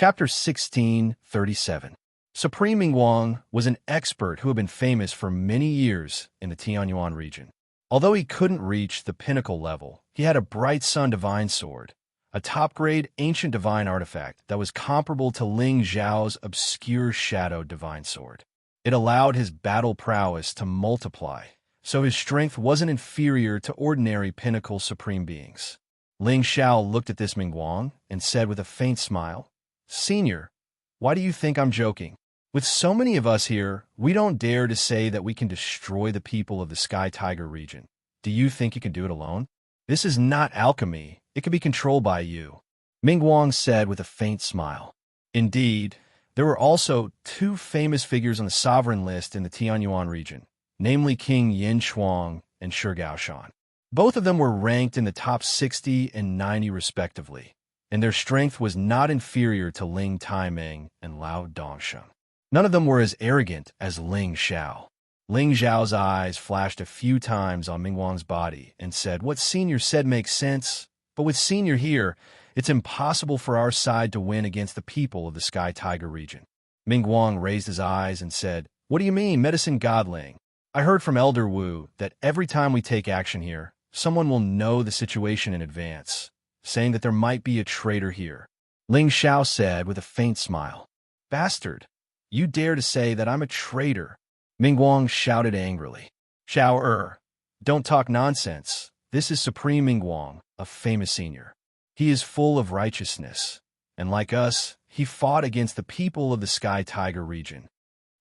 Chapter 1637. Supreme Mingguang was an expert who had been famous for many years in the Tianyuan region. Although he couldn't reach the pinnacle level, he had a bright sun divine sword, a top-grade ancient divine artifact that was comparable to Ling Zhao's obscure shadow divine sword. It allowed his battle prowess to multiply, so his strength wasn't inferior to ordinary pinnacle supreme beings. Ling Xiao looked at this Mingguang and said with a faint smile, "Senior, why do you think I'm joking? With so many of us here, we don't dare to say that we can destroy the people of the Sky Tiger region. Do you think you can do it alone? This is not alchemy. It can be controlled by you," Mingguang said with a faint smile. Indeed, there were also two famous figures on the sovereign list in the Tianyuan region, namely King Yin Shuang and Shi Gaoshan. Both of them were ranked in the top 60 and 90 respectively, and their strength was not inferior to Ling Taiming and Lao Dongsheng. None of them were as arrogant as Ling Xiao. Ling Zhao's eyes flashed a few times on Mingguang's body and said, "What Senior said makes sense, but with Senior here, it's impossible for our side to win against the people of the Sky Tiger region." Mingguang raised his eyes and said, "What do you mean, Medicine Godling? I heard from Elder Wu that every time we take action here, someone will know the situation in advance, saying that there might be a traitor here." Ling Xiao said with a faint smile, "Bastard, you dare to say that I'm a traitor?" Mingguang shouted angrily. "Xiao don't talk nonsense. This is Supreme Mingguang, a famous senior. He is full of righteousness, and like us, he fought against the people of the Sky Tiger region."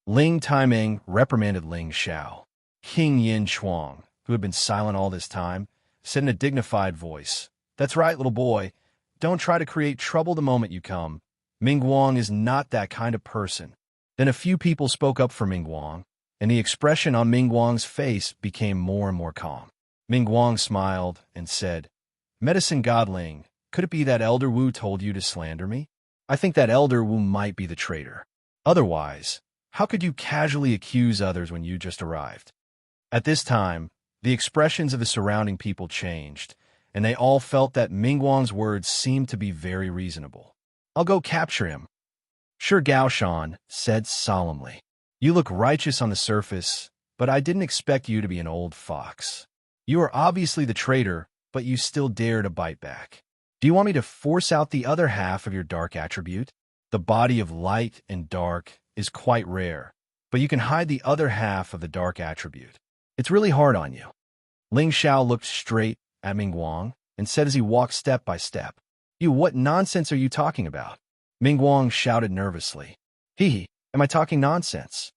Ling Taiming reprimanded Ling Xiao. King Yin Shuang, who had been silent all this time, said in a dignified voice, "That's right, little boy. Don't try to create trouble the moment you come. Mingguang is not that kind of person." Then a few people spoke up for Mingguang, and the expression on Mingguang's face became more and more calm. Mingguang smiled and said, "Medicine Godling, could it be that Elder Wu told you to slander me? I think that Elder Wu might be the traitor. Otherwise, how could you casually accuse others when you just arrived?" At this time, the expressions of the surrounding people changed, and they all felt that Mingguang's words seemed to be very reasonable. "I'll go capture him," Shi Gaoshan said solemnly. "You look righteous on the surface, but I didn't expect you to be an old fox. You are obviously the traitor, but you still dare to bite back. Do you want me to force out the other half of your dark attribute? The body of light and dark is quite rare, but you can hide the other half of the dark attribute. It's really hard on you." Ling Xiao looked straight at Mingguang and said as he walked step by step, What nonsense are you talking about?" Mingguang shouted nervously. Am I talking nonsense?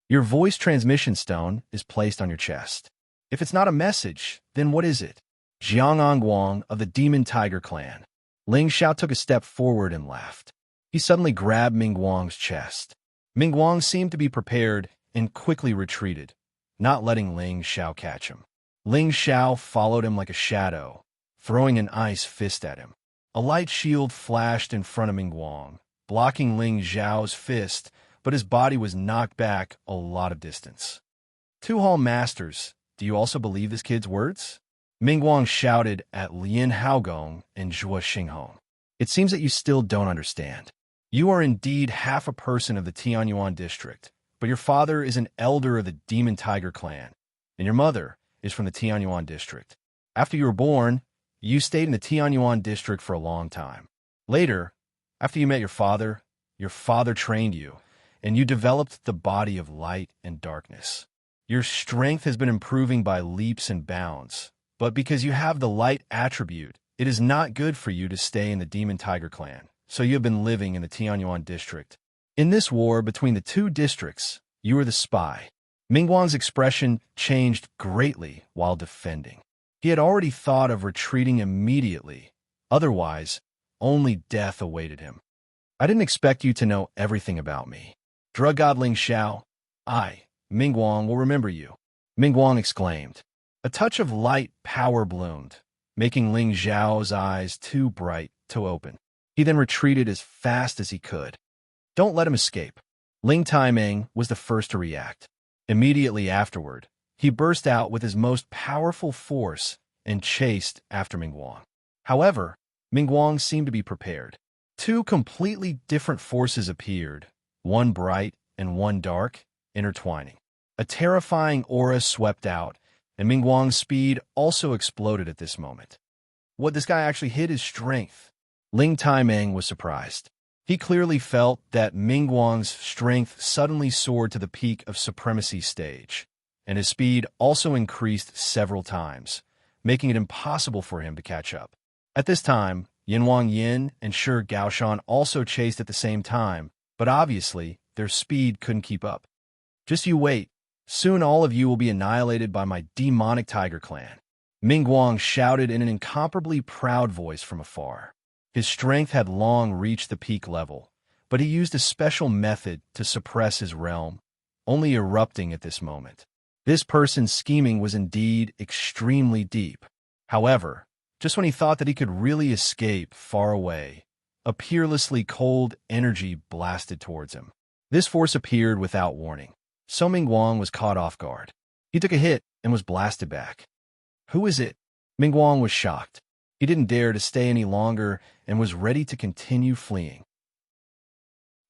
Your voice transmission stone is placed on your chest. If it's not a message, then what is it? Jiang Guang of the Demon Tiger clan." Ling Xiao took a step forward and laughed. He suddenly grabbed Mingguang's chest. Mingguang seemed to be prepared and quickly retreated, not letting Ling Xiao catch him. Ling Xiao followed him like a shadow, throwing an ice fist at him. A light shield flashed in front of Mingguang, blocking Ling Xiao's fist, but his body was knocked back a lot of distance. "Two Hall Masters, do you also believe this kid's words?" Mingguang shouted at Lin Haogong and Zhuo Xinghong. "It seems that you still don't understand. You are indeed half a person of the Tianyuan district, but your father is an elder of the Demon Tiger clan, and your mother is from the Tianyuan district. After you were born, you stayed in the Tianyuan district for a long time. Later, after you met your father trained you, and you developed the body of light and darkness. Your strength has been improving by leaps and bounds, but because you have the light attribute, it is not good for you to stay in the Demon Tiger clan, so you have been living in the Tianyuan district. In this war between the two districts, you are the spy." Mingguang's expression changed greatly while defending. He had already thought of retreating immediately. Otherwise, only death awaited him. "I didn't expect you to know everything about me. Drug God Ling Xiao, Mingguang, will remember you," Mingguang exclaimed. A touch of light power bloomed, making Ling Xiao's eyes too bright to open. He then retreated as fast as he could. "Don't let him escape." Ling Taiming was the first to react. Immediately afterward, he burst out with his most powerful force and chased after Mingguang. However, Mingguang seemed to be prepared. Two completely different forces appeared, one bright and one dark, intertwining. A terrifying aura swept out, and Ming Guang's speed also exploded at this moment. What this guy actually hid his strength. Ling Taimeng was surprised. He clearly felt that Ming Guang's strength suddenly soared to the peak of supremacy stage, and his speed also increased several times, making it impossible for him to catch up. At this time, Yinwang Yin and Shi Gaoshan also chased at the same time, but obviously, their speed couldn't keep up. Just you wait. Soon all of you will be annihilated by my demonic tiger clan. Ming Guang shouted in an incomparably proud voice from afar. His strength had long reached the peak level, but he used a special method to suppress his realm, only erupting at this moment. This person's scheming was indeed extremely deep. However, just when he thought that he could really escape far away, a peerlessly cold energy blasted towards him. This force appeared without warning. So Ming Guang was caught off guard. He took a hit and was blasted back. Who is it? Ming Guang was shocked. He didn't dare to stay any longer and was ready to continue fleeing.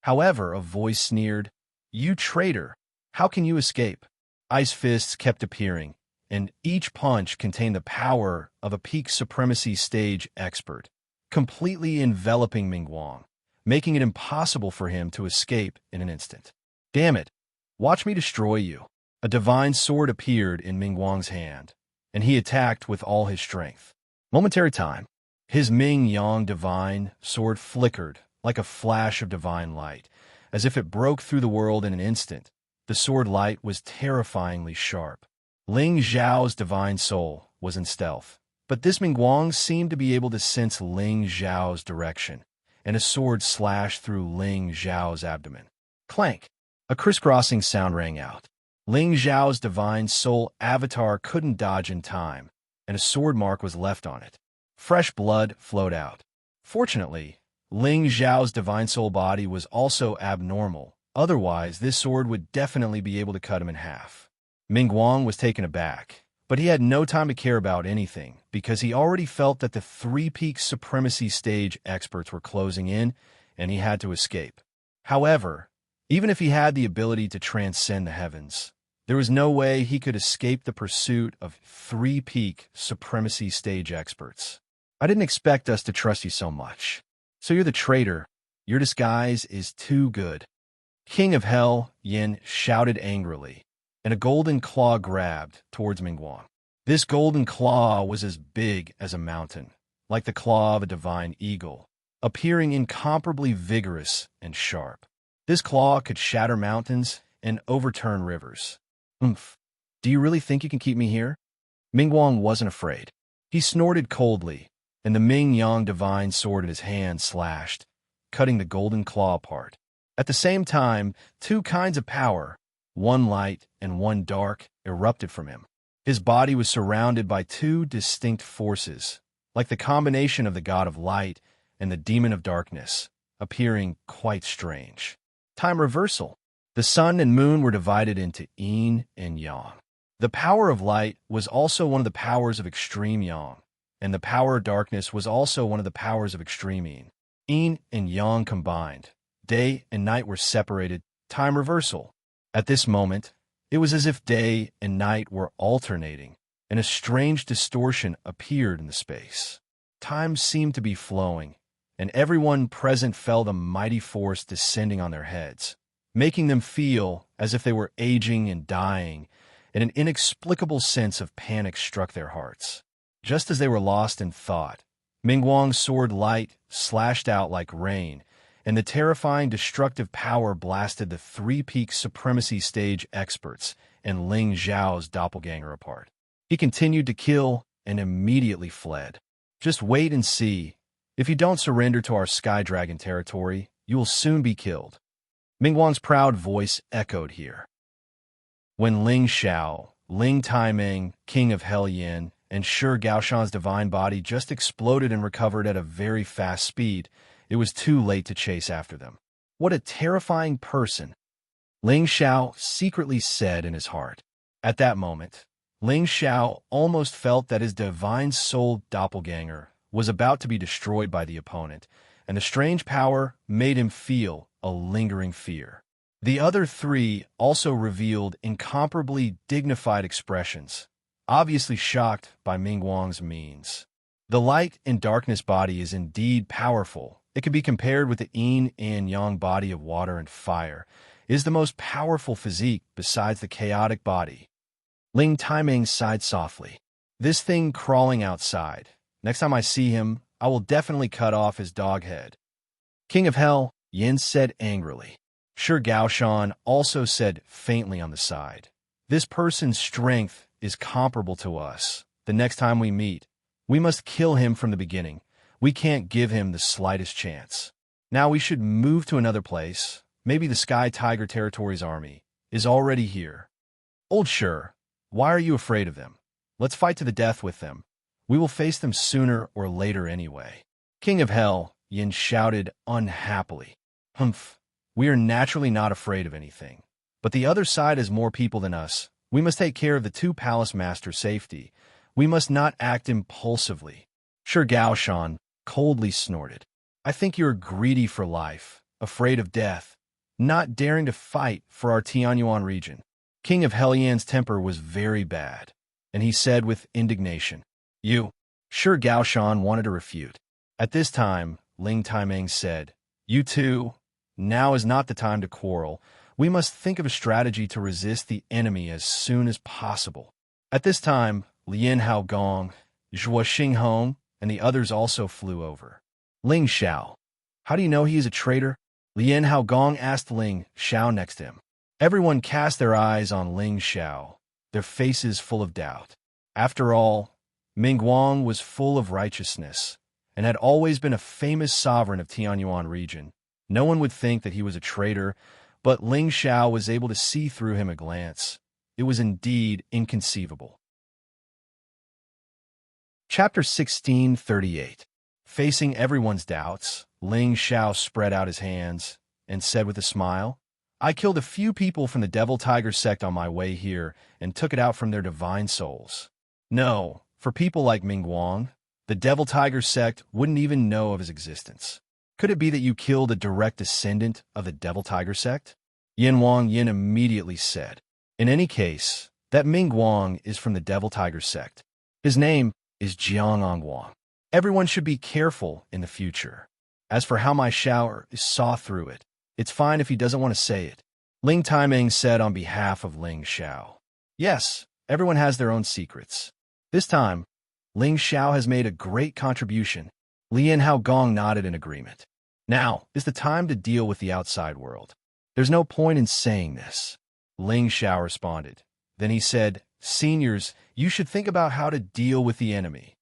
However, a voice sneered, "You traitor! How can you escape?" Ice fists kept appearing, and each punch contained the power of a peak supremacy stage expert, completely enveloping Ming Guang, making it impossible for him to escape in an instant. Damn it! Watch me destroy you. A divine sword appeared in Ming Guang's hand, and he attacked with all his strength. Momentary time. His Ming Yang divine sword flickered like a flash of divine light, as if it broke through the world in an instant. The sword light was terrifyingly sharp. Ling Zhao's divine soul was in stealth, but this Ming Guang seemed to be able to sense Ling Zhao's direction, and a sword slashed through Ling Zhao's abdomen. Clank! A crisscrossing sound rang out. Ling Zhao's divine soul avatar couldn't dodge in time, and a sword mark was left on it. Fresh blood flowed out. Fortunately, Ling Zhao's divine soul body was also abnormal. Otherwise, this sword would definitely be able to cut him in half. Ming Guang was taken aback, but he had no time to care about anything because he already felt that the three-peak supremacy stage experts were closing in, and he had to escape. However, even if he had the ability to transcend the heavens, there was no way he could escape the pursuit of three-peak supremacy stage experts. I didn't expect us to trust you so much. So you're the traitor. Your disguise is too good. King of Hell, Yin shouted angrily, and a golden claw grabbed towards Ming Guang. This golden claw was as big as a mountain, like the claw of a divine eagle, appearing incomparably vigorous and sharp. This claw could shatter mountains and overturn rivers. Oomph. Do you really think you can keep me here? Ming Guang wasn't afraid. He snorted coldly, and the Ming Yang divine sword in his hand slashed, cutting the golden claw apart. At the same time, two kinds of power, one light and one dark, erupted from him. His body was surrounded by two distinct forces, like the combination of the god of light and the demon of darkness, appearing quite strange. Time reversal. The sun and moon were divided into yin and yang. The power of light was also one of the powers of extreme yang, and the power of darkness was also one of the powers of extreme yin. Yin and yang combined. Day and night were separated. Time reversal. At this moment, it was as if day and night were alternating, and a strange distortion appeared in the space. Time seemed to be flowing, and everyone present felt a mighty force descending on their heads, making them feel as if they were aging and dying, and an inexplicable sense of panic struck their hearts. Just as they were lost in thought, Ming Guang's sword light slashed out like rain, and the terrifying destructive power blasted the three-peak supremacy stage experts and Ling Zhao's doppelganger apart. He continued to kill and immediately fled. Just wait and see. If you don't surrender to our Sky Dragon territory, you will soon be killed. Ming Guang's proud voice echoed here. When Ling Xiao, Ling Taimeng, King of Hell Yin, and Shi Gaoshan's divine body just exploded and recovered at a very fast speed, it was too late to chase after them. What a terrifying person, Ling Xiao secretly said in his heart. At that moment, Ling Xiao almost felt that his divine soul doppelganger was about to be destroyed by the opponent, and the strange power made him feel a lingering fear. The other three also revealed incomparably dignified expressions, obviously shocked by Ming Wang's means. The light and darkness body is indeed powerful. It can be compared with the yin and yang body of water and fire. It is the most powerful physique besides the chaotic body. Ling Taiming sighed softly. This thing crawling outside. Next time I see him, I will definitely cut off his dog head. King of Hell, Yin said angrily. Shi Gaoshan also said faintly on the side. This person's strength is comparable to us. The next time we meet, we must kill him from the beginning. We can't give him the slightest chance. Now we should move to another place. Maybe the Sky Tiger Territory's army is already here. Old Shi, why are you afraid of them? Let's fight to the death with them. We will face them sooner or later anyway. King of Hell, Yin shouted unhappily. Humph, we are naturally not afraid of anything. But the other side has more people than us. We must take care of the two palace masters' safety. We must not act impulsively. Shi Gaoshan coldly snorted. I think you're greedy for life, afraid of death, not daring to fight for our Tianyuan region. King of Helyan's temper was very bad, and he said with indignation, You. Shi Gaoshan wanted to refute. At this time, Ling Taiming said, You two, now is not the time to quarrel. We must think of a strategy to resist the enemy as soon as possible. At this time, Lien Haogong, Zhuo Xinghong, and the others also flew over. Ling Xiao. How do you know he is a traitor? Lien Haogong asked Ling Xiao next to him. Everyone cast their eyes on Ling Xiao, their faces full of doubt. After all, Ming Guang was full of righteousness and had always been a famous sovereign of Tianyuan region. No one would think that he was a traitor, but Ling Xiao was able to see through him at a glance. It was indeed inconceivable. Chapter 1638. Facing everyone's doubts, Ling Xiao spread out his hands and said with a smile, I killed a few people from the Devil Tiger sect on my way here and took it out from their divine souls. No, for people like Ming Guang, the Devil Tiger sect wouldn't even know of his existence. Could it be that you killed a direct descendant of the Devil Tiger sect? Yin Wang Yin immediately said. In any case, that Ming Guang is from the Devil Tiger sect. His name is Jiang Guang. Everyone should be careful in the future. As for how my shower saw through it, it's fine if he doesn't want to say it. Ling Taiming said on behalf of Ling Xiao. Yes, everyone has their own secrets. This time, Ling Xiao has made a great contribution. Lien Haogong nodded in agreement. Now is the time to deal with the outside world. There's no point in saying this. Ling Xiao responded. Then he said, Seniors, you should think about how to deal with the enemy.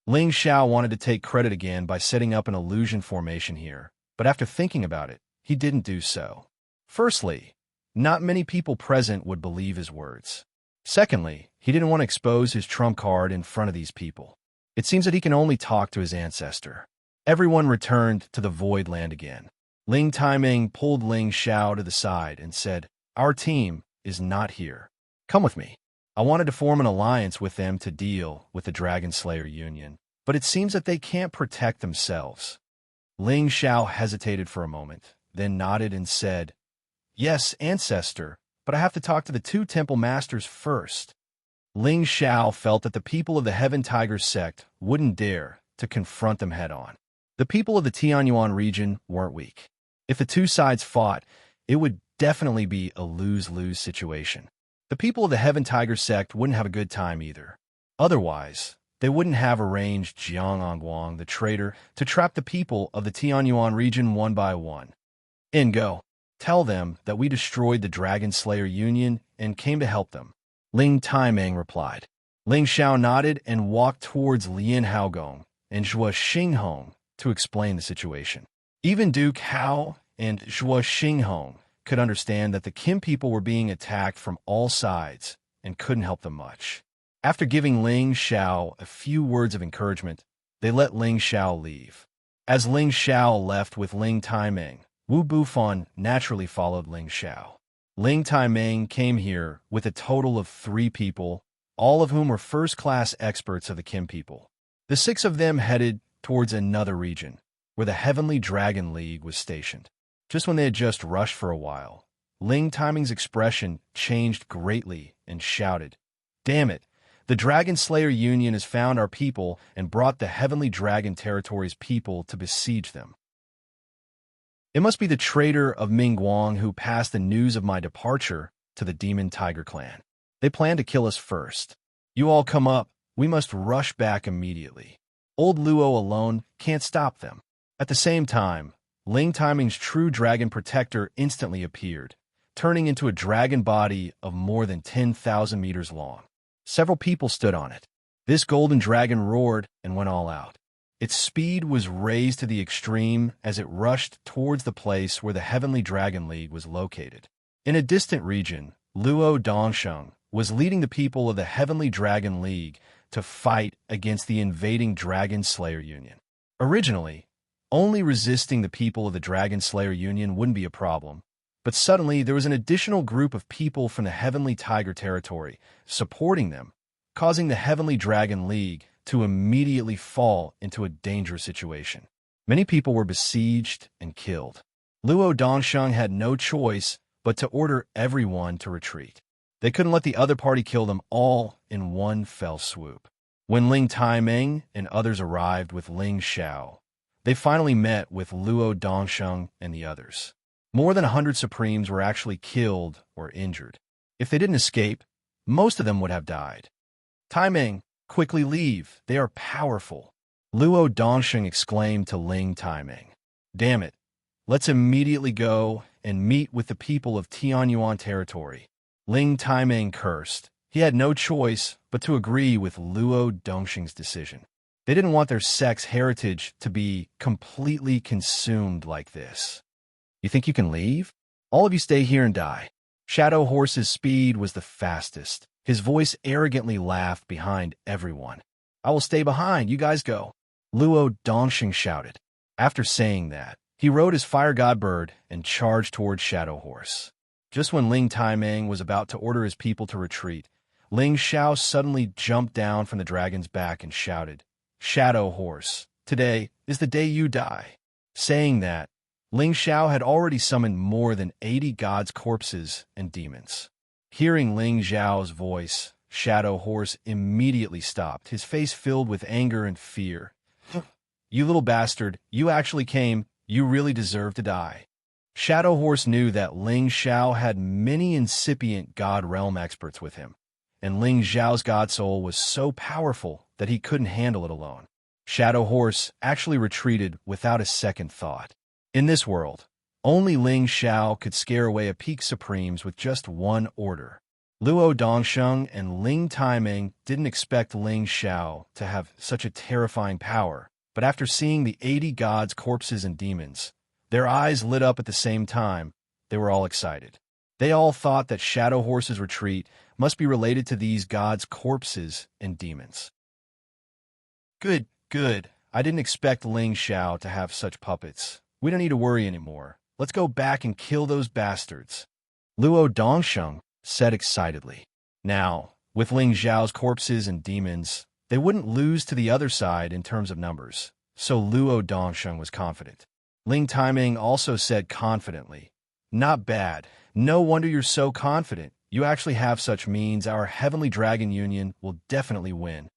Ling Xiao wanted to take credit again by setting up an illusion formation here, but after thinking about it, he didn't do so. Firstly, not many people present would believe his words. Secondly, he didn't want to expose his trump card in front of these people. It seems that he can only talk to his ancestor. Everyone returned to the Void Land again. Ling Taiming pulled Ling Xiao to the side and said, Our team is not here. Come with me. I wanted to form an alliance with them to deal with the Dragon Slayer Union, but it seems that they can't protect themselves. Ling Xiao hesitated for a moment, then nodded and said, Yes, ancestor, but I have to talk to the two temple masters first. Ling Xiao felt that the people of the Heaven Tiger sect wouldn't dare to confront them head-on. The people of the Tianyuan region weren't weak. If the two sides fought, it would definitely be a lose-lose situation. The people of the Heaven Tiger sect wouldn't have a good time either. Otherwise, they wouldn't have arranged Jiang Guang, the traitor, to trap the people of the Tianyuan region one by one. Go. Tell them that we destroyed the Dragon Slayer Union and came to help them. Ling Taiming replied. Ling Xiao nodded and walked towards Lien Haogong and Zhuo Xinghong to explain the situation. Even Duke Hao and Zhuo Xinghong could understand that the Kim people were being attacked from all sides and couldn't help them much. After giving Ling Xiao a few words of encouragement, they let Ling Xiao leave. As Ling Xiao left with Ling Taiming, Wu Bufan naturally followed Ling Xiao. Ling Taiming came here with a total of 3 people, all of whom were first-class experts of the Kim people. The 6 of them headed towards another region, where the Heavenly Dragon League was stationed. Just when they had just rushed for a while, Ling Timing's expression changed greatly and shouted, "Damn it! The Dragon Slayer Union has found our people and brought the Heavenly Dragon Territory's people to besiege them. It must be the traitor of Ming Guang who passed the news of my departure to the Demon Tiger Clan. They plan to kill us first. You all come up. We must rush back immediately. Old Luo alone can't stop them." At the same time, Ling Timing's true dragon protector instantly appeared, turning into a dragon body of more than 10,000 meters long. Several people stood on it. This golden dragon roared and went all out. Its speed was raised to the extreme as it rushed towards the place where the Heavenly Dragon League was located. In a distant region, Luo Dongsheng was leading the people of the Heavenly Dragon League to fight against the invading Dragon Slayer Union. Originally, only resisting the people of the Dragon Slayer Union wouldn't be a problem, but suddenly there was an additional group of people from the Heavenly Tiger Territory supporting them, causing the Heavenly Dragon League to immediately fall into a dangerous situation. Many people were besieged and killed. Luo Dongsheng had no choice but to order everyone to retreat. They couldn't let the other party kill them all in one fell swoop. When Ling Taimeng and others arrived with Ling Xiao, they finally met with Luo Dongsheng and the others. More than 100 Supremes were actually killed or injured. If they didn't escape, most of them would have died. "Taimeng, quickly leave. They are powerful," Luo Dongsheng exclaimed to Ling Taimeng. "Damn it. Let's immediately go and meet with the people of Tianyuan territory." Ling Taimeng cursed. He had no choice but to agree with Luo Dongsheng's decision. They didn't want their sect's heritage to be completely consumed like this. "You think you can leave? All of you stay here and die." Shadow Horse's speed was the fastest. His voice arrogantly laughed behind everyone. "I will stay behind. You guys go," Luo Dongsheng shouted. After saying that, he rode his fire god bird and charged toward Shadow Horse. Just when Ling Taimeng was about to order his people to retreat, Ling Xiao suddenly jumped down from the dragon's back and shouted, "Shadow Horse, today is the day you die." Saying that, Ling Xiao had already summoned more than 80 gods' corpses and demons. Hearing Ling Xiao's voice, Shadow Horse immediately stopped, his face filled with anger and fear. "You little bastard, you actually came. You really deserve to die." Shadow Horse knew that Ling Xiao had many incipient God Realm experts with him, and Ling Xiao's God Soul was so powerful that he couldn't handle it alone. Shadow Horse actually retreated without a second thought. In this world, only Ling Xiao could scare away a Peak Supremes with just one order. Luo Dongsheng and Ling Taimeng didn't expect Ling Xiao to have such a terrifying power, but after seeing the 80 gods' corpses and demons, their eyes lit up at the same time. They were all excited. They all thought that Shadow Horse's retreat must be related to these gods' corpses and demons. Good. I didn't expect Ling Xiao to have such puppets. We don't need to worry anymore. Let's go back and kill those bastards," Luo Dongsheng said excitedly. Now, with Ling Xiao's corpses and demons, they wouldn't lose to the other side in terms of numbers, so Luo Dongsheng was confident. Ling Taimeng also said confidently, "Not bad. No wonder you're so confident. You actually have such means. Our Heavenly Dragon Union will definitely win."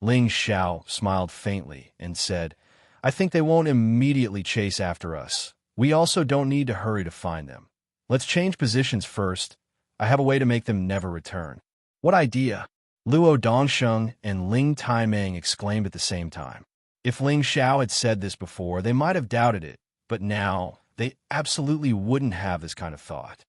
Ling Xiao smiled faintly and said, "I think they won't immediately chase after us. We also don't need to hurry to find them. Let's change positions first. I have a way to make them never return." "What idea?" Luo Dongsheng and Ling Taimeng exclaimed at the same time. If Ling Xiao had said this before, they might have doubted it, but now they absolutely wouldn't have this kind of thought.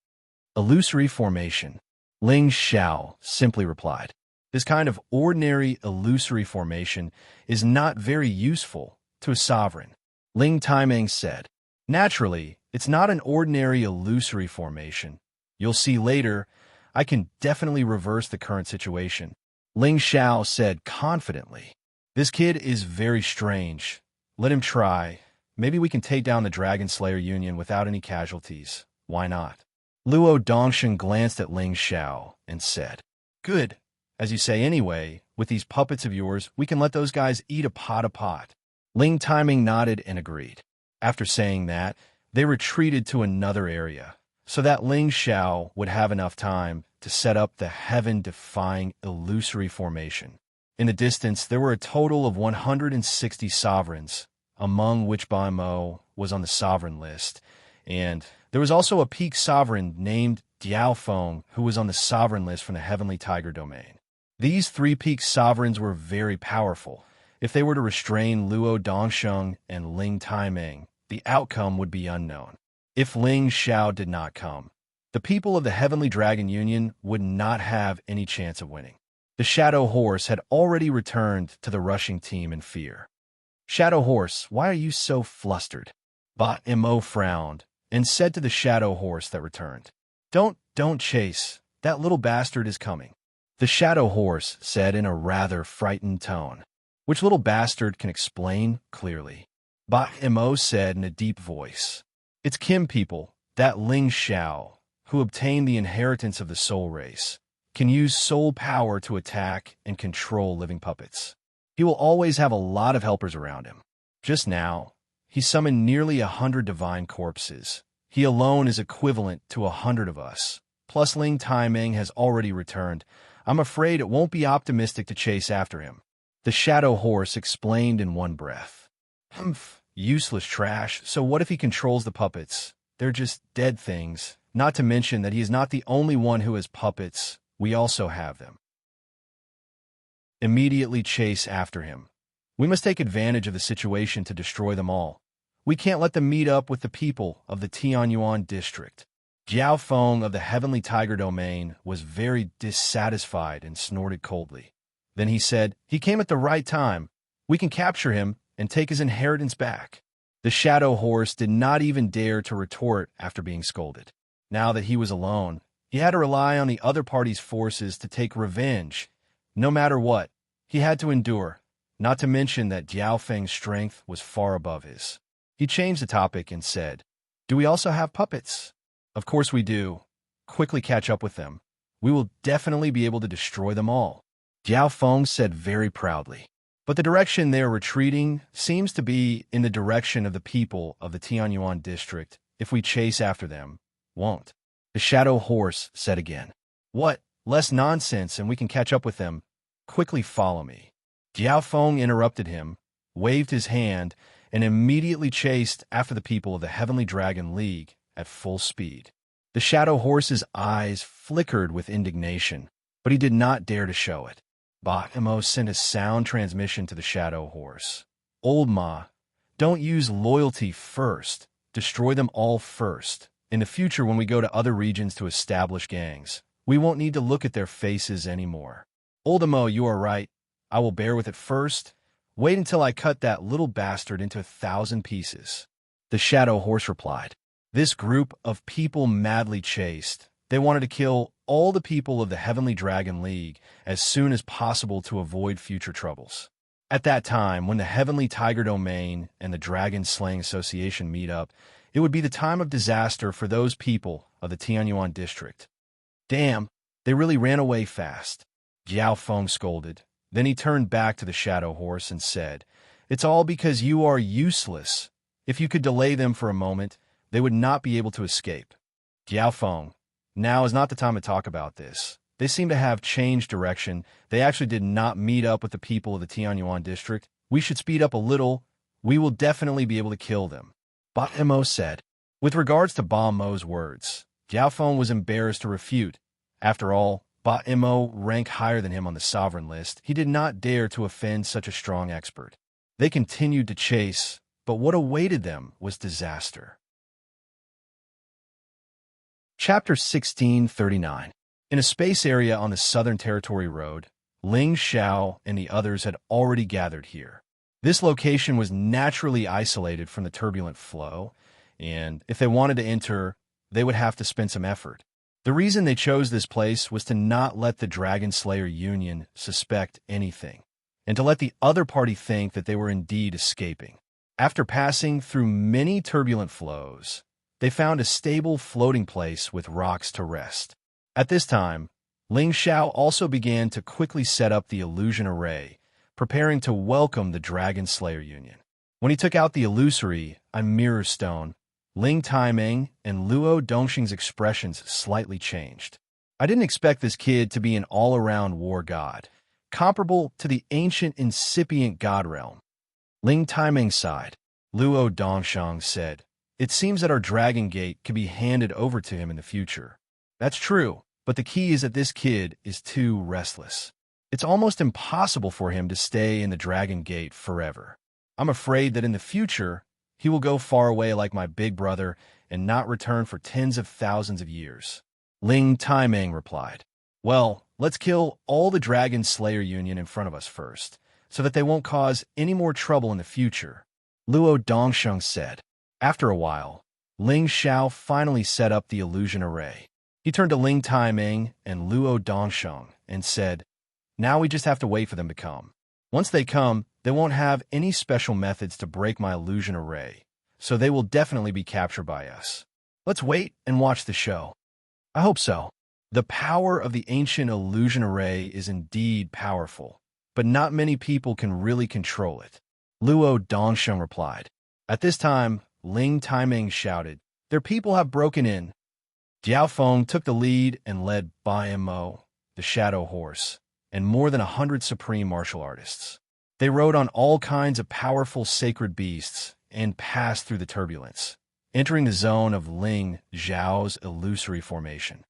"Illusory formation," Ling Xiao simply replied. "This kind of ordinary illusory formation is not very useful to a sovereign," Ling Taimeng said. "Naturally, it's not an ordinary illusory formation. You'll see later, I can definitely reverse the current situation," Ling Xiao said confidently. "This kid is very strange. Let him try. Maybe we can take down the Dragon Slayer Union without any casualties. Why not?" Luo Dongsheng glanced at Ling Xiao and said, "Good. As you say anyway, with these puppets of yours, we can let those guys eat a pot. Ling Taimeng nodded and agreed. After saying that, they retreated to another area, so that Ling Xiao would have enough time to set up the heaven-defying illusory formation. In the distance, there were a total of 160 sovereigns, among which Ba Mo was on the sovereign list, and there was also a peak sovereign named Diao Feng who was on the sovereign list from the Heavenly Tiger domain. These three peak sovereigns were very powerful. If they were to restrain Luo Dongsheng and Ling Taimeng, the outcome would be unknown. If Ling Xiao did not come, the people of the Heavenly Dragon Union would not have any chance of winning. The Shadow Horse had already returned to the rushing team in fear. "Shadow Horse, why are you so flustered?" Ba Mo frowned and said to the Shadow Horse that returned, Don't chase. That little bastard is coming." The Shadow Horse said in a rather frightened tone. "Which little bastard can explain clearly?" Ba Mo said in a deep voice. "It's Kim people, that Ling Xiao, who obtained the inheritance of the soul race, can use soul power to attack and control living puppets. He will always have a lot of helpers around him. Just now, he summoned nearly 100 divine corpses. He alone is equivalent to 100 of us. Plus Ling Taimeng has already returned. I'm afraid it won't be optimistic to chase after him." The Shadow Horse explained in one breath. "Humph, useless trash. So what if he controls the puppets? They're just dead things. Not to mention that he is not the only one who has puppets. We also have them. Immediately chase after him. We must take advantage of the situation to destroy them all. We can't let them meet up with the people of the Tianyuan district." Jiao Feng of the Heavenly Tiger domain was very dissatisfied and snorted coldly. Then he said, "He came at the right time. We can capture him and take his inheritance back." The Shadow Horse did not even dare to retort after being scolded. Now that he was alone, he had to rely on the other party's forces to take revenge. No matter what, he had to endure, not to mention that Jiao Feng's strength was far above his. He changed the topic and said, "Do we also have puppets?" "Of course we do. Quickly catch up with them. We will definitely be able to destroy them all," Jiao Feng said very proudly. "But the direction they are retreating seems to be in the direction of the people of the Tianyuan district. If we chase after them, won't." The Shadow Horse said again, "What? Less nonsense and we can catch up with them. Quickly follow me." Jiao Feng interrupted him, waved his hand, and immediately chased after the people of the Heavenly Dragon League at full speed. The Shadow Horse's eyes flickered with indignation, but he did not dare to show it. Ba Mo sent a sound transmission to the Shadow Horse. "Old Ma, don't use loyalty first. Destroy them all first. In the future, when we go to other regions to establish gangs, we won't need to look at their faces anymore." "Old Mo, you are right. I will bear with it first. Wait until I cut that little bastard into 1,000 pieces." The Shadow Horse replied. This group of people madly chased. They wanted to kill all the people of the Heavenly Dragon League as soon as possible to avoid future troubles. At that time, when the Heavenly Tiger Domain and the Dragon Slaying Association meet up, it would be the time of disaster for those people of the Tianyuan district. "Damn, they really ran away fast," Jiao Feng scolded. Then he turned back to the Shadow Horse and said, "It's all because you are useless. If you could delay them for a moment, they would not be able to escape." "Jiao Feng, now is not the time to talk about this. They seem to have changed direction. They actually did not meet up with the people of the Tianyuan district. We should speed up a little. We will definitely be able to kill them," Ba Mo said. With regards to Ba Mo's words, Jiao Feng was embarrassed to refute. After all, Ba Mo ranked higher than him on the sovereign list. He did not dare to offend such a strong expert. They continued to chase, but what awaited them was disaster. Chapter 1639. In a space area on the Southern Territory Road, Ling Xiao and the others had already gathered here. This location was naturally isolated from the turbulent flow, and if they wanted to enter, they would have to spend some effort. The reason they chose this place was to not let the Dragon Slayer Union suspect anything, and to let the other party think that they were indeed escaping. After passing through many turbulent flows, they found a stable floating place with rocks to rest. At this time, Ling Xiao also began to quickly set up the illusion array, preparing to welcome the Dragon Slayer Union. When he took out the illusory, I'm Mirror Stone, Ling Taiming and Luo Dongxing's expressions slightly changed. I didn't expect this kid to be an all-around war god, comparable to the ancient incipient god realm. Ling Taiming sighed. Luo Dongxiang said, "It seems that our Dragon Gate could be handed over to him in the future." That's true, but the key is that this kid is too restless. It's almost impossible for him to stay in the Dragon Gate forever. I'm afraid that in the future, he will go far away like my big brother and not return for tens of thousands of years. Ling Taiming replied, "Well, let's kill all the Dragon Slayer Union in front of us first, so that they won't cause any more trouble in the future," Luo Dongxiang said. After a while, Ling Xiao finally set up the illusion array. He turned to Ling Taiming and Luo Dongxiang and said, "Now we just have to wait for them to come. Once they come, they won't have any special methods to break my illusion array, so they will definitely be captured by us. Let's wait and watch the show." I hope so. The power of the ancient illusion array is indeed powerful, but not many people can really control it, Luo Dongxiang replied. At this time, Ling Taiming shouted, "Their people have broken in." Jiao Feng took the lead and led Bai Mo, the Shadow Horse, and more than 100 supreme martial artists. They rode on all kinds of powerful sacred beasts and passed through the turbulence, entering the zone of Ling Zhao's illusory formation.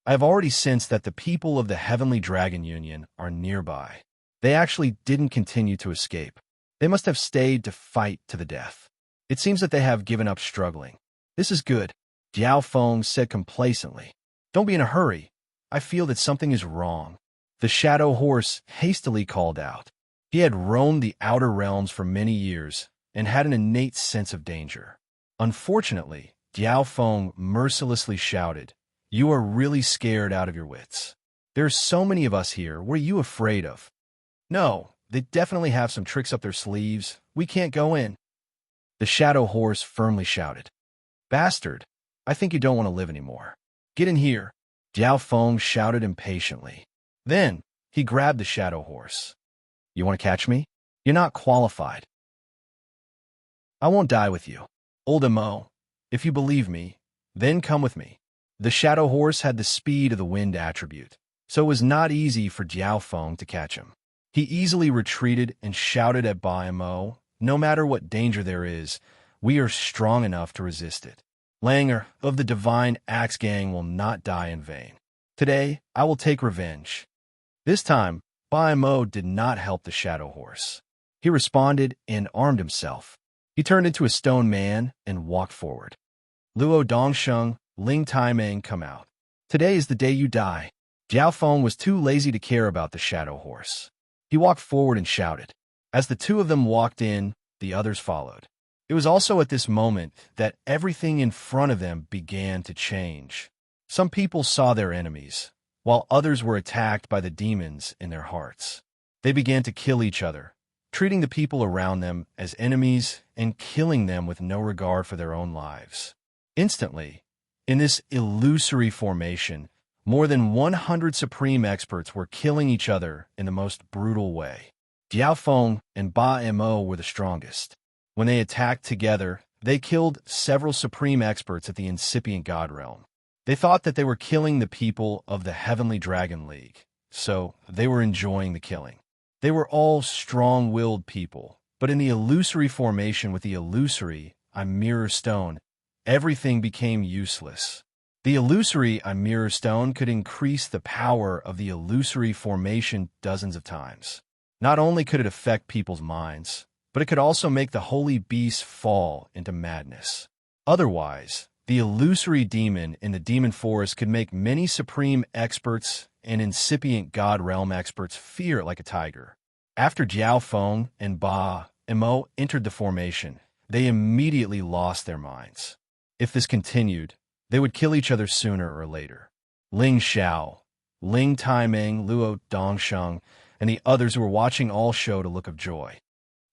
I have already sensed that the people of the Heavenly Dragon Union are nearby. They actually didn't continue to escape. They must have stayed to fight to the death. It seems that they have given up struggling. This is good, Jiao Feng said complacently. Don't be in a hurry. I feel that something is wrong. The Shadow Horse hastily called out. He had roamed the outer realms for many years and had an innate sense of danger. Unfortunately, Jiao Feng mercilessly shouted, "You are really scared out of your wits. There are so many of us here. What are you afraid of?" "No, they definitely have some tricks up their sleeves. We can't go in," the Shadow Horse firmly shouted. "Bastard, I think you don't want to live anymore. Get in here," Jiao Feng shouted impatiently. Then, he grabbed the Shadow Horse. "You want to catch me? You're not qualified. I won't die with you. Old Mo, if you believe me, then come with me." The Shadow Horse had the speed of the wind attribute, so it was not easy for Jiao Feng to catch him. He easily retreated and shouted at Bai Mo, "No matter what danger there is, we are strong enough to resist it. Langer of the Divine Axe Gang will not die in vain. Today, I will take revenge." This time, Bai Mo did not help the Shadow Horse. He responded and armed himself. He turned into a stone man and walked forward. Luo Dongxiang, Ling Taiming come out. "Today is the day you die." Jiao Feng was too lazy to care about the Shadow Horse. He walked forward and shouted. As the two of them walked in, the others followed. It was also at this moment that everything in front of them began to change. Some people saw their enemies, while others were attacked by the demons in their hearts. They began to kill each other, treating the people around them as enemies and killing them with no regard for their own lives. Instantly, in this illusory formation, more than 100 supreme experts were killing each other in the most brutal way. Jiao Feng and Ba Mo were the strongest. When they attacked together, they killed several supreme experts at the incipient god realm. They thought that they were killing the people of the Heavenly Dragon League, so they were enjoying the killing. They were all strong-willed people, but in the illusory formation with the illusory, I'm Mirror Stone, everything became useless. The illusory I'm Mirror Stone could increase the power of the illusory formation dozens of times. Not only could it affect people's minds, but it could also make the holy beasts fall into madness. Otherwise, the illusory demon in the demon forest could make many supreme experts and incipient god realm experts fear like a tiger. After Jiao Feng and Ba Mo entered the formation, they immediately lost their minds. If this continued, they would kill each other sooner or later. Ling Xiao, Ling Taiming, Luo Dongxiang, and the others who were watching all showed a look of joy.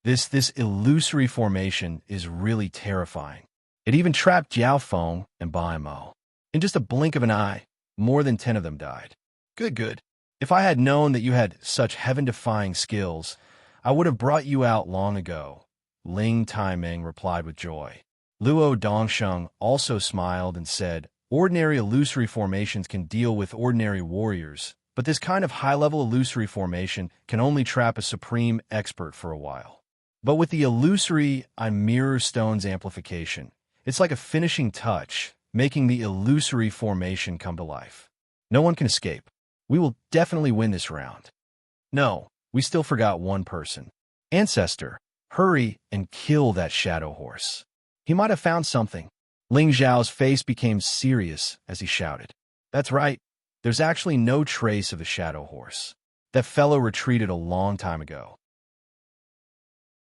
This illusory formation is really terrifying. It even trapped Jiao Feng and Bai Mo. In just a blink of an eye, more than 10 of them died. Good. If I had known that you had such heaven-defying skills, I would have brought you out long ago, Ling Taiming replied with joy. Luo Dongsheng also smiled and said, "Ordinary illusory formations can deal with ordinary warriors, but this kind of high-level illusory formation can only trap a supreme expert for a while. But with the illusory Immerse stone's amplification, it's like a finishing touch, making the illusory formation come to life. No one can escape. We will definitely win this round." No, we still forgot one person. Ancestor, hurry and kill that shadow horse. He might have found something. Ling Zhao's face became serious as he shouted. That's right. There's actually no trace of the shadow horse. That fellow retreated a long time ago.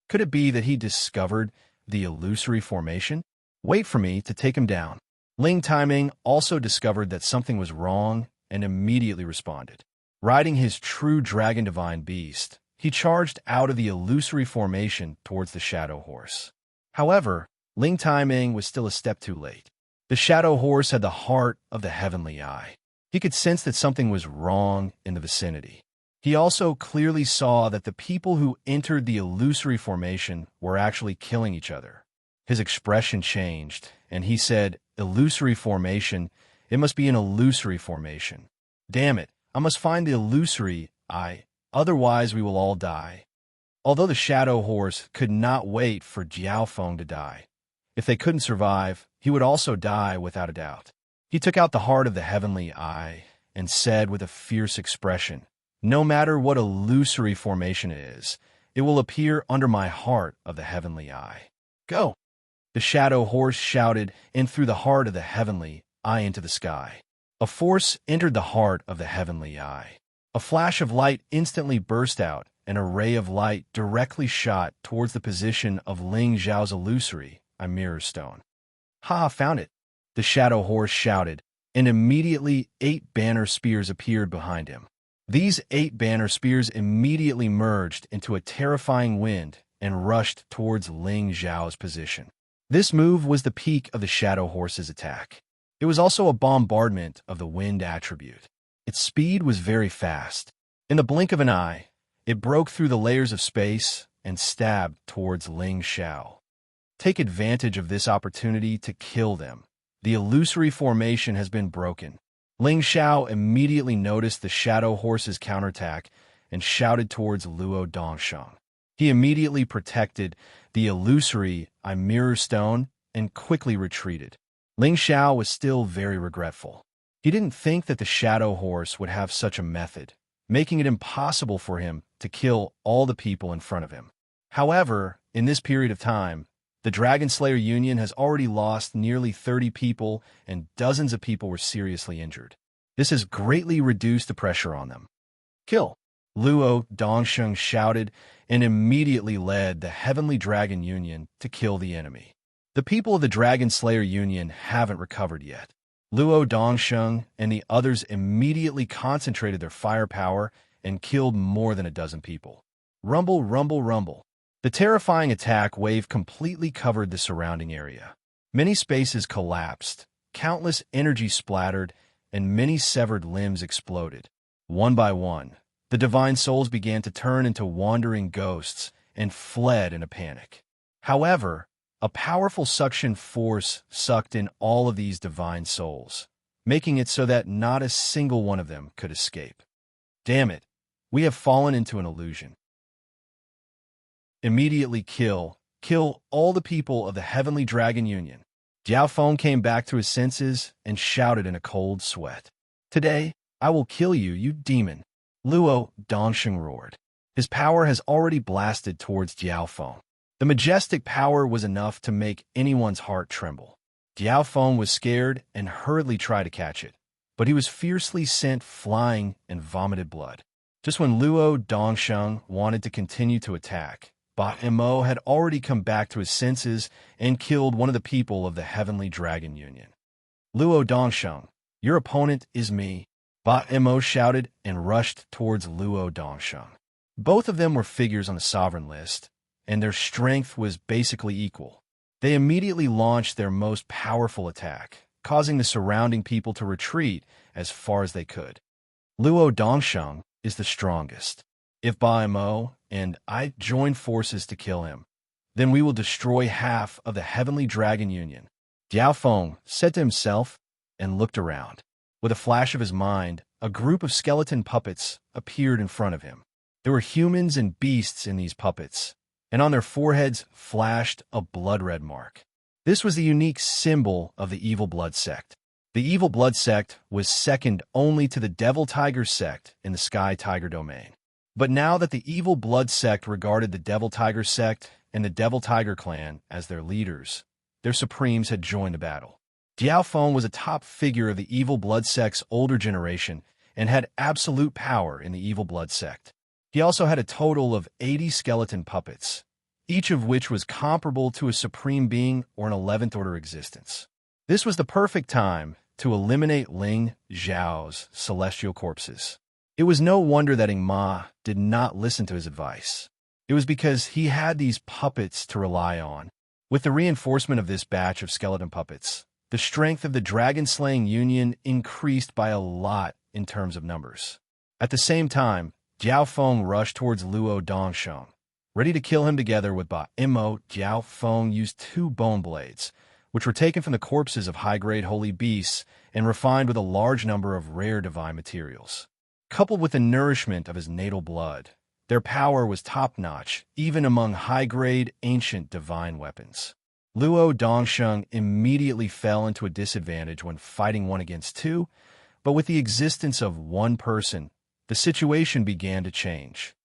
Could it be that he discovered the illusory formation? Wait for me to take him down. Ling Taiming also discovered that something was wrong and immediately responded. Riding his true dragon divine beast, he charged out of the illusory formation towards the shadow horse. However, Ling Taiming was still a step too late. The shadow horse had the heart of the heavenly eye. He could sense that something was wrong in the vicinity. He also clearly saw that the people who entered the illusory formation were actually killing each other. His expression changed, and he said, "Illusory formation, it must be an illusory formation. Damn it, I must find the illusory eye, otherwise we will all die." Although the shadow horse could not wait for Jiaofeng to die, if they couldn't survive, he would also die without a doubt. He took out the heart of the heavenly eye and said with a fierce expression, "No matter what illusory formation it is, it will appear under my heart of the heavenly eye. Go!" The shadow horse shouted and threw the heart of the heavenly eye into the sky. A force entered the heart of the heavenly eye. A flash of light instantly burst out, and a ray of light directly shot towards the position of Ling Zhao's illusory Immerse stone. "Ha, found it!" The shadow horse shouted, and immediately 8 banner spears appeared behind him. These 8 banner spears immediately merged into a terrifying wind and rushed towards Ling Zhao's position. This move was the peak of the shadow horse's attack. It was also a bombardment of the wind attribute. Its speed was very fast. In the blink of an eye, it broke through the layers of space and stabbed towards Ling Zhao. Take advantage of this opportunity to kill them. The illusory formation has been broken. Ling Zhao immediately noticed the shadow horse's counterattack and shouted towards Luo Dongsheng. He immediately protected the illusory Immerse stone and quickly retreated. Ling Zhao was still very regretful. He didn't think that the shadow horse would have such a method, making it impossible for him to kill all the people in front of him. However, in this period of time, the Dragon Slayer Union has already lost nearly 30 people and dozens of people were seriously injured. This has greatly reduced the pressure on them. Kill! Luo Dongsheng shouted and immediately led the Heavenly Dragon Union to kill the enemy. The people of the Dragon Slayer Union haven't recovered yet. Luo Dongsheng and the others immediately concentrated their firepower and killed more than a dozen people. Rumble, rumble, rumble. The terrifying attack wave completely covered the surrounding area. Many spaces collapsed, countless energy splattered, and many severed limbs exploded. One by one, the divine souls began to turn into wandering ghosts and fled in a panic. However, a powerful suction force sucked in all of these divine souls, making it so that not a single one of them could escape. Damn it, we have fallen into an illusion. Immediately kill all the people of the Heavenly Dragon Union. Jiaofeng came back to his senses and shouted in a cold sweat. Today, I will kill you, you demon. Luo Dongsheng roared. His power has already blasted towards Jiaofeng. The majestic power was enough to make anyone's heart tremble. Jiaofeng was scared and hurriedly tried to catch it, but he was fiercely sent flying and vomited blood. Just when Luo Dongsheng wanted to continue to attack, Ba Mo had already come back to his senses and killed one of the people of the Heavenly Dragon Union. Luo Dongsheng, your opponent is me, Ba Mo shouted and rushed towards Luo Dongsheng. Both of them were figures on the sovereign list, and their strength was basically equal. They immediately launched their most powerful attack, causing the surrounding people to retreat as far as they could. Luo Dongsheng is the strongest. If Ba Mo and I join forces to kill him, then we will destroy half of the heavenly dragon union. Diao Feng said to himself and looked around. With a flash of his mind, a group of skeleton puppets appeared in front of him. There were humans and beasts in these puppets, and on their foreheads flashed a blood-red mark. This was the unique symbol of the Evil Blood Sect. The Evil Blood Sect was second only to the Devil Tiger Sect in the Sky Tiger domain. But now that the Evil Blood Sect regarded the Devil Tiger Sect and the Devil Tiger clan as their leaders, their supremes had joined the battle. Diao Feng was a top figure of the Evil Blood Sect's older generation and had absolute power in the Evil Blood Sect. He also had a total of 80 skeleton puppets, each of which was comparable to a supreme being or an 11th order existence. This was the perfect time to eliminate Ling Zhao's celestial corpses. It was no wonder that Ma did not listen to his advice. It was because he had these puppets to rely on. With the reinforcement of this batch of skeleton puppets, the strength of the dragon-slaying union increased by a lot in terms of numbers. At the same time, Diao Feng rushed towards Luo Dongsheng. Ready to kill him together with Ba Imo, Diao Feng used 2 bone blades, which were taken from the corpses of high-grade holy beasts and refined with a large number of rare divine materials. Coupled with the nourishment of his natal blood, their power was top-notch, even among high-grade ancient divine weapons. Luo Dongsheng immediately fell into a disadvantage when fighting 1 against 2, but with the existence of 1 person, the situation began to change.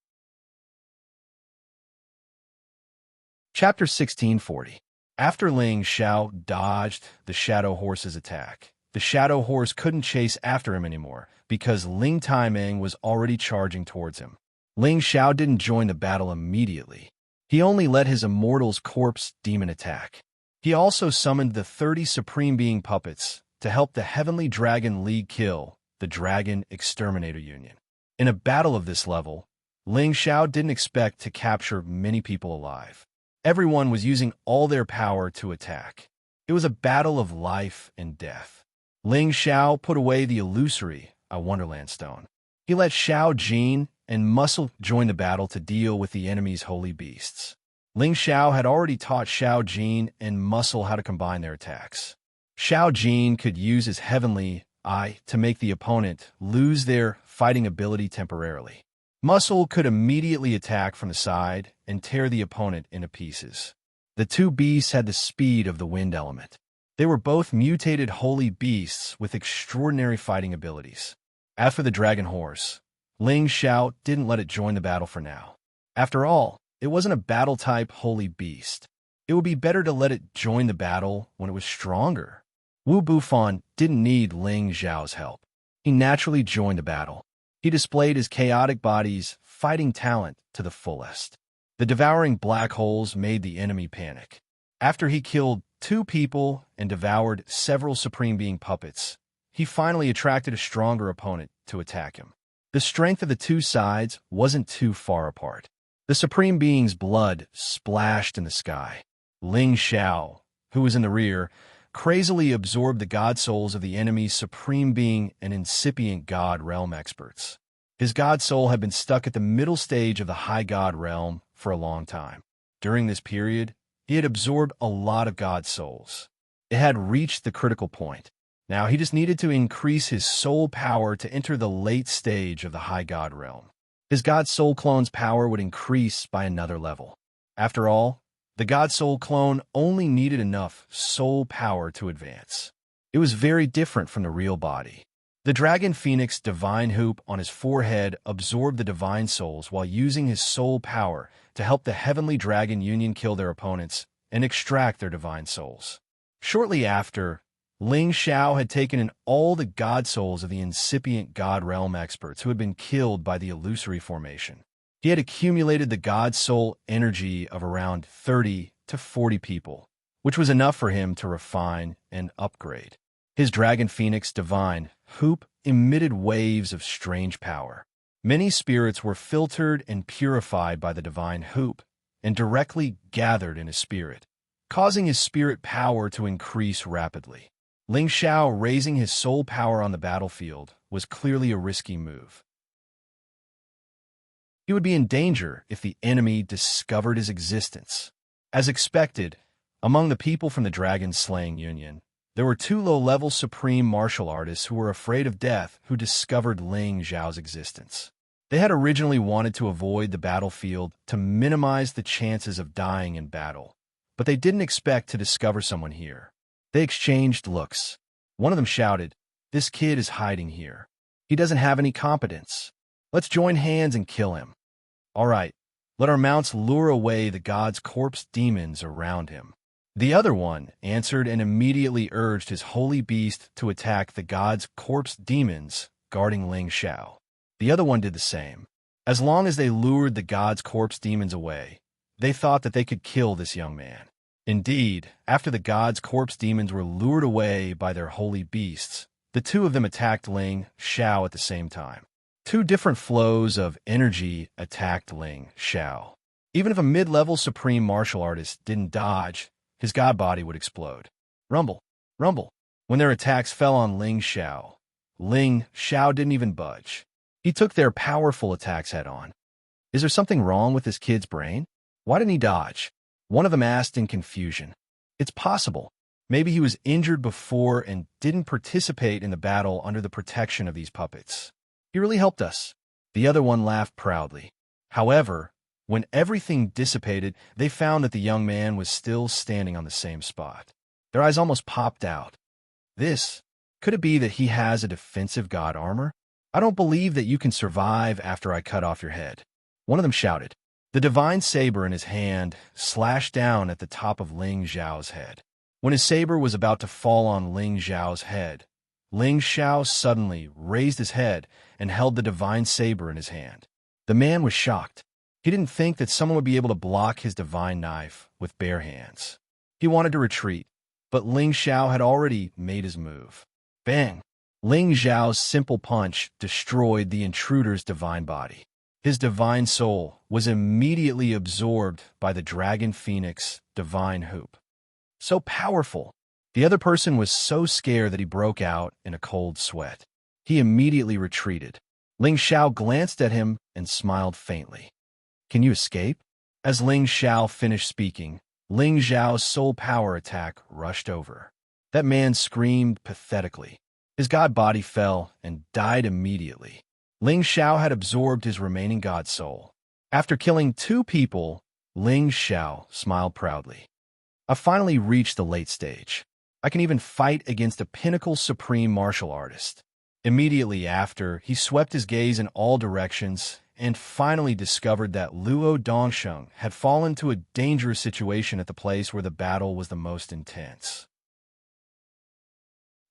Chapter 1640. After Ling Xiao dodged the Shadow Horse's attack, the Shadow Horse couldn't chase after him anymore because Ling Taimeng was already charging towards him. Ling Xiao didn't join the battle immediately. He only let his Immortal's Corpse demon attack. He also summoned the 30 Supreme Being puppets to help the Heavenly Dragon League kill the Dragon Exterminator Union. In a battle of this level, Ling Xiao didn't expect to capture many people alive. Everyone was using all their power to attack. It was a battle of life and death. Ling Xiao put away the illusory, a Wonderland Stone. He let Xiao Jin and Muscle join the battle to deal with the enemy's holy beasts. Ling Xiao had already taught Xiao Jin and Muscle how to combine their attacks. Xiao Jin could use his Heavenly Eye to make the opponent lose their fighting ability temporarily. Muscle could immediately attack from the side and tear the opponent into pieces. The 2 beasts had the speed of the wind element. They were both mutated holy beasts with extraordinary fighting abilities. As for the dragon horse, Ling Xiao didn't let it join the battle for now. After all, it wasn't a battle-type holy beast. It would be better to let it join the battle when it was stronger. Wu Bufan didn't need Ling Xiao's help. He naturally joined the battle. He displayed his chaotic body's fighting talent to the fullest. The devouring black holes made the enemy panic. After he killed 2 people and devoured several Supreme Being puppets, he finally attracted a stronger opponent to attack him. The strength of the 2 sides wasn't too far apart. The Supreme Being's blood splashed in the sky. Ling Xiao, who was in the rear, crazily absorbed the god souls of the enemy's Supreme Being and incipient god realm experts. His god soul had been stuck at the middle stage of the high god realm for a long time. During this period, he had absorbed a lot of god souls. It had reached the critical point. Now he just needed to increase his soul power to enter the late stage of the high god realm. His god soul clone's power would increase by another level. After all, the god soul clone only needed enough soul power to advance. It was very different from the real body. The dragon phoenix divine hoop on his forehead absorbed the divine souls while using his soul power to help the heavenly dragon union kill their opponents and extract their divine souls. Shortly after, Ling Xiao had taken in all the god souls of the incipient god realm experts who had been killed by the illusory formation. He had accumulated the god soul energy of around 30 to 40 people, which was enough for him to refine and upgrade. His dragon phoenix divine hoop emitted waves of strange power. Many spirits were filtered and purified by the divine hoop and directly gathered in his spirit, causing his spirit power to increase rapidly. Ling Xiao raising his soul power on the battlefield was clearly a risky move. He would be in danger if the enemy discovered his existence. As expected, among the people from the dragon-slaying union, there were two low-level supreme martial artists who were afraid of death who discovered Ling Zhao's existence. They had originally wanted to avoid the battlefield to minimize the chances of dying in battle, but they didn't expect to discover someone here. They exchanged looks. One of them shouted, "This kid is hiding here. He doesn't have any competence. Let's join hands and kill him. All right, let our mounts lure away the god's corpse demons around him." The other one answered and immediately urged his holy beast to attack the god's corpse demons guarding Ling Zhao. The other one did the same. As long as they lured the god's corpse demons away, they thought that they could kill this young man. Indeed, after the god's corpse demons were lured away by their holy beasts, the two of them attacked Ling Zhao at the same time. Two different flows of energy attacked Ling Zhao. Even if a mid-level supreme martial artist didn't dodge, his god body would explode. Rumble, rumble. When their attacks fell on Ling Zhao didn't even budge. He took their powerful attacks head-on. Is there something wrong with this kid's brain? Why didn't he dodge? One of them asked in confusion. It's possible. Maybe he was injured before and didn't participate in the battle under the protection of these puppets. He really helped us. The other one laughed proudly. However, when everything dissipated, they found that the young man was still standing on the same spot. Their eyes almost popped out. Could it be that he has a defensive god armor? I don't believe that you can survive after I cut off your head. One of them shouted. The divine saber in his hand slashed down at the top of Ling Zhao's head. When his saber was about to fall on Ling Zhao's head, Ling Zhao suddenly raised his head and held the divine saber in his hand. The man was shocked. He didn't think that someone would be able to block his divine knife with bare hands. He wanted to retreat, but Ling Zhao had already made his move. Bang! Ling Zhao's simple punch destroyed the intruder's divine body. His divine soul was immediately absorbed by the Dragon Phoenix divine hoop. So powerful! The other person was so scared that he broke out in a cold sweat. He immediately retreated. Ling Zhao glanced at him and smiled faintly. Can you escape? As Ling Zhao finished speaking, Ling Zhao's soul power attack rushed over. That man screamed pathetically. His god body fell and died immediately. Ling Zhao had absorbed his remaining god soul. After killing two people, Ling Zhao smiled proudly. I finally reached the late stage. I can even fight against a pinnacle supreme martial artist. Immediately after, he swept his gaze in all directions and finally discovered that Luo Dongsheng had fallen to a dangerous situation at the place where the battle was the most intense.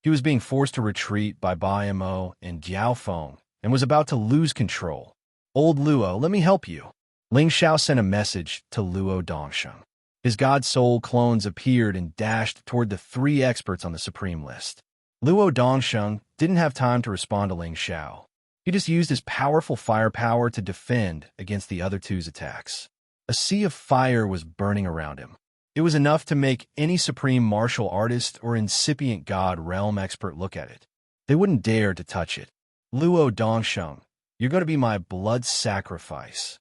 He was being forced to retreat by Ba Mo and Diao Feng and was about to lose control. Old Luo, let me help you. Ling Zhao sent a message to Luo Dongsheng. His god soul clones appeared and dashed toward the three experts on the supreme list. Luo Dongsheng didn't have time to respond to Ling Zhao. He just used his powerful firepower to defend against the other two's attacks. A sea of fire was burning around him. It was enough to make any supreme martial artist or incipient god realm expert look at it. They wouldn't dare to touch it. Luo Dongsheng, you're going to be my blood sacrifice.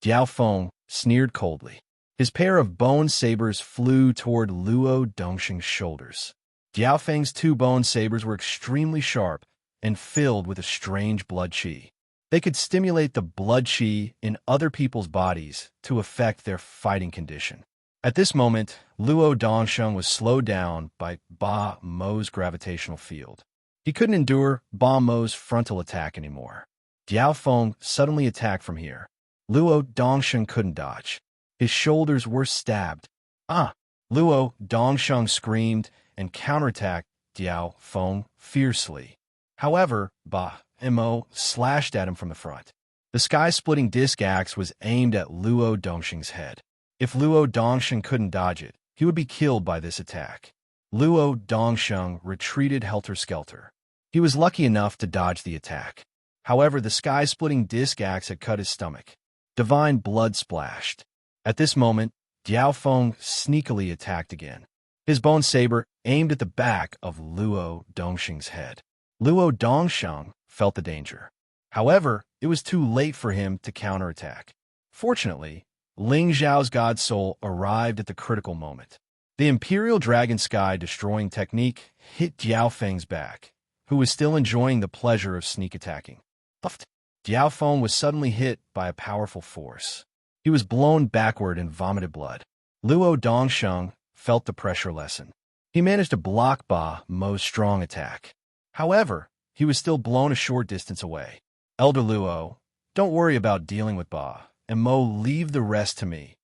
Diao Feng sneered coldly. His pair of bone sabers flew toward Luo Dongsheng's shoulders. Diao Feng's two bone sabers were extremely sharp and filled with a strange blood qi. They could stimulate the blood qi in other people's bodies to affect their fighting condition. At this moment, Luo Dongsheng was slowed down by Ba Mo's gravitational field. He couldn't endure Ba Mo's frontal attack anymore. Diao Feng suddenly attacked from here. Luo Dongsheng couldn't dodge. His shoulders were stabbed. Ah! Luo Dongsheng screamed and counterattacked Diao Feng fiercely. However, Ba Mo slashed at him from the front. The sky-splitting disc axe was aimed at Luo Dongsheng's head. If Luo Dongsheng couldn't dodge it, he would be killed by this attack. Luo Dongsheng retreated helter-skelter. He was lucky enough to dodge the attack. However, the sky-splitting disc axe had cut his stomach. Divine blood splashed. At this moment, Diao Feng sneakily attacked again. His bone saber aimed at the back of Luo Dongsheng's head. Luo Dongsheng felt the danger. However, it was too late for him to counterattack. Fortunately, Ling Xiao's god soul arrived at the critical moment. The Imperial Dragon Sky destroying technique hit Jiao Feng's back, who was still enjoying the pleasure of sneak attacking. Jiao Feng was suddenly hit by a powerful force. He was blown backward and vomited blood. Luo Dongsheng felt the pressure lessen. He managed to block Ba Mo's strong attack. However, he was still blown a short distance away. Elder Luo, don't worry about dealing with Ba, and Mo, leave the rest to me.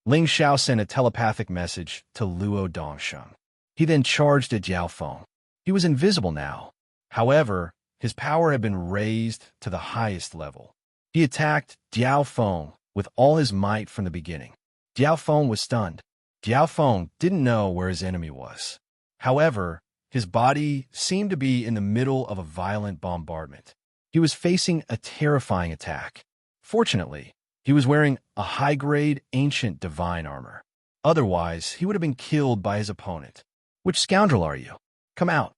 Ling Xiao sent a telepathic message to Luo Dongsheng. He then charged at Jiao Feng. He was invisible now. However, his power had been raised to the highest level. He attacked Jiao Feng with all his might from the beginning. Jiao Feng was stunned. Jiao Feng didn't know where his enemy was. However, his body seemed to be in the middle of a violent bombardment. He was facing a terrifying attack. Fortunately, he was wearing a high-grade ancient divine armor. Otherwise, he would have been killed by his opponent. Which scoundrel are you? Come out.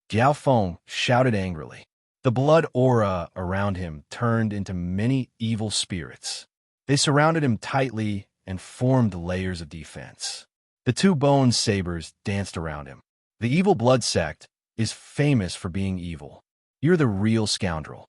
Jiao Feng shouted angrily. The blood aura around him turned into many evil spirits. They surrounded him tightly and formed layers of defense. The two bone sabers danced around him. The evil blood sect is famous for being evil. You're the real scoundrel.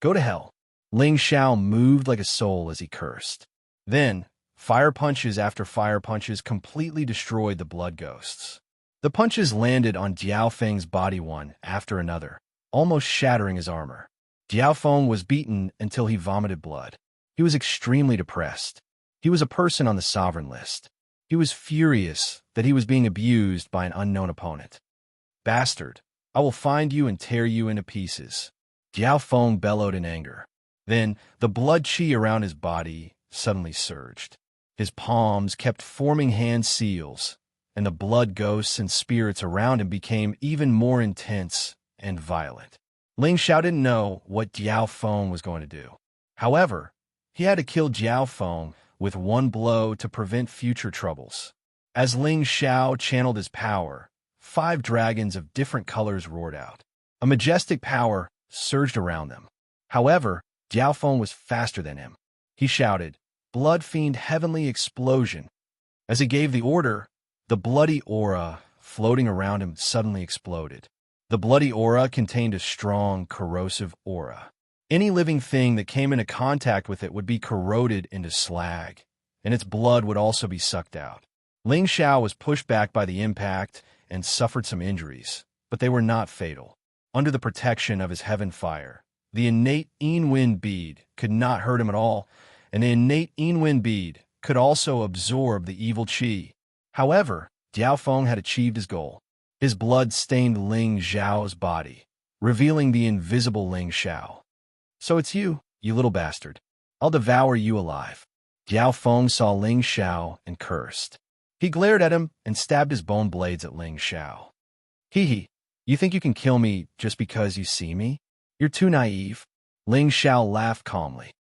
Go to hell. Ling Xiao moved like a soul as he cursed. Then, fire punches after fire punches completely destroyed the blood ghosts. The punches landed on Jiao Feng's body one after another, almost shattering his armor. Jiao Feng was beaten until he vomited blood. He was extremely depressed. He was a person on the sovereign list. He was furious that he was being abused by an unknown opponent. Bastard, I will find you and tear you into pieces. Jiao Feng bellowed in anger. Then, the blood qi around his body suddenly surged. His palms kept forming hand seals, and the blood ghosts and spirits around him became even more intense and violent. Ling Xiao didn't know what Jiao Feng was going to do. However, he had to kill Jiao Feng with one blow to prevent future troubles. As Ling Xiao channeled his power, 5 dragons of different colors roared out. A majestic power surged around them. However, Jiao Feng was faster than him. He shouted, "Blood Fiend Heavenly Explosion." As he gave the order, the bloody aura floating around him suddenly exploded. The bloody aura contained a strong, corrosive aura. Any living thing that came into contact with it would be corroded into slag, and its blood would also be sucked out. Ling Xiao was pushed back by the impact and suffered some injuries, but they were not fatal. Under the protection of his heaven fire, the innate Yin bead could not hurt him at all, and the innate Yin bead could also absorb the evil qi. However, Jiao Feng had achieved his goal. His blood stained Ling Xiao's body, revealing the invisible Ling Xiao. So it's you little bastard. I'll devour you alive. Jiao Feng saw Ling Xiao and cursed. He glared at him and stabbed his bone blades at Ling Xiao. Hee, you think you can kill me just because you see me? You're too naive. Ling Xiao laughed calmly.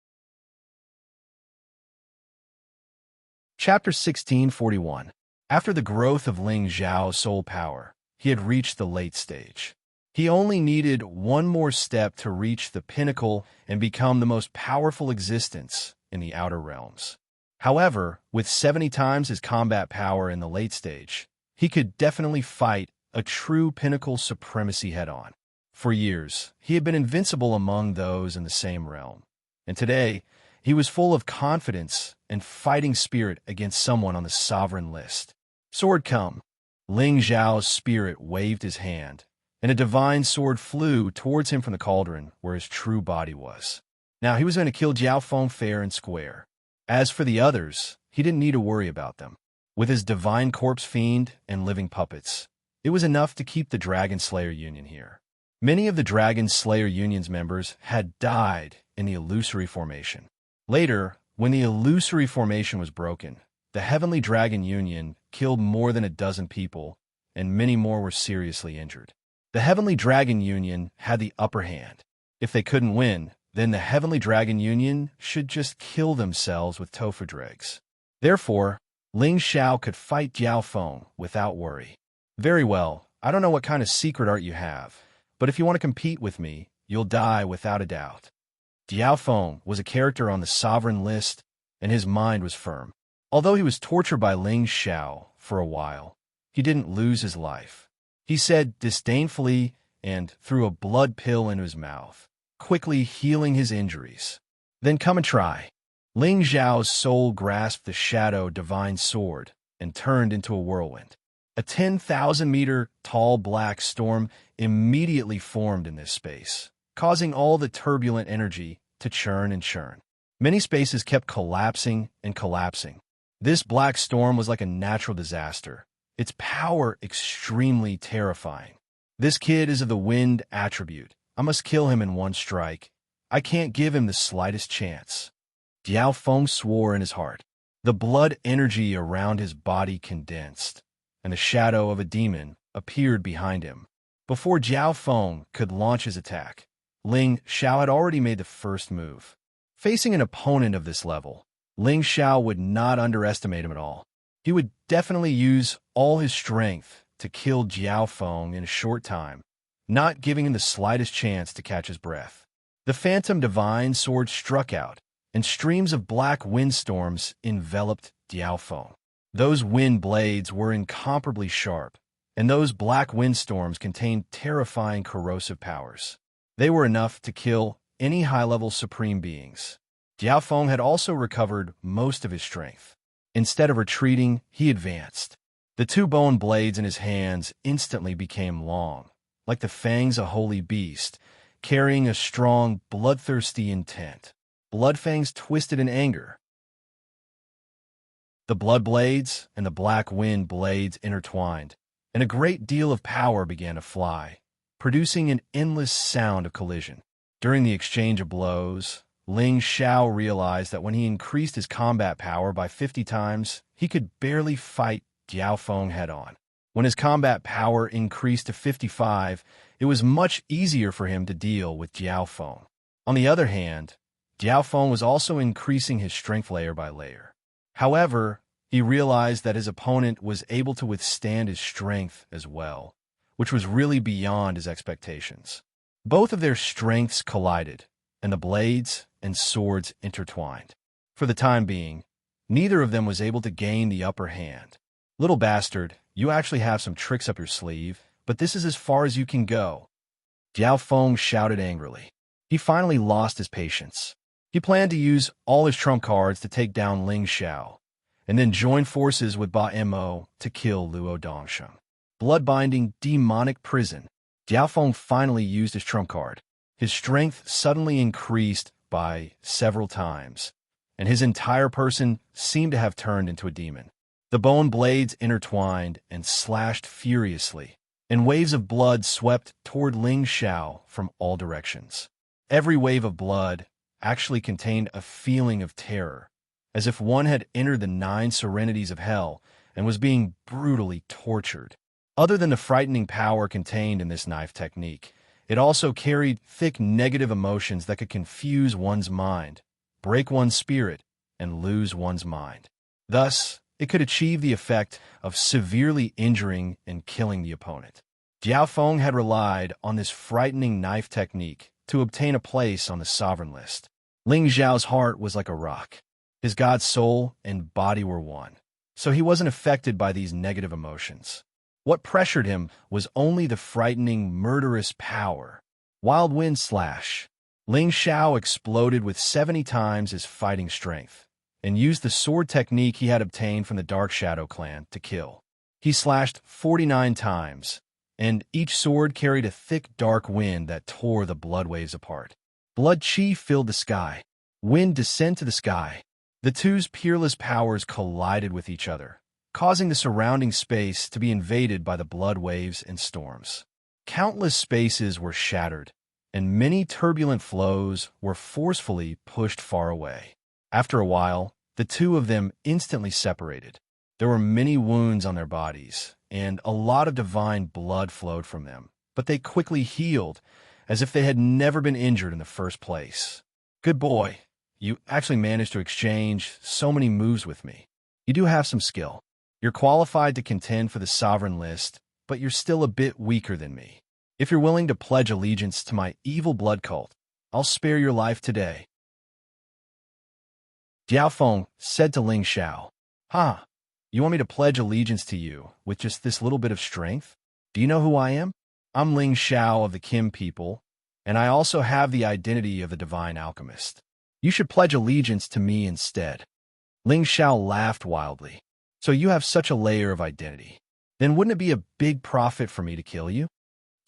Chapter 1641. After the growth of Ling Xiao's soul power, he had reached the late stage. He only needed one more step to reach the pinnacle and become the most powerful existence in the outer realms. However, with 70 times his combat power in the late stage, he could definitely fight a true pinnacle supremacy head-on. For years, he had been invincible among those in the same realm, and today, he was full of confidence and fighting spirit against someone on the sovereign list. Sword come. Ling Xiao's spirit waved his hand, and a divine sword flew towards him from the cauldron where his true body was. Now he was going to kill Jiao Feng fair and square. As for the others, he didn't need to worry about them. With his divine corpse fiend and living puppets, it was enough to keep the Dragon Slayer Union here. Many of the Dragon Slayer Union's members had died in the illusory formation. Later, when the illusory formation was broken, the Heavenly Dragon Union killed more than a dozen people, and many more were seriously injured. The Heavenly Dragon Union had the upper hand. If they couldn't win, then the Heavenly Dragon Union should just kill themselves with tofu dregs. Therefore, Ling Xiao could fight Jiao Feng without worry. Very well, I don't know what kind of secret art you have, but if you want to compete with me, you'll die without a doubt. Jiao Feng was a character on the sovereign list and his mind was firm. Although he was tortured by Ling Xiao for a while, he didn't lose his life. He said disdainfully and threw a blood pill into his mouth, quickly healing his injuries. Then come and try. Ling Xiao's soul grasped the shadow divine sword and turned into a whirlwind. A 10,000-meter tall black storm immediately formed in this space, causing all the turbulent energy to churn and churn. Many spaces kept collapsing and collapsing. This black storm was like a natural disaster, its power extremely terrifying. This kid is of the wind attribute. I must kill him in one strike. I can't give him the slightest chance. Jiao Feng swore in his heart. The blood energy around his body condensed, and the shadow of a demon appeared behind him. Before Jiao Feng could launch his attack, Ling Xiao had already made the first move. Facing an opponent of this level, Ling Xiao would not underestimate him at all. He would definitely use all his strength to kill Jiao Feng in a short time, not giving him the slightest chance to catch his breath. The Phantom Divine Sword struck out, and streams of black windstorms enveloped Jiao Feng. Those wind blades were incomparably sharp, and those black windstorms contained terrifying corrosive powers. They were enough to kill any high-level supreme beings. Jiao Feng had also recovered most of his strength. Instead of retreating, he advanced. The two bone blades in his hands instantly became long, like the fangs of a holy beast, carrying a strong, bloodthirsty intent. Blood fangs twisted in anger. The blood blades and the black wind blades intertwined, and a great deal of power began to fly, producing an endless sound of collision. During the exchange of blows, Ling Xiao realized that when he increased his combat power by 50 times, he could barely fight Jiao Feng head-on. When his combat power increased to 55, it was much easier for him to deal with Jiao Feng. On the other hand, Jiao Feng was also increasing his strength layer by layer. However, he realized that his opponent was able to withstand his strength as well, which was really beyond his expectations. Both of their strengths collided, and the blades and swords intertwined. For the time being, neither of them was able to gain the upper hand. Little bastard, you actually have some tricks up your sleeve, but this is as far as you can go. Jiao Feng shouted angrily. He finally lost his patience. He planned to use all his trump cards to take down Ling Xiao, and then join forces with Ba Mo to kill Luo Dongsheng. Bloodbinding demonic prison. Jiao Feng finally used his trump card. His strength suddenly increased by several times, and his entire person seemed to have turned into a demon. The bone blades intertwined and slashed furiously, and waves of blood swept toward Ling Xiao from all directions. Every wave of blood actually contained a feeling of terror, as if one had entered the 9 serenities of hell and was being brutally tortured. Other than the frightening power contained in this knife technique, it also carried thick negative emotions that could confuse one's mind, break one's spirit, and lose one's mind. Thus, it could achieve the effect of severely injuring and killing the opponent. Jiao Feng had relied on this frightening knife technique to obtain a place on the sovereign list. Ling Xiao's heart was like a rock. His god's soul and body were one, so he wasn't affected by these negative emotions. What pressured him was only the frightening, murderous power. Wild Wind Slash. Ling Xiao exploded with 70 times his fighting strength, and used the sword technique he had obtained from the Dark Shadow clan to kill. He slashed 49 times, and each sword carried a thick dark wind that tore the blood waves apart. Blood chi filled the sky. Wind descended to the sky. The two's peerless powers collided with each other, causing the surrounding space to be invaded by the blood waves and storms. Countless spaces were shattered, and many turbulent flows were forcefully pushed far away. After a while, the two of them instantly separated. There were many wounds on their bodies, and a lot of divine blood flowed from them, but they quickly healed, as if they had never been injured in the first place. Good boy, you actually managed to exchange so many moves with me. You do have some skill. You're qualified to contend for the sovereign list, but you're still a bit weaker than me. If you're willing to pledge allegiance to my evil blood cult, I'll spare your life today. Jiao said to Ling Xiao. Huh, you want me to pledge allegiance to you with just this little bit of strength? Do you know who I am? I'm Ling Xiao of the Kim people, and I also have the identity of the divine alchemist. You should pledge allegiance to me instead. Ling Xiao laughed wildly. So you have such a layer of identity. Then wouldn't it be a big profit for me to kill you?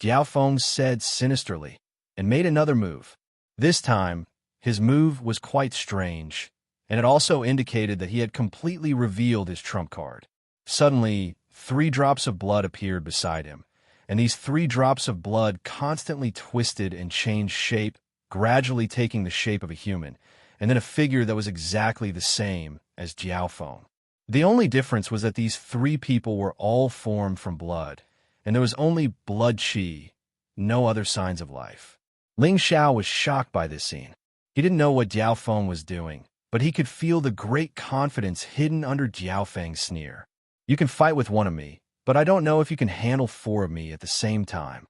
Jiao Feng said sinisterly, and made another move. This time, his move was quite strange, and it also indicated that he had completely revealed his trump card. Suddenly, 3 drops of blood appeared beside him, and these 3 drops of blood constantly twisted and changed shape, gradually taking the shape of a human, and then a figure that was exactly the same as Jiao Feng. The only difference was that these 3 people were all formed from blood, and there was only blood qi, no other signs of life. Ling Xiao was shocked by this scene. He didn't know what Jiao Feng was doing, but he could feel the great confidence hidden under Jiao Feng's sneer. You can fight with one of me, but I don't know if you can handle 4 of me at the same time.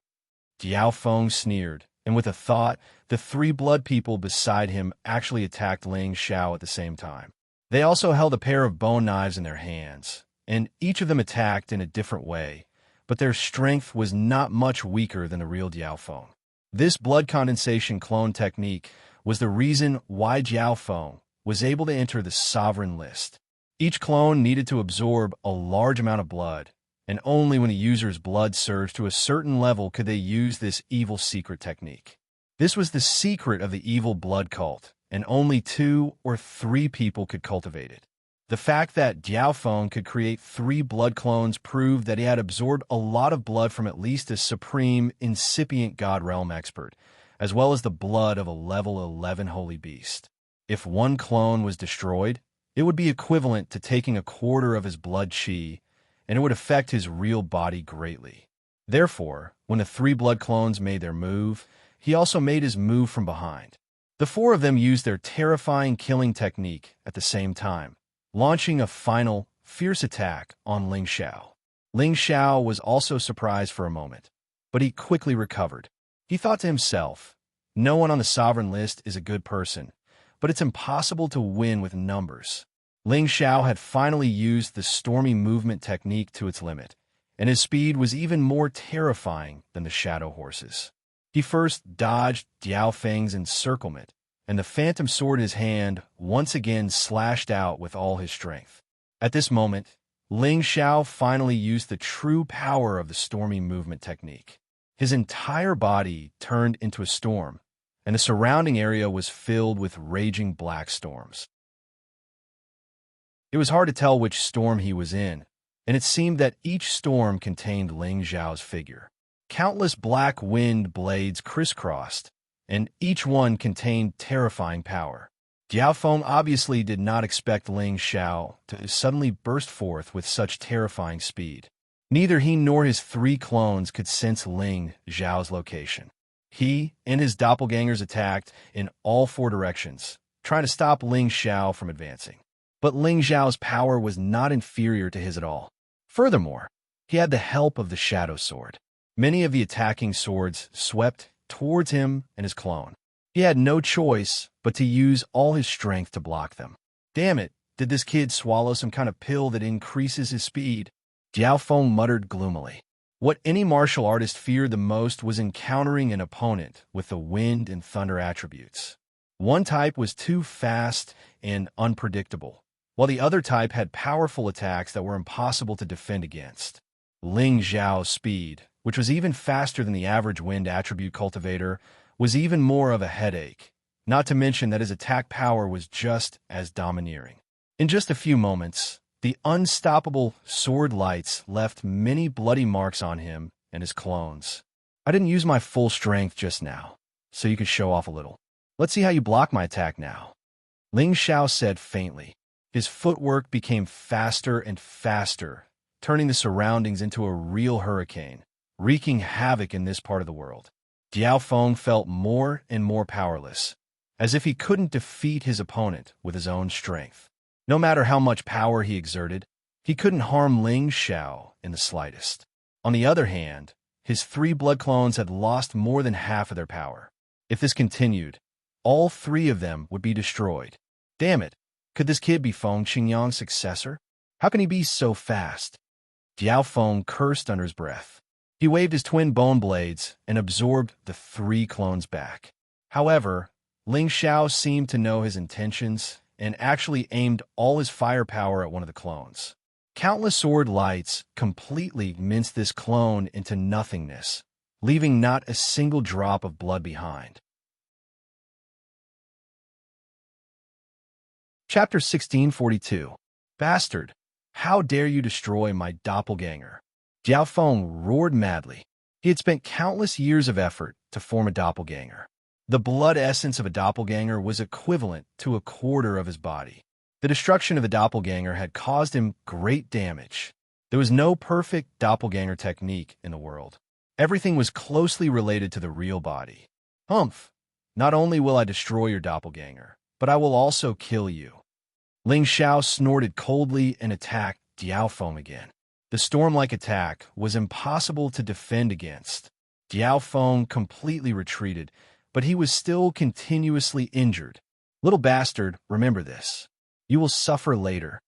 Jiao Feng sneered, and with a thought, the 3 blood people beside him actually attacked Ling Xiao at the same time. They also held a pair of bone knives in their hands, and each of them attacked in a different way, but their strength was not much weaker than the real Jiao Feng. This blood condensation clone technique was the reason why Jiao Feng was able to enter the sovereign list. Each clone needed to absorb a large amount of blood, and only when the user's blood surged to a certain level could they use this evil secret technique. This was the secret of the evil blood cult, and only 2 or 3 people could cultivate it. The fact that Jiao Feng could create 3 blood clones proved that he had absorbed a lot of blood from at least a supreme, incipient God Realm expert, as well as the blood of a level 11 holy beast. If one clone was destroyed, it would be equivalent to taking a quarter of his blood qi, and it would affect his real body greatly. Therefore, when the 3 blood clones made their move, he also made his move from behind. The 4 of them used their terrifying killing technique at the same time, launching a final, fierce attack on Ling Xiao. Ling Xiao was also surprised for a moment, but he quickly recovered. He thought to himself, no one on the sovereign list is a good person, but it's impossible to win with numbers. Ling Xiao had finally used the stormy movement technique to its limit, and his speed was even more terrifying than the shadow horses. He first dodged Jiao Feng's encirclement, and the phantom sword in his hand once again slashed out with all his strength. At this moment, Ling Xiao finally used the true power of the stormy movement technique. His entire body turned into a storm, and the surrounding area was filled with raging black storms. It was hard to tell which storm he was in, and it seemed that each storm contained Ling Xiao's figure. Countless black wind blades crisscrossed, and each one contained terrifying power. Jiao Feng obviously did not expect Ling Xiao to suddenly burst forth with such terrifying speed. Neither he nor his 3 clones could sense Ling Xiao's location. He and his doppelgangers attacked in all 4 directions, trying to stop Ling Xiao from advancing. But Ling Xiao's power was not inferior to his at all. Furthermore, he had the help of the shadow sword. Many of the attacking swords swept towards him and his clone. He had no choice but to use all his strength to block them. Damn it, did this kid swallow some kind of pill that increases his speed? Jiao Feng muttered gloomily. What any martial artist feared the most was encountering an opponent with the wind and thunder attributes. One type was too fast and unpredictable, while the other type had powerful attacks that were impossible to defend against. Ling Xiao's speed, which was even faster than the average wind attribute cultivator, was even more of a headache, not to mention that his attack power was just as domineering. In just a few moments, the unstoppable sword lights left many bloody marks on him and his clones. I didn't use my full strength just now, so you could show off a little. Let's see how you block my attack now. Ling Xiao said faintly. His footwork became faster and faster, turning the surroundings into a real hurricane, wreaking havoc in this part of the world. Jiao Feng felt more and more powerless, as if he couldn't defeat his opponent with his own strength. No matter how much power he exerted, he couldn't harm Ling Xiao in the slightest. On the other hand, his 3 blood clones had lost more than half of their power. If this continued, all 3 of them would be destroyed. Damn it, Could this kid be Feng Qingyang's successor? How can he be so fast? Diao Feng cursed under his breath. He waved his twin bone blades and absorbed the 3 clones back. However, Ling Xiao seemed to know his intentions and actually aimed all his firepower at one of the clones. Countless sword lights completely minced this clone into nothingness, leaving not a single drop of blood behind. Chapter 1642. Bastard! How dare you destroy my doppelganger? Diao Feng roared madly. He had spent countless years of effort to form a doppelganger. The blood essence of a doppelganger was equivalent to a quarter of his body. The destruction of the doppelganger had caused him great damage. There was no perfect doppelganger technique in the world. Everything was closely related to the real body. Humph! Not only will I destroy your doppelganger, but I will also kill you. Ling Xiao snorted coldly and attacked Diao Feng again. The storm-like attack was impossible to defend against. Diao Feng completely retreated, but he was still continuously injured. Little bastard, remember this. You will suffer later.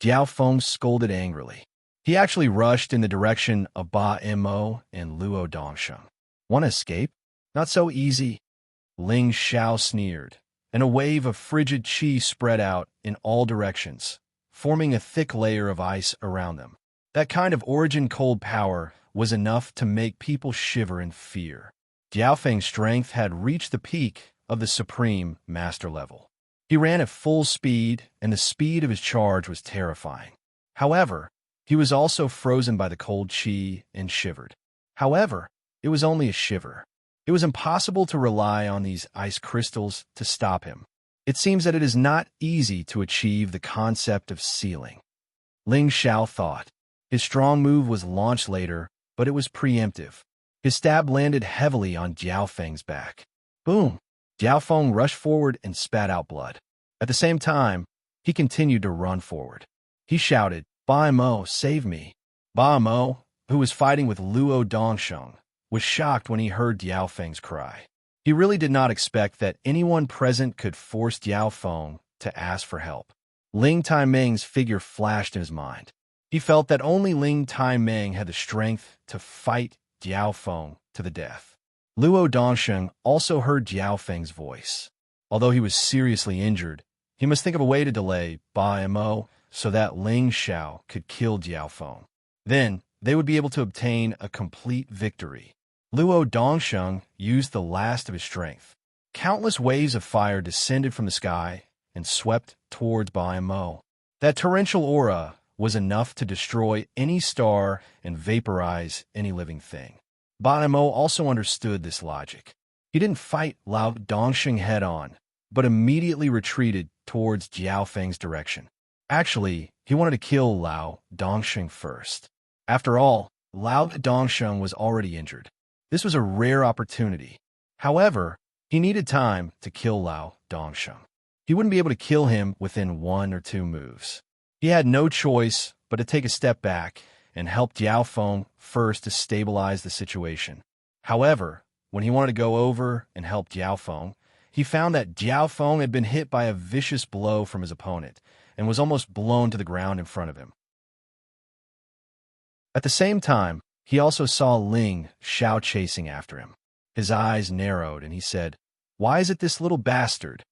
Diao Feng scolded angrily. He actually rushed in the direction of Ba Mo and Luo Dongsheng. Want to escape? Not so easy. Ling Xiao sneered, and a wave of frigid qi spread out in all directions, forming a thick layer of ice around them. That kind of origin-cold power was enough to make people shiver in fear. Diao Feng's strength had reached the peak of the supreme master level. He ran at full speed, and the speed of his charge was terrifying. However, he was also frozen by the cold qi and shivered. However, it was only a shiver. It was impossible to rely on these ice crystals to stop him. It seems that it is not easy to achieve the concept of sealing. Ling Xiao thought. His strong move was launched later, but it was preemptive. His stab landed heavily on Diao Feng's back. Boom! Diao Feng rushed forward and spat out blood. At the same time, he continued to run forward. He shouted, Ba Mo, save me. Ba Mo, who was fighting with Luo Dongsheng, was shocked when he heard Diao Feng's cry. He really did not expect that anyone present could force Diao Feng to ask for help. Ling Taimeng's figure flashed in his mind. He felt that only Ling Taimeng had the strength to fight Diao Feng to the death. Luo Dongsheng also heard Diao Feng's voice. Although he was seriously injured, he must think of a way to delay Ba Mo so that Ling Xiao could kill Diao Feng. Then, they would be able to obtain a complete victory. Luo Dongsheng used the last of his strength. Countless waves of fire descended from the sky and swept towards Ba Mo. That torrential aura was enough to destroy any star and vaporize any living thing. Ba Mo also understood this logic. He didn't fight Lao Dongsheng head-on, but immediately retreated towards Diao Feng's direction. Actually, he wanted to kill Lao Dongsheng first. After all, Lao Dongsheng was already injured. This was a rare opportunity. However, he needed time to kill Lao Dongsheng. He wouldn't be able to kill him within 1 or 2 moves. He had no choice but to take a step back and help Diao Feng first to stabilize the situation. However, when he wanted to go over and help Diao Feng, he found that Diao Feng had been hit by a vicious blow from his opponent and was almost blown to the ground in front of him. At the same time, he also saw Ling Xiao chasing after him. His eyes narrowed and he said, "Why is it this little bastard?"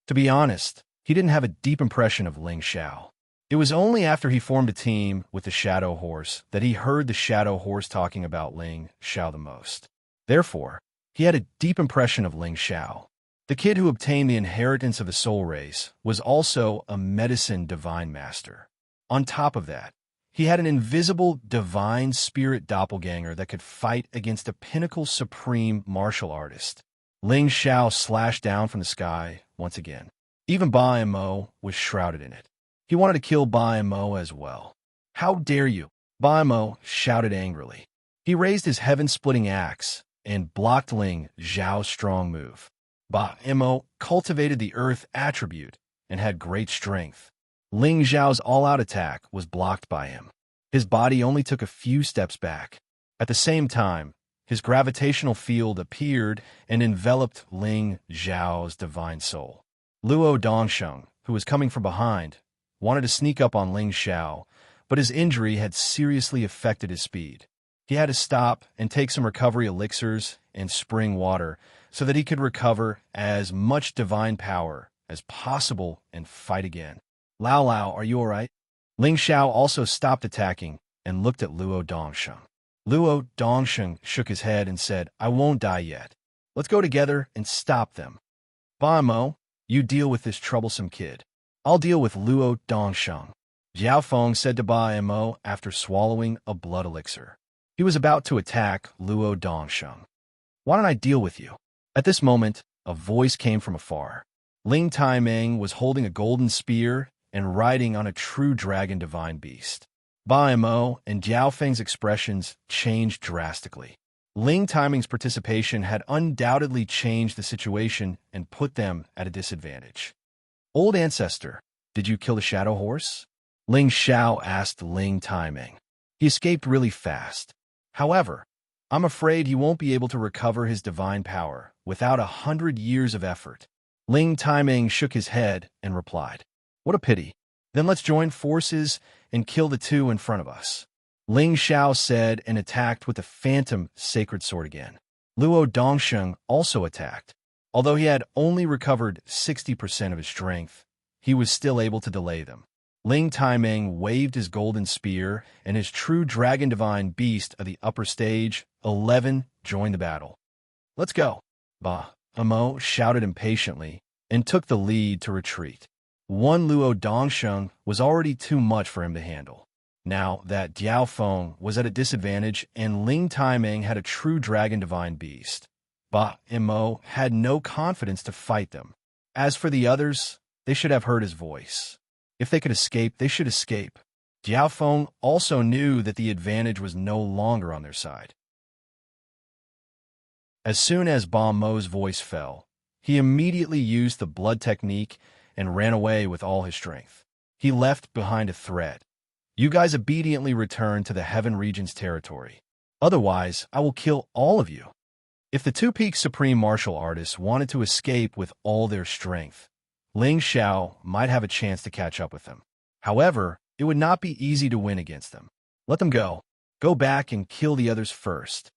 To be honest, he didn't have a deep impression of Ling Xiao. It was only after he formed a team with the Shadow Horse that he heard the Shadow Horse talking about Ling Xiao the most. Therefore, he had a deep impression of Ling Xiao. The kid who obtained the inheritance of the soul race was also a medicine divine master. On top of that, he had an invisible divine spirit doppelganger that could fight against a pinnacle supreme martial artist. Ling Xiao slashed down from the sky once again. Even Ba Mo was shrouded in it. He wanted to kill Ba Mo as well. How dare you? Ba Mo shouted angrily. He raised his heaven-splitting axe and blocked Ling Xiao's strong move. Ba Mo cultivated the earth attribute and had great strength. Ling Xiao's all-out attack was blocked by him. His body only took a few steps back. At the same time, his gravitational field appeared and enveloped Ling Xiao's divine soul. Luo Dongsheng who was coming from behind, wanted to sneak up on Ling Xiao, but his injury had seriously affected his speed. He had to stop and take some recovery elixirs and spring water so that he could recover as much divine power as possible and fight again. Lao Lao, are you all right? Ling Xiao also stopped attacking and looked at Luo Dongsheng. Luo Dongsheng shook his head and said, I won't die yet. Let's go together and stop them. Ba Mo, you deal with this troublesome kid. I'll deal with Luo Dongsheng. Jiao Feng said to Ba Mo after swallowing a blood elixir. He was about to attack Luo Dongsheng. Why don't I deal with you? At this moment, a voice came from afar. Ling Taimeng was holding a golden spear and riding on a true dragon divine beast. Ba Mo and Jiao Feng's expressions changed drastically. Ling Taimeng's participation had undoubtedly changed the situation and put them at a disadvantage. Old ancestor, did you kill the shadow horse? Ling Xiao asked Ling Taimeng. He escaped really fast. However, I'm afraid he won't be able to recover his divine power without 100 years of effort. Ling Taimeng shook his head and replied, What a pity. Then let's join forces and kill the two in front of us. Ling Xiao said and attacked with the phantom sacred sword again. Luo Dongsheng also attacked. Although he had only recovered 60% of his strength, he was still able to delay them. Ling Taimeng waved his golden spear, and his true dragon divine beast of the upper stage, 11, joined the battle. Let's go. Ba Mo shouted impatiently and took the lead to retreat. One Luo Dongsheng was already too much for him to handle. Now that Jiao Feng was at a disadvantage and Ling Taimeng had a true dragon divine beast, Ba Mo had no confidence to fight them. As for the others, they should have heard his voice. If they could escape, they should escape. Jiao Feng also knew that the advantage was no longer on their side. As soon as Ba Mo's voice fell, he immediately used the blood technique and ran away with all his strength. He left behind a threat. You guys obediently return to the Heaven Region's territory. Otherwise, I will kill all of you. If the Two Peaks Supreme Martial Artists wanted to escape with all their strength, Ling Xiao might have a chance to catch up with them. However, it would not be easy to win against them. Let them go. Go back and kill the others first.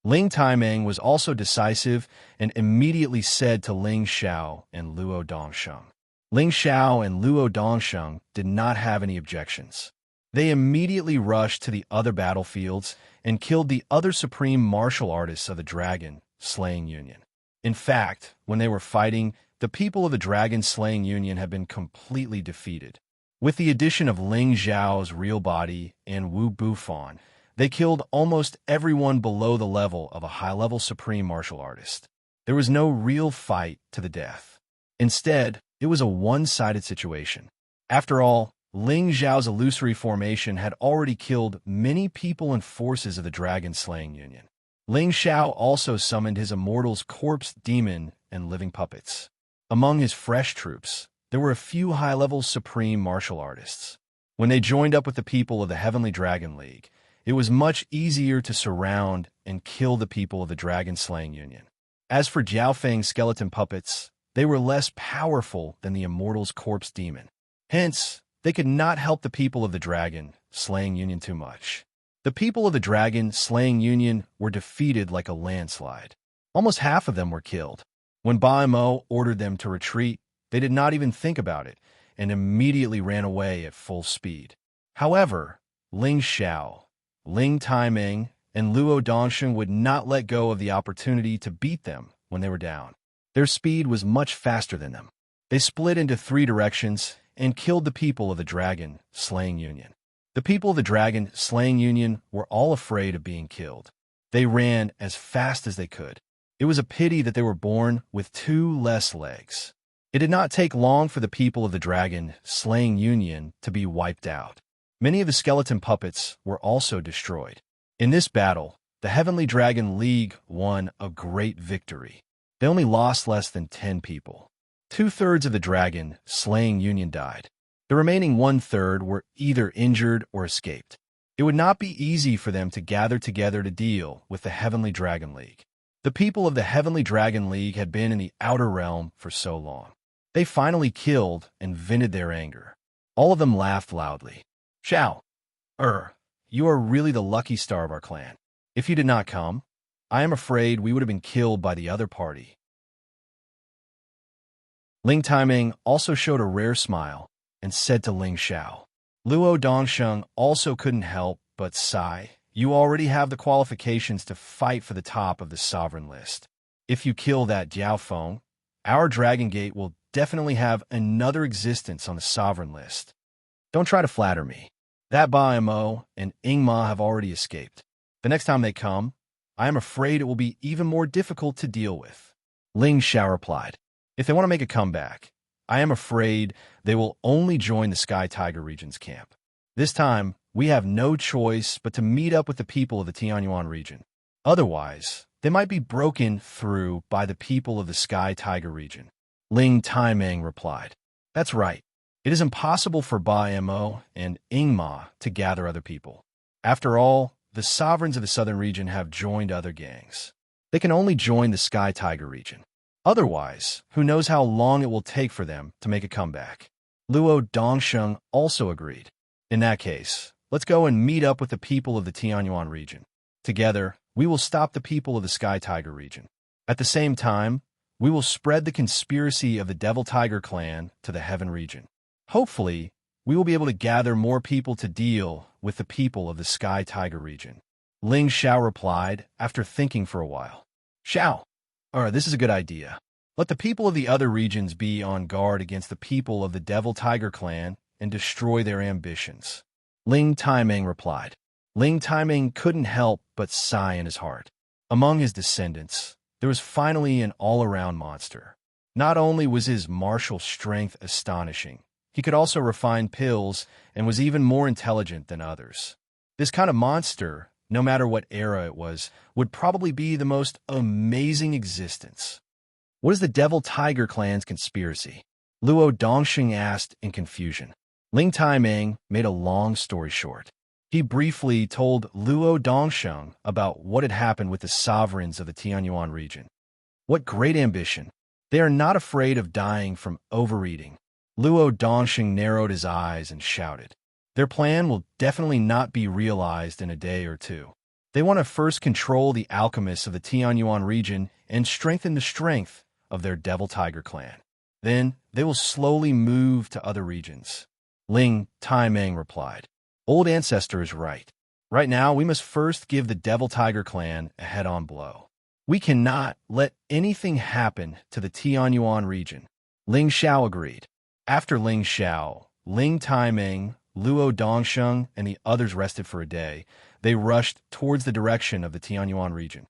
Ling Taimeng was also decisive and immediately said to Ling Xiao and Luo Dongsheng. Ling Xiao and Luo Dongsheng did not have any objections. They immediately rushed to the other battlefields and killed the other supreme martial artists of the Dragon Slaying Union. In fact, when they were fighting, the people of the Dragon Slaying Union had been completely defeated. With the addition of Ling Zhao's real body and Wu Bufan, they killed almost everyone below the level of a high-level supreme martial artist. There was no real fight to the death. Instead, it was a one-sided situation. After all, Ling Zhao's illusory formation had already killed many people and forces of the Dragon Slaying Union. Ling Xiao also summoned his Immortal's corpse demon and living puppets. Among his fresh troops, there were a few high-level supreme martial artists. When they joined up with the people of the Heavenly Dragon League, it was much easier to surround and kill the people of the Dragon Slaying Union. As for Jiao Feng's skeleton puppets, they were less powerful than the Immortal's corpse demon. Hence, they could not help the people of the Dragon Slaying Union too much. The people of the Dragon Slaying Union were defeated like a landslide. Almost half of them were killed. When Ba Mo ordered them to retreat, they did not even think about it and immediately ran away at full speed. However, Ling Xiao, Ling Taimeng, and Luo Dongsheng would not let go of the opportunity to beat them when they were down. Their speed was much faster than them. They split into 3 directions and killed the people of the Dragon Slaying Union. The people of the Dragon Slaying Union were all afraid of being killed. They ran as fast as they could. It was a pity that they were born with 2 less legs. It did not take long for the people of the Dragon Slaying Union to be wiped out. Many of the skeleton puppets were also destroyed. In this battle, the Heavenly Dragon League won a great victory. They only lost less than 10 people. 2/3 of the Dragon Slaying Union died. The remaining 1/3 were either injured or escaped. It would not be easy for them to gather together to deal with the Heavenly Dragon League. The people of the Heavenly Dragon League had been in the Outer Realm for so long. They finally killed and vented their anger. All of them laughed loudly. Xiao, you are really the lucky star of our clan. If you did not come, I am afraid we would have been killed by the other party. Ling Taiming also showed a rare smile and said to Ling Xiao. Luo Dongsheng also couldn't help but sigh. You already have the qualifications to fight for the top of the sovereign list. If you kill that Jiaofeng, our Dragon Gate will definitely have another existence on the sovereign list. Don't try to flatter me. That Ba Mo and Ingma have already escaped. The next time they come, I am afraid it will be even more difficult to deal with. Ling Xiao replied. If they want to make a comeback, I am afraid they will only join the Sky Tiger region's camp. This time, we have no choice but to meet up with the people of the Tianyuan region. Otherwise, they might be broken through by the people of the Sky Tiger region. Ling Taiming replied. That's right. It is impossible for Ba Mo and Ingma to gather other people. After all, the sovereigns of the southern region have joined other gangs. They can only join the Sky Tiger region. Otherwise, who knows how long it will take for them to make a comeback. Luo Dongsheng also agreed. In that case, let's go and meet up with the people of the Tianyuan region. Together, we will stop the people of the Sky Tiger region. At the same time, we will spread the conspiracy of the Devil Tiger clan to the Heaven region. Hopefully, we will be able to gather more people to deal with the people of the Sky Tiger region. Ling Xiao replied after thinking for a while. Xiao, this is a good idea. Let the people of the other regions be on guard against the people of the Devil Tiger clan and destroy their ambitions. Ling Taiming replied. Ling Taiming couldn't help but sigh in his heart. Among his descendants, there was finally an all-around monster. Not only was his martial strength astonishing, he could also refine pills and was even more intelligent than others. This kind of monster, no matter what era it was, would probably be the most amazing existence. What is the Devil Tiger clan's conspiracy? Luo Dongsheng asked in confusion. Ling Taiming made a long story short. He briefly told Luo Dongsheng about what had happened with the sovereigns of the Tianyuan region. What great ambition! They are not afraid of dying from overeating. Luo Dongsheng narrowed his eyes and shouted. Their plan will definitely not be realized in a day or two. They want to first control the alchemists of the Tianyuan region and strengthen the strength of their Devil Tiger clan. Then they will slowly move to other regions. Ling Taiming replied. Old Ancestor is right. Right now, we must first give the Devil Tiger clan a head-on blow. We cannot let anything happen to the Tianyuan region. Ling Xiao agreed. After Ling Xiao, Ling Taiming, Luo Dongsheng, and the others rested for a day, they rushed towards the direction of the Tianyuan region.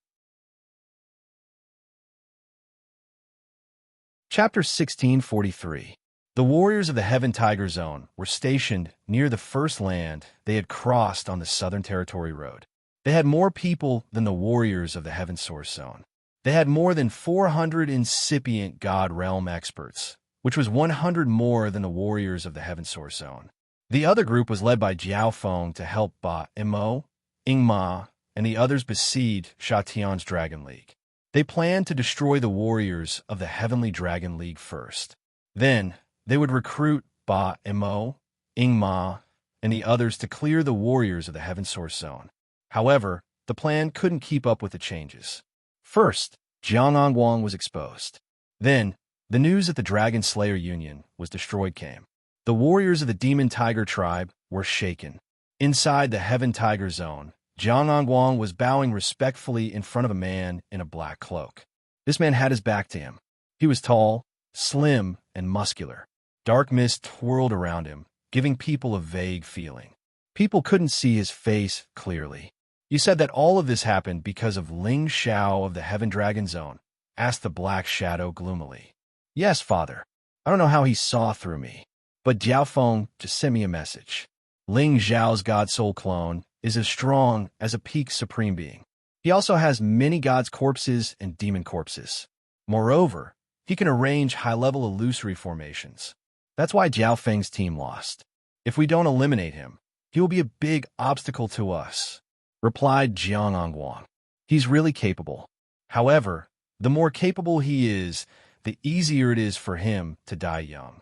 Chapter 1643. The warriors of the Heaven Tiger Zone were stationed near the first land they had crossed on the Southern Territory Road. They had more people than the warriors of the Heaven Source Zone. They had more than 400 incipient God Realm experts, which was 100 more than the warriors of the Heaven Source Zone. The other group was led by Jiaofeng to help Ba Mo, Ingma, and the others besieged Shatian's Dragon League. They planned to destroy the warriors of the Heavenly Dragon League first. Then, they would recruit Ba Mo, Ingma, and the others to clear the warriors of the Heaven Source Zone. However, the plan couldn't keep up with the changes. First, Jiangangguang was exposed. Then, the news that the Dragon Slayer Union was destroyed came. The warriors of the Demon Tiger tribe were shaken. Inside the Heaven Tiger Zone, Jiangangguang was bowing respectfully in front of a man in a black cloak. This man had his back to him. He was tall, slim, and muscular. Dark mist twirled around him, giving people a vague feeling. People couldn't see his face clearly. You said that all of this happened because of Ling Xiao of the Heaven Dragon Zone, asked the Black Shadow gloomily. Yes, father. I don't know how he saw through me, but Jiaofeng just sent me a message. Ling Xiao's God Soul clone is as strong as a peak supreme being. He also has many gods' corpses and demon corpses. Moreover, he can arrange high-level illusory formations. That's why Jiao Feng's team lost. If we don't eliminate him, he will be a big obstacle to us, replied Jiangangguang. He's really capable. However, the more capable he is, the easier it is for him to die young.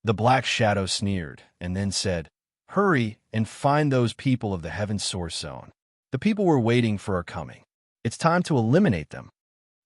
The Black Shadow sneered and then said, "Hurry and find those people of the Heaven Source Zone. The people we're waiting for are coming. It's time to eliminate them."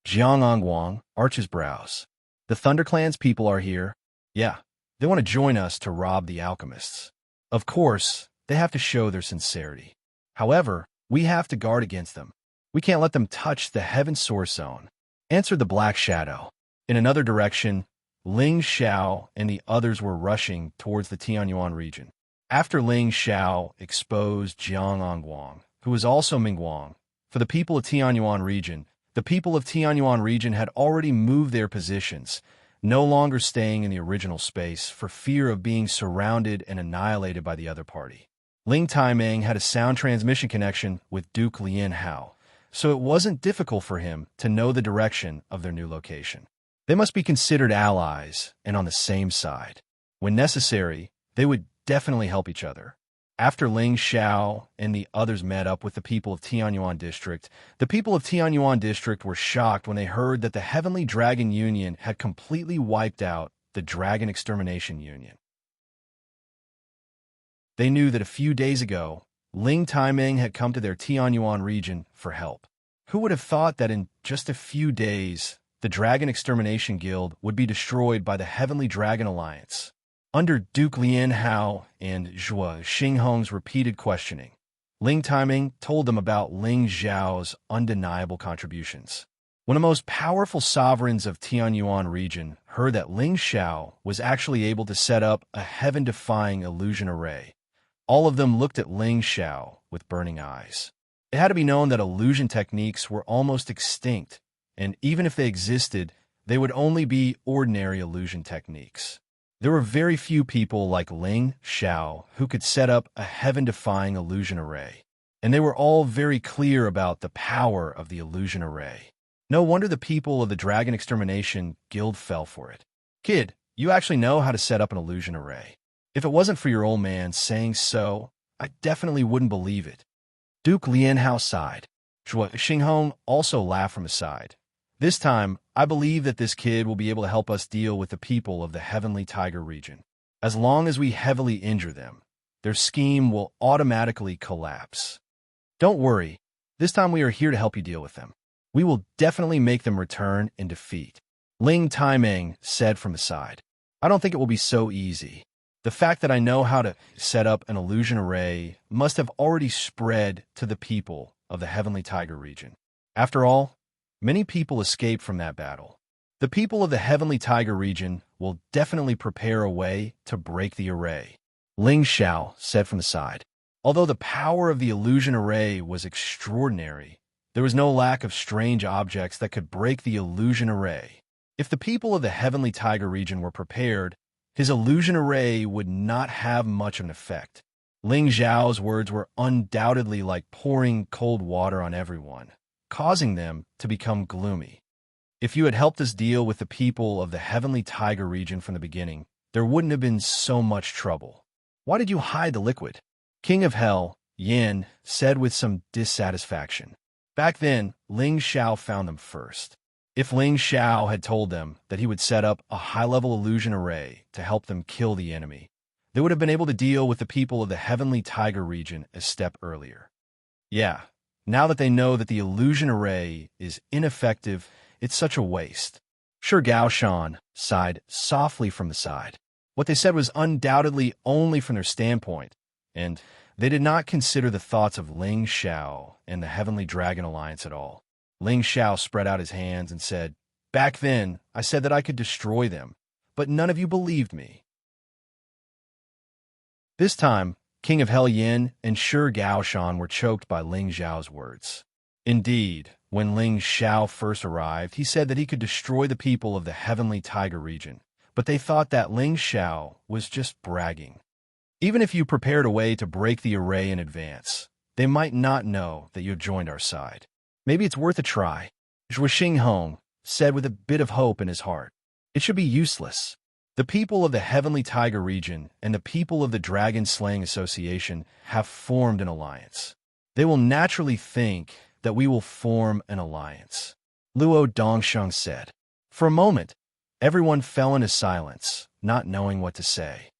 Jiang Ongwang arches brows. "The ThunderClan's people are here." "Yeah, they want to join us to rob the alchemists. Of course, they have to show their sincerity. However, we have to guard against them. We can't let them touch the Heaven Source Zone," answered the Black Shadow. In another direction, Ling Xiao and the others were rushing towards the Tianyuan region. After Ling Xiao exposed Jiang Ongwang, who was also Mingguang, for the people of Tianyuan region, the people of Tianyuan region had already moved their positions, no longer staying in the original space for fear of being surrounded and annihilated by the other party. Ling Taimeng had a sound transmission connection with Duke Lian Hao, so it wasn't difficult for him to know the direction of their new location. They must be considered allies and on the same side. When necessary, they would definitely help each other. After Ling Xiao and the others met up with the people of Tianyuan District, the people of Tianyuan District were shocked when they heard that the Heavenly Dragon Union had completely wiped out the Dragon Extermination Union. They knew that a few days ago, Ling Taimeng had come to their Tianyuan region for help. Who would have thought that in just a few days, the Dragon Extermination Guild would be destroyed by the Heavenly Dragon Alliance? Under Duke Lian Hao and Zhuo Xinghong's repeated questioning, Ling Taimeng told them about Ling Zhao's undeniable contributions. When the most powerful sovereigns of Tianyuan region heard that Ling Xiao was actually able to set up a heaven-defying illusion array, all of them looked at Ling Xiao with burning eyes. It had to be known that illusion techniques were almost extinct, and even if they existed, they would only be ordinary illusion techniques. There were very few people like Ling Xiao who could set up a heaven-defying illusion array, and they were all very clear about the power of the illusion array. No wonder the people of the Dragon Extermination Guild fell for it. "Kid, you actually know how to set up an illusion array. If it wasn't for your old man saying so, I definitely wouldn't believe it." Duke Lian Hao sighed. Zhuo Xinghong also laughed from his side. "This time, I believe that this kid will be able to help us deal with the people of the Heavenly Tiger region. As long as we heavily injure them, their scheme will automatically collapse. Don't worry, this time we are here to help you deal with them. We will definitely make them return in defeat," Ling Taimeng said from the side. "I don't think it will be so easy. The fact that I know how to set up an illusion array must have already spread to the people of the Heavenly Tiger region. After all, many people escaped from that battle. The people of the Heavenly Tiger region will definitely prepare a way to break the array," Ling Xiao said from the side. Although the power of the illusion array was extraordinary, there was no lack of strange objects that could break the illusion array. If the people of the Heavenly Tiger region were prepared, his illusion array would not have much of an effect. Ling Zhao's words were undoubtedly like pouring cold water on everyone, causing them to become gloomy. If you had helped us deal with the people of the Heavenly Tiger region from the beginning, there wouldn't have been so much trouble. Why did you hide the liquid? King of Hell, Yin, said with some dissatisfaction. Back then, Ling Xiao found them first. If Ling Xiao had told them that he would set up a high-level illusion array to help them kill the enemy, they would have been able to deal with the people of the Heavenly Tiger region a step earlier. Yeah, now that they know that the illusion array is ineffective, it's such a waste. Sure, Gao Shan sighed softly from the side. What they said was undoubtedly only from their standpoint, and they did not consider the thoughts of Ling Xiao and the Heavenly Dragon Alliance at all. Ling Xiao spread out his hands and said, "Back then, I said that I could destroy them, but none of you believed me." This time, King of Hell Yin and Shi Gaoshan were choked by Ling Xiao's words. Indeed, when Ling Xiao first arrived, he said that he could destroy the people of the Heavenly Tiger region, but they thought that Ling Xiao was just bragging. Even if you prepared a way to break the array in advance, they might not know that you had joined our side. Maybe it's worth a try, Zhuo Xinghong said with a bit of hope in his heart. It should be useless. The people of the Heavenly Tiger region and the people of the Dragon Slaying Association have formed an alliance. They will naturally think that we will form an alliance, Luo Dongsheng said. For a moment, Everyone fell into silence, not knowing what to say.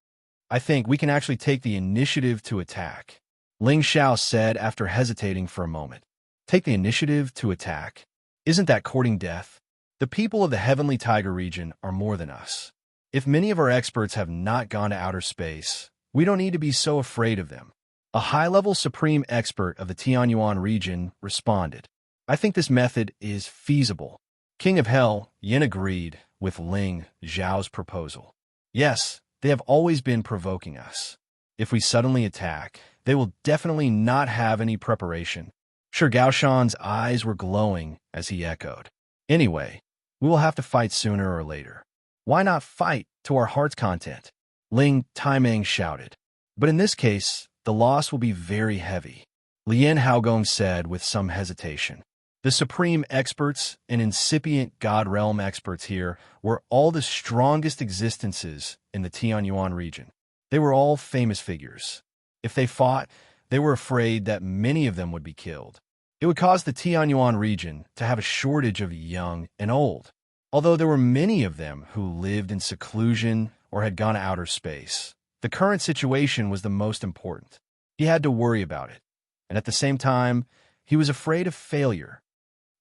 I think we can actually take the initiative to attack, Ling Xiao said after hesitating for a moment. Take the initiative to attack? Isn't that courting death? The people of the Heavenly Tiger region are more than us. If many of our experts have not gone to outer space, we don't need to be so afraid of them. A high-level supreme expert of the Tianyuan region responded. I think this method is feasible. King of Hell, Yin agreed with Ling Xiao's proposal. Yes, they have always been provoking us. If we suddenly attack, they will definitely not have any preparation. Sure, Gaoshan's eyes were glowing as he echoed. Anyway, we will have to fight sooner or later. Why not fight to our heart's content? Ling Taimeng shouted. But in this case, the loss will be very heavy, Lien Haogong said with some hesitation. The supreme experts and incipient God realm experts here were all the strongest existences in the Tianyuan region. They were all famous figures. If they fought, they were afraid that many of them would be killed. It would cause the Tianyuan region to have a shortage of young and old. Although there were many of them who lived in seclusion or had gone to outer space, the current situation was the most important. He had to worry about it. And at the same time, he was afraid of failure.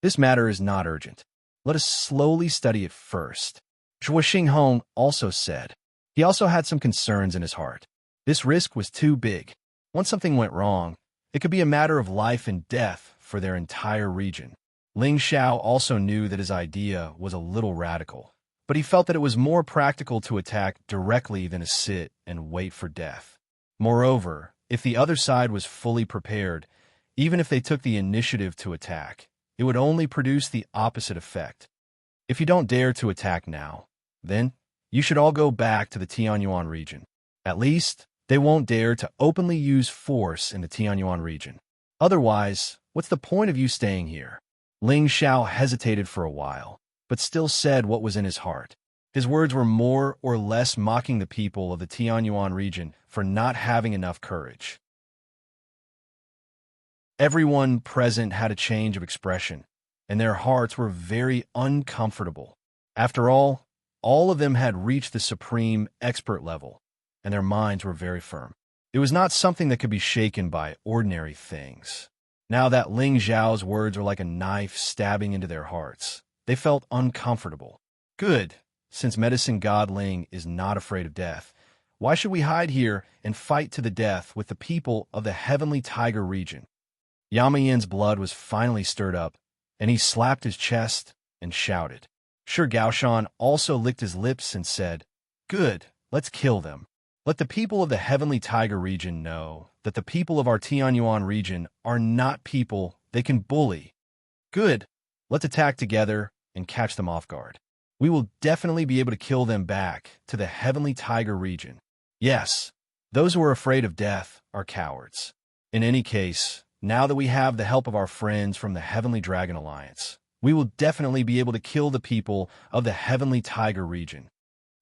This matter is not urgent. Let us slowly study it first, Zhuo Xinghong also said. He also had some concerns in his heart. This risk was too big. Once something went wrong, it could be a matter of life and death for their entire region. Ling Xiao also knew that his idea was a little radical, but he felt that it was more practical to attack directly than to sit and wait for death. Moreover, if the other side was fully prepared, even if they took the initiative to attack, it would only produce the opposite effect. If you don't dare to attack now, then you should all go back to the Tianyuan region. At least, they won't dare to openly use force in the Tianyuan region. Otherwise, what's the point of you staying here? Ling Xiao hesitated for a while, but still said what was in his heart. His words were more or less mocking the people of the Tianyuan region for not having enough courage. Everyone present had a change of expression, and their hearts were very uncomfortable. After all of them had reached the supreme expert level, and their minds were very firm. It was not something that could be shaken by ordinary things. Now that Ling Xiao's words were like a knife stabbing into their hearts, they felt uncomfortable. Good, since medicine god Ling is not afraid of death, why should we hide here and fight to the death with the people of the Heavenly Tiger region? Yamayan's blood was finally stirred up, and he slapped his chest and shouted. Sure, Gaoshan also licked his lips and said, Good, let's kill them. Let the people of the Heavenly Tiger region know that the people of our Tianyuan region are not people they can bully. Good, let's attack together and catch them off guard. We will definitely be able to kill them back to the Heavenly Tiger region. Yes, those who are afraid of death are cowards. In any case, now that we have the help of our friends from the Heavenly Dragon Alliance, we will definitely be able to kill the people of the Heavenly Tiger region.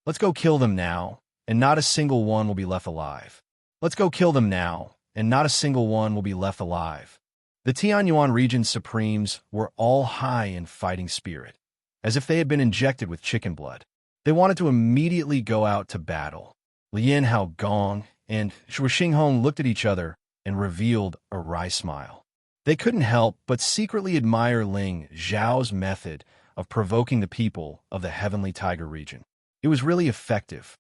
Let's go kill them now, and not a single one will be left alive. Let's go kill them now, and not a single one will be left alive. The Tianyuan region supremes were all high in fighting spirit, as if they had been injected with chicken blood. They wanted to immediately go out to battle. Lien Haogong and Zhuo Xinghong looked at each other and revealed a wry smile. They couldn't help but secretly admire Ling Xiao's method of provoking the people of the Heavenly Tiger region. It was really effective.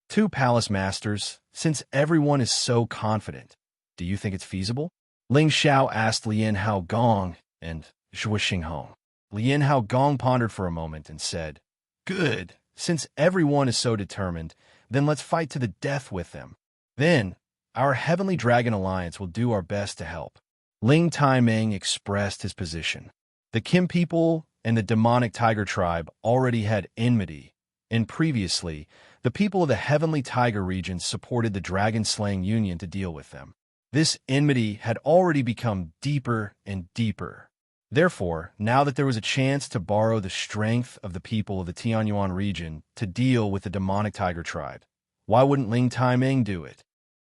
Two palace masters, since everyone is so confident, do you think it's feasible? Ling Xiao asked Lien Haogong and Zhuo Xinghong. Lien Haogong pondered for a moment and said, Good, since everyone is so determined, then let's fight to the death with them. Then, our Heavenly Dragon Alliance will do our best to help. Ling Taimeng expressed his position. The Kim people and the demonic tiger tribe already had enmity, and previously, the people of the Heavenly Tiger region supported the dragon-slaying union to deal with them. This enmity had already become deeper and deeper. Therefore, now that there was a chance to borrow the strength of the people of the Tianyuan region to deal with the demonic tiger tribe, why wouldn't Ling Taimeng do it?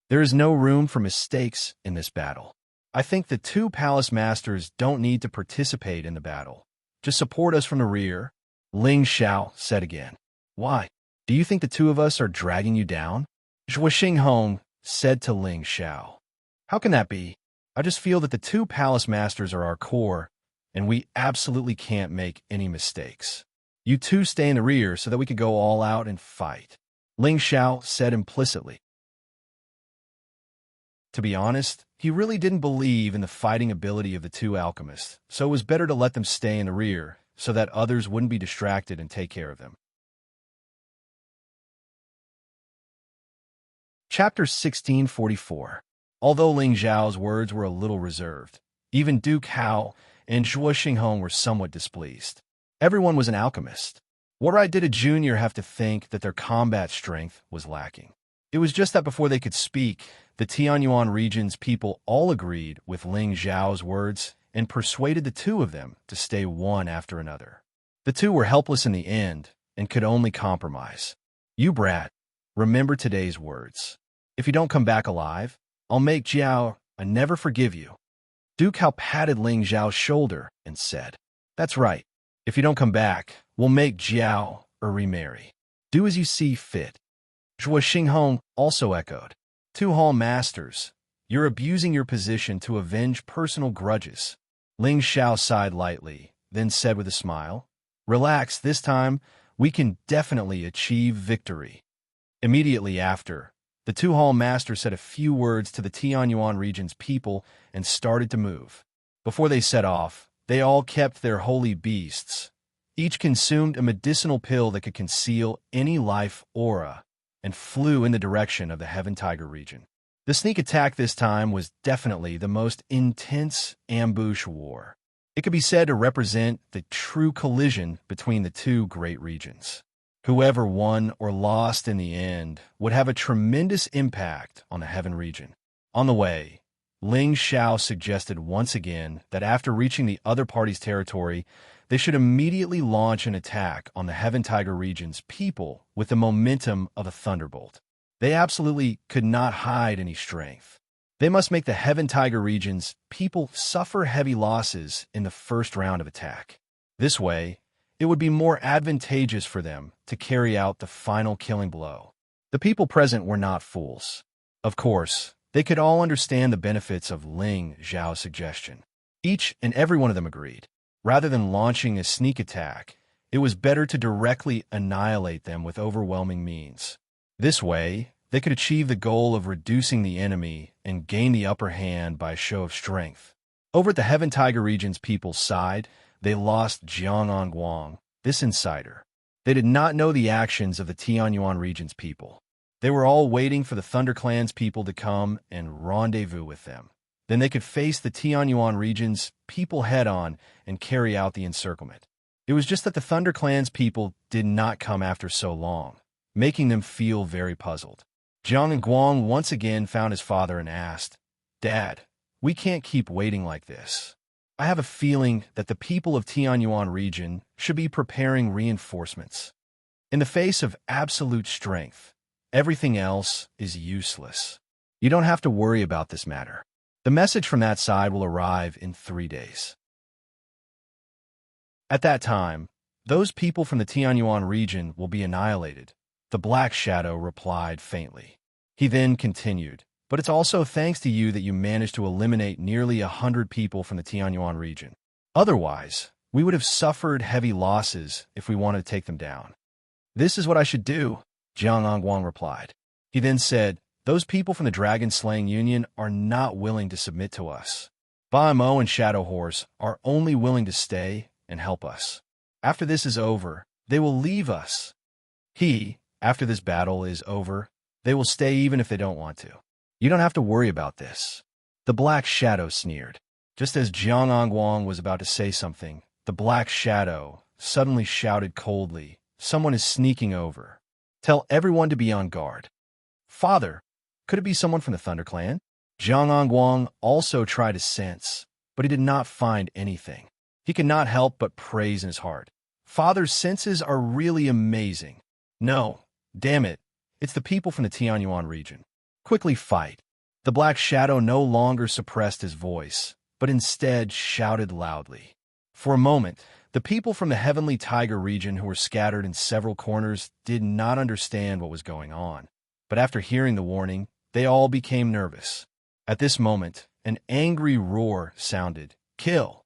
There is no room for mistakes in this battle. I think the two palace masters don't need to participate in the battle. Just support us from the rear, Ling Xiao said again. Why? Do you think the two of us are dragging you down? Zhuo Xinghong said to Ling Xiao. How can that be? I just feel that the two palace masters are our core, and we absolutely can't make any mistakes. You two stay in the rear so that we could go all out and fight, Ling Xiao said implicitly. To be honest, he really didn't believe in the fighting ability of the two alchemists, so it was better to let them stay in the rear so that others wouldn't be distracted and take care of them. Chapter 1644. Although Ling Zhao's words were a little reserved, even Duke Hao and Zhuo Xinghong were somewhat displeased. Everyone was an alchemist. What right did a junior have to think that their combat strength was lacking? It was just that before they could speak, the Tianyuan region's people all agreed with Ling Zhao's words and persuaded the two of them to stay one after another. The two were helpless in the end and could only compromise. You brat, remember today's words. If you don't come back alive, I'll make Jiao never forgive you. Duke Hao patted Ling Zhao's shoulder and said, That's right. If you don't come back, we'll make Jiao remarry. Do as you see fit. Zhuo Xinghong also echoed. Two hall masters, you're abusing your position to avenge personal grudges. Ling Xiao sighed lightly, then said with a smile, Relax, this time we can definitely achieve victory. Immediately after, the two hall masters said a few words to the Tianyuan region's people and started to move. Before they set off, they all kept their holy beasts. Each consumed a medicinal pill that could conceal any life aura and flew in the direction of the Heaven Tiger region. The sneak attack this time was definitely the most intense ambush war. It could be said to represent the true collision between the two great regions. Whoever won or lost in the end would have a tremendous impact on the Heaven region. On the way, Ling Xiao suggested once again that after reaching the other party's territory, they should immediately launch an attack on the Heaven Tiger region's people with the momentum of a thunderbolt. They absolutely could not hide any strength. They must make the Heaven Tiger region's people suffer heavy losses in the first round of attack. This way, it would be more advantageous for them to carry out the final killing blow. The people present were not fools. Of course, they could all understand the benefits of Ling Zhao's suggestion. Each and every one of them agreed. Rather than launching a sneak attack, it was better to directly annihilate them with overwhelming means. This way, they could achieve the goal of reducing the enemy and gain the upper hand by a show of strength. Over at the Heaven Tiger region's people's side, they lost Jiang Guang, this insider. They did not know the actions of the Tianyuan region's people. They were all waiting for the Thunder Clan's people to come and rendezvous with them. Then they could face the Tianyuan region's people head-on and carry out the encirclement. It was just that the Thunder Clan's people did not come after so long, making them feel very puzzled. Jiang Guang once again found his father and asked, Dad, we can't keep waiting like this. I have a feeling that the people of Tianyuan region should be preparing reinforcements. In the face of absolute strength, everything else is useless. You don't have to worry about this matter. The message from that side will arrive in 3 days. At that time, those people from the Tianyuan region will be annihilated, the Black Shadow replied faintly. He then continued, But it's also thanks to you that you managed to eliminate nearly 100 people from the Tianyuan region. Otherwise, we would have suffered heavy losses if we wanted to take them down. This is what I should do, Jiang Guang replied. He then said, Those people from the Dragon Slaying Union are not willing to submit to us. Ba Mo and Shadow Horse are only willing to stay and help us. After this is over, they will leave us. After this battle is over, they will stay even if they don't want to. You don't have to worry about this. The Black Shadow sneered. Just as Jiang Guang was about to say something, the Black Shadow suddenly shouted coldly, Someone is sneaking over. Tell everyone to be on guard. Father, could it be someone from the Thunder Clan? Jiang Guang also tried to sense, but he did not find anything. He could not help but praise in his heart. Father's senses are really amazing. No, damn it, it's the people from the Tianyuan region. Quickly fight. The Black Shadow no longer suppressed his voice, but instead shouted loudly. For a moment, The people from the Heavenly Tiger region who were scattered in several corners did not understand what was going on. But after hearing the warning, they all became nervous. At this moment, an angry roar sounded. Kill!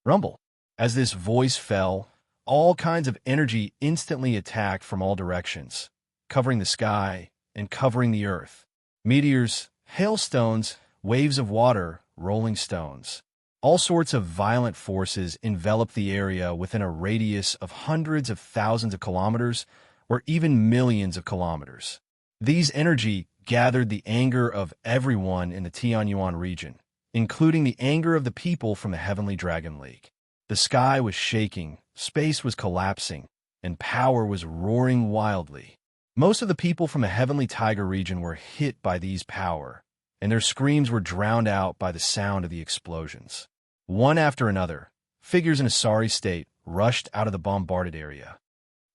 Rumble! As this voice fell, all kinds of energy instantly attacked from all directions, covering the sky and covering the earth. Meteors, hailstones, waves of water, rolling stones. All sorts of violent forces enveloped the area within a radius of hundreds of thousands of kilometers or even millions of kilometers. These energy gathered the anger of everyone in the Tianyuan region, including the anger of the people from the Heavenly Dragon League. The sky was shaking, space was collapsing, and power was roaring wildly. Most of the people from the Heavenly Tiger region were hit by these power, and their screams were drowned out by the sound of the explosions. One after another, figures in a sorry state rushed out of the bombarded area.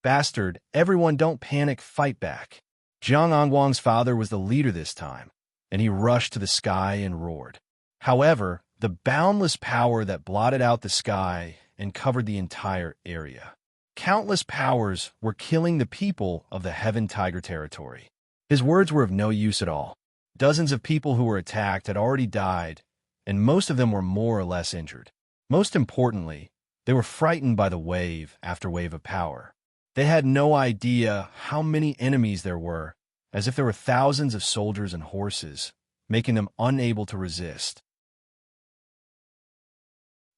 Bastard, everyone don't panic, fight back. Jiang Angguang's father was the leader this time, and he rushed to the sky and roared. However, the boundless power that blotted out the sky and covered the entire area. Countless powers were killing the people of the Heaven Tiger territory. His words were of no use at all. Dozens of people who were attacked had already died, and most of them were more or less injured. Most importantly, they were frightened by the wave after wave of power. They had no idea how many enemies there were, as if there were thousands of soldiers and horses, making them unable to resist.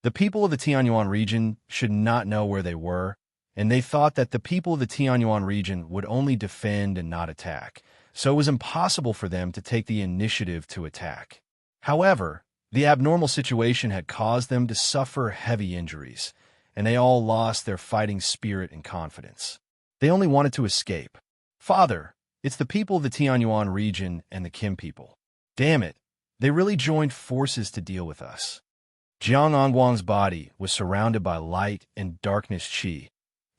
The people of the Tianyuan region should not know where they were, and they thought that the people of the Tianyuan region would only defend and not attack, so it was impossible for them to take the initiative to attack. However, the abnormal situation had caused them to suffer heavy injuries, and they all lost their fighting spirit and confidence. They only wanted to escape. Father, it's the people of the Tianyuan region and the Kim people. Damn it, they really joined forces to deal with us. Jiang Angguang's body was surrounded by light and darkness chi,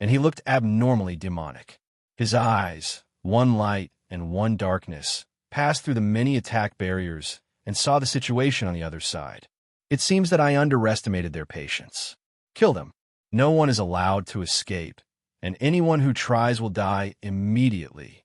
and he looked abnormally demonic. His eyes, one light and one darkness, passed through the many attack barriers and saw the situation on the other side. It seems that I underestimated their patience. Kill them. No one is allowed to escape, and anyone who tries will die immediately.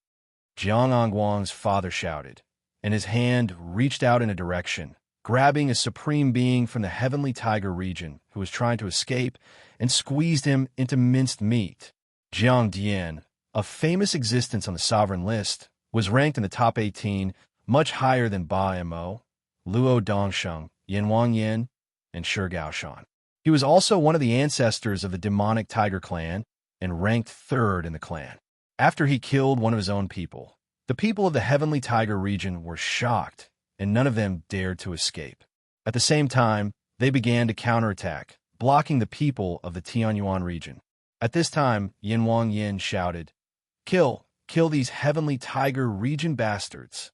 Jiang Angguang's father shouted, and his hand reached out in a direction, grabbing a supreme being from the Heavenly Tiger region who was trying to escape and squeezed him into minced meat. Jiang Dian, of famous existence on the sovereign list, was ranked in the top 18, much higher than Ba Mo, Luo Dongsheng, Yanwang Yin, and Shi Gaoshan. He was also one of the ancestors of the demonic tiger clan and ranked third in the clan. After he killed one of his own people, the people of the Heavenly Tiger region were shocked, and none of them dared to escape. At the same time, they began to counterattack, blocking the people of the Tianyuan region. At this time, Yanwang Yin shouted, Kill these Heavenly Tiger region bastards.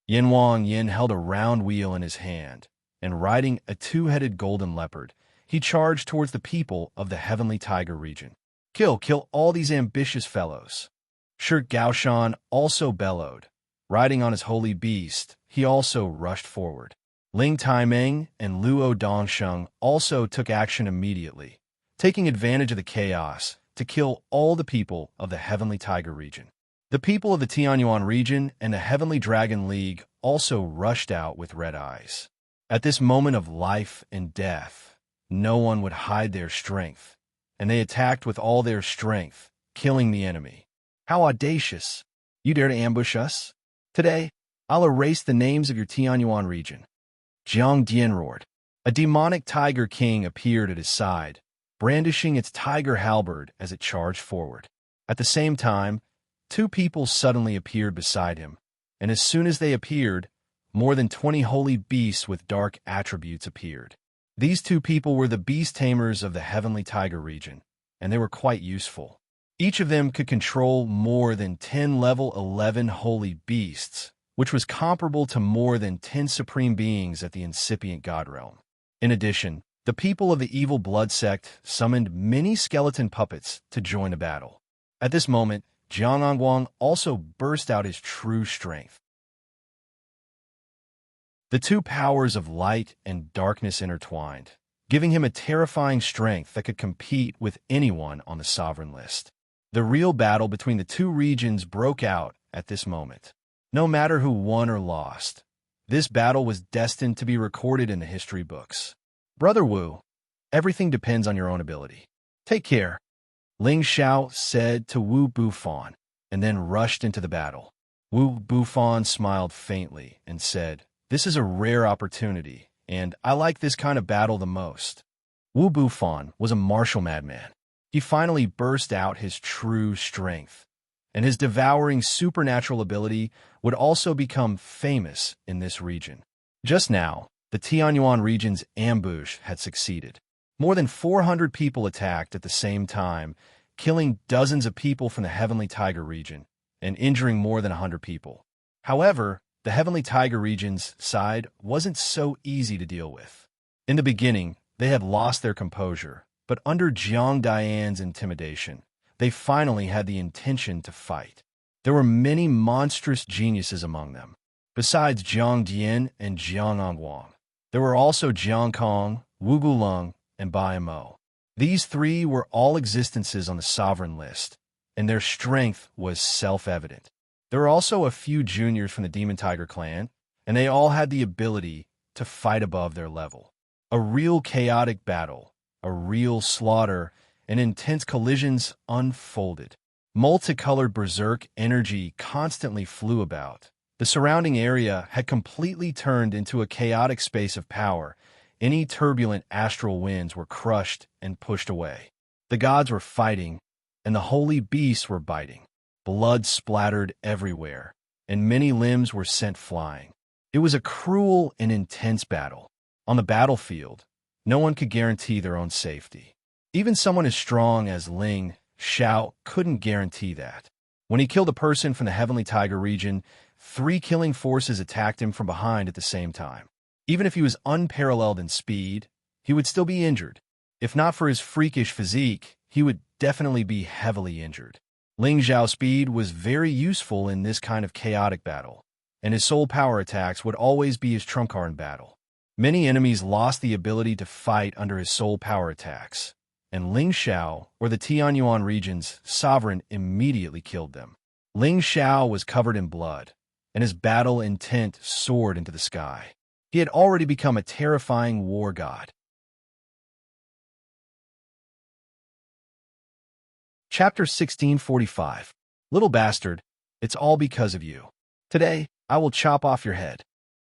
Yanwang Yin held a round wheel in his hand, and riding a two-headed golden leopard, he charged towards the people of the Heavenly Tiger region. Kill all these ambitious fellows. Shi Gaoshan also bellowed. Riding on his holy beast, he also rushed forward. Ling Taimeng and Luo Dongsheng also took action immediately, taking advantage of the chaos to kill all the people of the Heavenly Tiger region. The people of the Tianyuan region and the Heavenly Dragon League also rushed out with red eyes. At this moment of life and death, no one would hide their strength, and they attacked with all their strength, killing the enemy. How audacious! You dare to ambush us? Today, I'll erase the names of your Tianyuan region. Jiang Dian roared. A demonic tiger king appeared at his side, brandishing its tiger halberd as it charged forward. At the same time, two people suddenly appeared beside him, and as soon as they appeared, more than 20 holy beasts with dark attributes appeared. These two people were the beast tamers of the Heavenly Tiger region, and they were quite useful. Each of them could control more than 10 level 11 holy beasts, which was comparable to more than 10 supreme beings at the incipient god realm. In addition, the people of the evil blood sect summoned many skeleton puppets to join the battle. At this moment, Jiang Angguang also burst out his true strength. The two powers of light and darkness intertwined, giving him a terrifying strength that could compete with anyone on the sovereign list. The real battle between the two regions broke out at this moment. No matter who won or lost, this battle was destined to be recorded in the history books. Brother Wu, everything depends on your own ability. Take care, Ling Xiao said to Wu Bufan, and then rushed into the battle. Wu Bufan smiled faintly and said, "This is a rare opportunity, and I like this kind of battle the most." Wu Bufan was a martial madman. He finally burst out his true strength, and his devouring supernatural ability would also become famous in this region. Just now, the Tianyuan region's ambush had succeeded. More than 400 people attacked at the same time, killing dozens of people from the Heavenly Tiger region and injuring more than 100 people. However, the Heavenly Tiger region's side wasn't so easy to deal with. In the beginning, they had lost their composure, but under Jiang Dian's intimidation, they finally had the intention to fight. There were many monstrous geniuses among them. Besides Jiang Dian and Jiang Angwang, there were also Jiang Kong, Wu Gulong, and Bai Mo. These three were all existences on the sovereign list, and their strength was self-evident. There were also a few juniors from the Demon Tiger clan, and they all had the ability to fight above their level. A real chaotic battle, a real slaughter, and intense collisions unfolded. Multicolored berserk energy constantly flew about. The surrounding area had completely turned into a chaotic space of power. Any turbulent astral winds were crushed and pushed away. The gods were fighting, and the holy beasts were biting. Blood splattered everywhere, and many limbs were sent flying. It was a cruel and intense battle. On the battlefield, no one could guarantee their own safety. Even someone as strong as Ling Xiao couldn't guarantee that. When he killed a person from the Heavenly Tiger region, 3 killing forces attacked him from behind at the same time. Even if he was unparalleled in speed, he would still be injured. If not for his freakish physique, he would definitely be heavily injured. Ling Xiao's speed was very useful in this kind of chaotic battle, and his soul power attacks would always be his trump card in battle. Many enemies lost the ability to fight under his soul power attacks, and Ling Xiao, or the Tianyuan region's sovereign, immediately killed them. Ling Xiao was covered in blood, and his battle intent soared into the sky. He had already become a terrifying war god. Chapter 1645. Little bastard, it's all because of you. Today, I will chop off your head.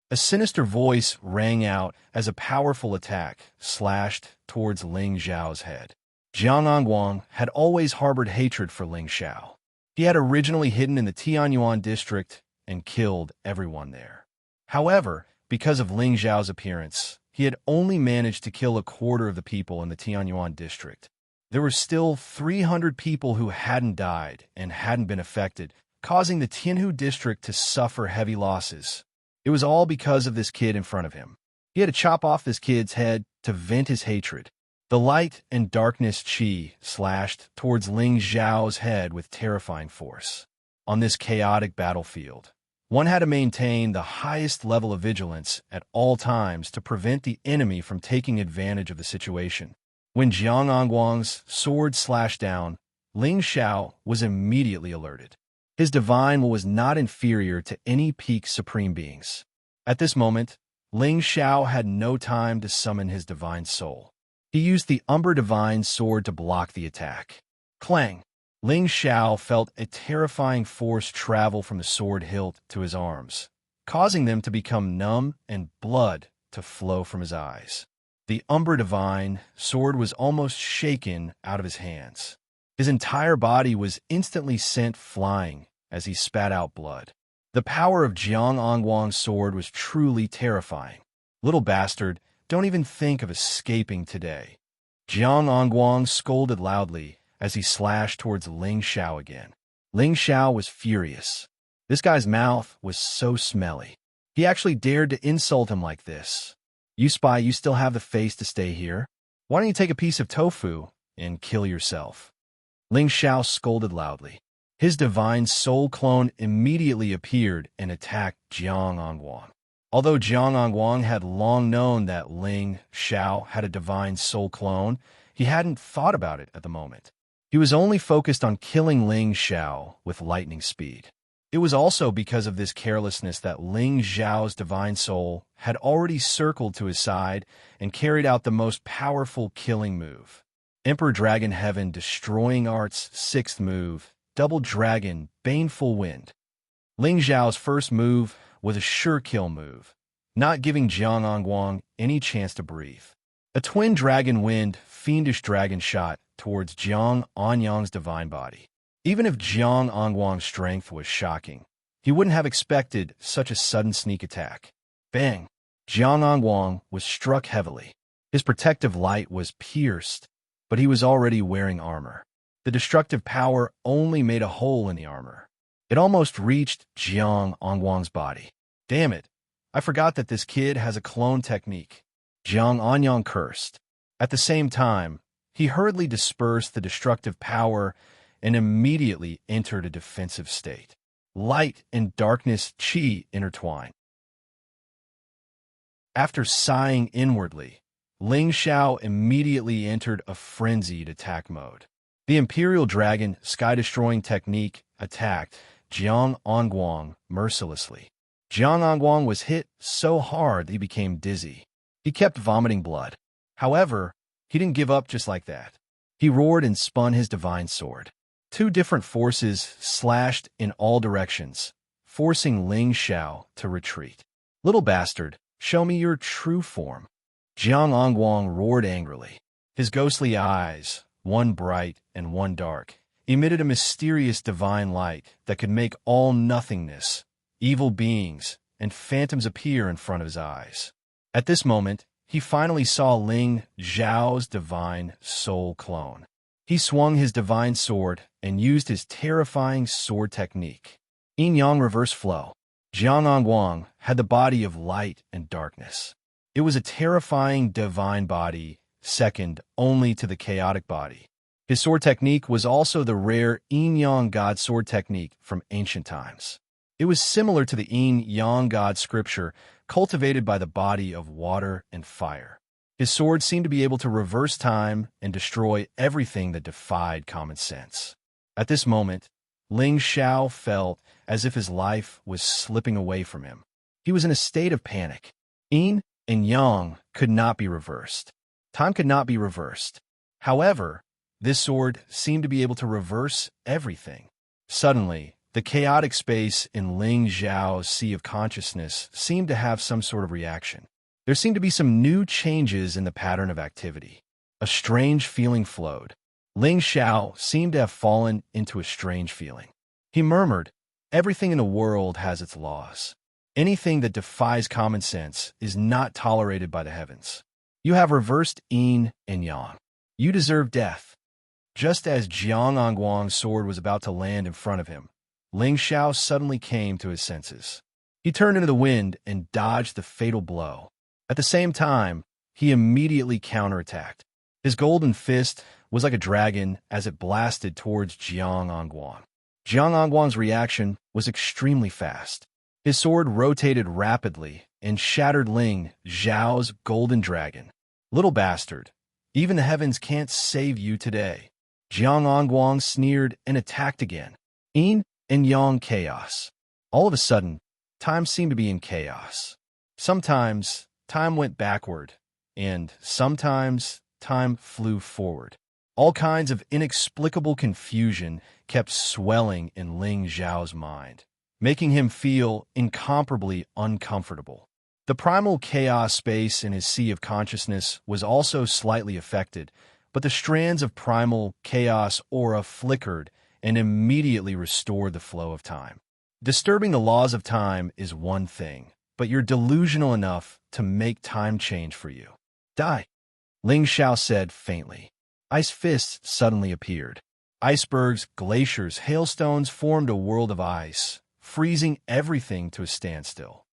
A sinister voice rang out as a powerful attack slashed towards Ling Xiao's head. Jiang Angwang had always harbored hatred for Ling Xiao. He had originally hidden in the Tianyuan district and killed everyone there. However, because of Ling Xiao's appearance, he had only managed to kill a quarter of the people in the Tianyuan district. There were still 300 people who hadn't died and hadn't been affected, causing the Tianhu district to suffer heavy losses. It was all because of this kid in front of him. He had to chop off this kid's head to vent his hatred. The light and darkness chi slashed towards Ling Xiao's head with terrifying force. On this chaotic battlefield, one had to maintain the highest level of vigilance at all times to prevent the enemy from taking advantage of the situation. When Jiang Angwang's sword slashed down, Ling Xiao was immediately alerted. His divine will was not inferior to any peak supreme beings. At this moment, Ling Xiao had no time to summon his divine soul. He used the Umber Divine Sword to block the attack. Clang! Ling Xiao felt a terrifying force travel from the sword hilt to his arms, causing them to become numb and blood to flow from his eyes. The Umber Divine Sword was almost shaken out of his hands. His entire body was instantly sent flying as he spat out blood. The power of Jiang Angwang's sword was truly terrifying. Little bastard, don't even think of escaping today. Jiang Angwang scolded loudly as he slashed towards Ling Xiao again. Ling Xiao was furious. This guy's mouth was so smelly. He actually dared to insult him like this. You spy, you still have the face to stay here? Why don't you take a piece of tofu and kill yourself? Ling Xiao scolded loudly. His divine soul clone immediately appeared and attacked Jiang Angwang. Although Jiang Wang had long known that Ling Xiao had a divine soul clone, he hadn't thought about it at the moment. He was only focused on killing Ling Xiao with lightning speed. It was also because of this carelessness that Ling Xiao's divine soul had already circled to his side and carried out the most powerful killing move. Emperor Dragon Heaven Destroying Art's sixth move, Double Dragon Baneful Wind. Ling Xiao's first move was a sure kill move, not giving Jiang Wang any chance to breathe. A twin dragon wind, fiendish dragon shot towards Jiang Anyang's divine body. Even if Jiang Wang's strength was shocking, he wouldn't have expected such a sudden sneak attack. Bang! Jiang Wang was struck heavily. His protective light was pierced, but he was already wearing armor. The destructive power only made a hole in the armor. It almost reached Jiang Wang's body. Damn it! I forgot that this kid has a clone technique. Jiang Anyang cursed. At the same time, he hurriedly dispersed the destructive power and immediately entered a defensive state. Light and darkness qi intertwined. After sighing inwardly, Ling Xiao immediately entered a frenzied attack mode. The Imperial Dragon Sky-Destroying Technique attacked Jiang Wang mercilessly. Jiang Wang was hit so hard that he became dizzy. He kept vomiting blood. However, he didn't give up just like that. He roared and spun his divine sword. Two different forces slashed in all directions, forcing Ling Xiao to retreat. Little bastard, show me your true form. Jiang Wang roared angrily. His ghostly eyes, one bright and one dark, emitted a mysterious divine light that could make all nothingness, evil beings, and phantoms appear in front of his eyes. At this moment, he finally saw Ling Xiao's divine soul clone. He swung his divine sword and used his terrifying sword technique. Yin-yang reverse flow. Jiang Wang had the body of light and darkness. It was a terrifying divine body, second only to the chaotic body. His sword technique was also the rare yin-yang god sword technique from ancient times. It was similar to the yin-yang god scripture cultivated by the body of water and fire. His sword seemed to be able to reverse time and destroy everything that defied common sense. At this moment, Ling Xiao felt as if his life was slipping away from him. He was in a state of panic. Yin and yang could not be reversed. Time could not be reversed. However, this sword seemed to be able to reverse everything. Suddenly, the chaotic space in Ling Xiao's sea of consciousness seemed to have some sort of reaction. There seemed to be some new changes in the pattern of activity. A strange feeling flowed. Ling Xiao seemed to have fallen into a strange feeling. He murmured, "Everything in the world has its laws. Anything that defies common sense is not tolerated by the heavens. You have reversed yin and yang. You deserve death." Just as Jiang Wang's sword was about to land in front of him, Ling Xiao suddenly came to his senses. He turned into the wind and dodged the fatal blow. At the same time, he immediately counterattacked. His golden fist was like a dragon as it blasted towards Jiang Wang. Jiang Wang's reaction was extremely fast. His sword rotated rapidly and shattered Ling Xiao's golden dragon. "Little bastard, even the heavens can't save you today." Jiang Wang sneered and attacked again. Yin and yang chaos. All of a sudden, time seemed to be in chaos. Sometimes, time went backward, and sometimes, time flew forward. All kinds of inexplicable confusion kept swelling in Ling Xiao's mind, making him feel incomparably uncomfortable. The primal chaos space in his sea of consciousness was also slightly affected, but the strands of primal chaos aura flickered and immediately restored the flow of time. Disturbing the laws of time is one thing, but you're delusional enough to make time change for you. Die, Ling Xiao said faintly. Ice fists suddenly appeared. Icebergs, glaciers, hailstones formed a world of ice, freezing everything to a standstill.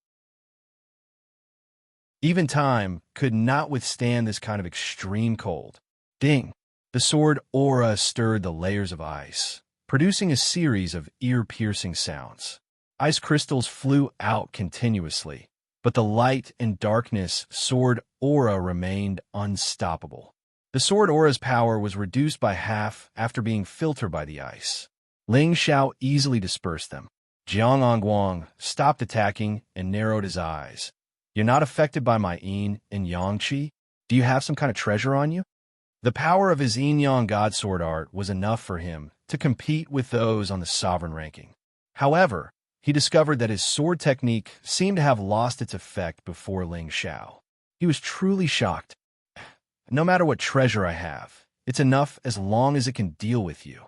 Even time could not withstand this kind of extreme cold. Ding! The sword aura stirred the layers of ice, producing a series of ear-piercing sounds. Ice crystals flew out continuously, but the light and darkness sword aura remained unstoppable. The sword aura's power was reduced by half after being filtered by the ice. Ling Xiao easily dispersed them. Jiang Angguang stopped attacking and narrowed his eyes. "You're not affected by my yin and yang qi? Do you have some kind of treasure on you?" The power of his yin-yang god sword art was enough for him to compete with those on the sovereign ranking. However, he discovered that his sword technique seemed to have lost its effect before Ling Xiao. He was truly shocked. "No matter what treasure I have, it's enough as long as it can deal with you."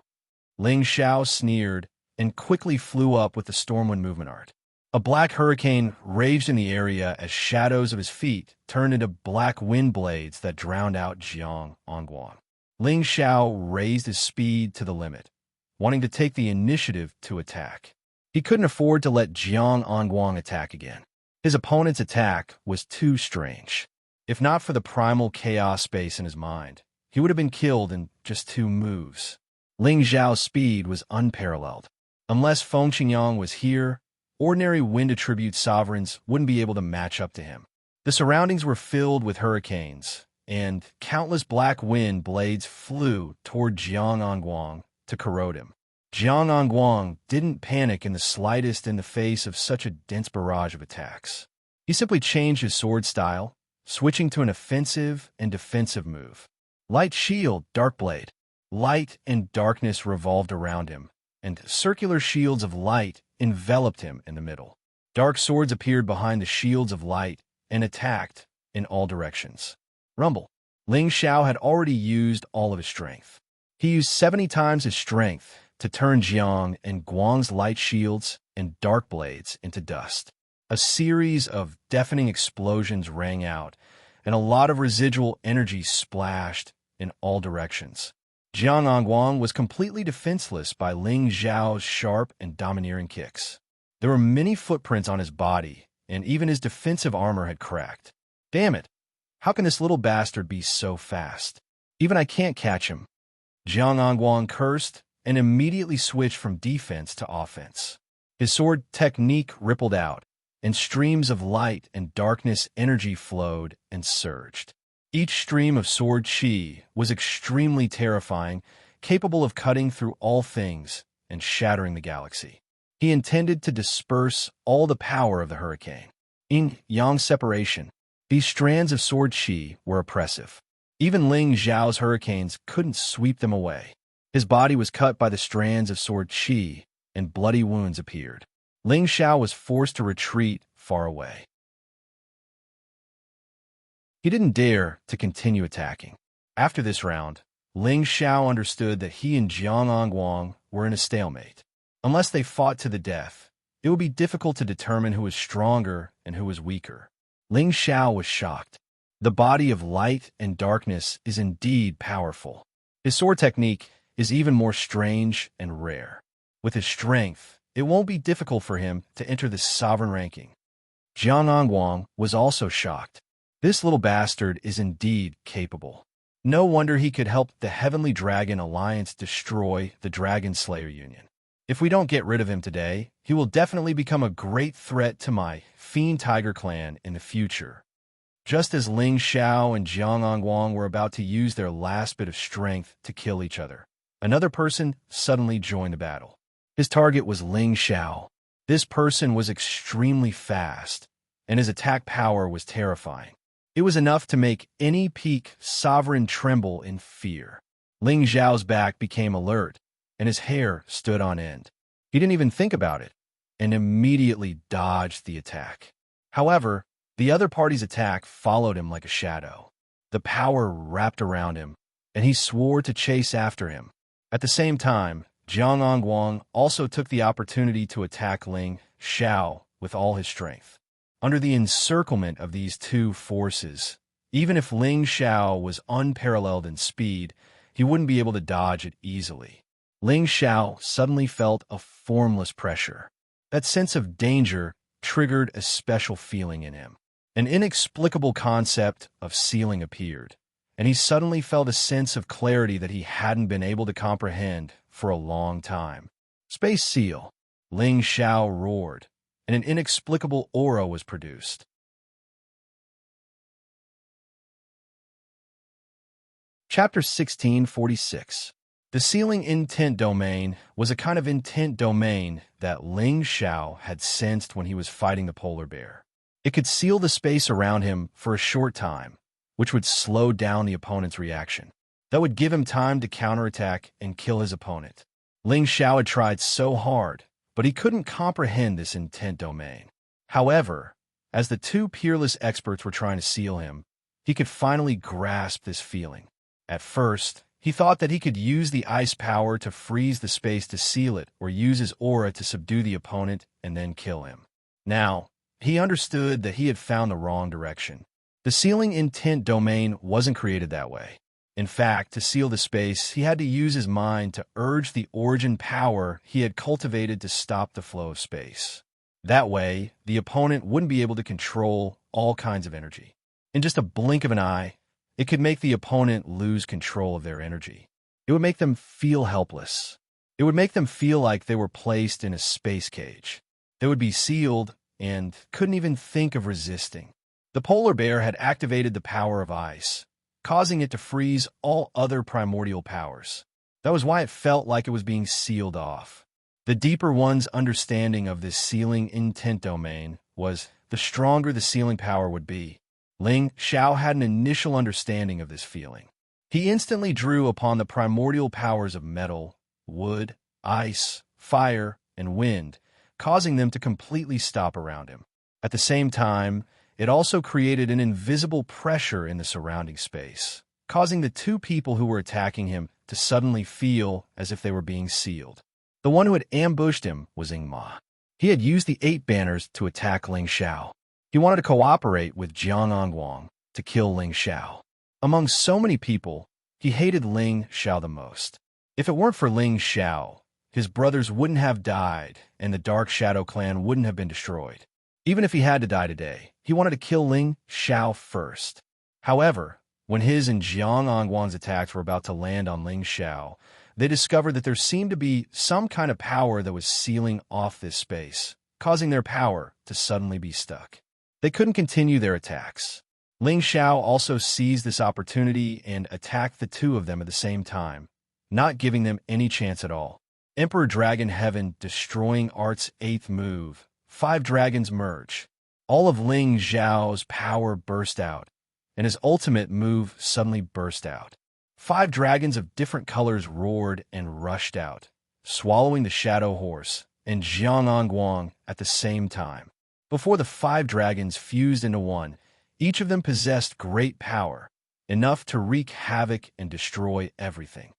Ling Xiao sneered and quickly flew up with the Stormwind movement art. A black hurricane raged in the area as shadows of his feet turned into black wind blades that drowned out Jiang Angguang. Ling Xiao raised his speed to the limit, wanting to take the initiative to attack. He couldn't afford to let Jiang Angguang attack again. His opponent's attack was too strange. If not for the primal chaos space in his mind, he would have been killed in just 2 moves. Ling Xiao's speed was unparalleled. Unless Feng Qingyang was here, ordinary wind attribute sovereigns wouldn't be able to match up to him. The surroundings were filled with hurricanes, and countless black wind blades flew toward Jiang Angguang to corrode him. Jiang Angguang didn't panic in the slightest in the face of such a dense barrage of attacks. He simply changed his sword style, switching to an offensive and defensive move. Light shield, dark blade. Light and darkness revolved around him, and circular shields of light enveloped him in the middle. Dark swords appeared behind the shields of light and attacked in all directions. Rumble. Ling Xiao had already used all of his strength. He used 70 times his strength to turn Jiang and Guang's light shields and dark blades into dust. A series of deafening explosions rang out, and a lot of residual energy splashed in all directions. Jiang Angguang was completely defenseless by Ling Xiao's sharp and domineering kicks. There were many footprints on his body, and even his defensive armor had cracked. "Damn it! How can this little bastard be so fast? Even I can't catch him." Jiang Angguang cursed and immediately switched from defense to offense. His sword technique rippled out, and streams of light and darkness energy flowed and surged. Each stream of sword chi was extremely terrifying, capable of cutting through all things and shattering the galaxy. He intended to disperse all the power of the hurricane. Yin-yang separation. These strands of sword chi were oppressive. Even Ling Xiao's hurricanes couldn't sweep them away. His body was cut by the strands of sword chi, and bloody wounds appeared. Ling Xiao was forced to retreat far away. He didn't dare to continue attacking. After this round, Ling Xiao understood that he and Jiang Angguang were in a stalemate. Unless they fought to the death, it would be difficult to determine who was stronger and who was weaker. Ling Xiao was shocked. The body of light and darkness is indeed powerful. His sword technique is even more strange and rare. With his strength, it won't be difficult for him to enter the sovereign ranking. Jiang Angguang was also shocked. This little bastard is indeed capable. No wonder he could help the Heavenly Dragon Alliance destroy the Dragon Slayer Union. If we don't get rid of him today, he will definitely become a great threat to my Fiend Tiger clan in the future. Just as Ling Xiao and Jiang Angguang were about to use their last bit of strength to kill each other, another person suddenly joined the battle. His target was Ling Xiao. This person was extremely fast, and his attack power was terrifying. It was enough to make any peak sovereign tremble in fear. Ling Xiao's back became alert, and his hair stood on end. He didn't even think about it, and immediately dodged the attack. However, the other party's attack followed him like a shadow. The power wrapped around him, and he swore to chase after him. At the same time, Jiang Angguang also took the opportunity to attack Ling Xiao with all his strength. Under the encirclement of these two forces, even if Ling Xiao was unparalleled in speed, he wouldn't be able to dodge it easily. Ling Xiao suddenly felt a formless pressure. That sense of danger triggered a special feeling in him. An inexplicable concept of ceiling appeared, and he suddenly felt a sense of clarity that he hadn't been able to comprehend for a long time. Space seal. Ling Xiao roared, and an inexplicable aura was produced. Chapter 1646. The sealing intent domain was a kind of intent domain that Ling Xiao had sensed when he was fighting the polar bear. It could seal the space around him for a short time, which would slow down the opponent's reaction. That would give him time to counterattack and kill his opponent. Ling Xiao had tried so hard, but he couldn't comprehend this intent domain. However, as the two peerless experts were trying to seal him, he could finally grasp this feeling. At first, he thought that he could use the ice power to freeze the space to seal it or use his aura to subdue the opponent and then kill him. Now, he understood that he had found the wrong direction. The sealing intent domain wasn't created that way. In fact, to seal the space, he had to use his mind to urge the origin power he had cultivated to stop the flow of space. That way, the opponent wouldn't be able to control all kinds of energy. In just a blink of an eye, it could make the opponent lose control of their energy. It would make them feel helpless. It would make them feel like they were placed in a space cage. They would be sealed and couldn't even think of resisting. The polar bear had activated the power of ice, causing it to freeze all other primordial powers. That was why it felt like it was being sealed off. The deeper one's understanding of this sealing intent domain was, the stronger the sealing power would be. Ling Xiao had an initial understanding of this feeling. He instantly drew upon the primordial powers of metal, wood, ice, fire, and wind, causing them to completely stop around him. At the same time, it also created an invisible pressure in the surrounding space, causing the two people who were attacking him to suddenly feel as if they were being sealed. The one who had ambushed him was Ingma. He had used the 8 banners to attack Ling Xiao. He wanted to cooperate with Jiang Angguang to kill Ling Xiao. Among so many people, he hated Ling Xiao the most. If it weren't for Ling Xiao, his brothers wouldn't have died and the Dark Shadow clan wouldn't have been destroyed. Even if he had to die today, he wanted to kill Ling Xiao first. However, when his and Jiang Angguang's attacks were about to land on Ling Xiao, they discovered that there seemed to be some kind of power that was sealing off this space, causing their power to suddenly be stuck. They couldn't continue their attacks. Ling Xiao also seized this opportunity and attacked the two of them at the same time, not giving them any chance at all. Emperor Dragon Heaven destroying Art's 8th move. 5 dragons merge. All of Ling Xiao's power burst out, and his ultimate move suddenly burst out. 5 dragons of different colors roared and rushed out, swallowing the Shadow Horse and Jiang Angguang at the same time. Before the 5 dragons fused into one, each of them possessed great power, enough to wreak havoc and destroy everything.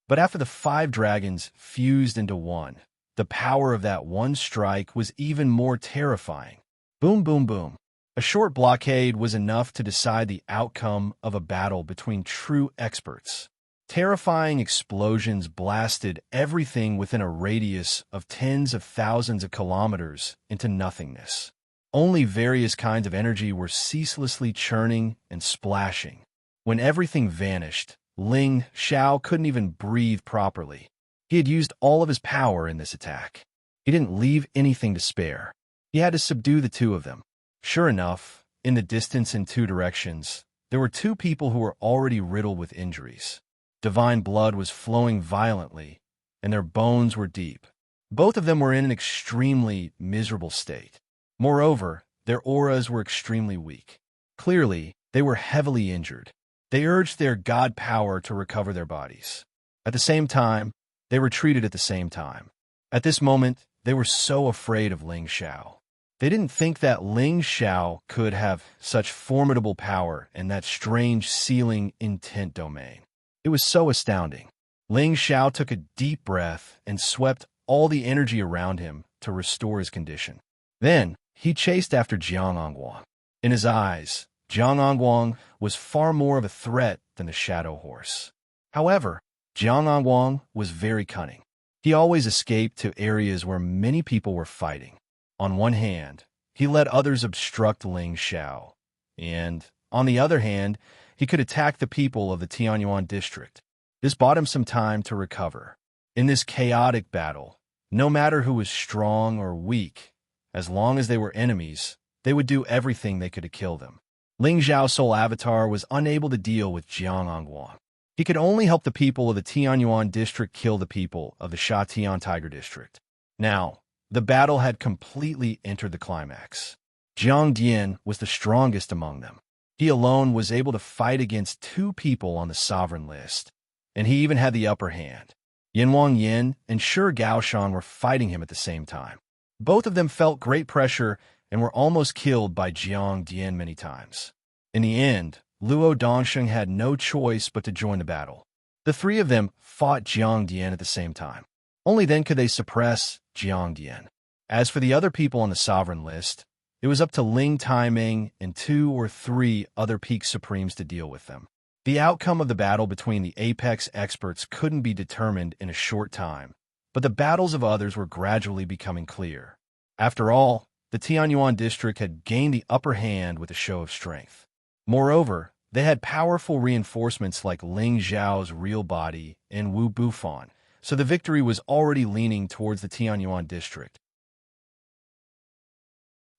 But after the 5 dragons fused into one, the power of that one strike was even more terrifying. Boom, boom, boom. A short blockade was enough to decide the outcome of a battle between true experts. Terrifying explosions blasted everything within a radius of tens of thousands of kilometers into nothingness. Only various kinds of energy were ceaselessly churning and splashing. When everything vanished, Ling Xiao couldn't even breathe properly. He had used all of his power in this attack. He didn't leave anything to spare. He had to subdue the two of them. Sure enough, in the distance in 2 directions, there were 2 people who were already riddled with injuries. Divine blood was flowing violently, and their bones were deep. Both of them were in an extremely miserable state. Moreover, their auras were extremely weak. Clearly, they were heavily injured. They urged their god power to recover their bodies. At the same time, they retreated at the same time. At this moment, they were so afraid of Ling Xiao. They didn't think that Ling Xiao could have such formidable power in that strange sealing intent domain. It was so astounding. Ling Xiao took a deep breath and swept all the energy around him to restore his condition. Then, he chased after Jiang Angguang. In his eyes, Jiang Angguang was far more of a threat than the Shadow Horse. However, Jiang Angguang was very cunning. He always escaped to areas where many people were fighting. On one hand, he let others obstruct Ling Xiao, and, on the other hand, he could attack the people of the Tianyuan district. This bought him some time to recover. In this chaotic battle, no matter who was strong or weak, as long as they were enemies, they would do everything they could to kill them. Ling Zhao's soul avatar was unable to deal with Jiang Angguang. He could only help the people of the Tianyuan district kill the people of the Shatian Tiger district. Now, the battle had completely entered the climax. Jiang Dian was the strongest among them. He alone was able to fight against 2 people on the sovereign list, and he even had the upper hand. Yanwang Yin and Shi Gaoshan were fighting him at the same time. Both of them felt great pressure and were almost killed by Jiang Dian many times. In the end, Luo Dongsheng had no choice but to join the battle. The 3 of them fought Jiang Dian at the same time. Only then could they suppress Jiang Dian. As for the other people on the sovereign list, it was up to Ling Taiming and 2 or 3 other peak supremes to deal with them. The outcome of the battle between the apex experts couldn't be determined in a short time, but the battles of others were gradually becoming clear. After all, the Tianyuan district had gained the upper hand with a show of strength. Moreover, they had powerful reinforcements like Ling Zhao's real body and Wu Bufan, so the victory was already leaning towards the Tianyuan district.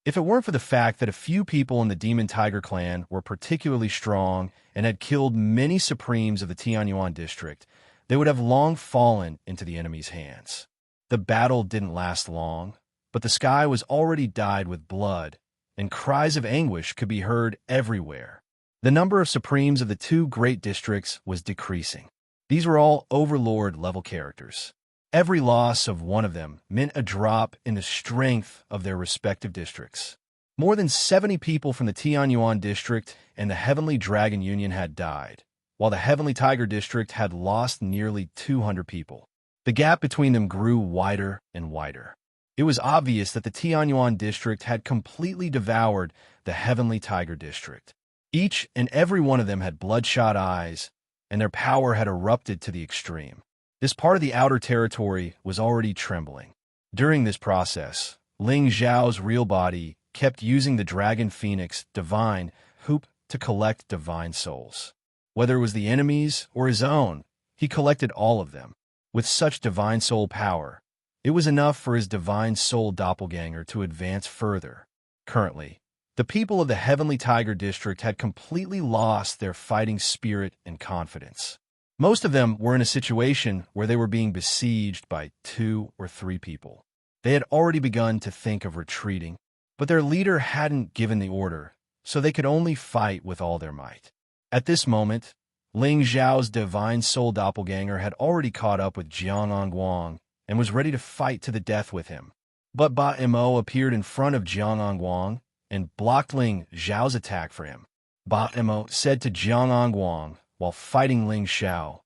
If it weren't for the fact that a few people in the Demon Tiger clan were particularly strong and had killed many supremes of the Tianyuan district, they would have long fallen into the enemy's hands. The battle didn't last long, but the sky was already dyed with blood, and cries of anguish could be heard everywhere. The number of supremes of the 2 great districts was decreasing. These were all overlord-level characters. Every loss of one of them meant a drop in the strength of their respective districts. More than 70 people from the Tianyuan district and the Heavenly Dragon Union had died, while the Heavenly Tiger district had lost nearly 200 people. The gap between them grew wider and wider. It was obvious that the Tianyuan district had completely devoured the Heavenly Tiger district. Each and every one of them had bloodshot eyes, and their power had erupted to the extreme. This part of the outer territory was already trembling. During this process, Ling Zhao's real body kept using the Dragon Phoenix Divine Hoop to collect divine souls. Whether it was the enemy's or his own, he collected all of them. With such divine soul power, it was enough for his divine soul doppelganger to advance further. Currently, the people of the Heavenly Tiger district had completely lost their fighting spirit and confidence. Most of them were in a situation where they were being besieged by 2 or 3 people. They had already begun to think of retreating, but their leader hadn't given the order, so they could only fight with all their might. At this moment, Ling Zhao's divine soul doppelganger had already caught up with Jiang Angguang and was ready to fight to the death with him. But Ba Mo appeared in front of Jiang Angguang and blocked Ling Zhao's attack for him. Ba Mo said to Jiang Angguang while fighting Ling Zhao,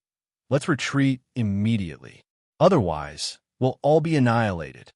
"Let's retreat immediately. Otherwise, we'll all be annihilated."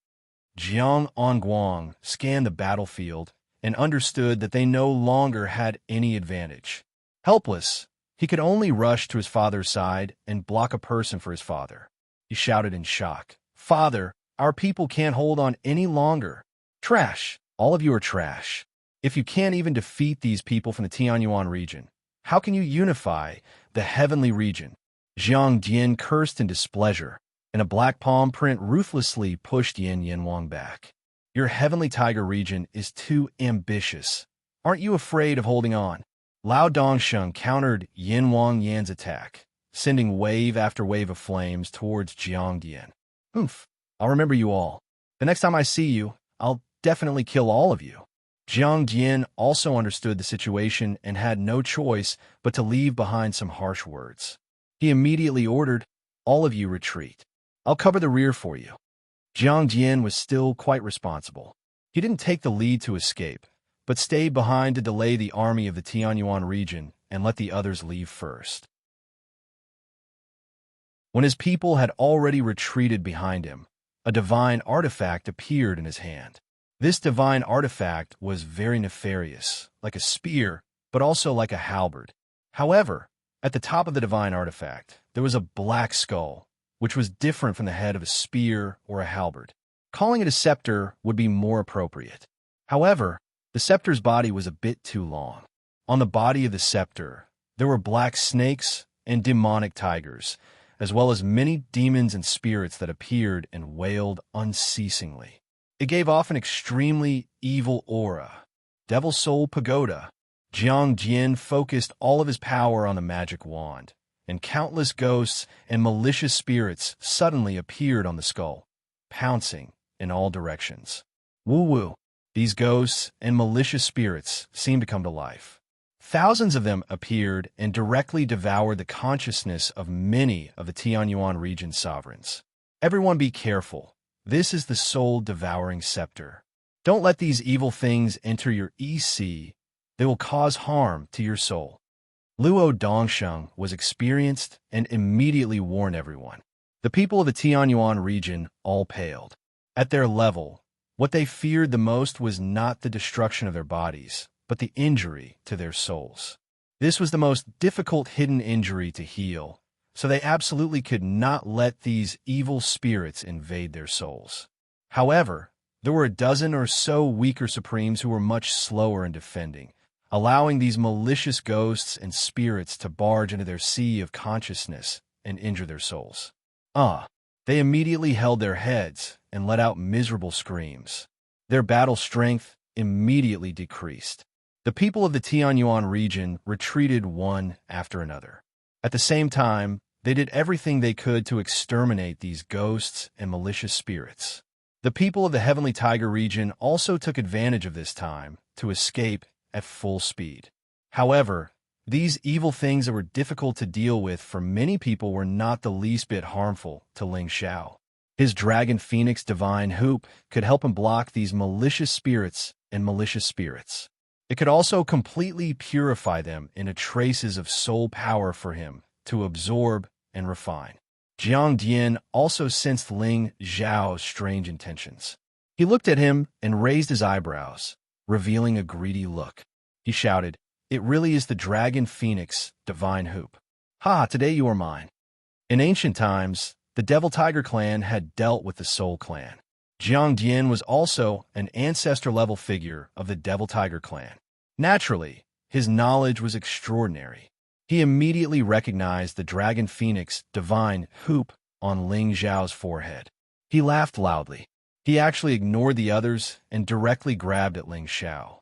Jiang Angguang scanned the battlefield and understood that they no longer had any advantage. Helpless, he could only rush to his father's side and block a person for his father. He shouted in shock, "Father, our people can't hold on any longer. Trash. All of you are trash. If you can't even defeat these people from the Tianyuan region, how can you unify the heavenly region?" Jiang Dian cursed in displeasure, and a black palm print ruthlessly pushed Yin Yanwang back. "Your Heavenly Tiger region is too ambitious. Aren't you afraid of holding on?" Lao Dongsheng countered Yin Wang Yan's attack, sending wave after wave of flames towards Jiang Dian. "Oof, I'll remember you all. The next time I see you, I'll definitely kill all of you." Jiang Dian also understood the situation and had no choice but to leave behind some harsh words. He immediately ordered, "All of you retreat. I'll cover the rear for you." Jiang Dian was still quite responsible. He didn't take the lead to escape, but stayed behind to delay the army of the Tianyuan region and let the others leave first. When his people had already retreated behind him, a divine artifact appeared in his hand. This divine artifact was very nefarious, like a spear, but also like a halberd. However, at the top of the divine artifact, there was a black skull, which was different from the head of a spear or a halberd. Calling it a scepter would be more appropriate. However, the scepter's body was a bit too long. On the body of the scepter, there were black snakes and demonic tigers, as well as many demons and spirits that appeared and wailed unceasingly. It gave off an extremely evil aura. Devil Soul Pagoda. Jiang Jian focused all of his power on the magic wand, and countless ghosts and malicious spirits suddenly appeared on the skull, pouncing in all directions. Woo-woo! These ghosts and malicious spirits seemed to come to life. Thousands of them appeared and directly devoured the consciousness of many of the Tianyuan region's sovereigns. Everyone be careful. This is the soul-devouring scepter. Don't let these evil things enter your EC. They will cause harm to your soul. Luo Dongsheng was experienced and immediately warned everyone. The people of the Tianyuan region all paled. At their level, what they feared the most was not the destruction of their bodies, but the injury to their souls. This was the most difficult hidden injury to heal, so they absolutely could not let these evil spirits invade their souls. However, there were a dozen or so weaker supremes who were much slower in defending, allowing these malicious ghosts and spirits to barge into their sea of consciousness and injure their souls. They immediately held their heads and let out miserable screams. Their battle strength immediately decreased. The people of the Tianyuan region retreated one after another. At the same time, they did everything they could to exterminate these ghosts and malicious spirits. The people of the Heavenly Tiger region also took advantage of this time to escape at full speed. However, these evil things that were difficult to deal with for many people were not the least bit harmful to Ling Xiao. His Dragon Phoenix Divine Hoop could help him block these malicious spirits and malicious spirits. It could also completely purify them into traces of soul power for him to absorb and refine. Jiang Dian also sensed Ling Xiao's strange intentions. He looked at him and raised his eyebrows, revealing a greedy look. He shouted, "It really is the Dragon Phoenix Divine Hoop. Ha, today you are mine." In ancient times, the Devil Tiger clan had dealt with the Soul clan. Jiang Dian was also an ancestor-level figure of the Devil Tiger clan. Naturally, his knowledge was extraordinary. He immediately recognized the Dragon Phoenix Divine Hoop on Ling Xiao's forehead. He laughed loudly. He actually ignored the others and directly grabbed at Ling Xiao.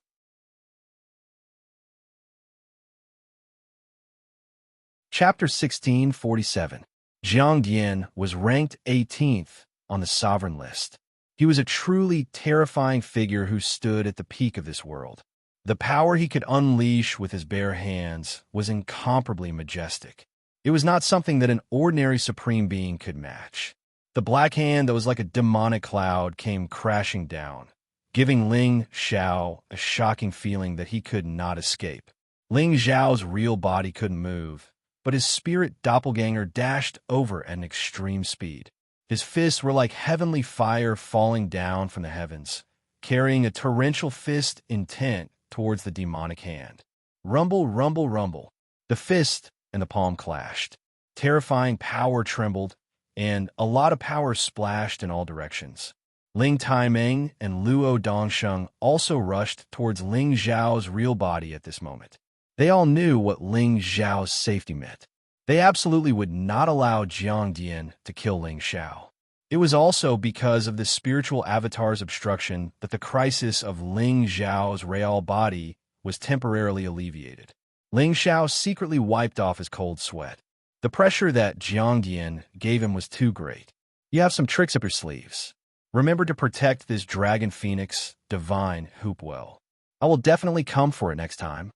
Chapter 1647. Jiang Dian was ranked 18th on the sovereign list. He was a truly terrifying figure who stood at the peak of this world. The power he could unleash with his bare hands was incomparably majestic. It was not something that an ordinary supreme being could match. The black hand that was like a demonic cloud came crashing down, giving Ling Xiao a shocking feeling that he could not escape. Ling Xiao's real body couldn't move, but his spirit doppelganger dashed over at an extreme speed. His fists were like heavenly fire falling down from the heavens, carrying a torrential fist intent towards the demonic hand. Rumble, rumble, rumble. The fist and the palm clashed. Terrifying power trembled, and a lot of power splashed in all directions. Ling Taimeng and Luo Dongsheng also rushed towards Ling Xiao's real body at this moment. They all knew what Ling Xiao's safety meant. They absolutely would not allow Jiang Dian to kill Ling Xiao. It was also because of the spiritual avatar's obstruction that the crisis of Ling Xiao's real body was temporarily alleviated. Ling Xiao secretly wiped off his cold sweat. The pressure that Jiang Dian gave him was too great. You have some tricks up your sleeves. Remember to protect this Dragon Phoenix Divine Hoop well. I will definitely come for it next time.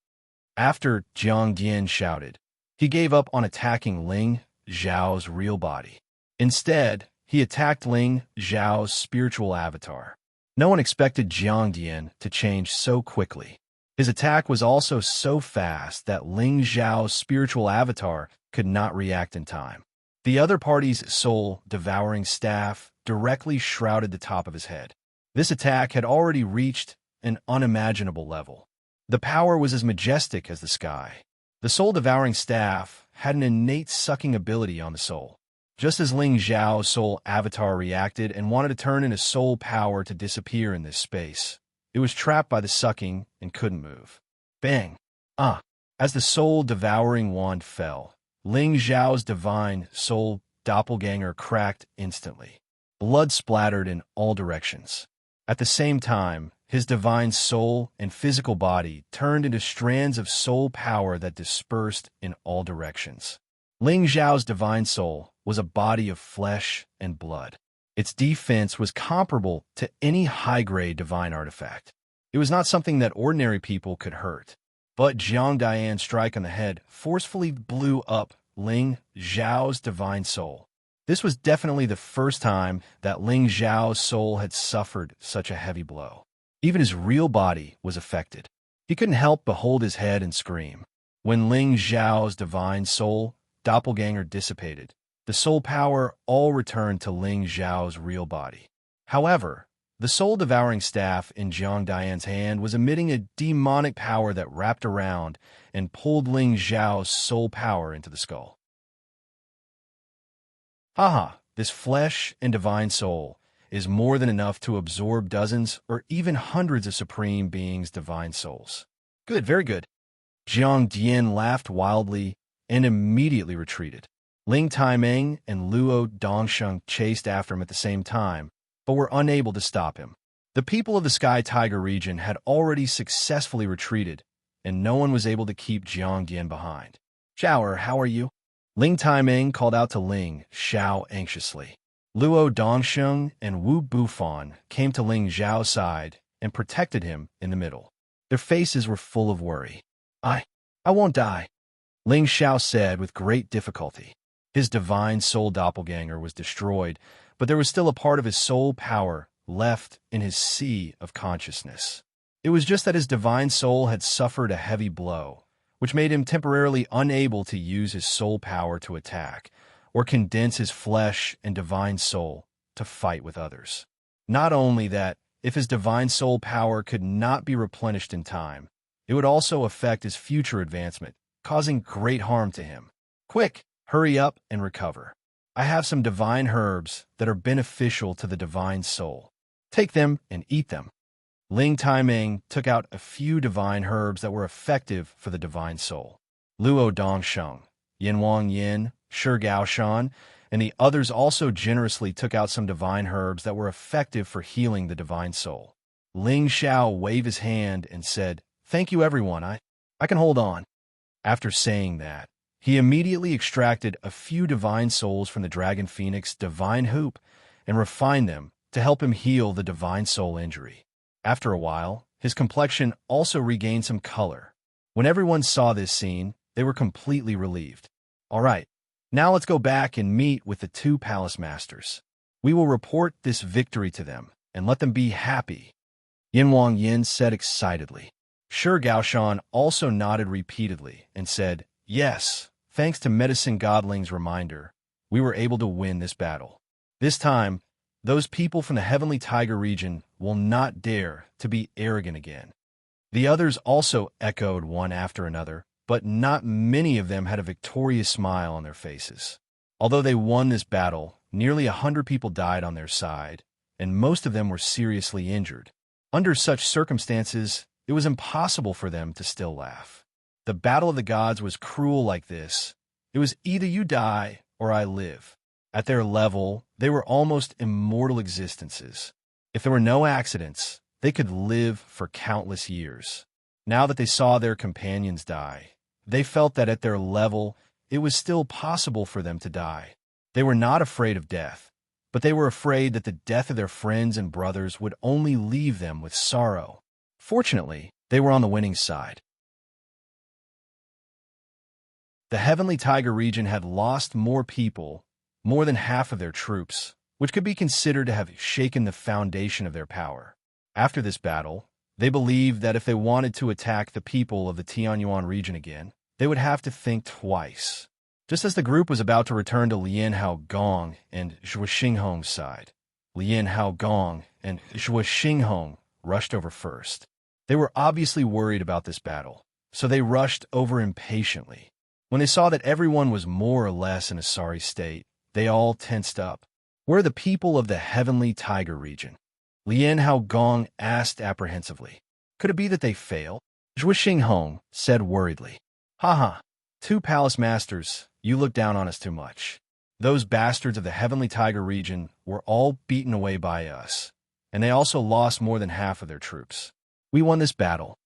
After Jiang Dian shouted, he gave up on attacking Ling Xiao's real body. Instead, he attacked Ling Xiao's spiritual avatar. No one expected Jiang Dian to change so quickly. His attack was also so fast that Ling Xiao's spiritual avatar could not react in time. The other party's soul-devouring staff directly shrouded the top of his head. This attack had already reached an unimaginable level. The power was as majestic as the sky. The soul-devouring staff had an innate sucking ability on the soul. Just as Ling Xiao's soul avatar reacted and wanted to turn into soul power to disappear in this space, it was trapped by the sucking and couldn't move. Bang! As the soul-devouring wand fell, Ling Xiao's divine soul doppelganger cracked instantly. Blood splattered in all directions. At the same time, his divine soul and physical body turned into strands of soul power that dispersed in all directions. Ling Zhao's divine soul was a body of flesh and blood. Its defense was comparable to any high-grade divine artifact. It was not something that ordinary people could hurt. But Jiang Dian's strike on the head forcefully blew up Ling Zhao's divine soul. This was definitely the first time that Ling Zhao's soul had suffered such a heavy blow. Even his real body was affected. He couldn't help but hold his head and scream. When Ling Zhao's divine soul doppelganger dissipated, the soul power all returned to Ling Zhao's real body. However, the soul-devouring staff in Jiang Dian's hand was emitting a demonic power that wrapped around and pulled Ling Zhao's soul power into the skull. Haha, this flesh and divine soul is more than enough to absorb dozens or even hundreds of Supreme Beings' divine souls. Good, very good. Jiang Dian laughed wildly and immediately retreated. Ling Taimeng and Luo Dongsheng chased after him at the same time, but were unable to stop him. The people of the Sky Tiger region had already successfully retreated, and no one was able to keep Jiang Dian behind. Shower, how are you? Ling Taimeng called out to Ling Xiao anxiously. Luo Dongsheng and Wu Bufan came to Ling Zhao's side and protected him in the middle. Their faces were full of worry. I won't die, Ling Xiao said with great difficulty. His divine soul doppelganger was destroyed, but there was still a part of his soul power left in his sea of consciousness. It was just that his divine soul had suffered a heavy blow, which made him temporarily unable to use his soul power to attack, or condense his flesh and divine soul to fight with others. Not only that, if his divine soul power could not be replenished in time, it would also affect his future advancement, causing great harm to him. Quick, hurry up and recover. I have some divine herbs that are beneficial to the divine soul. Take them and eat them. Ling Taimeng took out a few divine herbs that were effective for the divine soul. Luo Dongsheng, Yanwang Yin, Shi Gaoshan, and the others also generously took out some divine herbs that were effective for healing the divine soul. Ling Xiao waved his hand and said, "Thank you, everyone. I can hold on." After saying that, he immediately extracted a few divine souls from the Dragon Phoenix divine hoop and refined them to help him heal the divine soul injury. After a while, his complexion also regained some color. When everyone saw this scene, they were completely relieved. All right, now let's go back and meet with the two palace masters. We will report this victory to them and let them be happy, Yanwang Yin said excitedly. Shi Gaoshan also nodded repeatedly and said, "Yes, thanks to Medicine Godling's reminder, we were able to win this battle. This time, those people from the Heavenly Tiger region will not dare to be arrogant again." The others also echoed one after another, but not many of them had a victorious smile on their faces. Although they won this battle, nearly 100 people died on their side, and most of them were seriously injured. Under such circumstances, it was impossible for them to still laugh. The battle of the gods was cruel like this. It was either you die or I live. At their level, they were almost immortal existences. If there were no accidents, they could live for countless years. Now that they saw their companions die, they felt that at their level, it was still possible for them to die. They were not afraid of death, but they were afraid that the death of their friends and brothers would only leave them with sorrow. Fortunately, they were on the winning side. The Heavenly Tiger region had lost more people, more than half of their troops, which could be considered to have shaken the foundation of their power. After this battle, they believed that if they wanted to attack the people of the Tianyuan region again, they would have to think twice. Just as the group was about to return to Lian Haogong and Zhuoxinghong's side, Lian Haogong and Zhuoxinghong rushed over first. They were obviously worried about this battle, so they rushed over impatiently. When they saw that everyone was more or less in a sorry state, they all tensed up. "Where are the people of the Heavenly Tiger region?" Lian Haogong asked apprehensively. "Could it be that they failed?" Zhuoxinghong said worriedly. "Haha, two palace masters, you look down on us too much. Those bastards of the Heavenly Tiger region were all beaten away by us. and they also lost more than half of their troops. We won this battle.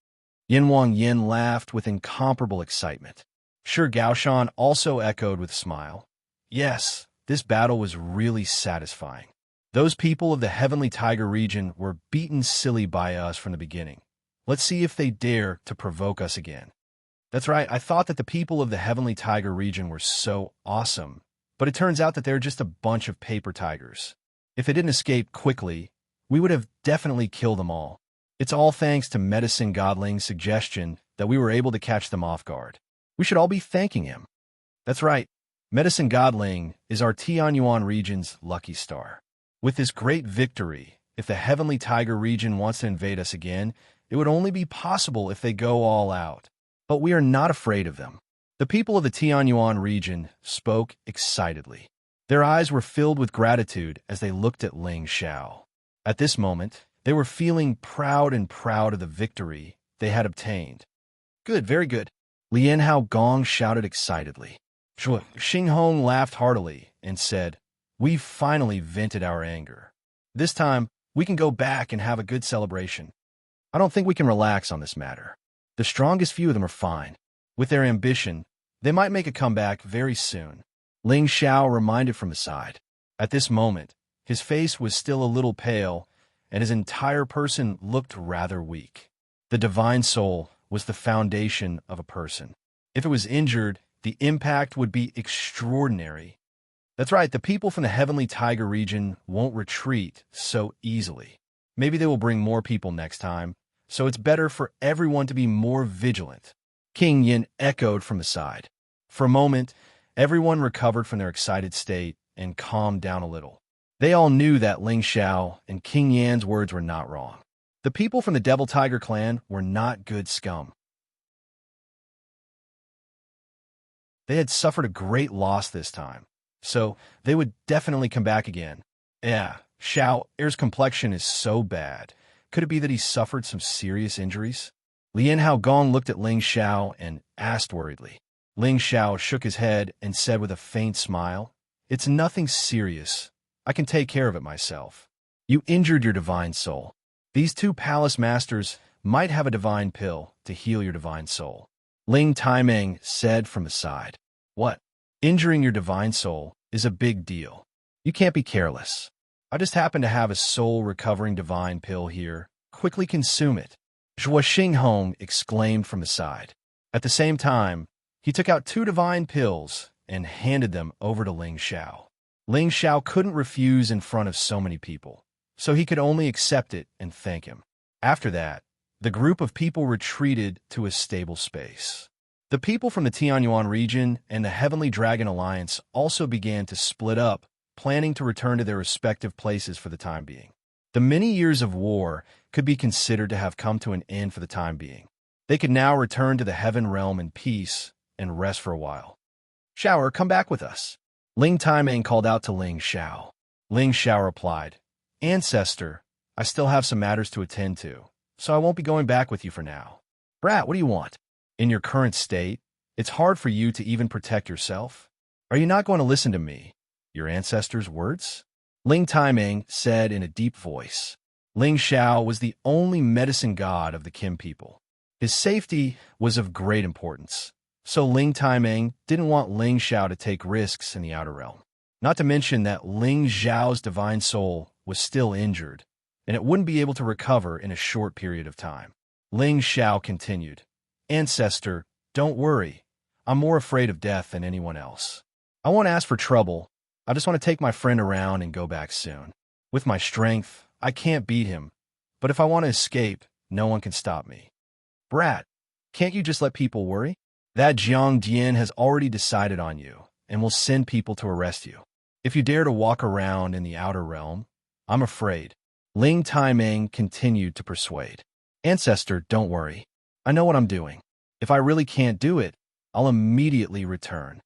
Yin Wang Yin laughed with incomparable excitement. Sure Gaoshan also echoed with a smile. Yes, this battle was really satisfying. Those people of the Heavenly Tiger region were beaten silly by us from the beginning. Let's see if they dare to provoke us again. That's right, I thought that the people of the Heavenly Tiger region were so awesome, but it turns out that they're just a bunch of paper tigers. If they didn't escape quickly, we would have definitely killed them all. It's all thanks to Medicine Godling's suggestion that we were able to catch them off guard. We should all be thanking him. That's right, Medicine Godling is our Tianyuan region's lucky star. With this great victory, if the Heavenly Tiger region wants to invade us again, it would only be possible if they go all out. But we are not afraid of them. The people of the Tianyuan region spoke excitedly. Their eyes were filled with gratitude as they looked at Ling Xiao. At this moment, they were feeling proud of the victory they had obtained. Good, very good. Lian Hao Gong shouted excitedly. Xinghong laughed heartily and said, "We've finally vented our anger. This time, we can go back and have a good celebration. I don't think we can relax on this matter. The strongest few of them are fine. With their ambition, they might make a comeback very soon." Ling Xiao reminded from the side. At this moment, his face was still a little pale, and his entire person looked rather weak. The divine soul was the foundation of a person. If it was injured, the impact would be extraordinary. That's right, the people from the Heavenly Tiger region won't retreat so easily. Maybe they will bring more people next time, so it's better for everyone to be more vigilant. King Yin echoed from the side. For a moment, everyone recovered from their excited state and calmed down a little. They all knew that Ling Xiao and King Yan's words were not wrong. The people from the Devil Tiger clan were not good scum. They had suffered a great loss this time, so they would definitely come back again. Yeah, Xiao Er's complexion is so bad. Could it be that he suffered some serious injuries? Lian Hao Gong looked at Ling Xiao and asked worriedly. Ling Xiao shook his head and said with a faint smile, "It's nothing serious. I can take care of it myself. You injured your divine soul. These two palace masters might have a divine pill to heal your divine soul." Ling Taimeng said from the side. What? Injuring your divine soul is a big deal. You can't be careless. I just happen to have a soul-recovering divine pill here. Quickly consume it. Zhua Xinghong exclaimed from the side. At the same time, he took out 2 divine pills and handed them over to Ling Xiao. Ling Xiao couldn't refuse in front of so many people, so he could only accept it and thank him. After that, the group of people retreated to a stable space. The people from the Tianyuan region and the Heavenly Dragon Alliance also began to split up, planning to return to their respective places for the time being. The many years of war could be considered to have come to an end for the time being. They could now return to the Heaven Realm in peace and rest for a while. "Shower, come back with us." Ling Taimeng called out to Ling Xiao. Ling Xiao replied, "Ancestor, I still have some matters to attend to, so I won't be going back with you for now." "Brat, what do you want? In your current state, it's hard for you to even protect yourself. Are you not going to listen to me, your ancestors' words?" Ling Taimeng said in a deep voice. Ling Xiao was the only medicine god of the Kim people. His safety was of great importance, so Ling Taimeng didn't want Ling Xiao to take risks in the outer realm. Not to mention that Ling Xiao's divine soul was still injured, and it wouldn't be able to recover in a short period of time. Ling Xiao continued, "Ancestor, don't worry. I'm more afraid of death than anyone else. I won't ask for trouble. I just want to take my friend around and go back soon. With my strength, I can't beat him, but if I want to escape, no one can stop me." "Brat, can't you just let people worry? That Jiang Dian has already decided on you and will send people to arrest you. If you dare to walk around in the outer realm, I'm afraid." Ling Taimeng continued to persuade. "Ancestor, don't worry. I know what I'm doing. If I really can't do it, I'll immediately return."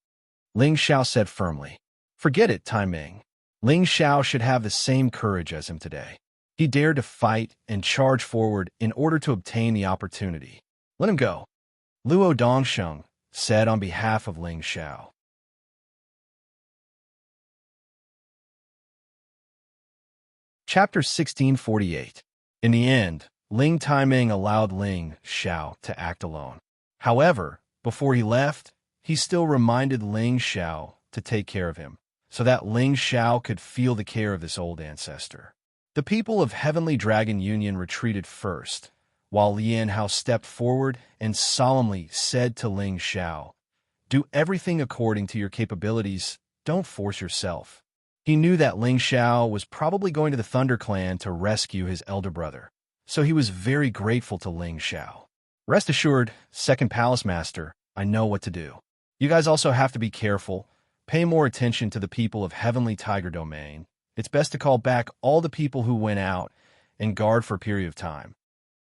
Ling Xiao said firmly. "Forget it, Taimeng. Ling Xiao should have the same courage as him today. He dared to fight and charge forward in order to obtain the opportunity. Let him go." Luo Dongsheng said on behalf of Ling Xiao. Chapter 1648. In the end, Ling Taiming allowed Ling Xiao to act alone. However, before he left, he still reminded Ling Xiao to take care of him, so that Ling Xiao could feel the care of this old ancestor. The people of Heavenly Dragon Union retreated first, while Lian Hao stepped forward and solemnly said to Ling Xiao, "Do everything according to your capabilities, don't force yourself." He knew that Ling Xiao was probably going to the Thunder Clan to rescue his elder brother, so he was very grateful to Ling Xiao. "Rest assured, Second Palace Master, I know what to do. You guys also have to be careful. Pay more attention to the people of Heavenly Tiger Domain. It's best to call back all the people who went out and guard for a period of time,"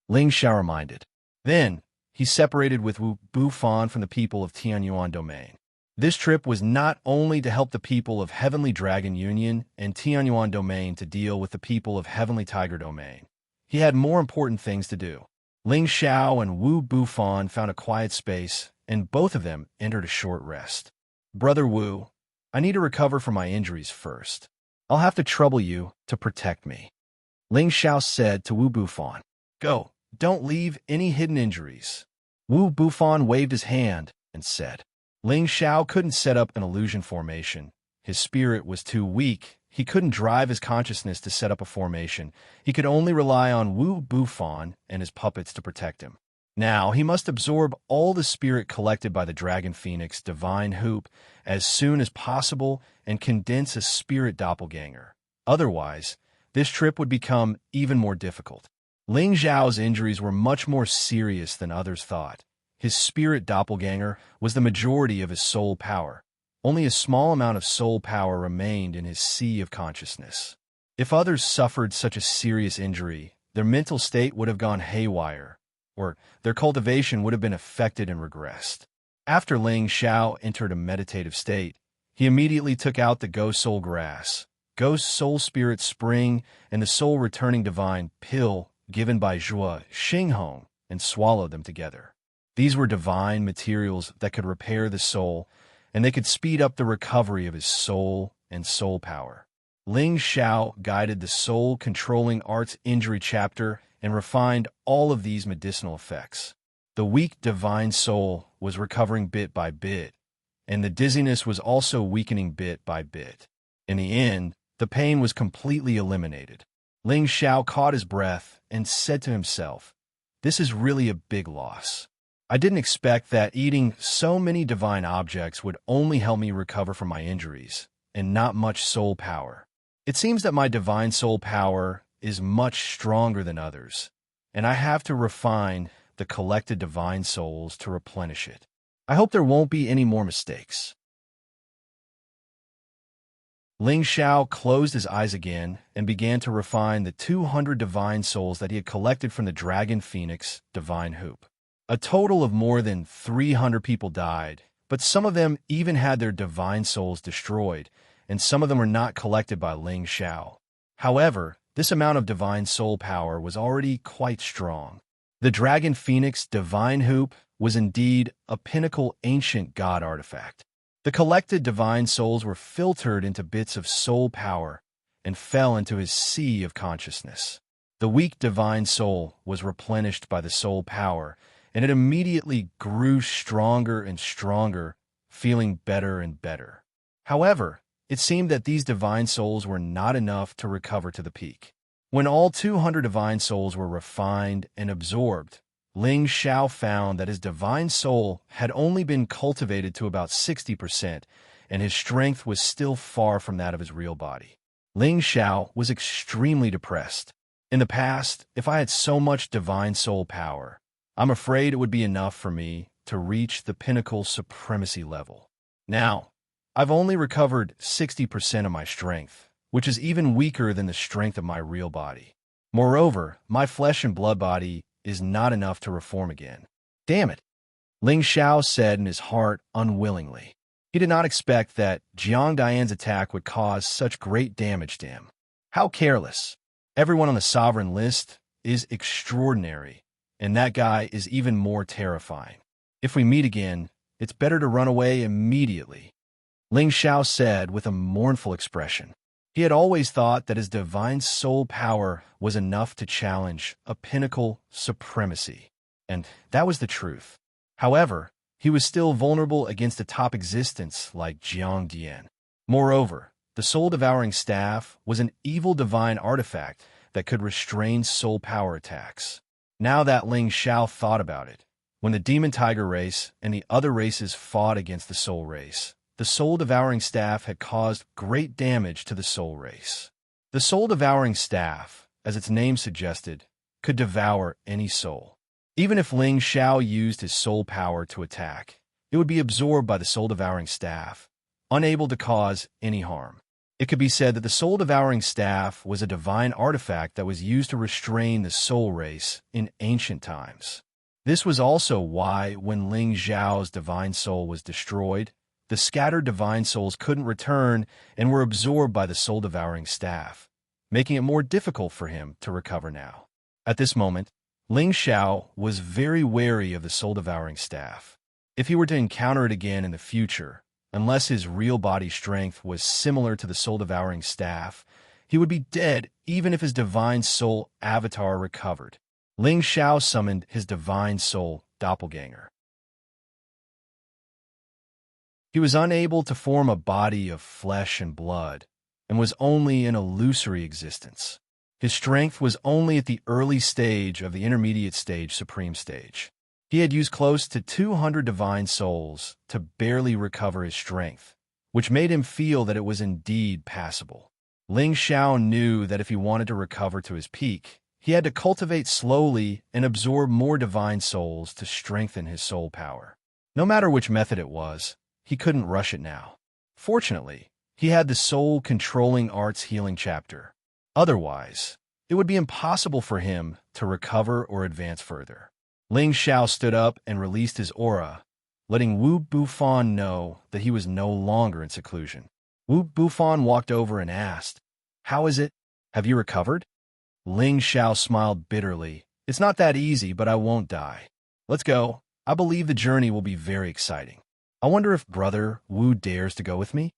Ling Xiao reminded. Then, he separated with Wu Bufan from the people of Tianyuan Domain. This trip was not only to help the people of Heavenly Dragon Union and Tianyuan Domain to deal with the people of Heavenly Tiger Domain. He had more important things to do. Ling Xiao and Wu Bufan found a quiet space, and both of them entered a short rest. "Brother Wu, I need to recover from my injuries first. I'll have to trouble you to protect me," Ling Xiao said to Wu Bufan. "Go, don't leave any hidden injuries." Wu Bufan waved his hand and said. Ling Xiao couldn't set up an illusion formation. His spirit was too weak. He couldn't drive his consciousness to set up a formation. He could only rely on Wu Bufan and his puppets to protect him. Now, he must absorb all the spirit collected by the Dragon Phoenix Divine Hoop as soon as possible and condense a spirit doppelganger. Otherwise, this trip would become even more difficult. Ling Xiao's injuries were much more serious than others thought. His spirit doppelganger was the majority of his soul power. Only a small amount of soul power remained in his sea of consciousness. If others suffered such a serious injury, their mental state would have gone haywire, or their cultivation would have been affected and regressed. After Ling Xiao entered a meditative state, he immediately took out the Ghost Soul Grass, Ghost Soul Spirit Spring, and the Soul Returning Divine Pill given by Zhua Xinghong, and swallowed them together. These were divine materials that could repair the soul, and they could speed up the recovery of his soul and soul power. Ling Xiao guided the soul-controlling arts injury chapter and refined all of these medicinal effects. The weak divine soul was recovering bit by bit, and the dizziness was also weakening bit by bit. In the end, the pain was completely eliminated. Ling Xiao caught his breath and said to himself, "This is really a big loss. I didn't expect that eating so many divine objects would only help me recover from my injuries, and not much soul power. It seems that my divine soul power is much stronger than others, and I have to refine the collected divine souls to replenish it. I hope there won't be any more mistakes." Ling Xiao closed his eyes again and began to refine the 200 divine souls that he had collected from the Dragon Phoenix Divine Hoop. A total of more than 300 people died, but some of them even had their divine souls destroyed, and some of them were not collected by Ling Xiao. However, this amount of divine soul power was already quite strong. The Dragon Phoenix Divine Hoop was indeed a pinnacle ancient god artifact. The collected divine souls were filtered into bits of soul power and fell into his sea of consciousness. The weak divine soul was replenished by the soul power, and it immediately grew stronger and stronger, feeling better and better. However, it seemed that these divine souls were not enough to recover to the peak. When all 200 divine souls were refined and absorbed, Ling Xiao found that his divine soul had only been cultivated to about 60%, and his strength was still far from that of his real body. Ling Xiao was extremely depressed. In the past, if I had so much divine soul power, I'm afraid it would be enough for me to reach the pinnacle supremacy level. Now, I've only recovered 60% of my strength, which is even weaker than the strength of my real body. Moreover, my flesh and blood body is not enough to reform again. Damn it, Ling Xiao said in his heart unwillingly. He did not expect that Jiang Dian's attack would cause such great damage to him. How careless. Everyone on the sovereign list is extraordinary, and that guy is even more terrifying. If we meet again, it's better to run away immediately, Ling Xiao said with a mournful expression. He had always thought that his divine soul power was enough to challenge a pinnacle supremacy. And that was the truth. However, he was still vulnerable against a top existence like Jiangdian. Moreover, the soul-devouring staff was an evil divine artifact that could restrain soul power attacks. Now that Ling Xiao thought about it, when the demon tiger race and the other races fought against the soul race, the soul-devouring staff had caused great damage to the soul race. The soul-devouring staff, as its name suggested, could devour any soul. Even if Ling Xiao used his soul power to attack, it would be absorbed by the soul-devouring staff, unable to cause any harm. It could be said that the soul-devouring staff was a divine artifact that was used to restrain the soul race in ancient times. This was also why, when Ling Xiao's divine soul was destroyed, the scattered divine souls couldn't return and were absorbed by the soul-devouring staff, making it more difficult for him to recover now. At this moment, Ling Xiao was very wary of the soul-devouring staff. If he were to encounter it again in the future, unless his real body strength was similar to the soul-devouring staff, he would be dead even if his divine soul avatar recovered. Ling Xiao summoned his divine soul doppelganger. He was unable to form a body of flesh and blood, and was only an illusory existence. His strength was only at the early stage of the intermediate stage supreme stage. He had used close to 200 divine souls to barely recover his strength, which made him feel that it was indeed passable. Ling Xiao knew that if he wanted to recover to his peak, he had to cultivate slowly and absorb more divine souls to strengthen his soul power. No matter which method it was, he couldn't rush it now. Fortunately, he had the Soul Controlling Arts Healing chapter. Otherwise, it would be impossible for him to recover or advance further. Ling Xiao stood up and released his aura, letting Wu Bufan know that he was no longer in seclusion. Wu Bufan walked over and asked, "How is it? Have you recovered?" Ling Xiao smiled bitterly. "It's not that easy, but I won't die. Let's go. I believe the journey will be very exciting. I wonder if Brother Wu dares to go with me?"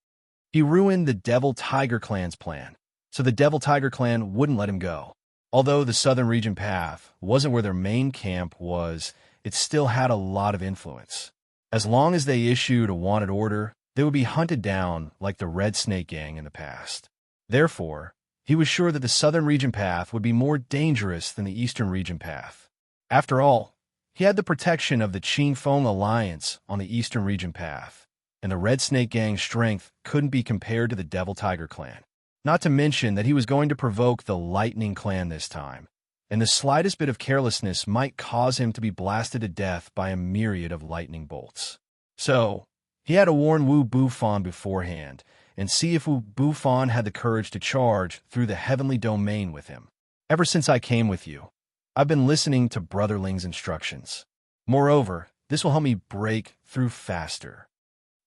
He ruined the Devil Tiger Clan's plan, so the Devil Tiger Clan wouldn't let him go. Although the Southern Region Path wasn't where their main camp was, it still had a lot of influence. As long as they issued a wanted order, they would be hunted down like the Red Snake Gang in the past. Therefore, he was sure that the Southern Region Path would be more dangerous than the Eastern Region Path. After all, he had the protection of the Qingfeng Alliance on the Eastern Region Path, and the Red Snake Gang's strength couldn't be compared to the Devil Tiger Clan. Not to mention that he was going to provoke the Lightning Clan this time, and the slightest bit of carelessness might cause him to be blasted to death by a myriad of lightning bolts. So, he had to warn Wu Bufan beforehand, and see if Wu Bufan had the courage to charge through the heavenly domain with him. "Ever since I came with you, I've been listening to Brother Ling's instructions. Moreover, this will help me break through faster."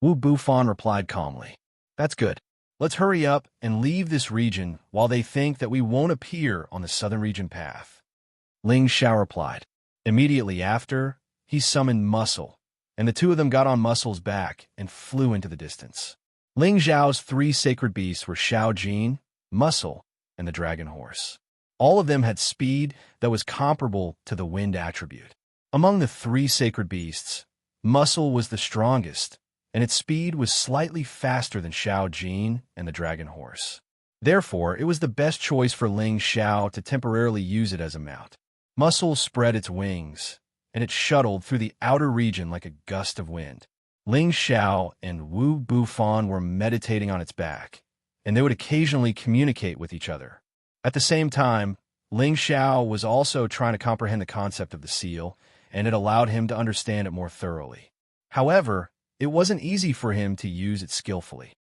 Wu Bufan replied calmly. "That's good. Let's hurry up and leave this region while they think that we won't appear on the Southern Region Path." Ling Xiao replied. Immediately after, he summoned Muscle, and the two of them got on Muscle's back and flew into the distance. Ling Xiao's three sacred beasts were Xiao Jin, Muscle, and the Dragon Horse. All of them had speed that was comparable to the wind attribute. Among the three sacred beasts, Muscle was the strongest, and its speed was slightly faster than Xiao Jin and the Dragon Horse. Therefore, it was the best choice for Ling Xiao to temporarily use it as a mount. Muscle spread its wings, and it shuttled through the outer region like a gust of wind. Ling Xiao and Wu Bufan were meditating on its back, and they would occasionally communicate with each other. At the same time, Ling Xiao was also trying to comprehend the concept of the seal, and it allowed him to understand it more thoroughly. However, it wasn't easy for him to use it skillfully.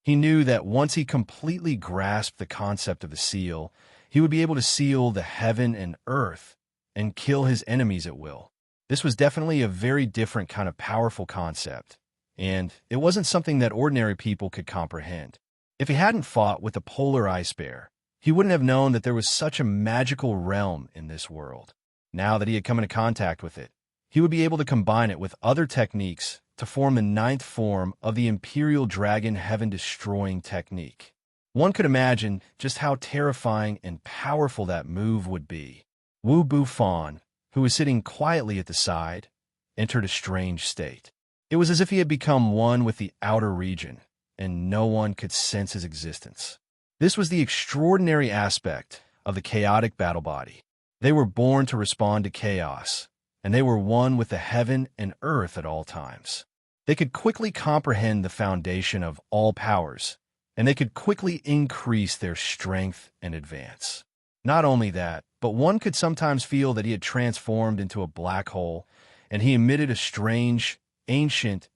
He knew that once he completely grasped the concept of the seal, he would be able to seal the heaven and earth and kill his enemies at will. This was definitely a very different kind of powerful concept, and it wasn't something that ordinary people could comprehend. If he hadn't fought with the polar ice bear, he wouldn't have known that there was such a magical realm in this world. Now that he had come into contact with it, he would be able to combine it with other techniques to form the ninth form of the Imperial Dragon heaven-destroying technique. One could imagine just how terrifying and powerful that move would be. Wu Bufan, who was sitting quietly at the side, entered a strange state. It was as if he had become one with the outer region, and no one could sense his existence. This was the extraordinary aspect of the chaotic battle body. They were born to respond to chaos, and they were one with the heaven and earth at all times. They could quickly comprehend the foundation of all powers, and they could quickly increase their strength and advance. Not only that, but one could sometimes feel that he had transformed into a black hole, and he emitted a strange, ancient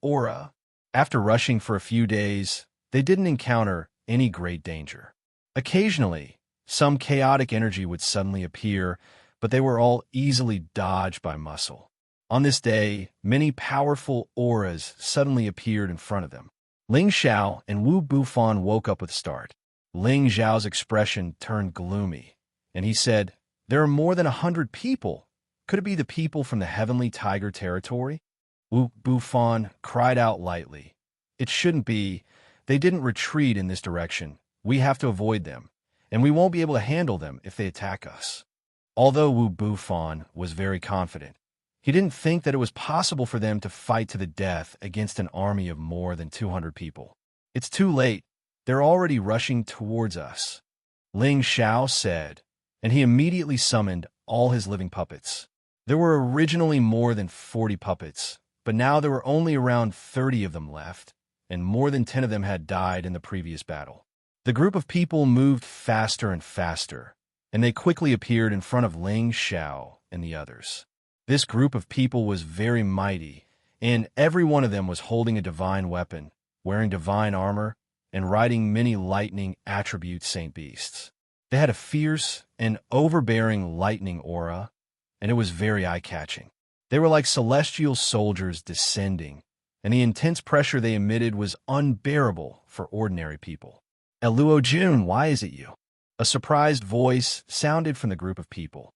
aura. After rushing for a few days, they didn't encounter any great danger. Occasionally, some chaotic energy would suddenly appear, but they were all easily dodged by muscle. On this day, many powerful auras suddenly appeared in front of them. Ling Xiao and Wu Bufan woke up with a start. Ling Xiao's expression turned gloomy, and he said, "There are more than 100 people. Could it be the people from the Heavenly Tiger territory?" Wu Bufan cried out lightly, "It shouldn't be. They didn't retreat in this direction. We have to avoid them, and we won't be able to handle them if they attack us." Although Wu Bufan was very confident, he didn't think that it was possible for them to fight to the death against an army of more than 200 people. "It's too late. They're already rushing towards us," Ling Xiao said, and he immediately summoned all his living puppets. There were originally more than 40 puppets, but now there were only around 30 of them left, and more than 10 of them had died in the previous battle. The group of people moved faster and faster, and they quickly appeared in front of Ling Xiao and the others. This group of people was very mighty, and every one of them was holding a divine weapon, wearing divine armor, and riding many lightning attribute saint beasts. They had a fierce and overbearing lightning aura, and it was very eye-catching. They were like celestial soldiers descending, and the intense pressure they emitted was unbearable for ordinary people. "Luo Jun, why is it you?" A surprised voice sounded from the group of people.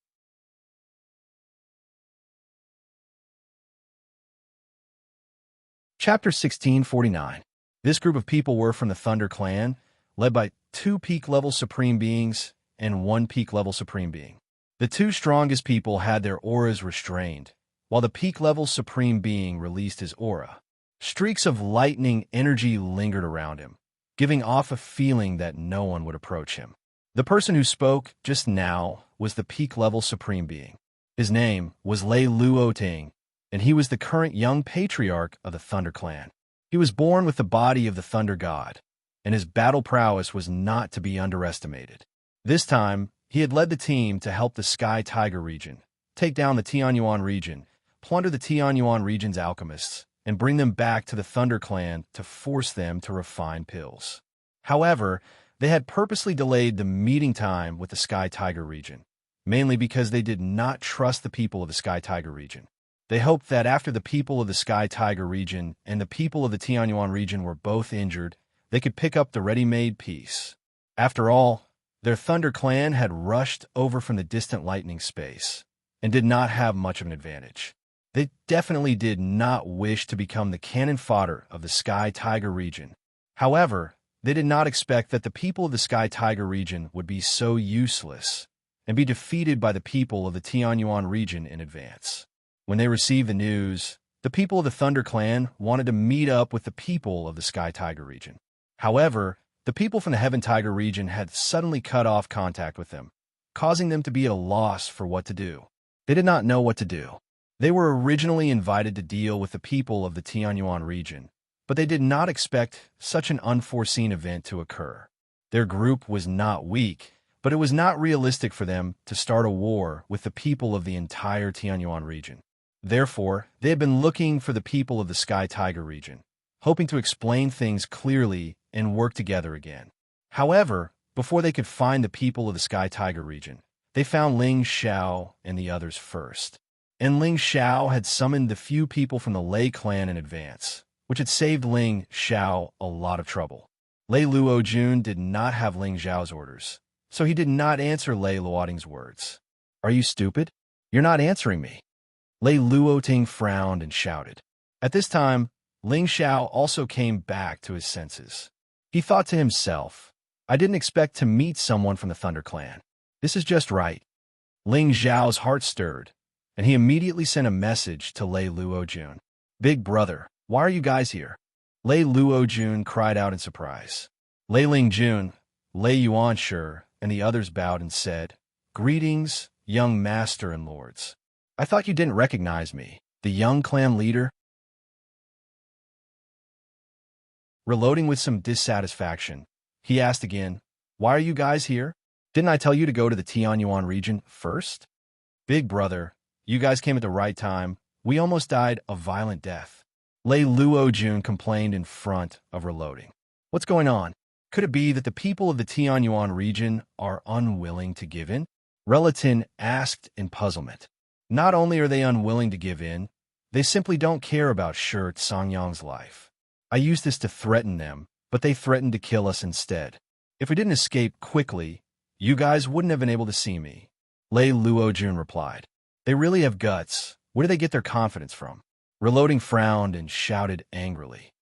Chapter 1649. This group of people were from the Thunder Clan, led by 2 peak-level Supreme Beings and 1 peak-level Supreme Being. The 2 strongest people had their auras restrained, while the peak-level Supreme Being released his aura. Streaks of lightning energy lingered around him, giving off a feeling that no one would approach him. The person who spoke just now was the peak-level Supreme Being. His name was Lei Luoting, and he was the current young patriarch of the Thunder Clan. He was born with the body of the Thunder God, and his battle prowess was not to be underestimated. This time, he had led the team to help the Sky Tiger region, take down the Tianyuan region, plunder the Tianyuan region's alchemists, and bring them back to the Thunder Clan to force them to refine pills. However, they had purposely delayed the meeting time with the Sky Tiger region, mainly because they did not trust the people of the Sky Tiger region. They hoped that after the people of the Sky Tiger region and the people of the Tianyuan region were both injured, they could pick up the ready-made peace. After all, their Thunder Clan had rushed over from the distant lightning space and did not have much of an advantage. They definitely did not wish to become the cannon fodder of the Sky Tiger region. However, they did not expect that the people of the Sky Tiger region would be so useless and be defeated by the people of the Tianyuan region in advance. When they received the news, the people of the Thunder Clan wanted to meet up with the people of the Sky Tiger region. However, the people from the Heaven Tiger region had suddenly cut off contact with them, causing them to be at a loss for what to do. They did not know what to do. They were originally invited to deal with the people of the Tianyuan region, but they did not expect such an unforeseen event to occur. Their group was not weak, but it was not realistic for them to start a war with the people of the entire Tianyuan region. Therefore, they had been looking for the people of the Sky Tiger region, hoping to explain things clearly and work together again. However, before they could find the people of the Sky Tiger region, they found Ling Xiao and the others first. And Ling Xiao had summoned the few people from the Lei clan in advance, which had saved Ling Xiao a lot of trouble. Lei Luojun did not have Ling Xiao's orders, so he did not answer Lei Luoting's words. "Are you stupid? You're not answering me." Lei Luoting frowned and shouted, At this time, Ling Xiao also came back to his senses. He thought to himself, I didn't expect to meet someone from the Thunder Clan. This is just right. Ling Xiao's heart stirred, and he immediately sent a message to Lei Luojun. Big brother, why are you guys here? Lei Luojun cried out in surprise. Lei Lingjun, Lei Yuanshe, and the others bowed and said, Greetings, young master and lords. I thought you didn't recognize me, the young clan leader. Reloading with some dissatisfaction, he asked again, Why are you guys here? Didn't I tell you to go to the Tianyuan region first? Big brother, you guys came at the right time. We almost died a violent death. Lei Luojun complained in front of Reloading. What's going on? Could it be that the people of the Tianyuan region are unwilling to give in? Relatin asked in puzzlement. Not only are they unwilling to give in, they simply don't care about Shi Songyang's life. I used this to threaten them, but they threatened to kill us instead. If we didn't escape quickly, you guys wouldn't have been able to see me. Lei Luojun replied. They really have guts. Where do they get their confidence from? Reloading frowned and shouted angrily.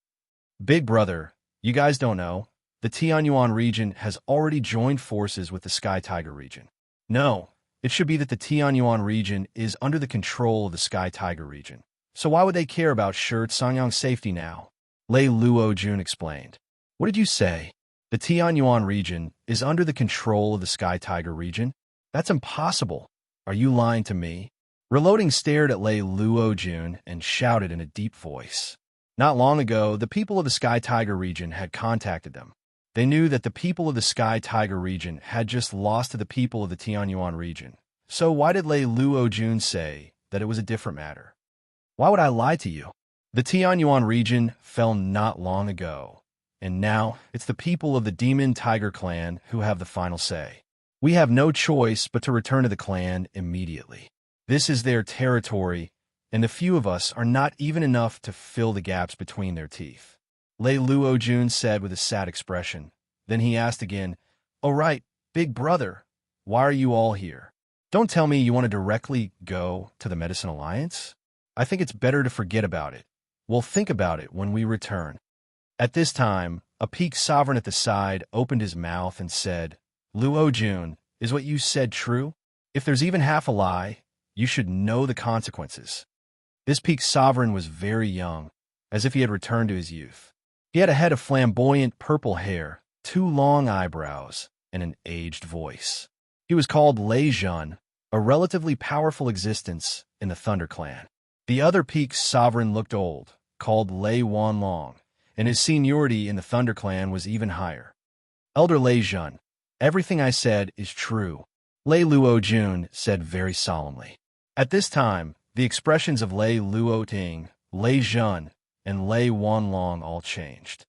Big brother, you guys don't know. The Tianyuan region has already joined forces with the Sky Tiger region. No, it should be that the Tianyuan region is under the control of the Sky Tiger region. So why would they care about Shi Songyang's safety now? Lei Luojun explained. What did you say? The Tianyuan region is under the control of the Sky Tiger region? That's impossible. Are you lying to me? Reloading stared at Lei Luojun and shouted in a deep voice. Not long ago, the people of the Sky Tiger region had contacted them. They knew that the people of the Sky Tiger region had just lost to the people of the Tianyuan region. So why did Lei Luojun say that it was a different matter? Why would I lie to you? The Tianyuan region fell not long ago, and now it's the people of the Demon Tiger clan who have the final say. We have no choice but to return to the clan immediately. This is their territory, and the few of us are not even enough to fill the gaps between their teeth. Lei Luojun said with a sad expression. Then he asked again, All right, big brother, why are you all here? Don't tell me you want to directly go to the Medicine Alliance? I think it's better to forget about it. We'll think about it when we return. At this time, a peak sovereign at the side opened his mouth and said, Luojun, is what you said true? If there's even half a lie, you should know the consequences. This peak sovereign was very young, as if he had returned to his youth. He had a head of flamboyant purple hair, 2 long eyebrows, and an aged voice. He was called Lei Zhun, a relatively powerful existence in the Thunder Clan. The other peak sovereign looked old, called Lei Wanlong, and his seniority in the Thunder Clan was even higher. Elder Lei Zhun, everything I said is true, Lei Luojun said very solemnly. At this time, the expressions of Lei Luoting, Lei Zhun, and Lei Wanlong all changed.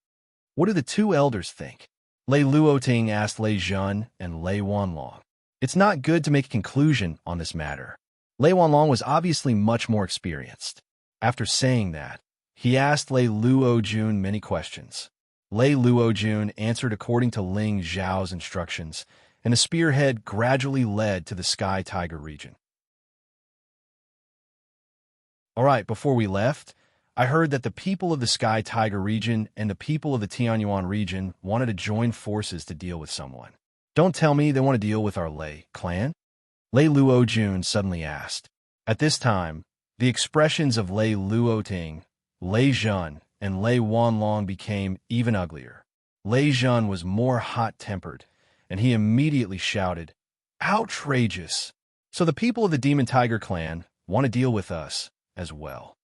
What do the 2 elders think? Lei Luoting asked Lei Zhun and Lei Wanlong. It's not good to make a conclusion on this matter. Lei Wanlong was obviously much more experienced. After saying that, he asked Lei Luojun many questions. Lei Luojun answered according to Ling Zhao's instructions, and the spearhead gradually led to the Sky Tiger region. All right, before we left, I heard that the people of the Sky Tiger region and the people of the Tianyuan region wanted to join forces to deal with someone. Don't tell me they want to deal with our Lei clan? Lei Luojun suddenly asked. At this time, the expressions of Lei Luoting, Lei Zhun, and Lei Wanlong became even uglier. Lei Zhun was more hot-tempered, and he immediately shouted, Outrageous! So the people of the Demon Tiger clan want to deal with us as well.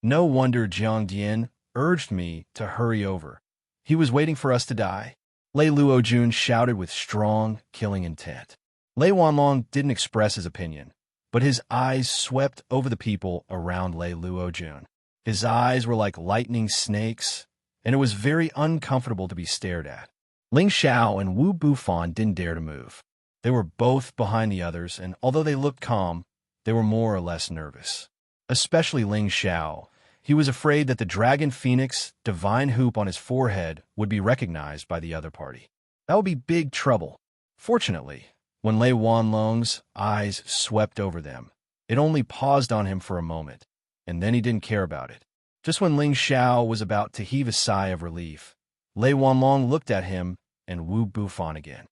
No wonder Jiang Dian urged me to hurry over. He was waiting for us to die. Lei Luojun shouted with strong, killing intent. Lei Wanlong didn't express his opinion, but his eyes swept over the people around Lei Luojun. His eyes were like lightning snakes, and it was very uncomfortable to be stared at. Ling Xiao and Wu Bufan didn't dare to move. They were both behind the others, and although they looked calm, they were more or less nervous. Especially Ling Xiao. He was afraid that the Dragon Phoenix divine hoop on his forehead would be recognized by the other party. That would be big trouble. Fortunately, when Lei Wanlong's eyes swept over them, it only paused on him for a moment, and then he didn't care about it. Just when Ling Xiao was about to heave a sigh of relief, Lei Wanlong looked at him and Wu Bufan again.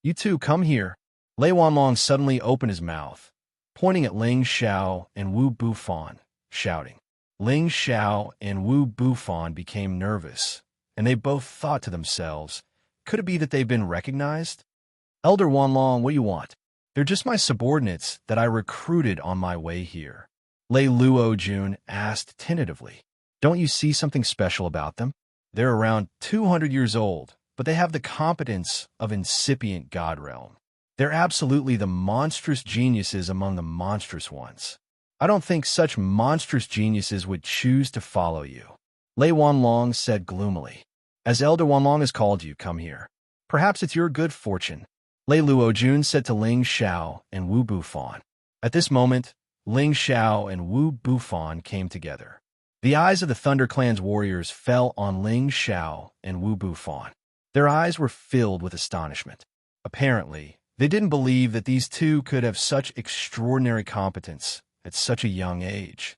"You two, come here." Lei Wanlong suddenly opened his mouth, pointing at Ling Xiao and Wu Bufan, shouting. Ling Xiao and Wu Bufan became nervous, and they both thought to themselves, could it be that they've been recognized? "Elder Wanlong, what do you want?" "They're just my subordinates that I recruited on my way here," Lei Luojun asked tentatively. "Don't you see something special about them? They're around 200 years old, but they have the competence of incipient god realm. They're absolutely the monstrous geniuses among the monstrous ones. I don't think such monstrous geniuses would choose to follow you," Lei Wanlong said gloomily. "As Elder Wanlong has called you, come here. Perhaps it's your good fortune," Lei Luojun said to Ling Xiao and Wu Bufan. At this moment, Ling Xiao and Wu Bufan came together. The eyes of the Thunder Clan's warriors fell on Ling Xiao and Wu Bufan. Their eyes were filled with astonishment. Apparently, they didn't believe that these two could have such extraordinary competence at such a young age.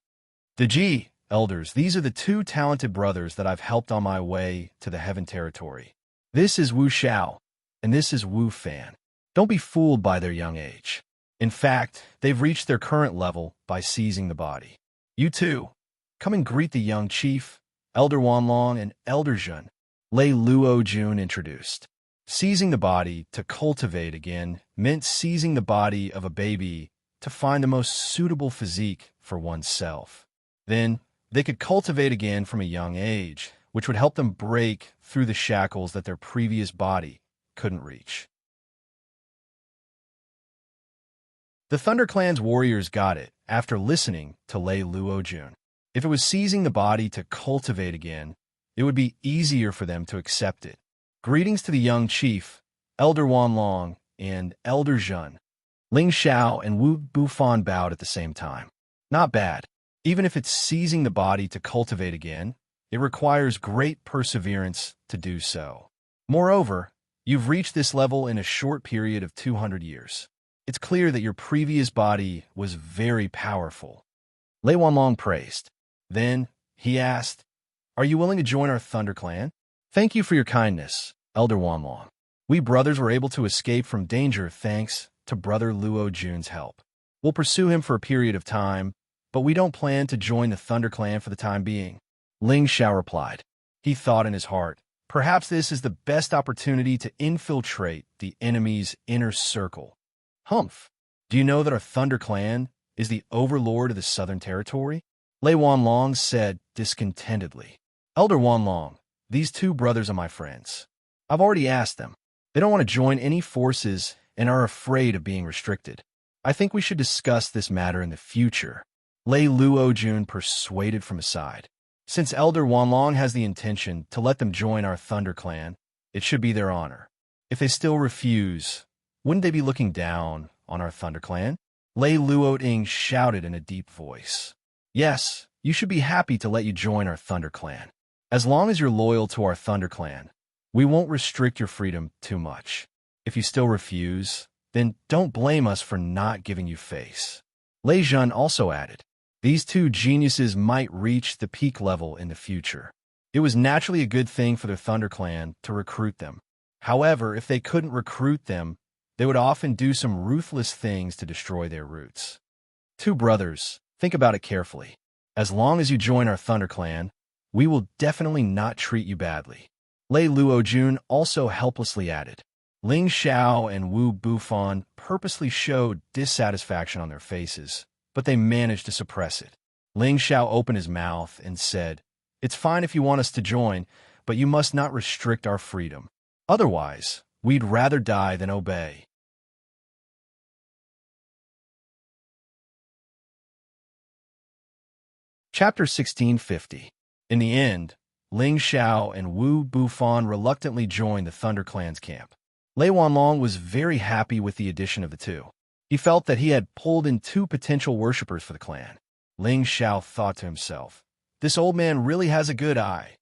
"The elders, these are the two talented brothers that I've helped on my way to the Heaven Territory. This is Wu Xiao, and this is Wu Fan. Don't be fooled by their young age. In fact, they've reached their current level by seizing the body. You two, come and greet the young chief, Elder Wanlong and Elder Zhen," Lei Luojun introduced. Seizing the body to cultivate again meant seizing the body of a baby to find the most suitable physique for oneself. Then, they could cultivate again from a young age, which would help them break through the shackles that their previous body couldn't reach. The Thunder Clan's warriors got it after listening to Lei Luojun. If it was seizing the body to cultivate again, it would be easier for them to accept it. Greetings to the young chief, Elder Wanlong and Elder Zhen. Ling Xiao and Wu Bufan bowed at the same time. Not bad. Even if it's seizing the body to cultivate again, it requires great perseverance to do so. Moreover, you've reached this level in a short period of 200 years. It's clear that your previous body was very powerful. Lei Wanlong praised. Then, he asked, "Are you willing to join our Thunder Clan?" "Thank you for your kindness, Elder Wanlong. We brothers were able to escape from danger thanks to Brother Luojun's help. We'll pursue him for a period of time, but we don't plan to join the Thunder Clan for the time being," Ling Xiao replied. He thought in his heart, perhaps this is the best opportunity to infiltrate the enemy's inner circle. "Humph, do you know that our Thunder Clan is the overlord of the Southern Territory?" Lei Wanlong said discontentedly. "Elder Wanlong, these two brothers are my friends. I've already asked them. They don't want to join any forces and are afraid of being restricted. I think we should discuss this matter in the future," Lei Luojun persuaded from his side. "Since Elder Wanlong has the intention to let them join our Thunder Clan, it should be their honor. If they still refuse, wouldn't they be looking down on our Thunder Clan?" Lei Luoting shouted in a deep voice. "Yes, you should be happy to let you join our Thunder Clan. As long as you're loyal to our Thunder Clan, we won't restrict your freedom too much. If you still refuse, then don't blame us for not giving you face." Lei Zhen also added, "These two geniuses might reach the peak level in the future. It was naturally a good thing for the Thunder Clan to recruit them. However, if they couldn't recruit them, they would often do some ruthless things to destroy their roots. Two brothers, think about it carefully. As long as you join our Thunder Clan, we will definitely not treat you badly." Lei Luojun also helplessly added. Ling Xiao and Wu Bufan purposely showed dissatisfaction on their faces, but they managed to suppress it. Ling Xiao opened his mouth and said, "It's fine if you want us to join, but you must not restrict our freedom. Otherwise, we'd rather die than obey." Chapter 1650. In the end, Ling Xiao and Wu Bufan reluctantly joined the Thunder Clan's camp. Lei Wanlong was very happy with the addition of the two. He felt that he had pulled in two potential worshippers for the clan. Ling Xiao thought to himself, "This old man really has a good eye."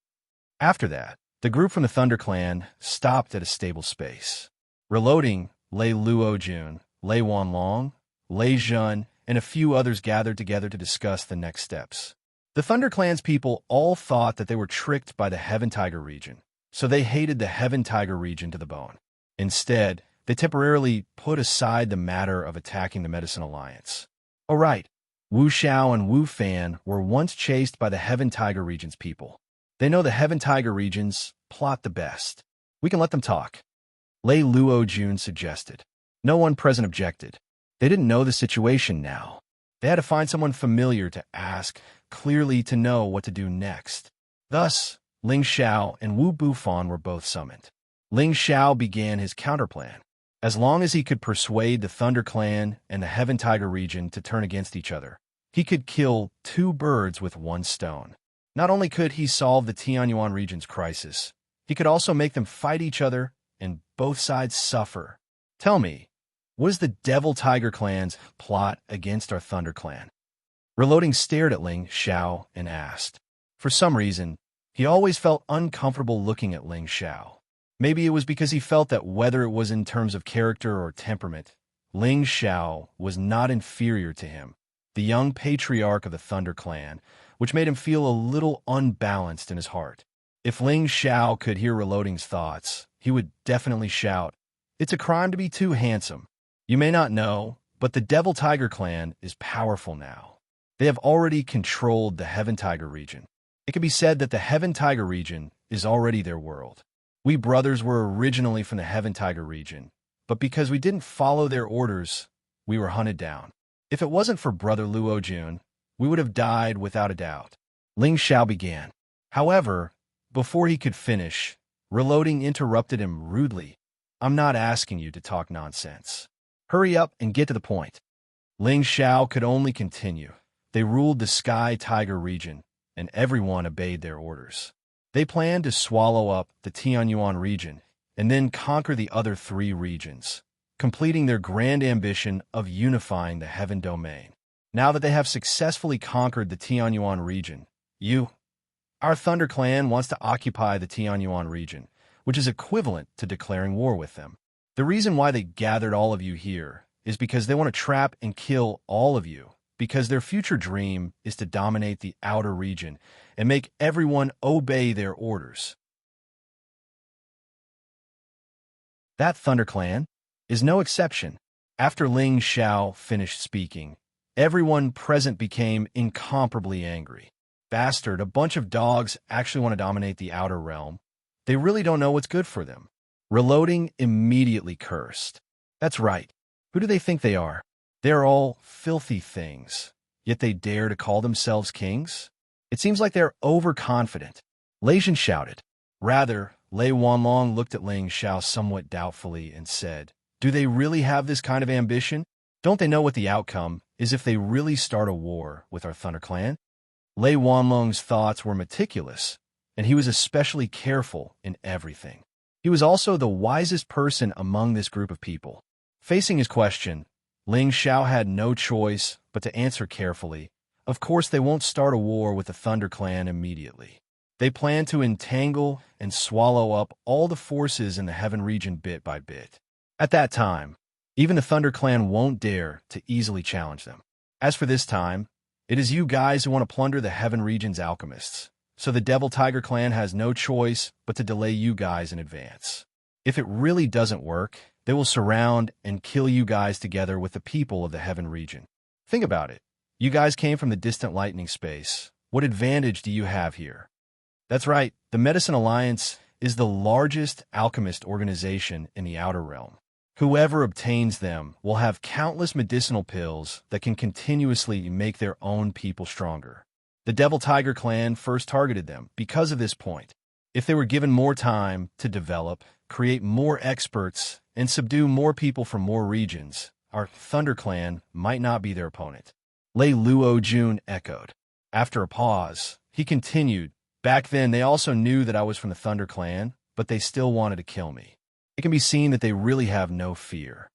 After that, the group from the Thunder Clan stopped at a stable space. Reloading, Lei Luojun, Lei Wanlong, Lei Zhen, and a few others gathered together to discuss the next steps. The Thunder Clan's people all thought that they were tricked by the Heaven Tiger region, so they hated the Heaven Tiger region to the bone. Instead, they temporarily put aside the matter of attacking the Medicine Alliance. Oh right, Wu Xiao and Wu Fan were once chased by the Heaven Tiger region's people. They know the Heaven Tiger region's plot the best. We can let them talk. Lei Luo Jun suggested. No one present objected. They didn't know the situation now. They had to find someone familiar to ask, clearly to know what to do next. Thus, Ling Xiao and Wu Bufan were both summoned. Ling Xiao began his counterplan. As long as he could persuade the Thunder Clan and the Heaven Tiger region to turn against each other, he could kill two birds with one stone. Not only could he solve the Tianyuan region's crisis, he could also make them fight each other and both sides suffer. Tell me, what is the Devil Tiger Clan's plot against our Thunder Clan? Reloading stared at Ling Xiao and asked. For some reason, he always felt uncomfortable looking at Ling Xiao. Maybe it was because he felt that whether it was in terms of character or temperament, Ling Xiao was not inferior to him, the young patriarch of the Thunder Clan, which made him feel a little unbalanced in his heart. If Ling Xiao could hear Reloading's thoughts, he would definitely shout, "It's a crime to be too handsome." You may not know, but the Devil Tiger Clan is powerful now. They have already controlled the Heaven Tiger region. It can be said that the Heaven Tiger region is already their world. We brothers were originally from the Heaven Tiger region, but because we didn't follow their orders, we were hunted down. If it wasn't for Brother Luo Jun, we would have died without a doubt. Ling Xiao began. However, before he could finish, Reloading interrupted him rudely. I'm not asking you to talk nonsense. Hurry up and get to the point. Ling Xiao could only continue. They ruled the Sky Tiger region, and everyone obeyed their orders. They planned to swallow up the Tianyuan region and then conquer the other three regions, completing their grand ambition of unifying the Heaven Domain. Now that they have successfully conquered the Tianyuan region, our Thunder Clan wants to occupy the Tianyuan region, which is equivalent to declaring war with them. The reason why they gathered all of you here is because they want to trap and kill all of you, because their future dream is to dominate the outer region and make everyone obey their orders. That Thunder Clan is no exception. After Ling Xiao finished speaking, everyone present became incomparably angry. Bastard, a bunch of dogs actually want to dominate the outer realm. They really don't know what's good for them. Reloading immediately cursed. That's right. Who do they think they are? They're all filthy things, yet they dare to call themselves kings? It seems like they're overconfident. Lei Jun shouted. Rather, Lei Wanlong looked at Ling Xiao somewhat doubtfully and said, Do they really have this kind of ambition? Don't they know what the outcome is if they really start a war with our Thunder Clan? Lei Wanlong's thoughts were meticulous, and he was especially careful in everything. He was also the wisest person among this group of people. Facing his question, Ling Xiao had no choice but to answer carefully. Of course, they won't start a war with the Thunder Clan immediately. They plan to entangle and swallow up all the forces in the Heaven region bit by bit. At that time, even the Thunder Clan won't dare to easily challenge them. As for this time, it is you guys who want to plunder the Heaven region's alchemists, so the Devil Tiger Clan has no choice but to delay you guys in advance. If it really doesn't work, they will surround and kill you guys together with the people of the Heaven region. Think about it. You guys came from the distant lightning space. What advantage do you have here? That's right, the Medicine Alliance is the largest alchemist organization in the Outer Realm. Whoever obtains them will have countless medicinal pills that can continuously make their own people stronger. The Devil Tiger Clan first targeted them because of this point. If they were given more time to develop, create more experts, and subdue more people from more regions, our Thunder Clan might not be their opponent. Lei Luo Jun echoed. After a pause, he continued, Back then they also knew that I was from the Thunder Clan, but they still wanted to kill me. It can be seen that they really have no fear.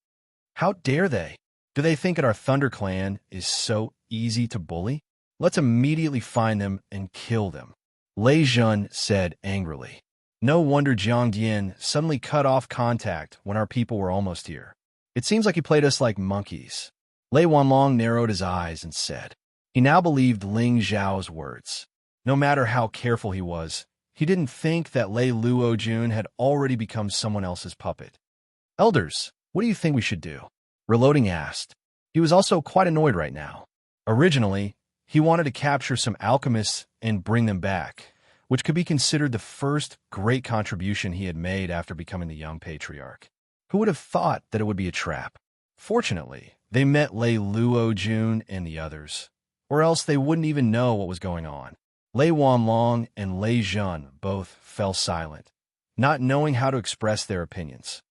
How dare they? Do they think that our Thunder Clan is so easy to bully? Let's immediately find them and kill them. Lei Jun said angrily. No wonder Jiang Dian suddenly cut off contact when our people were almost here. It seems like he played us like monkeys. Lei Wanlong narrowed his eyes and said, He now believed Ling Zhao's words. No matter how careful he was, he didn't think that Lei Luojun had already become someone else's puppet. Elders, what do you think we should do? Reloading asked. He was also quite annoyed right now. Originally, he wanted to capture some alchemists and bring them back, which could be considered the first great contribution he had made after becoming the young patriarch. Who would have thought that it would be a trap? Fortunately, they met Lei Luojun and the others, or else they wouldn't even know what was going on. Lei Wanlong and Lei Zhun both fell silent, not knowing how to express their opinions.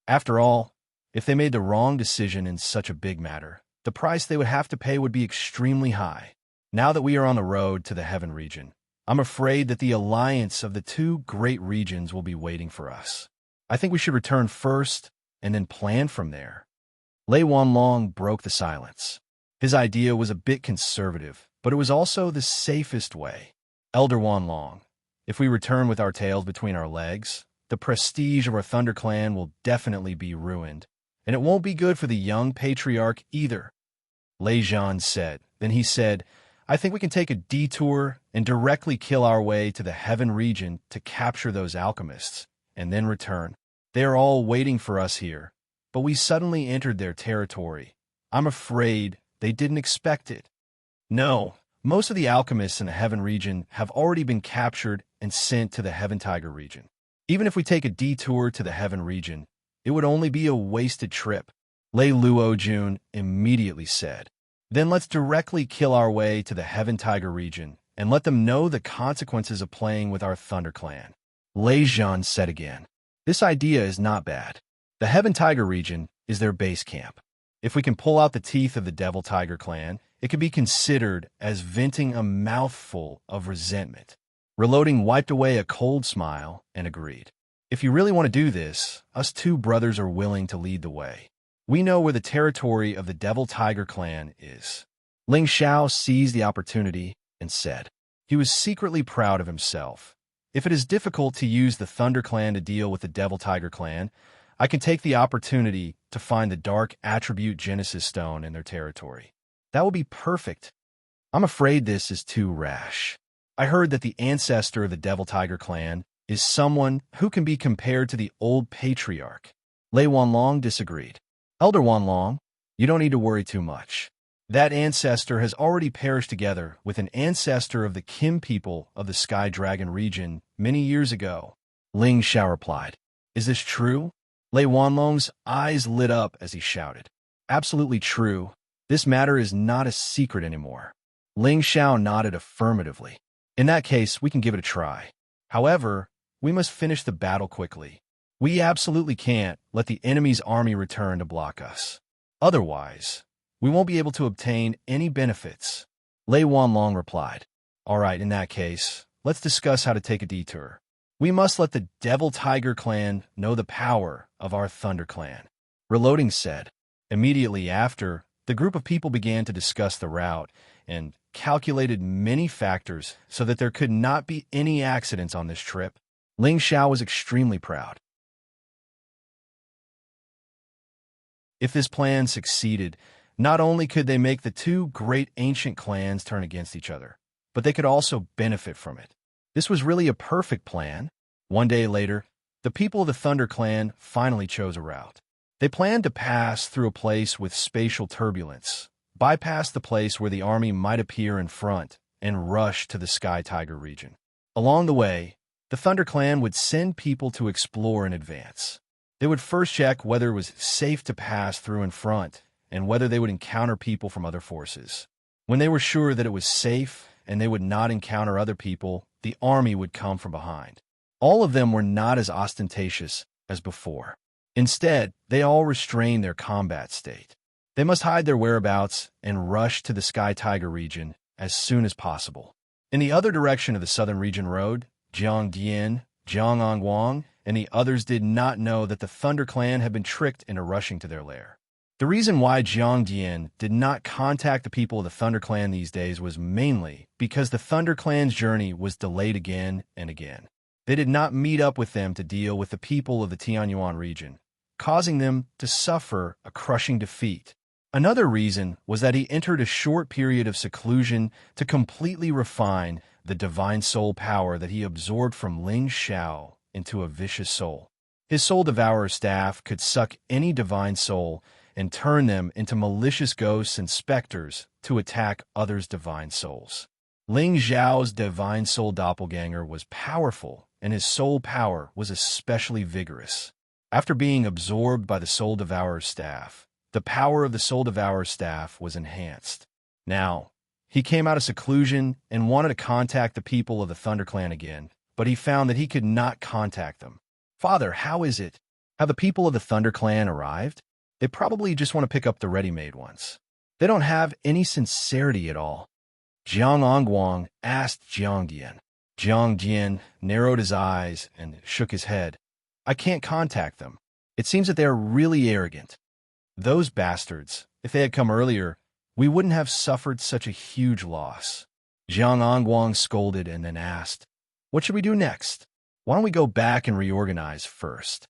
After all, if they made the wrong decision in such a big matter, the price they would have to pay would be extremely high. Now that we are on the road to the Heaven region, I'm afraid that the alliance of the two great regions will be waiting for us. I think we should return first and then plan from there. Lei Wanlong broke the silence. His idea was a bit conservative, but it was also the safest way. Elder Wanlong, if we return with our tails between our legs, the prestige of our Thunder Clan will definitely be ruined, and it won't be good for the young patriarch either. Lei Zhan said. Then he said, I think we can take a detour and directly kill our way to the Heaven region to capture those alchemists, and then return. They are all waiting for us here, but we suddenly entered their territory. I'm afraid they didn't expect it. No, most of the alchemists in the Heaven region have already been captured and sent to the Heaven Tiger region. Even if we take a detour to the Heaven region, it would only be a wasted trip, Lei Luojun immediately said. Then let's directly kill our way to the Heaven Tiger region and let them know the consequences of playing with our Thunder Clan. Lei Zhan said again. This idea is not bad. The Heaven Tiger region is their base camp. If we can pull out the teeth of the Devil Tiger clan, it could be considered as venting a mouthful of resentment. Reloading wiped away a cold smile and agreed. If you really want to do this, us two brothers are willing to lead the way. We know where the territory of the Devil Tiger clan is. Ling Xiao seized the opportunity and said. He was secretly proud of himself. If it is difficult to use the Thunder Clan to deal with the Devil Tiger clan, I can take the opportunity to find the Dark Attribute Genesis Stone in their territory. That will be perfect. I'm afraid this is too rash. I heard that the ancestor of the Devil Tiger clan is someone who can be compared to the old patriarch. Lei Wanlong disagreed. Elder Wanlong, you don't need to worry too much. That ancestor has already perished together with an ancestor of the Kim people of the Sky Dragon region many years ago. Ling Xiao replied. Is this true? Lei Wanlong's eyes lit up as he shouted. Absolutely true. This matter is not a secret anymore. Ling Xiao nodded affirmatively. In that case, we can give it a try. However, we must finish the battle quickly. We absolutely can't let the enemy's army return to block us. Otherwise, we won't be able to obtain any benefits. Lei Wanlong replied. All right, in that case, let's discuss how to take a detour. We must let the Devil Tiger clan know the power of our Thunder Clan. Reloading said. Immediately after, the group of people began to discuss the route and calculated many factors so that there could not be any accidents on this trip. Ling Xiao was extremely proud. If this plan succeeded, not only could they make the two great ancient clans turn against each other, but they could also benefit from it. This was really a perfect plan. One day later, the people of the Thunder Clan finally chose a route. They planned to pass through a place with spatial turbulence, bypass the place where the army might appear in front, and rush to the Sky Tiger region. Along the way, the Thunder Clan would send people to explore in advance. They would first check whether it was safe to pass through in front and whether they would encounter people from other forces. When they were sure that it was safe and they would not encounter other people, the army would come from behind. All of them were not as ostentatious as before. Instead, they all restrained their combat state. They must hide their whereabouts and rush to the Sky Tiger region as soon as possible. In the other direction of the Southern Region Road, Jiang Dian, Jiang Angwang, and the others did not know that the Thunder Clan had been tricked into rushing to their lair. The reason why Jiang Dian did not contact the people of the Thunder Clan these days was mainly because the Thunder Clan's journey was delayed again and again. They did not meet up with them to deal with the people of the Tianyuan region, causing them to suffer a crushing defeat. Another reason was that he entered a short period of seclusion to completely refine the divine soul power that he absorbed from Ling Xiao into a vicious soul. His soul devourer staff could suck any divine soul and turn them into malicious ghosts and specters to attack others' divine souls. Ling Xiao's divine soul doppelganger was powerful, and his soul power was especially vigorous. After being absorbed by the soul devourer's staff, the power of the soul devourer's staff was enhanced. Now, he came out of seclusion and wanted to contact the people of the Thunder Clan again, but he found that he could not contact them. "Father, how is it? Have the people of the Thunder Clan arrived? They probably just want to pick up the ready-made ones. They don't have any sincerity at all." Jiang Ongguang asked Jiang Dian. Jiang Dian narrowed his eyes and shook his head. "I can't contact them. It seems that they are really arrogant. Those bastards, if they had come earlier, we wouldn't have suffered such a huge loss." Jiang Ongguang scolded and then asked, "What should we do next? Why don't we go back and reorganize first?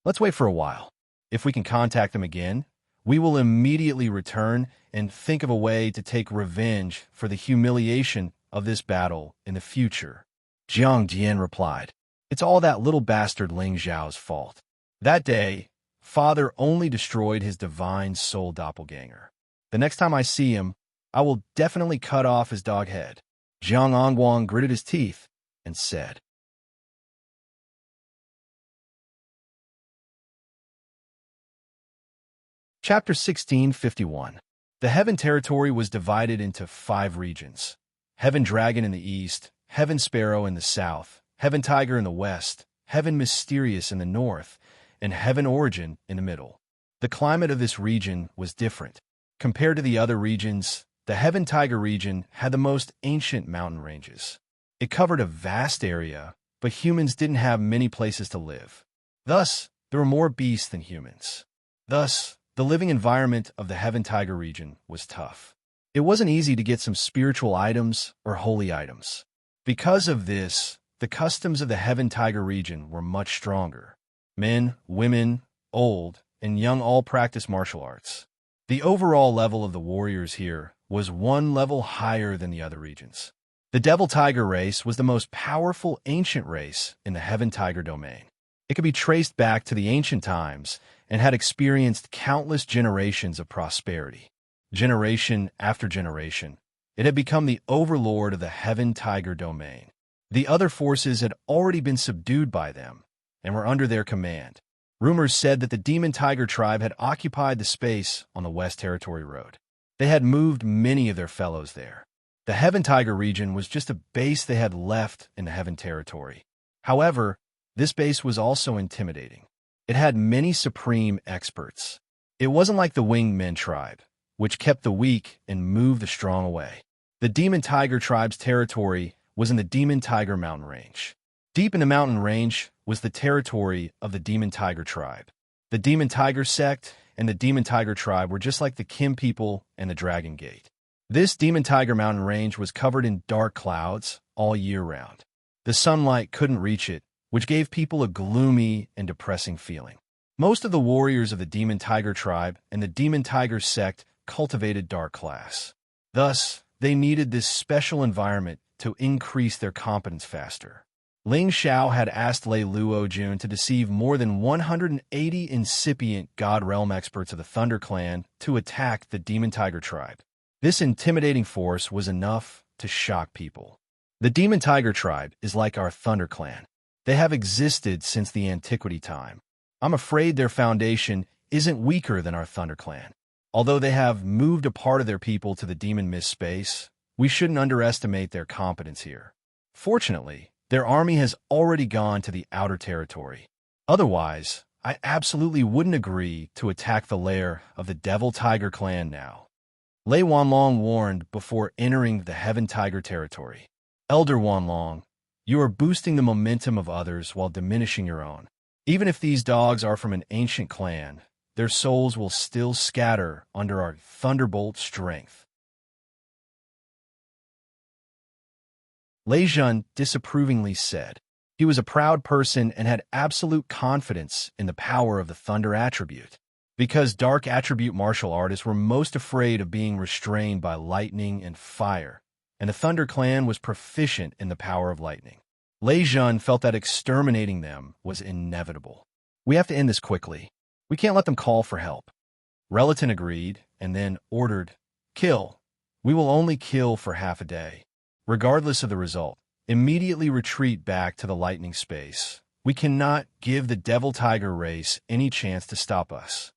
Let's wait for a while. If we can contact them again, we will immediately return and think of a way to take revenge for the humiliation of this battle in the future." Jiang Dian replied, "It's all that little bastard Ling Xiao's fault. That day, Father only destroyed his divine soul doppelganger. The next time I see him, I will definitely cut off his dog head." Jiang Ongguang gritted his teeth and said, Chapter 1651. The Heaven Territory was divided into 5 regions: Heaven Dragon in the east, Heaven Sparrow in the south, Heaven Tiger in the west, Heaven Mysterious in the north, and Heaven Origin in the middle. The climate of this region was different. Compared to the other regions, the Heaven Tiger region had the most ancient mountain ranges. It covered a vast area, but humans didn't have many places to live. Thus, there were more beasts than humans. Thus, the living environment of the Heaven Tiger region was tough. It wasn't easy to get some spiritual items or holy items. Because of this, the customs of the Heaven Tiger region were much stronger. Men, women, old, and young all practiced martial arts. The overall level of the warriors here was one level higher than the other regions. The Devil Tiger race was the most powerful ancient race in the Heaven Tiger domain. It could be traced back to the ancient times and had experienced countless generations of prosperity. Generation after generation, it had become the overlord of the Heaven Tiger domain. The other forces had already been subdued by them and were under their command. Rumors said that the Demon Tiger tribe had occupied the space on the West Territory Road. They had moved many of their fellows there. The Heaven Tiger region was just a base they had left in the Heaven Territory. However, this base was also intimidating. It had many supreme experts. It wasn't like the Winged Men tribe, which kept the weak and moved the strong away. The Demon Tiger tribe's territory was in the Demon Tiger mountain range. Deep in the mountain range was the territory of the Demon Tiger tribe. The Demon Tiger sect and the Demon Tiger tribe were just like the Kim people and the Dragon Gate. This Demon Tiger mountain range was covered in dark clouds all year round. The sunlight couldn't reach it, which gave people a gloomy and depressing feeling. Most of the warriors of the Demon Tiger tribe and the Demon Tiger sect cultivated dark class. Thus, they needed this special environment to increase their competence faster. Ling Xiao had asked Lei Luojun to deceive more than 180 incipient God Realm experts of the Thunder Clan to attack the Demon Tiger tribe. This intimidating force was enough to shock people. The Demon Tiger tribe is like our Thunder Clan. They have existed since the antiquity time. I'm afraid their foundation isn't weaker than our Thunder Clan. Although they have moved a part of their people to the Demon Mist space, we shouldn't underestimate their competence here. Fortunately, their army has already gone to the outer territory. Otherwise, I absolutely wouldn't agree to attack the lair of the Devil Tiger clan now. Lei Wanlong warned before entering the Heaven Tiger territory. Elder Wanlong, you are boosting the momentum of others while diminishing your own. Even if these dogs are from an ancient clan, their souls will still scatter under our thunderbolt strength. Lei Jun disapprovingly said. He was a proud person and had absolute confidence in the power of the thunder attribute. because dark attribute martial artists were most afraid of being restrained by lightning and fire, and the Thunder Clan was proficient in the power of lightning. Lei Jun felt that exterminating them was inevitable. We have to end this quickly. We can't let them call for help. Relatin agreed, and then ordered, "Kill. We will only kill for half a day. Regardless of the result, immediately retreat back to the lightning space. We cannot give the Devil Tiger race any chance to stop us."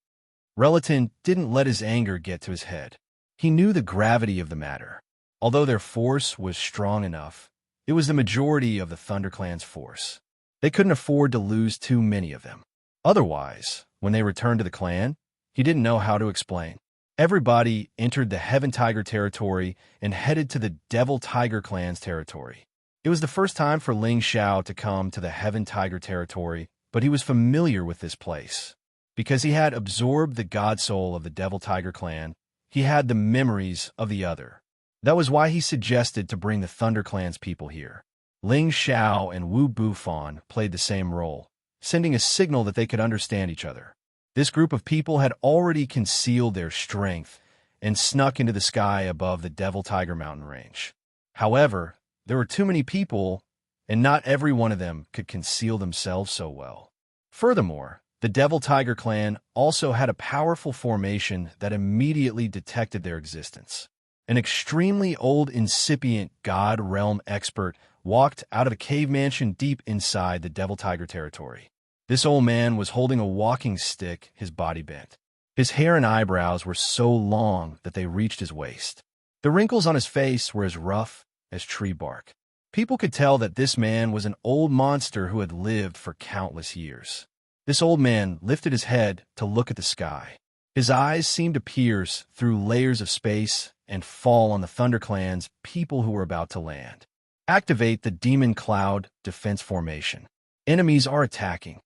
Relatin didn't let his anger get to his head. He knew the gravity of the matter. Although their force was strong enough, it was the majority of the Thunder Clan's force. They couldn't afford to lose too many of them. Otherwise, when they returned to the clan, he didn't know how to explain. Everybody entered the Heaven Tiger territory and headed to the Devil Tiger Clan's territory. It was the first time for Ling Xiao to come to the Heaven Tiger territory, but he was familiar with this place. Because he had absorbed the god soul of the Devil Tiger Clan, he had the memories of the other. That was why he suggested to bring the Thunder Clan's people here. Ling Xiao and Wu Bufan played the same role, sending a signal that they could understand each other. This group of people had already concealed their strength and snuck into the sky above the Devil Tiger mountain range. However, there were too many people, and not every one of them could conceal themselves so well. Furthermore, the Devil Tiger Clan also had a powerful formation that immediately detected their existence. An extremely old incipient god realm expert walked out of a cave mansion deep inside the Devil Tiger territory. This old man was holding a walking stick, his body bent. His hair and eyebrows were so long that they reached his waist. The wrinkles on his face were as rough as tree bark. People could tell that this man was an old monster who had lived for countless years. This old man lifted his head to look at the sky. His eyes seemed to pierce through layers of space and fall on the Thunder Clan's people who were about to land. Activate the Demon Cloud defense formation. Enemies are attacking.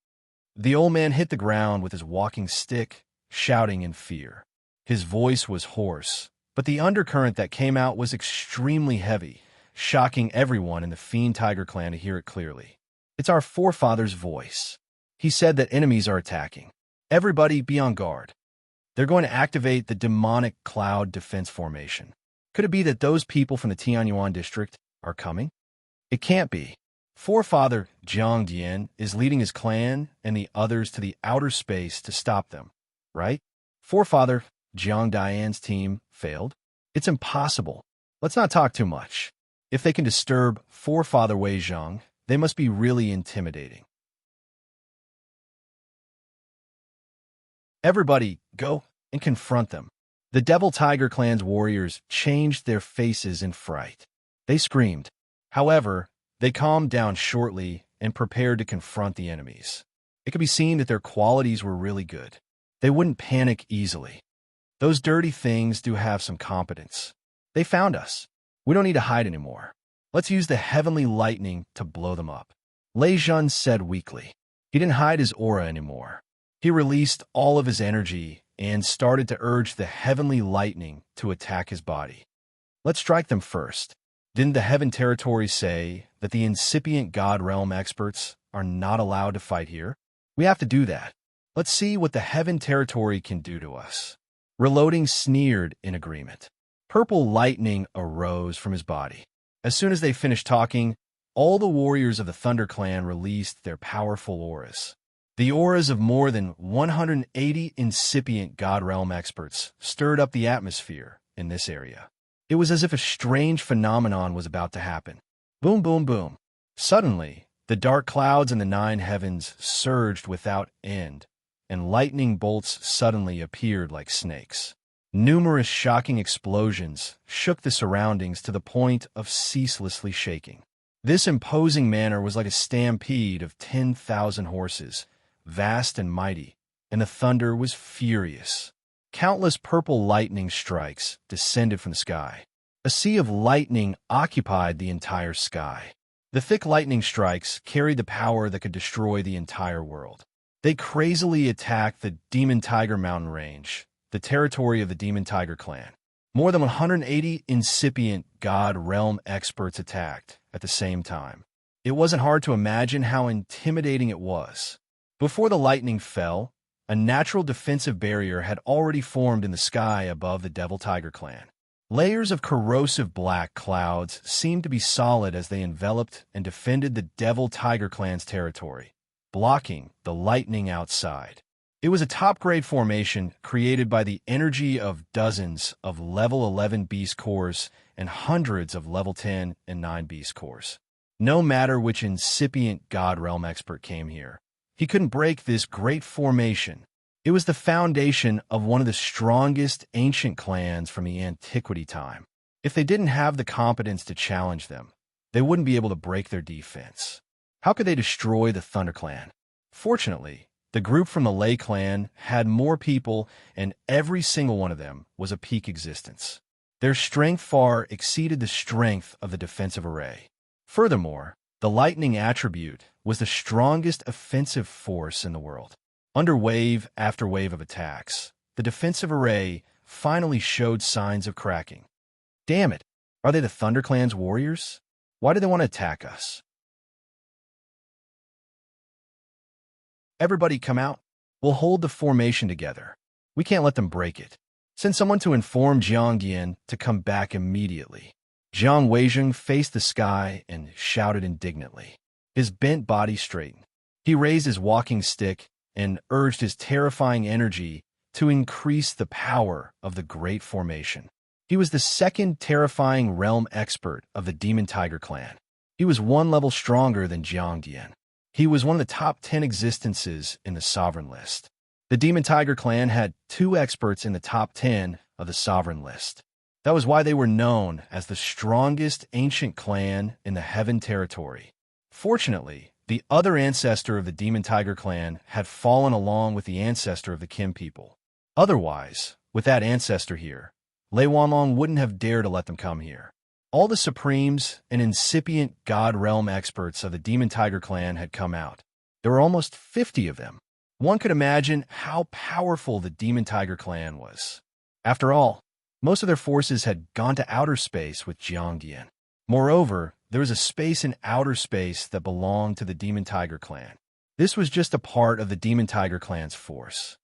The old man hit the ground with his walking stick, shouting in fear. His voice was hoarse, but the undercurrent that came out was extremely heavy, shocking everyone in the Fiend Tiger Clan to hear it clearly. "It's our forefather's voice. He said that enemies are attacking. Everybody be on guard. They're going to activate the demonic cloud defense formation. Could it be that those people from the Tianyuan district are coming? It can't be. Forefather Jiang Dian is leading his clan and the others to the outer space to stop them, right? Forefather Jiang Dian's team failed? It's impossible. Let's not talk too much. If they can disturb Forefather Wei Zhang, they must be really intimidating. Everybody, go and confront them." The Devil Tiger Clan's warriors changed their faces in fright. They screamed. However, they calmed down shortly and prepared to confront the enemies. It could be seen that their qualities were really good. They wouldn't panic easily. Those dirty things do have some competence. They found us. We don't need to hide anymore. Let's use the heavenly lightning to blow them up. Lei Jun said weakly. He didn't hide his aura anymore. He released all of his energy and started to urge the heavenly lightning to attack his body. Let's strike them first. Didn't the Heaven Territory say that the incipient God Realm experts are not allowed to fight here? We have to do that. Let's see what the Heaven Territory can do to us. Reloading sneered in agreement. Purple lightning arose from his body. As soon as they finished talking, all the warriors of the Thunder Clan released their powerful auras. The auras of more than 180 incipient God Realm experts stirred up the atmosphere in this area. It was as if a strange phenomenon was about to happen. Boom, boom, boom. Suddenly, the dark clouds in the 9 heavens surged without end, and lightning bolts suddenly appeared like snakes. Numerous shocking explosions shook the surroundings to the point of ceaselessly shaking. This imposing manor was like a stampede of 10,000 horses, vast and mighty, and the thunder was furious. Countless purple lightning strikes descended from the sky. A sea of lightning occupied the entire sky. The thick lightning strikes carried the power that could destroy the entire world. They crazily attacked the Demon Tiger mountain range, the territory of the Demon Tiger clan. More than 180 incipient God Realm experts attacked at the same time. It wasn't hard to imagine how intimidating it was. Before the lightning fell, A natural defensive barrier had already formed in the sky above the Devil Tiger clan. Layers of corrosive black clouds seemed to be solid as they enveloped and defended the Devil Tiger clan's territory, blocking the lightning outside. It was a top-grade formation created by the energy of dozens of level 11 beast cores and hundreds of level 10 and 9 beast cores. No matter which incipient God Realm expert came here, he couldn't break this great formation. It was the foundation of one of the strongest ancient clans from the antiquity time. If they didn't have the competence to challenge them, they wouldn't be able to break their defense. How could they destroy the Thunder Clan? Fortunately, the group from the Lei clan had more people, and every single one of them was a peak existence. Their strength far exceeded the strength of the defensive array. Furthermore, the lightning attribute was the strongest offensive force in the world. Under wave after wave of attacks, the defensive array finally showed signs of cracking. Damn it! Are they the Thunder Clan's warriors? Why do they want to attack us? Everybody come out. We'll hold the formation together. We can't let them break it. Send someone to inform Jiang Dian to come back immediately. Jiang Weizheng faced the sky and shouted indignantly. His bent body straightened. He raised his walking stick and urged his terrifying energy to increase the power of the Great Formation. He was the second terrifying realm expert of the Demon Tiger clan. He was one level stronger than Jiang Dian. He was one of the top 10 existences in the Sovereign list. The Demon Tiger clan had 2 experts in the top 10 of the Sovereign list. That was why they were known as the strongest ancient clan in the Heaven territory. Fortunately, the other ancestor of the Demon Tiger clan had fallen along with the ancestor of the Kim people. Otherwise, with that ancestor here, Lei Wanlong wouldn't have dared to let them come here. All the Supremes and incipient God Realm experts of the Demon Tiger clan had come out. There were almost 50 of them. One could imagine how powerful the Demon Tiger clan was. After all, most of their forces had gone to outer space with Jiang Dian. Moreover, there was a space in outer space that belonged to the Demon Tiger clan. This was just a part of the Demon Tiger clan's force.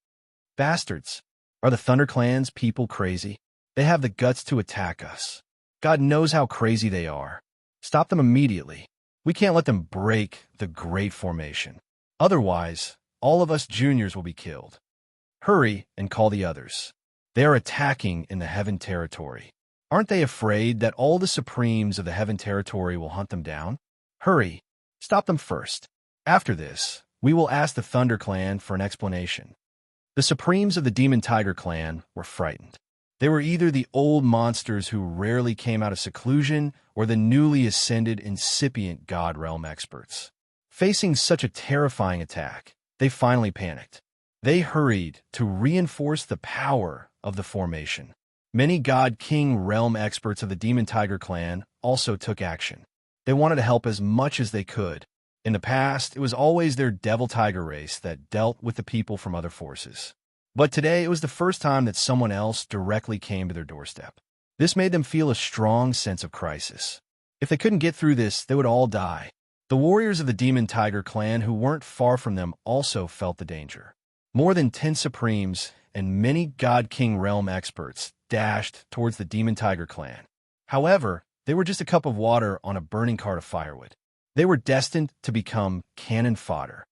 Bastards! Are the Thunder Clan's people crazy? They have the guts to attack us. God knows how crazy they are. Stop them immediately. We can't let them break the Great Formation. Otherwise, all of us juniors will be killed. Hurry and call the others. They are attacking in the Heaven territory. Aren't they afraid that all the Supremes of the Heaven territory will hunt them down? Hurry. Stop them first. After this, we will ask the Thunder Clan for an explanation. The Supremes of the Demon Tiger clan were frightened. They were either the old monsters who rarely came out of seclusion or the newly ascended incipient God Realm experts. Facing such a terrifying attack, they finally panicked. They hurried to reinforce the power of the formation. Many God King Realm experts of the Demon Tiger clan also took action. They wanted to help as much as they could. In the past, it was always their Devil Tiger race that dealt with the people from other forces. But today, it was the first time that someone else directly came to their doorstep. This made them feel a strong sense of crisis. If they couldn't get through this, they would all die. The warriors of the Demon Tiger clan who weren't far from them also felt the danger. More than 10 Supremes and many God King Realm experts dashed towards the Demon Tiger clan. However, they were just a cup of water on a burning cart of firewood. They were destined to become cannon fodder.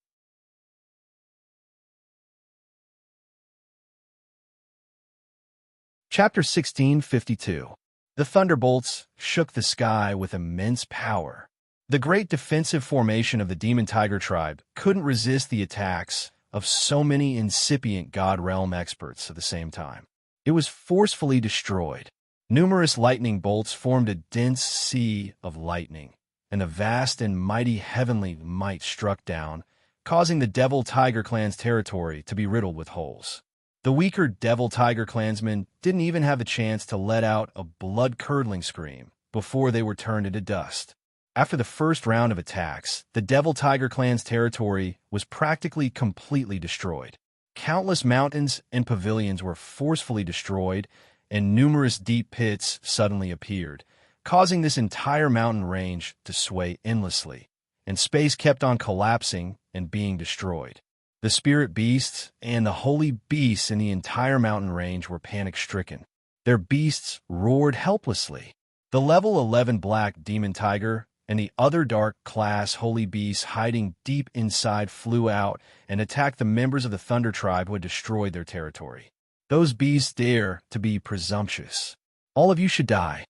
Chapter 1652. The thunderbolts shook the sky with immense power. The great defensive formation of the Demon Tiger tribe couldn't resist the attacks of so many incipient God Realm experts at the same time. It was forcefully destroyed. Numerous lightning bolts formed a dense sea of lightning, and the vast and mighty heavenly might struck down, causing the Devil Tiger clan's territory to be riddled with holes. The weaker Devil Tiger clansmen didn't even have the chance to let out a blood-curdling scream before they were turned into dust. After the first round of attacks, the Devil Tiger clan's territory was practically completely destroyed. Countless mountains and pavilions were forcefully destroyed, and numerous deep pits suddenly appeared, causing this entire mountain range to sway endlessly, and space kept on collapsing and being destroyed. The spirit beasts and the holy beasts in the entire mountain range were panic-stricken. Their beasts roared helplessly. The level 11 black demon tiger and the other dark class holy beasts hiding deep inside flew out and attacked the members of the Thunder tribe who had destroyed their territory. Those beasts dare to be presumptuous. All of you should die,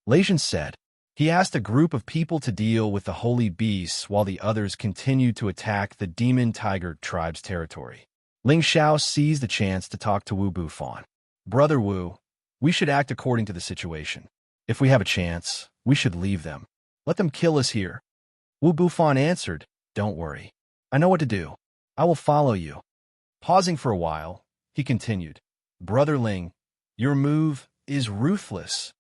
Legion said. He asked a group of people to deal with the holy beasts while the others continued to attack the demon tiger tribe's territory. Ling Xiao seized the chance to talk to Wu Bufan. Brother Wu, we should act according to the situation. If we have a chance, we should leave them. Let them kill us here. Wu Bufan answered, Don't worry. I know what to do. I will follow you. Pausing for a while, he continued, Brother Ling, your move is ruthless.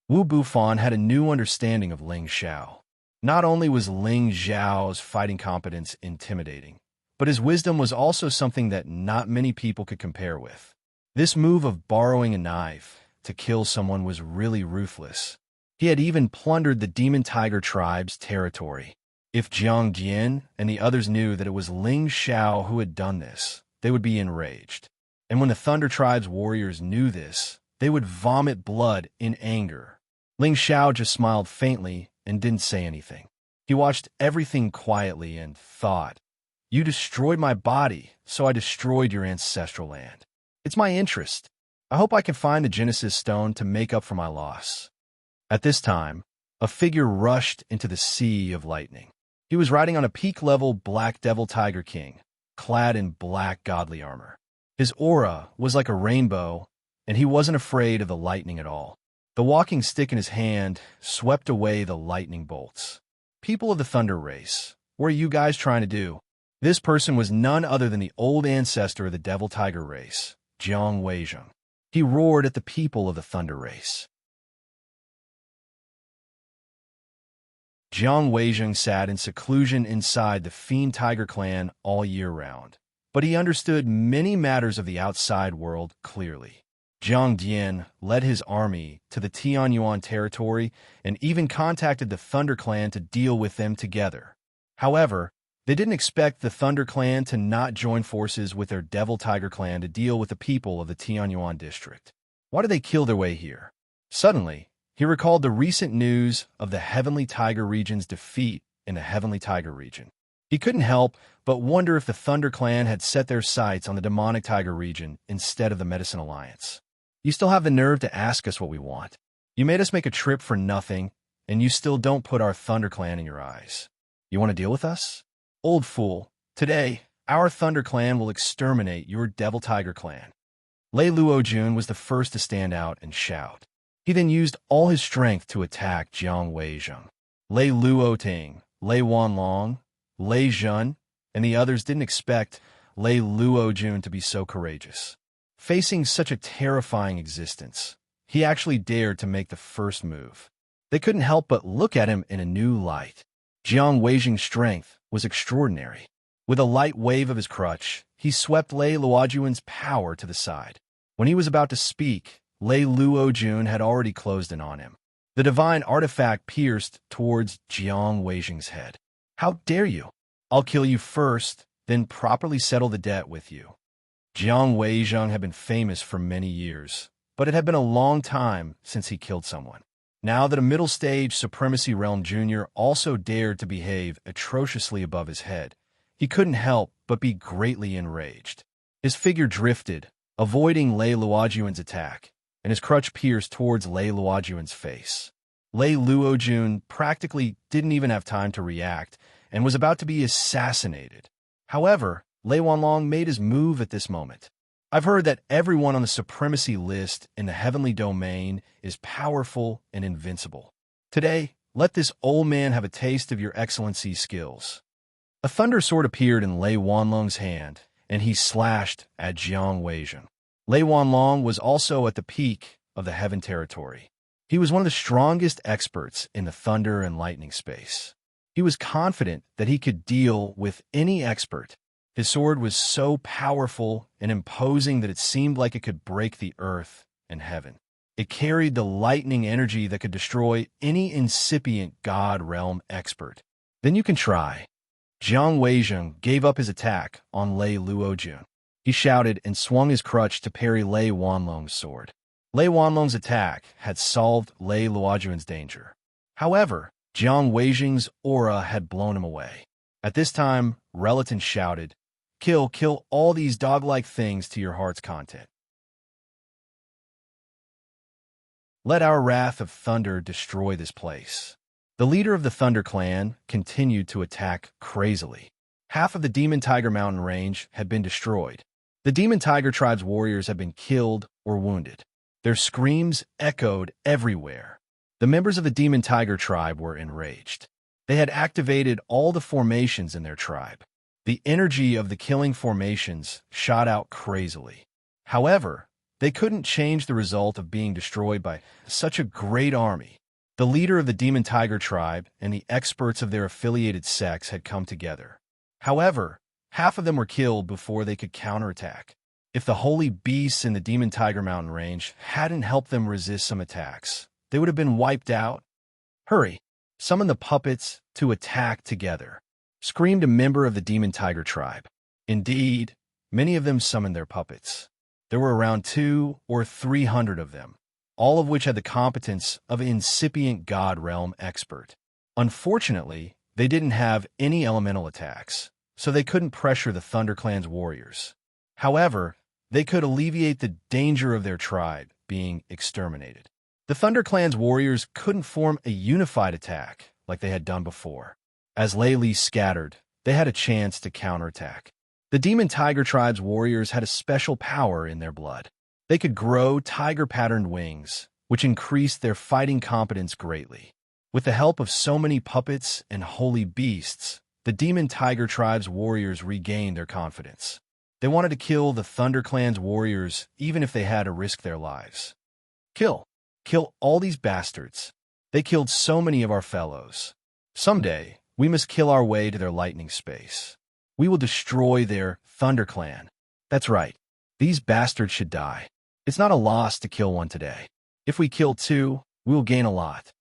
Wu Bufan had a new understanding of Ling Xiao. Not only was Ling Xiao's fighting competence intimidating, but his wisdom was also something that not many people could compare with. This move of borrowing a knife to kill someone was really ruthless. He had even plundered the Demon Tiger tribe's territory. If Jiang Jian and the others knew that it was Ling Xiao who had done this, they would be enraged. And when the Thunder tribe's warriors knew this, they would vomit blood in anger. Ling Xiao just smiled faintly and didn't say anything. He watched everything quietly and thought, You destroyed my body, so I destroyed your ancestral land. It's my interest. I hope I can find the Genesis Stone to make up for my loss. At this time, a figure rushed into the sea of lightning. He was riding on a peak-level Black Devil Tiger King, clad in black godly armor. His aura was like a rainbow, and he wasn't afraid of the lightning at all. The walking stick in his hand swept away the lightning bolts. People of the Thunder race, what are you guys trying to do? This person was none other than the old ancestor of the Devil Tiger race, Jiang Weizheng. He roared at the people of the Thunder race. Jiang Weizheng sat in seclusion inside the Fiend Tiger clan all year round, but he understood many matters of the outside world clearly. Jiang Dian led his army to the Tianyuan territory and even contacted the Thunder Clan to deal with them together. However, they didn't expect the Thunder Clan to not join forces with their Devil Tiger Clan to deal with the people of the Tianyuan district. Why did they kill their way here? Suddenly, he recalled the recent news of the Heavenly Tiger region's defeat in the Heavenly Tiger region. He couldn't help but wonder if the Thunder Clan had set their sights on the Demonic Tiger region instead of the Medicine Alliance. You still have the nerve to ask us what we want. You made us make a trip for nothing, and you still don't put our Thunder Clan in your eyes. You want to deal with us? Old fool, today, our Thunder Clan will exterminate your Devil Tiger Clan. Lei Luojun was the first to stand out and shout. He then used all his strength to attack Jiang Weizheng. Lei Luoting, Lei Wanlong, Lei Zhen, and the others didn't expect Lei Luojun to be so courageous. Facing such a terrifying existence, he actually dared to make the first move. They couldn't help but look at him in a new light. Jiang Weizheng's strength was extraordinary. With a light wave of his crutch, he swept Lei Luojun's power to the side. When he was about to speak, Lei Luojun had already closed in on him. The divine artifact pierced towards Jiang Weizheng's head. How dare you? I'll kill you first, then properly settle the debt with you. Jiang Weizheng had been famous for many years, but it had been a long time since he killed someone. Now that a middle-stage Supremacy Realm Jr. also dared to behave atrociously above his head, he couldn't help but be greatly enraged. His figure drifted, avoiding Lei Luojun's attack, and his crutch pierced towards Lei Luojun's face. Lei Luojun practically didn't even have time to react and was about to be assassinated. However, Lei Wanlong made his move at this moment. I've heard that everyone on the supremacy list in the heavenly domain is powerful and invincible. Today, let this old man have a taste of your excellency's skills. A thunder sword appeared in Lei Wanlong's hand, and he slashed at Jiang Weizheng. Lei Wanlong was also at the peak of the heaven territory. He was one of the strongest experts in the thunder and lightning space. He was confident that he could deal with any expert. His sword was so powerful and imposing that it seemed like it could break the earth and heaven. It carried the lightning energy that could destroy any incipient God realm expert. Then you can try. Jiang Weizheng gave up his attack on Lei Luojun. He shouted and swung his crutch to parry Lei Wanlong's sword. Lei Wanlong's attack had solved Lei Luojun's danger. However, Jiang Weizheng's aura had blown him away. At this time, Relaton shouted, Kill all these dog-like things to your heart's content. Let our wrath of thunder destroy this place. The leader of the Thunder Clan continued to attack crazily. Half of the Demon Tiger Mountain range had been destroyed. The Demon Tiger tribe's warriors had been killed or wounded. Their screams echoed everywhere. The members of the Demon Tiger tribe were enraged. They had activated all the formations in their tribe. The energy of the killing formations shot out crazily. However, they couldn't change the result of being destroyed by such a great army. The leader of the Demon Tiger tribe and the experts of their affiliated sects had come together. However, half of them were killed before they could counterattack. If the holy beasts in the Demon Tiger Mountain range hadn't helped them resist some attacks, they would have been wiped out. Hurry! Summon the puppets to attack together, screamed a member of the Demon Tiger tribe. Indeed, many of them summoned their puppets. There were around 200 or 300 of them, all of which had the competence of an incipient God Realm expert. Unfortunately, they didn't have any elemental attacks, so they couldn't pressure the Thunder Clan's warriors. However, they could alleviate the danger of their tribe being exterminated. The Thunder Clan's warriors couldn't form a unified attack like they had done before. As Lei Li scattered, they had a chance to counterattack. The Demon Tiger tribe's warriors had a special power in their blood. They could grow tiger-patterned wings, which increased their fighting competence greatly. With the help of so many puppets and holy beasts, the Demon Tiger tribe's warriors regained their confidence. They wanted to kill the Thunder Clan's warriors even if they had to risk their lives. Kill all these bastards. They killed so many of our fellows. Someday, we must kill our way to their lightning space. We will destroy their Thunder Clan. That's right. These bastards should die. It's not a loss to kill one today. If we kill 2, we will gain a lot.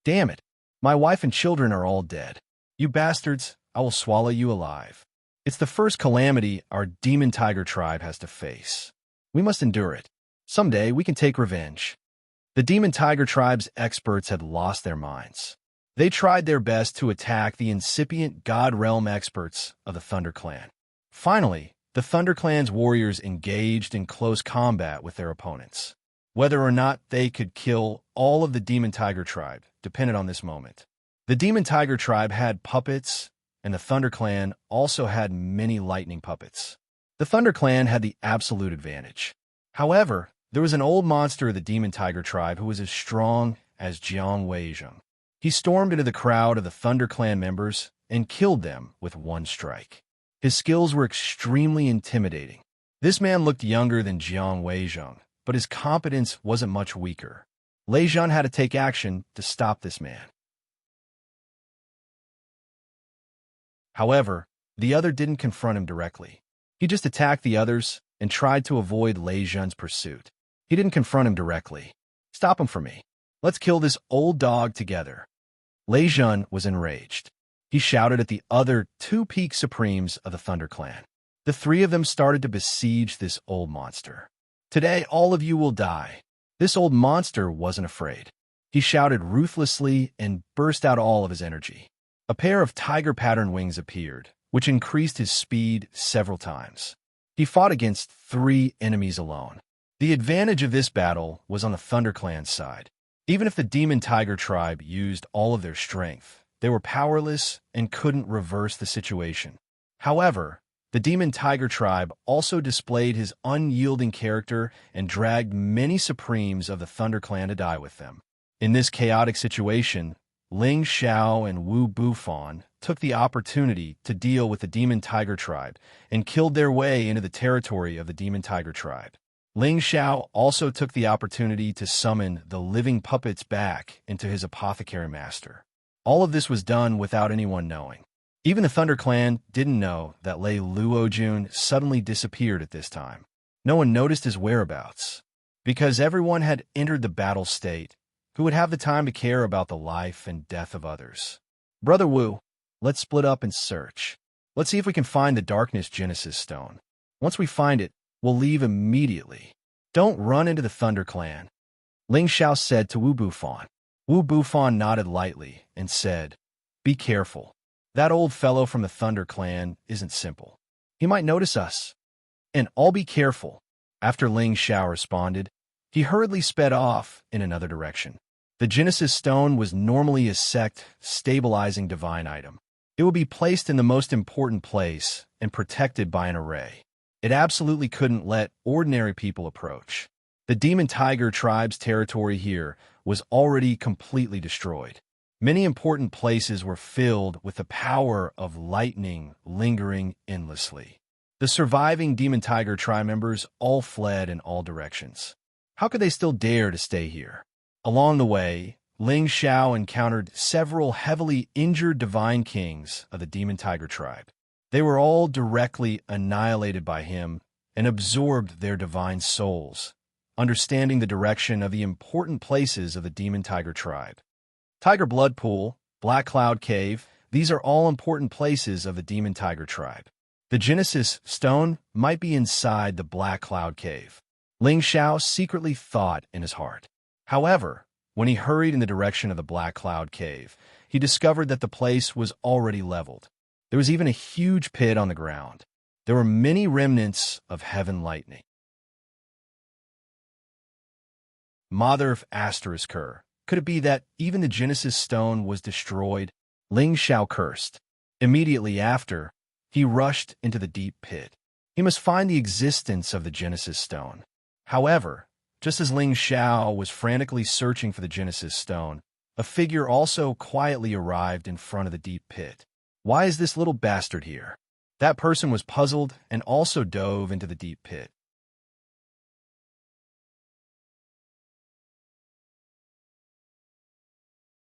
Damn it. My wife and children are all dead. You bastards, I will swallow you alive. It's the first calamity our Demon Tiger tribe has to face. We must endure it. Someday we can take revenge. The Demon Tiger tribe's experts had lost their minds. They tried their best to attack the incipient God Realm experts of the Thunder Clan. Finally, the Thunder Clan's warriors engaged in close combat with their opponents. Whether or not they could kill all of the Demon Tiger tribe depended on this moment. The Demon Tiger tribe had puppets, and the Thunder Clan also had many lightning puppets. The Thunder Clan had the absolute advantage. However, there was an old monster of the Demon Tiger tribe who was as strong as Jiang Weizheng. He stormed into the crowd of the Thunder Clan members and killed them with one strike. His skills were extremely intimidating. This man looked younger than Jiang Weizheng, but his competence wasn't much weaker. Lei Zhan had to take action to stop this man. However, the other didn't confront him directly. He just attacked the others and tried to avoid Lei Zhan's pursuit. He didn't confront him directly. Stop him for me. Let's kill this old dog together. Lei Zhan was enraged. He shouted at the other 2 peak supremes of the Thunder Clan. The 3 of them started to besiege this old monster. Today, all of you will die. This old monster wasn't afraid. He shouted ruthlessly and burst out all of his energy. A pair of tiger-pattern wings appeared, which increased his speed several times. He fought against 3 enemies alone. The advantage of this battle was on the Thunder Clan's side. Even if the Demon Tiger tribe used all of their strength, they were powerless and couldn't reverse the situation. However, the Demon Tiger tribe also displayed his unyielding character and dragged many supremes of the Thunder Clan to die with them. In this chaotic situation, Ling Xiao and Wu Bufan took the opportunity to deal with the Demon Tiger tribe and killed their way into the territory of the Demon Tiger tribe. Ling Xiao also took the opportunity to summon the living puppets back into his apothecary master. All of this was done without anyone knowing. Even the Thunder Clan didn't know that Lei Luojun suddenly disappeared at this time. No one noticed his whereabouts, because everyone had entered the battle state. Who would have the time to care about the life and death of others? Brother Wu, let's split up and search. Let's see if we can find the Darkness Genesis Stone. Once we find it, we'll leave immediately. Don't run into the Thunder Clan, Ling Xiao said to Wu Bufan. Wu Bufan nodded lightly and said, "Be careful. That old fellow from the Thunder Clan isn't simple. He might notice us. And all be careful." After Ling Xiao responded, he hurriedly sped off in another direction. The Genesis Stone was normally a sect-stabilizing divine item. It would be placed in the most important place and protected by an array. It absolutely couldn't let ordinary people approach. The Demon Tiger tribe's territory here was already completely destroyed. Many important places were filled with the power of lightning lingering endlessly. The surviving Demon Tiger tribe members all fled in all directions. How could they still dare to stay here? Along the way, Ling Xiao encountered several heavily injured divine kings of the Demon Tiger tribe. They were all directly annihilated by him and absorbed their divine souls, understanding the direction of the important places of the Demon Tiger tribe. Tiger Blood Pool, Black Cloud Cave, these are all important places of the Demon Tiger tribe. The Genesis Stone might be inside the Black Cloud Cave, Ling Xiao secretly thought in his heart. However, when he hurried in the direction of the Black Cloud Cave, he discovered that the place was already leveled. There was even a huge pit on the ground. There were many remnants of heaven lightning. Mother of Asterisker, could it be that even the Genesis Stone was destroyed? Ling Xiao cursed. Immediately after, he rushed into the deep pit. He must find the existence of the Genesis Stone. However, just as Ling Xiao was frantically searching for the Genesis Stone, a figure also quietly arrived in front of the deep pit. Why is this little bastard here? That person was puzzled and also dove into the deep pit.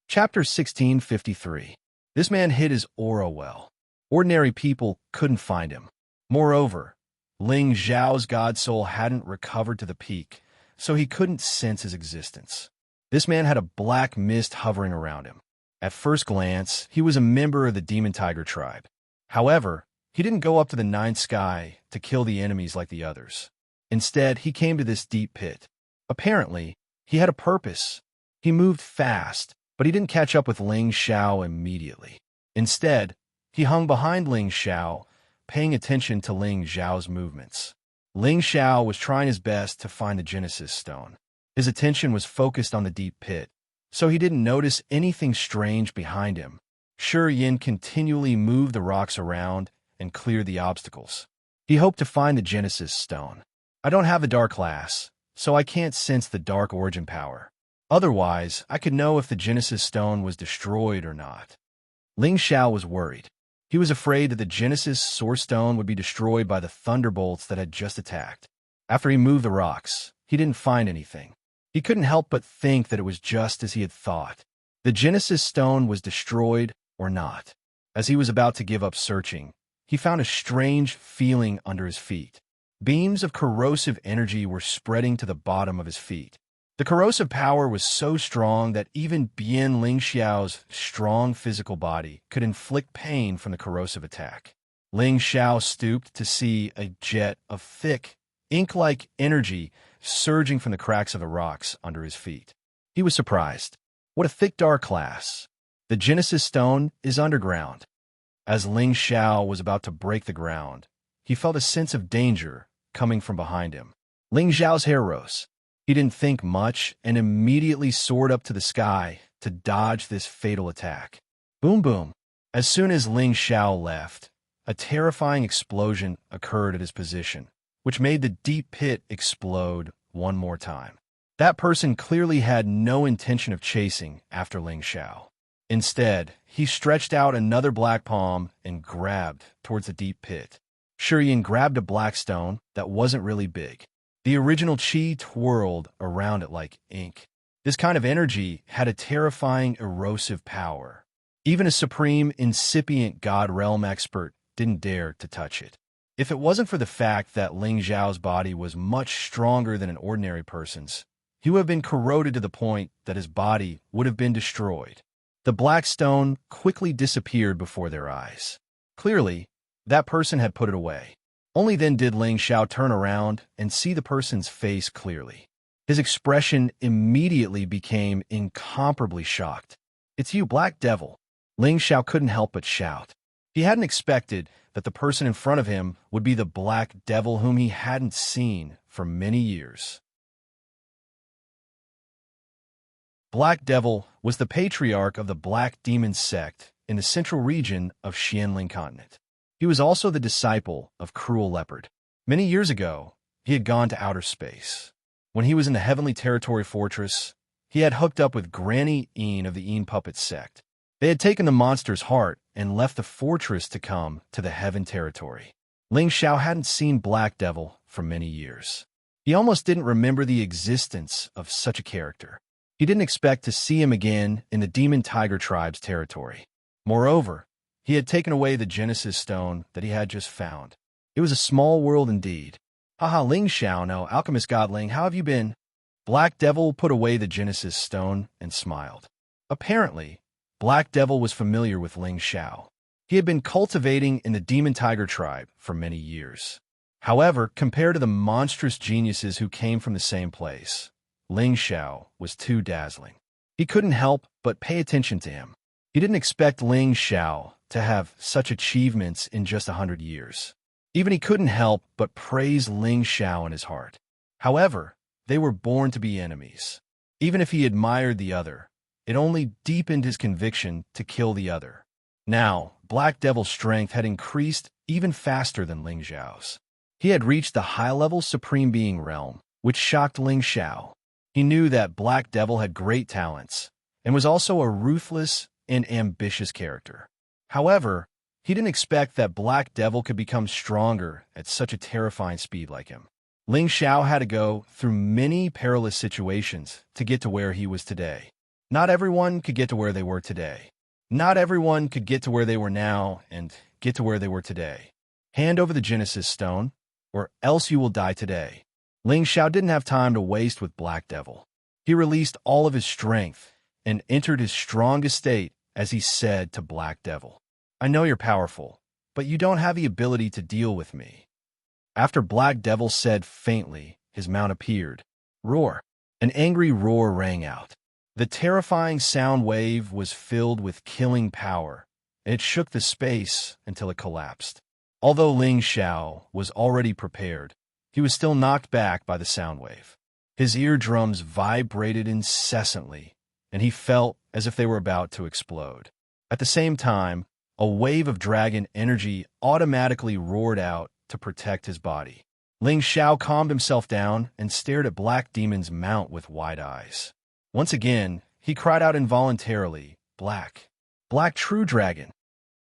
Chapter 1653. This man hid his aura well. Ordinary people couldn't find him. Moreover, Ling Xiao's god soul hadn't recovered to the peak, so he couldn't sense his existence. This man had a black mist hovering around him. At first glance, he was a member of the Demon Tiger tribe. However, he didn't go up to the ninth sky to kill the enemies like the others. Instead, he came to this deep pit. Apparently, he had a purpose. He moved fast, but he didn't catch up with Ling Xiao immediately. Instead, he hung behind Ling Xiao, paying attention to Ling Xiao's movements. Ling Xiao was trying his best to find the Genesis Stone. His attention was focused on the deep pit, so he didn't notice anything strange behind him. Shi Yin continually moved the rocks around and cleared the obstacles. He hoped to find the Genesis Stone. I don't have the Dark Class, so I can't sense the Dark Origin power. Otherwise, I could know if the Genesis Stone was destroyed or not. Ling Xiao was worried. He was afraid that the Genesis Source Stone would be destroyed by the thunderbolts that had just attacked. After he moved the rocks, he didn't find anything. He couldn't help but think that it was just as he had thought. The Genesis Stone was destroyed or not. As he was about to give up searching, he found a strange feeling under his feet. Beams of corrosive energy were spreading to the bottom of his feet. The corrosive power was so strong that even Bian Ling Xiao's strong physical body could inflict pain from the corrosive attack. Ling Xiao stooped to see a jet of thick, ink-like energy surging from the cracks of the rocks under his feet. He was surprised. What a thick dark class. The Genesis Stone is underground. As Ling Xiao was about to break the ground, he felt a sense of danger coming from behind him. Ling Xiao's hair rose. He didn't think much and immediately soared up to the sky to dodge this fatal attack. Boom boom. As soon as Ling Xiao left, a terrifying explosion occurred at his position, which made the deep pit explode one more time. That person clearly had no intention of chasing after Ling Xiao. Instead, he stretched out another black palm and grabbed towards the deep pit. Shi Yin grabbed a black stone that wasn't really big. The original chi twirled around it like ink. This kind of energy had a terrifying erosive power. Even a supreme incipient God realm expert didn't dare to touch it. If it wasn't for the fact that Ling Xiao's body was much stronger than an ordinary person's, he would have been corroded to the point that his body would have been destroyed. The black stone quickly disappeared before their eyes. Clearly, that person had put it away. Only then did Ling Xiao turn around and see the person's face clearly. His expression immediately became incomparably shocked. "It's you, Black Devil." Ling Xiao couldn't help but shout. He hadn't expected that the person in front of him would be the Black Devil whom he hadn't seen for many years. Black Devil was the patriarch of the Black Demon sect in the central region of Xianling continent. He was also the disciple of Cruel Leopard. Many years ago, he had gone to outer space. When he was in the Heavenly Territory Fortress, he had hooked up with Granny Een of the Een Puppet sect. They had taken the monster's heart and left the fortress to come to the Heaven Territory. Ling Xiao hadn't seen Black Devil for many years. He almost didn't remember the existence of such a character. He didn't expect to see him again in the Demon Tiger Tribe's territory. Moreover, he had taken away the Genesis Stone that he had just found. It was a small world indeed. "Haha, Ling Xiao, no, Alchemist God Ling, how have you been?" Black Devil put away the Genesis Stone and smiled. Apparently, Black Devil was familiar with Ling Xiao. He had been cultivating in the Demon Tiger Tribe for many years. However, compared to the monstrous geniuses who came from the same place, Ling Xiao was too dazzling. He couldn't help but pay attention to him. He didn't expect Ling Xiao to have such achievements in just 100 years. Even he couldn't help but praise Ling Xiao in his heart. However, they were born to be enemies. Even if he admired the other, it only deepened his conviction to kill the other. Now, Black Devil's strength had increased even faster than Ling Xiao's. He had reached the high-level Supreme Being realm, which shocked Ling Xiao. He knew that Black Devil had great talents and was also a ruthless and ambitious character. However, he didn't expect that Black Devil could become stronger at such a terrifying speed like him. Ling Xiao had to go through many perilous situations to get to where he was today. Not everyone could get to where they were today. Not everyone could get to where they were now and get to where they were today. Hand over the Genesis Stone, or else you will die today. Ling Xiao didn't have time to waste with Black Devil. He released all of his strength and entered his strongest state as he said to Black Devil, "I know you're powerful, but you don't have the ability to deal with me." After Black Devil said faintly, his mount appeared. Roar! An angry roar rang out. The terrifying sound wave was filled with killing power, and it shook the space until it collapsed. Although Ling Xiao was already prepared, he was still knocked back by the sound wave. His eardrums vibrated incessantly, and he felt as if they were about to explode. At the same time, a wave of dragon energy automatically roared out to protect his body. Ling Xiao calmed himself down and stared at Black Demon's mount with wide eyes. Once again, he cried out involuntarily, "Black! Black True Dragon!"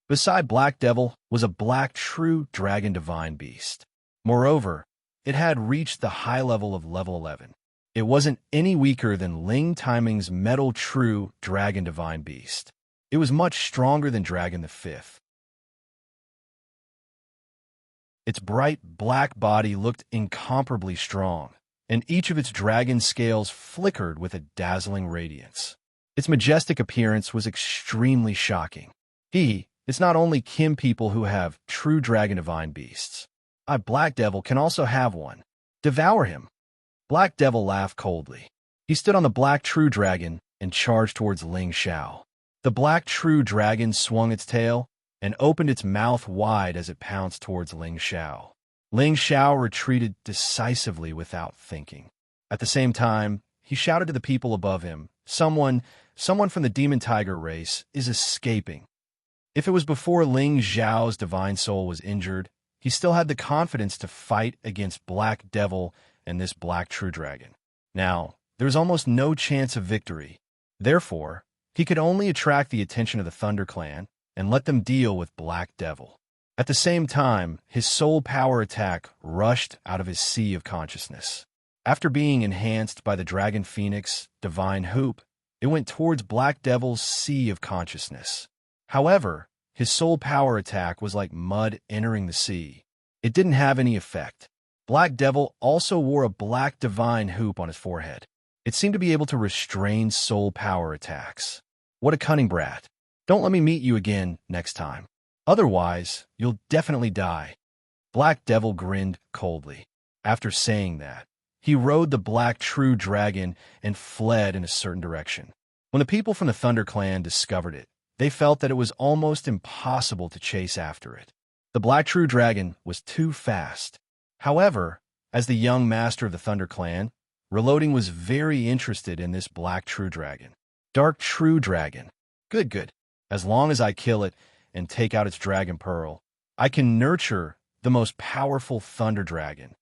Beside Black Devil was a Black True Dragon Divine Beast. Moreover, it had reached the high level of level 11. It wasn't any weaker than Ling Timing's Metal True Dragon Divine Beast. It was much stronger than Dragon the Fifth. Its bright black body looked incomparably strong, and each of its dragon scales flickered with a dazzling radiance. Its majestic appearance was extremely shocking. It's not only Kim people who have true dragon divine beasts. Black Devil can also have one. Devour him. Black Devil laughed coldly. He stood on the Black True Dragon and charged towards Ling Xiao. The Black True Dragon swung its tail and opened its mouth wide as it pounced towards Ling Xiao. Ling Xiao retreated decisively without thinking. At the same time, he shouted to the people above him, Someone from the Demon Tiger race is escaping." If it was before Ling Xiao's divine soul was injured, he still had the confidence to fight against Black Devil and this Black True Dragon. Now, there was almost no chance of victory. Therefore, he could only attract the attention of the Thunder Clan and let them deal with Black Devil. At the same time, his soul power attack rushed out of his sea of consciousness. After being enhanced by the Dragon Phoenix Divine Hoop, it went towards Black Devil's sea of consciousness. However, his soul power attack was like mud entering the sea. It didn't have any effect. Black Devil also wore a black divine hoop on his forehead. It seemed to be able to restrain soul power attacks. What a cunning brat. Don't let me meet you again next time. Otherwise, you'll definitely die." Black Devil grinned coldly. After saying that, he rode the black true dragon and fled in a certain direction. When the people from the Thunder Clan discovered it, they felt that it was almost impossible to chase after it. The black true dragon was too fast. However, as the young master of the Thunder Clan, Reloading was very interested in this black true dragon. Dark true dragon. Good, good. As long as I kill it and take out its dragon pearl, I can nurture the most powerful thunder dragon.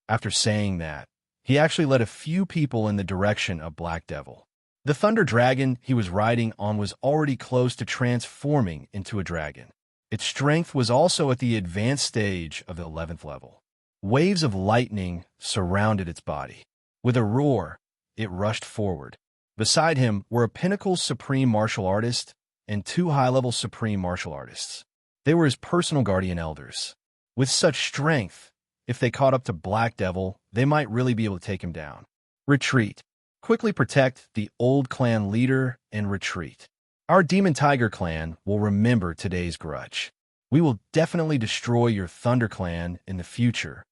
After saying that, he actually led a few people in the direction of Black Devil. The thunder dragon he was riding on was already close to transforming into a dragon. Its strength was also at the advanced stage of the 11th level. Waves of lightning surrounded its body. With a roar, it rushed forward. Beside him were a pinnacle supreme martial artist and 2 high-level supreme martial artists. They were his personal guardian elders. With such strength, if they caught up to Black Devil, they might really be able to take him down. Retreat. Quickly protect the old clan leader and retreat. Our Demon Tiger clan will remember today's grudge. We will definitely destroy your Thunder clan in the future.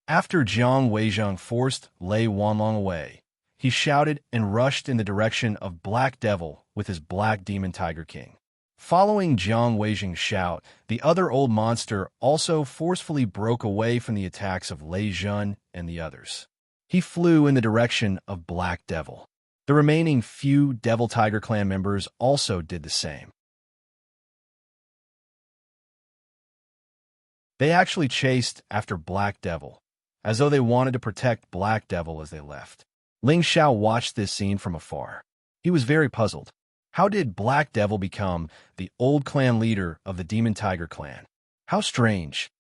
After Jiang Weizhang forced Lei Wanlong away, he shouted and rushed in the direction of Black Devil with his Black Demon Tiger King. Following Jiang Weizhang's shout, the other old monster also forcefully broke away from the attacks of Lei Zhun and the others. He flew in the direction of Black Devil. The remaining few Devil Tiger clan members also did the same. They actually chased after Black Devil, as though they wanted to protect Black Devil as they left. Ling Xiao watched this scene from afar. He was very puzzled. How did Black Devil become the old clan leader of the Demon Tiger clan? How strange.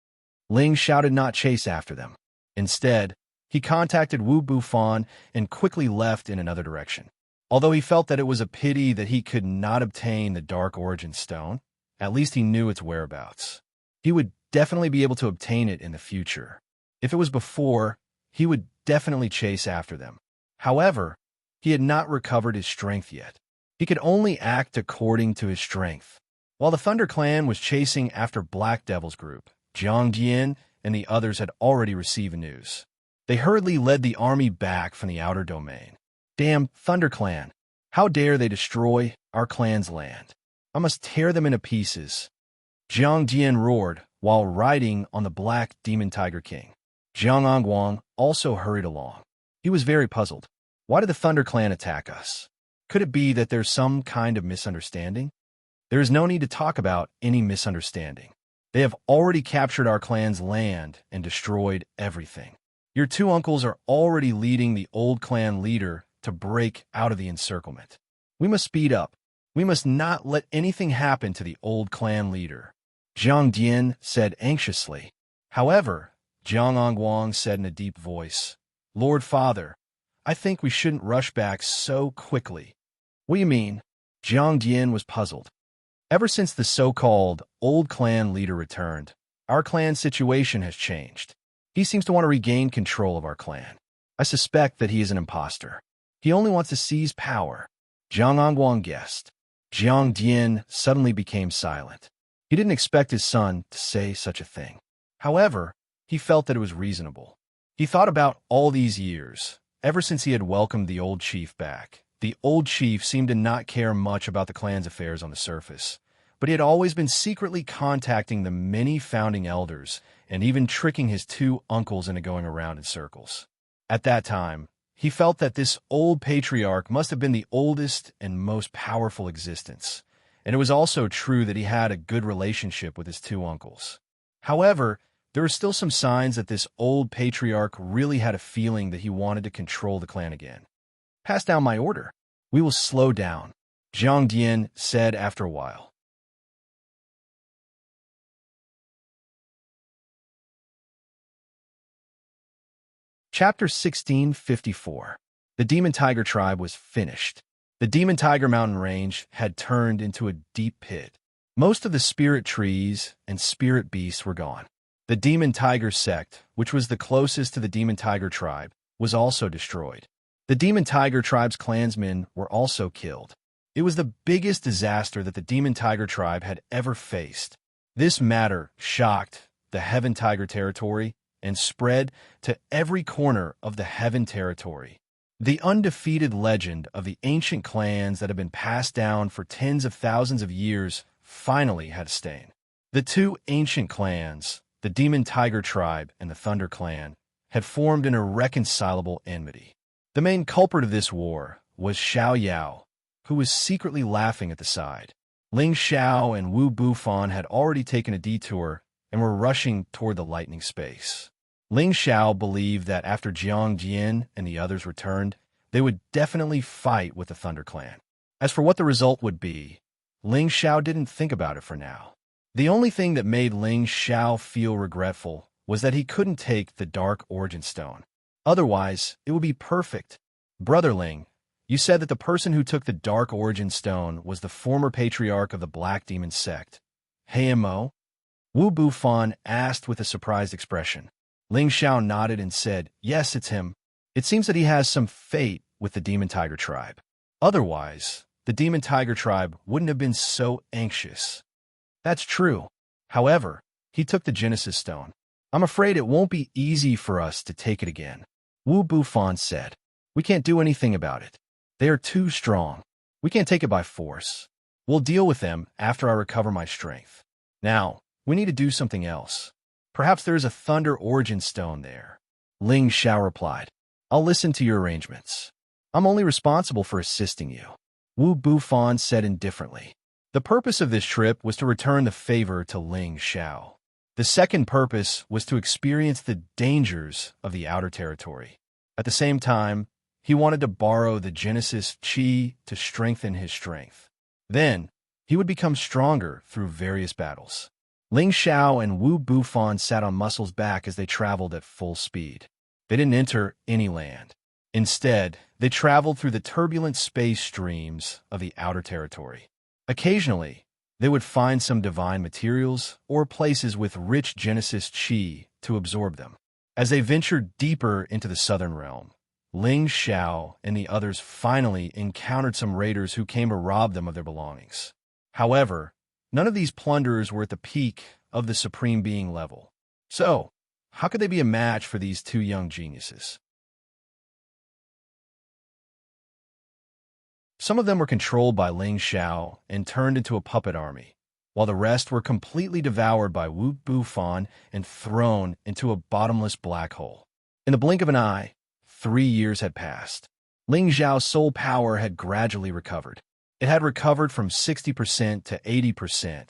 Ling Xiao did not chase after them. Instead, he contacted Wu Bufan and quickly left in another direction. Although he felt that it was a pity that he could not obtain the Dark Origin Stone, at least he knew its whereabouts. He would definitely be able to obtain it in the future. If it was before, he would definitely chase after them. However, he had not recovered his strength yet. He could only act according to his strength. While the Thunder Clan was chasing after Black Devil's group, Jiang Jian and the others had already received news. They hurriedly led the army back from the outer domain. Damn Thunder Clan! How dare they destroy our clan's land? I must tear them into pieces. Jiang Jian roared while riding on the Black Demon Tiger King. Jiang Angguang also hurried along. He was very puzzled. Why did the Thunder Clan attack us? Could it be that there's some kind of misunderstanding? There is no need to talk about any misunderstanding. They have already captured our clan's land and destroyed everything. Your 2 uncles are already leading the old clan leader to break out of the encirclement. We must speed up. We must not let anything happen to the old clan leader. Jiang Dian said anxiously. However, Jiang Angguang said in a deep voice, Lord Father, I think we shouldn't rush back so quickly. What do you mean? Jiang Dian was puzzled. Ever since the so-called old clan leader returned, our clan's situation has changed. He seems to want to regain control of our clan. I suspect that he is an imposter. He only wants to seize power. Jiang Angguang guessed. Jiang Dian suddenly became silent. He didn't expect his son to say such a thing. However, he felt that it was reasonable. He thought about all these years, ever since he had welcomed the old chief back. The old chief seemed to not care much about the clan's affairs on the surface, but he had always been secretly contacting the many founding elders and even tricking his 2 uncles into going around in circles. At that time, he felt that this old patriarch must have been the oldest and most powerful existence, and it was also true that he had a good relationship with his 2 uncles. However, there were still some signs that this old patriarch really had a feeling that he wanted to control the clan again. Pass down my order. We will slow down, Jiang Dian said after a while. Chapter 1654. The Demon Tiger tribe was finished. The Demon Tiger mountain range had turned into a deep pit. Most of the spirit trees and spirit beasts were gone. The Demon Tiger sect, which was the closest to the Demon Tiger tribe, was also destroyed. The Demon Tiger tribe's clansmen were also killed. It was the biggest disaster that the Demon Tiger tribe had ever faced. This matter shocked the Heaven Tiger territory and spread to every corner of the Heaven territory. The undefeated legend of the ancient clans that had been passed down for tens of thousands of years finally had a stain. The two ancient clans, the Demon Tiger Tribe and the Thunder Clan, had formed an irreconcilable enmity. The main culprit of this war was Xiao Yao, who was secretly laughing at the side. Ling Xiao and Wu Bufan had already taken a detour and were rushing toward the lightning space. Ling Xiao believed that after Jiang Jian and the others returned, they would definitely fight with the Thunder Clan. As for what the result would be, Ling Xiao didn't think about it for now. The only thing that made Ling Xiao feel regretful was that he couldn't take the Dark Origin Stone. Otherwise, it would be perfect. Brother Ling, you said that the person who took the Dark Origin Stone was the former patriarch of the Black Demon sect. Mo? Wu Bufan asked with a surprised expression. Ling Xiao nodded and said, yes, it's him. It seems that he has some fate with the Demon Tiger Tribe. Otherwise, the Demon Tiger Tribe wouldn't have been so anxious. That's true. However, he took the Genesis Stone. I'm afraid it won't be easy for us to take it again. Wu Bufan said, we can't do anything about it. They are too strong. We can't take it by force. We'll deal with them after I recover my strength. Now, we need to do something else. Perhaps there is a Thunder Origin Stone there. Ling Xiao replied, I'll listen to your arrangements. I'm only responsible for assisting you. Wu Bufan said indifferently. The purpose of this trip was to return the favor to Ling Xiao. The second purpose was to experience the dangers of the outer territory. At the same time, he wanted to borrow the Genesis Qi to strengthen his strength. Then, he would become stronger through various battles. Ling Xiao and Wu Bufan sat on Muscle's back as they traveled at full speed. They didn't enter any land. Instead, they traveled through the turbulent space streams of the outer territory. Occasionally, they would find some divine materials or places with rich Genesis Qi to absorb them. As they ventured deeper into the southern realm, Ling Xiao and the others finally encountered some raiders who came to rob them of their belongings. However, none of these plunderers were at the peak of the Supreme Being level. So, how could they be a match for these two young geniuses? Some of them were controlled by Ling Xiao and turned into a puppet army, while the rest were completely devoured by Wu Bufan and thrown into a bottomless black hole. In the blink of an eye, 3 years had passed. Ling Xiao's soul power had gradually recovered. It had recovered from 60% to 80%,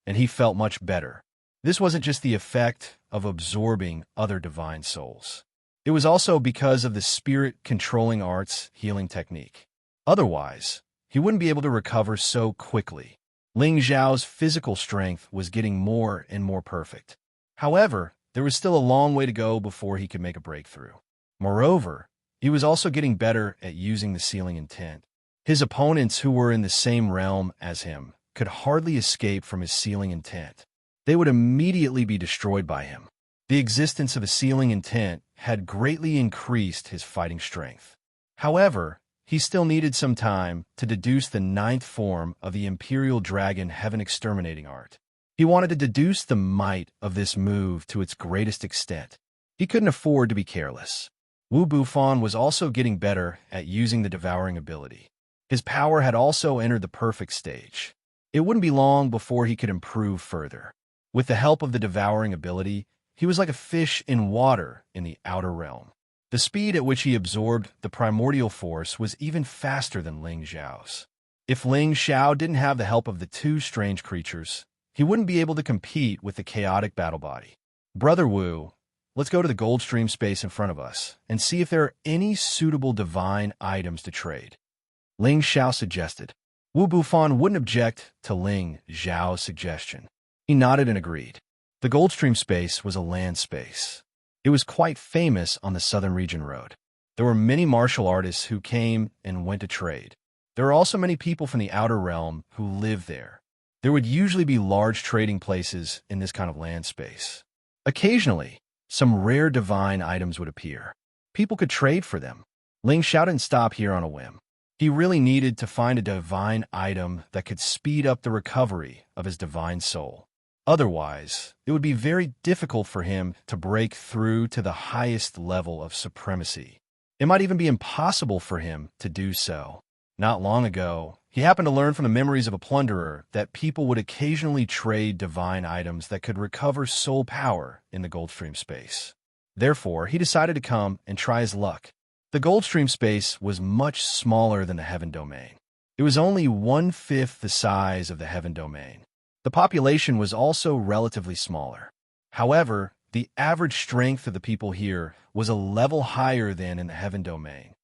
and he felt much better. This wasn't just the effect of absorbing other divine souls. It was also because of the spirit-controlling arts healing technique. Otherwise, he wouldn't be able to recover so quickly. Ling Xiao's physical strength was getting more and more perfect. However, there was still a long way to go before he could make a breakthrough. Moreover, he was also getting better at using the sealing intent. His opponents who were in the same realm as him could hardly escape from his sealing intent. They would immediately be destroyed by him. The existence of a sealing intent had greatly increased his fighting strength. However, he still needed some time to deduce the 9th form of the Imperial Dragon Heaven Exterminating Art. He wanted to deduce the might of this move to its greatest extent. He couldn't afford to be careless. Wu Bufan was also getting better at using the devouring ability. His power had also entered the perfect stage. It wouldn't be long before he could improve further. With the help of the devouring ability, he was like a fish in water in the outer realm. The speed at which he absorbed the primordial force was even faster than Ling Xiao's. If Ling Xiao didn't have the help of the two strange creatures, he wouldn't be able to compete with the chaotic battle body. Brother Wu, let's go to the gold stream space in front of us and see if there are any suitable divine items to trade. Ling Xiao suggested. Wu Bufan wouldn't object to Ling Xiao's suggestion. He nodded and agreed. The gold stream space was a land space. It was quite famous on the Southern Region Road. There were many martial artists who came and went to trade. There were also many people from the outer realm who lived there. There would usually be large trading places in this kind of land space. Occasionally, some rare divine items would appear. People could trade for them. Ling Xiao didn't stop here on a whim. He really needed to find a divine item that could speed up the recovery of his divine soul. Otherwise, it would be very difficult for him to break through to the highest level of supremacy. It might even be impossible for him to do so. Not long ago, he happened to learn from the memories of a plunderer that people would occasionally trade divine items that could recover soul power in the Goldstream space. Therefore, he decided to come and try his luck. The Goldstream space was much smaller than the Heaven Domain. It was only 1/5 the size of the Heaven Domain. The population was also relatively smaller. However, the average strength of the people here was a level higher than in the Heaven Domain.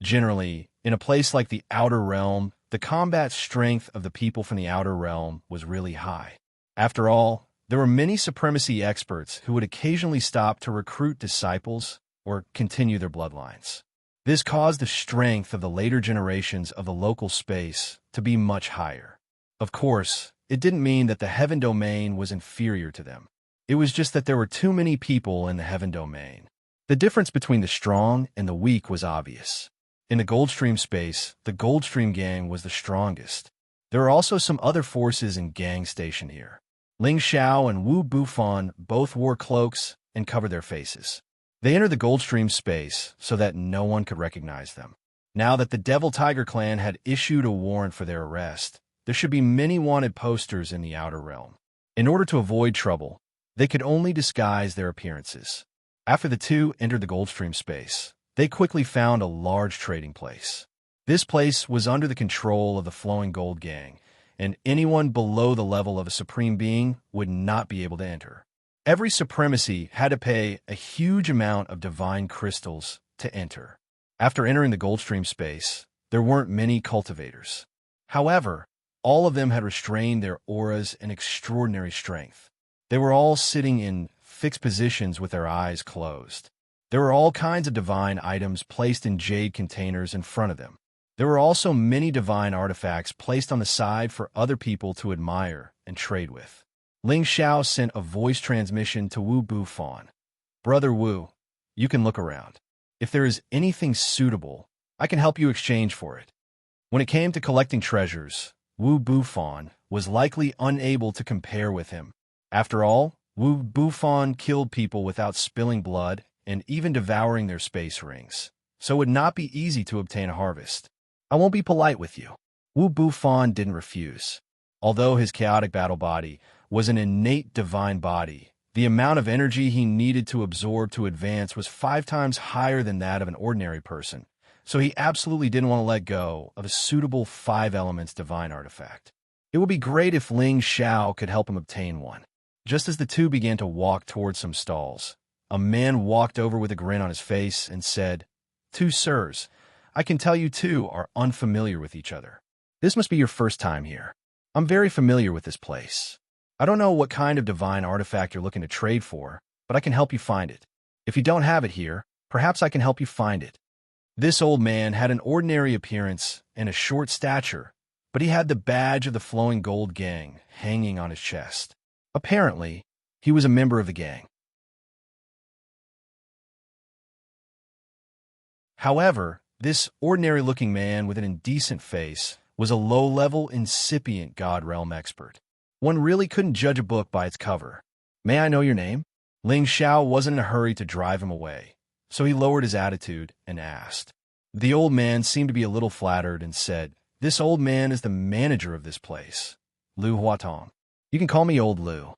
Generally, in a place like the Outer Realm, the combat strength of the people from the Outer Realm was really high. After all, there were many supremacy experts who would occasionally stop to recruit disciples or continue their bloodlines. This caused the strength of the later generations of the local space to be much higher. Of course, it didn't mean that the Heaven Domain was inferior to them. It was just that there were too many people in the Heaven Domain. The difference between the strong and the weak was obvious. In the Goldstream space, the Goldstream gang was the strongest. There are also some other forces and gangs stationed here. Ling Xiao and Wu Bufan both wore cloaks and covered their faces. They entered the Goldstream space so that no one could recognize them. Now that the Devil Tiger clan had issued a warrant for their arrest, there should be many wanted posters in the Outer Realm. In order to avoid trouble, they could only disguise their appearances. After the two entered the Goldstream space, they quickly found a large trading place. This place was under the control of the Flowing Gold Gang, and anyone below the level of a supreme being would not be able to enter. Every supremacy had to pay a huge amount of divine crystals to enter. After entering the Goldstream space, there weren't many cultivators. However, all of them had restrained their auras in extraordinary strength. They were all sitting in fixed positions with their eyes closed. There were all kinds of divine items placed in jade containers in front of them. There were also many divine artifacts placed on the side for other people to admire and trade with. Ling Xiao sent a voice transmission to Wu Bufan. "Brother Wu, you can look around. If there is anything suitable, I can help you exchange for it." When it came to collecting treasures, Wu Bufan was likely unable to compare with him. After all, Wu Bufan killed people without spilling blood and even devouring their space rings, so it would not be easy to obtain a harvest. "I won't be polite with you." Wu Bufan didn't refuse. Although his chaotic battle body was an innate divine body, the amount of energy he needed to absorb to advance was 5 times higher than that of an ordinary person, so he absolutely didn't want to let go of a suitable 5 elements divine artifact. It would be great if Ling Xiao could help him obtain one. Just as the two began to walk towards some stalls, a man walked over with a grin on his face and said, "Two sirs, I can tell you two are unfamiliar with each other. This must be your first time here. I'm very familiar with this place. I don't know what kind of divine artifact you're looking to trade for, but I can help you find it. If you don't have it here, perhaps I can help you find it." This old man had an ordinary appearance and a short stature, but he had the badge of the Flowing Gold Gang hanging on his chest. Apparently, he was a member of the gang. However, this ordinary-looking man with an indecent face was a low-level, incipient God Realm expert. One really couldn't judge a book by its cover. "May I know your name?" Ling Xiao wasn't in a hurry to drive him away, so he lowered his attitude and asked. The old man seemed to be a little flattered and said, "This old man is the manager of this place, Lu Huatong. You can call me Old Lu."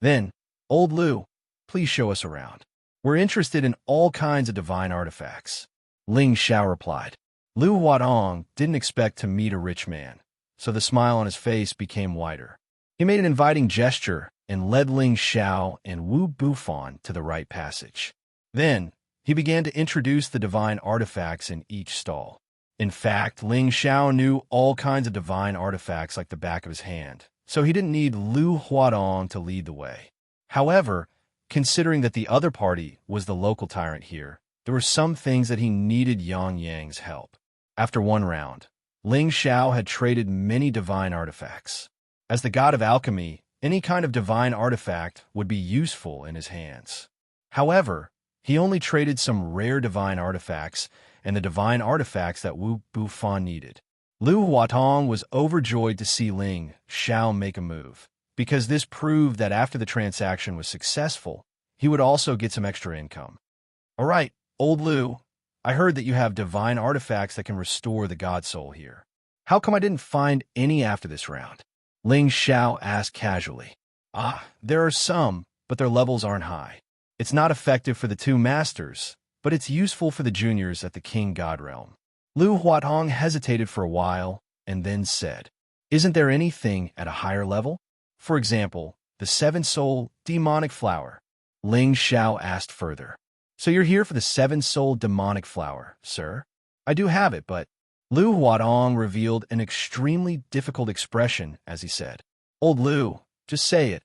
Then, "Old Lu, please show us around. We're interested in all kinds of divine artifacts." Ling Xiao replied. Lu Huatong didn't expect to meet a rich man, so the smile on his face became wider. He made an inviting gesture and led Ling Xiao and Wu Bufan to the right passage. Then, he began to introduce the divine artifacts in each stall. In fact, Ling Xiao knew all kinds of divine artifacts like the back of his hand, so he didn't need Lu Huatong to lead the way. However, considering that the other party was the local tyrant here, there were some things that he needed Yang Yang's help. After one round, Ling Xiao had traded many divine artifacts. As the god of alchemy, any kind of divine artifact would be useful in his hands. However, he only traded some rare divine artifacts and the divine artifacts that Wu Bufan needed. Lu Huatong was overjoyed to see Ling Xiao make a move, because this proved that after the transaction was successful, he would also get some extra income. All right, old Lu, I heard that you have divine artifacts that can restore the god soul here. How come I didn't find any after this round? Ling Xiao asked casually. There are some, but their levels aren't high. It's not effective for the two masters, but it's useful for the juniors at the King God Realm. Lu Huatong hesitated for a while and then said, Isn't there anything at a higher level? For example, the seven-soul demonic flower. Ling Xiao asked further. So you're here for the seven-soul demonic flower, sir? I do have it, but Lu Huatong revealed an extremely difficult expression as he said, Old Lu, just say it.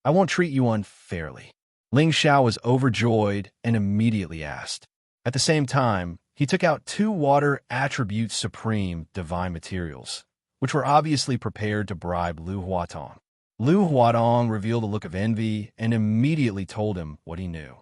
I won't treat you unfairly. Ling Xiao was overjoyed and immediately asked. At the same time, he took out 2 water attribute supreme divine materials, which were obviously prepared to bribe Lu Huatong. Lu Huatong revealed a look of envy and immediately told him what he knew.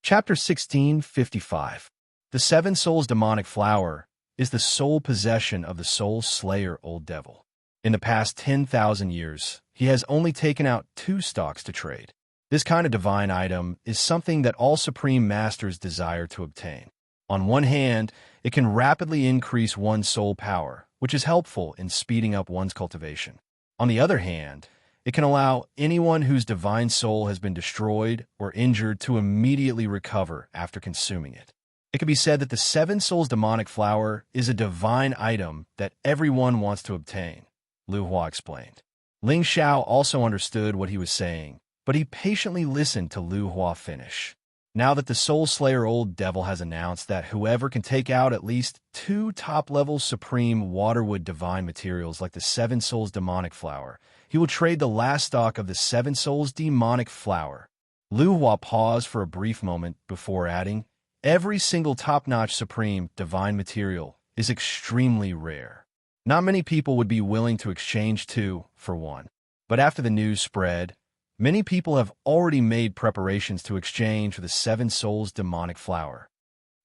Chapter 1655. The Seven Souls Demonic Flower is the sole possession of the Soul Slayer Old Devil. In the past 10,000 years, he has only taken out 2 stocks to trade. This kind of divine item is something that all Supreme Masters desire to obtain. On one hand, it can rapidly increase one's soul power, which is helpful in speeding up one's cultivation. On the other hand, it can allow anyone whose divine soul has been destroyed or injured to immediately recover after consuming it. It can be said that the Seven Souls Demonic Flower is a divine item that everyone wants to obtain, Lu Hua explained. Ling Xiao also understood what he was saying, but he patiently listened to Lu Hua finish. Now that the Soul Slayer Old Devil has announced that whoever can take out at least 2 top-level supreme waterwood divine materials like the Seven Souls Demonic Flower, he will trade the last stock of the Seven Souls Demonic Flower. Lu Hua paused for a brief moment before adding, Every single top-notch supreme divine material is extremely rare. Not many people would be willing to exchange 2 for 1. But after the news spread, many people have already made preparations to exchange for the Seven Souls Demonic Flower.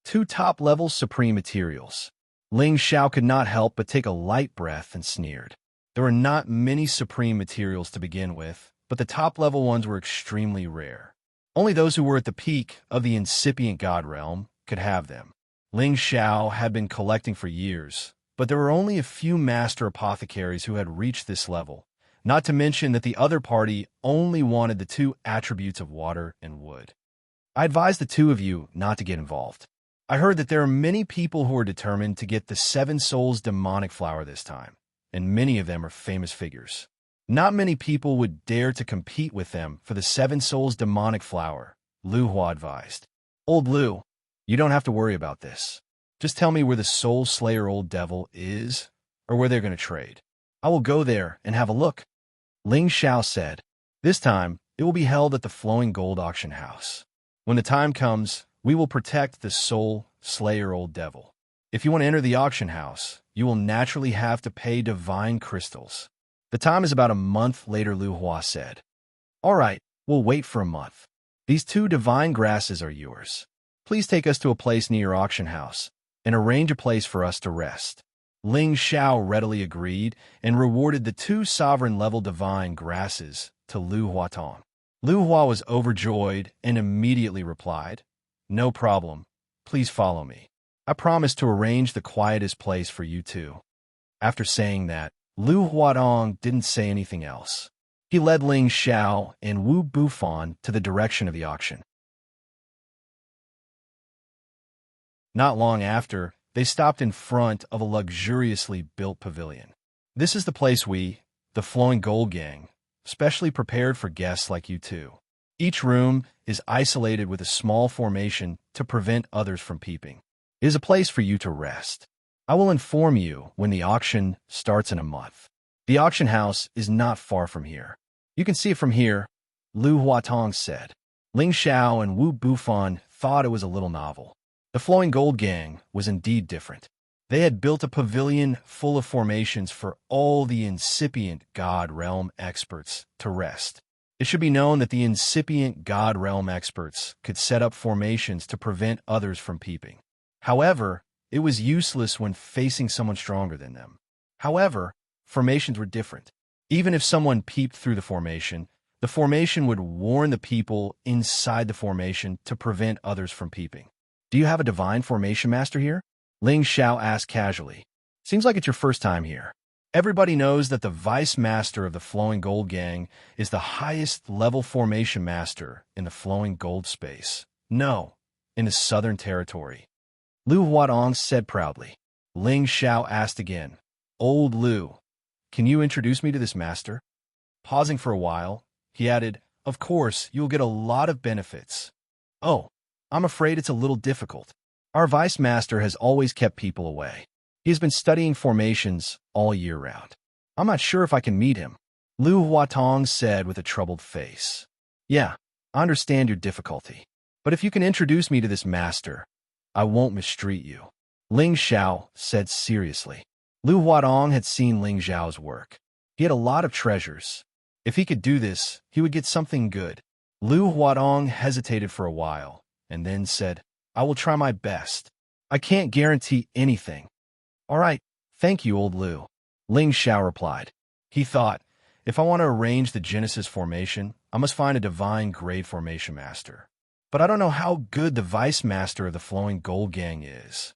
2 top-level supreme materials. Ling Xiao could not help but take a light breath and sneered. There were not many supreme materials to begin with, but the top-level ones were extremely rare. Only those who were at the peak of the incipient God realm could have them. Ling Xiao had been collecting for years, but there were only a few master apothecaries who had reached this level, not to mention that the other party only wanted the 2 attributes of water and wood. I advise the 2 of you not to get involved. I heard that there are many people who are determined to get the Seven Souls Demonic Flower this time, and many of them are famous figures. Not many people would dare to compete with them for the Seven Souls Demonic Flower, Lu Hua advised. Old Lu, you don't have to worry about this. Just tell me where the Soul Slayer Old Devil is, or where they're going to trade. I will go there and have a look. Ling Xiao said, This time, it will be held at the Flowing Gold Auction House. When the time comes, we will protect the Soul Slayer Old Devil. If you want to enter the auction house, you will naturally have to pay divine crystals. The time is about a month later, Lu Hua said. All right, we'll wait for a month. These 2 divine grasses are yours. Please take us to a place near your auction house and arrange a place for us to rest. Ling Xiao readily agreed and rewarded the 2 sovereign-level divine grasses to Lu Huatong. Lu Hua was overjoyed and immediately replied, No problem. Please follow me. I promise to arrange the quietest place for you 2. After saying that, Lu Huatong didn't say anything else. He led Ling Xiao and Wu Bufan to the direction of the auction. Not long after, they stopped in front of a luxuriously built pavilion. This is the place we, the Flowing Gold Gang, specially prepared for guests like you 2. Each room is isolated with a small formation to prevent others from peeping. It is a place for you to rest. I will inform you when the auction starts in a month. The auction house is not far from here. You can see it from here, Lu Huatong said. Ling Xiao and Wu Bufan thought it was a little novel. The Flowing Gold Gang was indeed different. They had built a pavilion full of formations for all the incipient God realm experts to rest. It should be known that the incipient God realm experts could set up formations to prevent others from peeping. However, it was useless when facing someone stronger than them. However, formations were different. Even if someone peeped through the formation would warn the people inside the formation to prevent others from peeping. Do you have a divine formation master here? Ling Xiao asked casually. Seems like it's your first time here. Everybody knows that the vice master of the Flowing Gold Gang is the highest level formation master in the Flowing Gold space. No, in the Southern Territory. Lu Huatong said proudly. Ling Xiao asked again, Old Lu, can you introduce me to this master? Pausing for a while, he added, Of course, you'll get a lot of benefits. Oh, I'm afraid it's a little difficult. Our vice master has always kept people away. He has been studying formations all year round. I'm not sure if I can meet him. Lu Huatong said with a troubled face. Yeah, I understand your difficulty. But if you can introduce me to this master, I won't mistreat you. Ling Xiao said seriously. Lu Huatong had seen Ling Xiao's work. He had a lot of treasures. If he could do this, he would get something good. Lu Huatong hesitated for a while, and then said, I will try my best. I can't guarantee anything. All right, thank you, old Lu. Ling Xiao replied. He thought, if I want to arrange the Genesis formation, I must find a divine grade formation master. But I don't know how good the vice master of the Flowing Gold Gang is.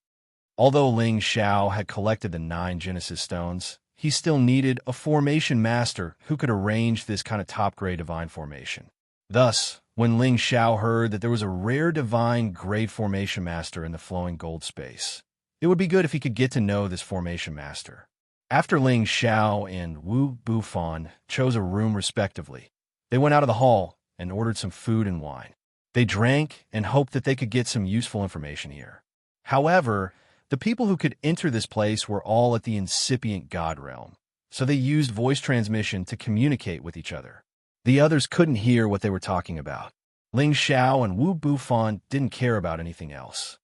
Although Ling Xiao had collected the 9 Genesis stones, he still needed a formation master who could arrange this kind of top-grade divine formation. Thus, when Ling Xiao heard that there was a rare divine grade formation master in the Flowing Gold space, it would be good if he could get to know this formation master. After Ling Xiao and Wu Bufan chose a room respectively, they went out of the hall and ordered some food and wine. They drank and hoped that they could get some useful information here. However, the people who could enter this place were all at the incipient God realm, so they used voice transmission to communicate with each other. The others couldn't hear what they were talking about. Ling Xiao and Wu Bufan didn't care about anything else.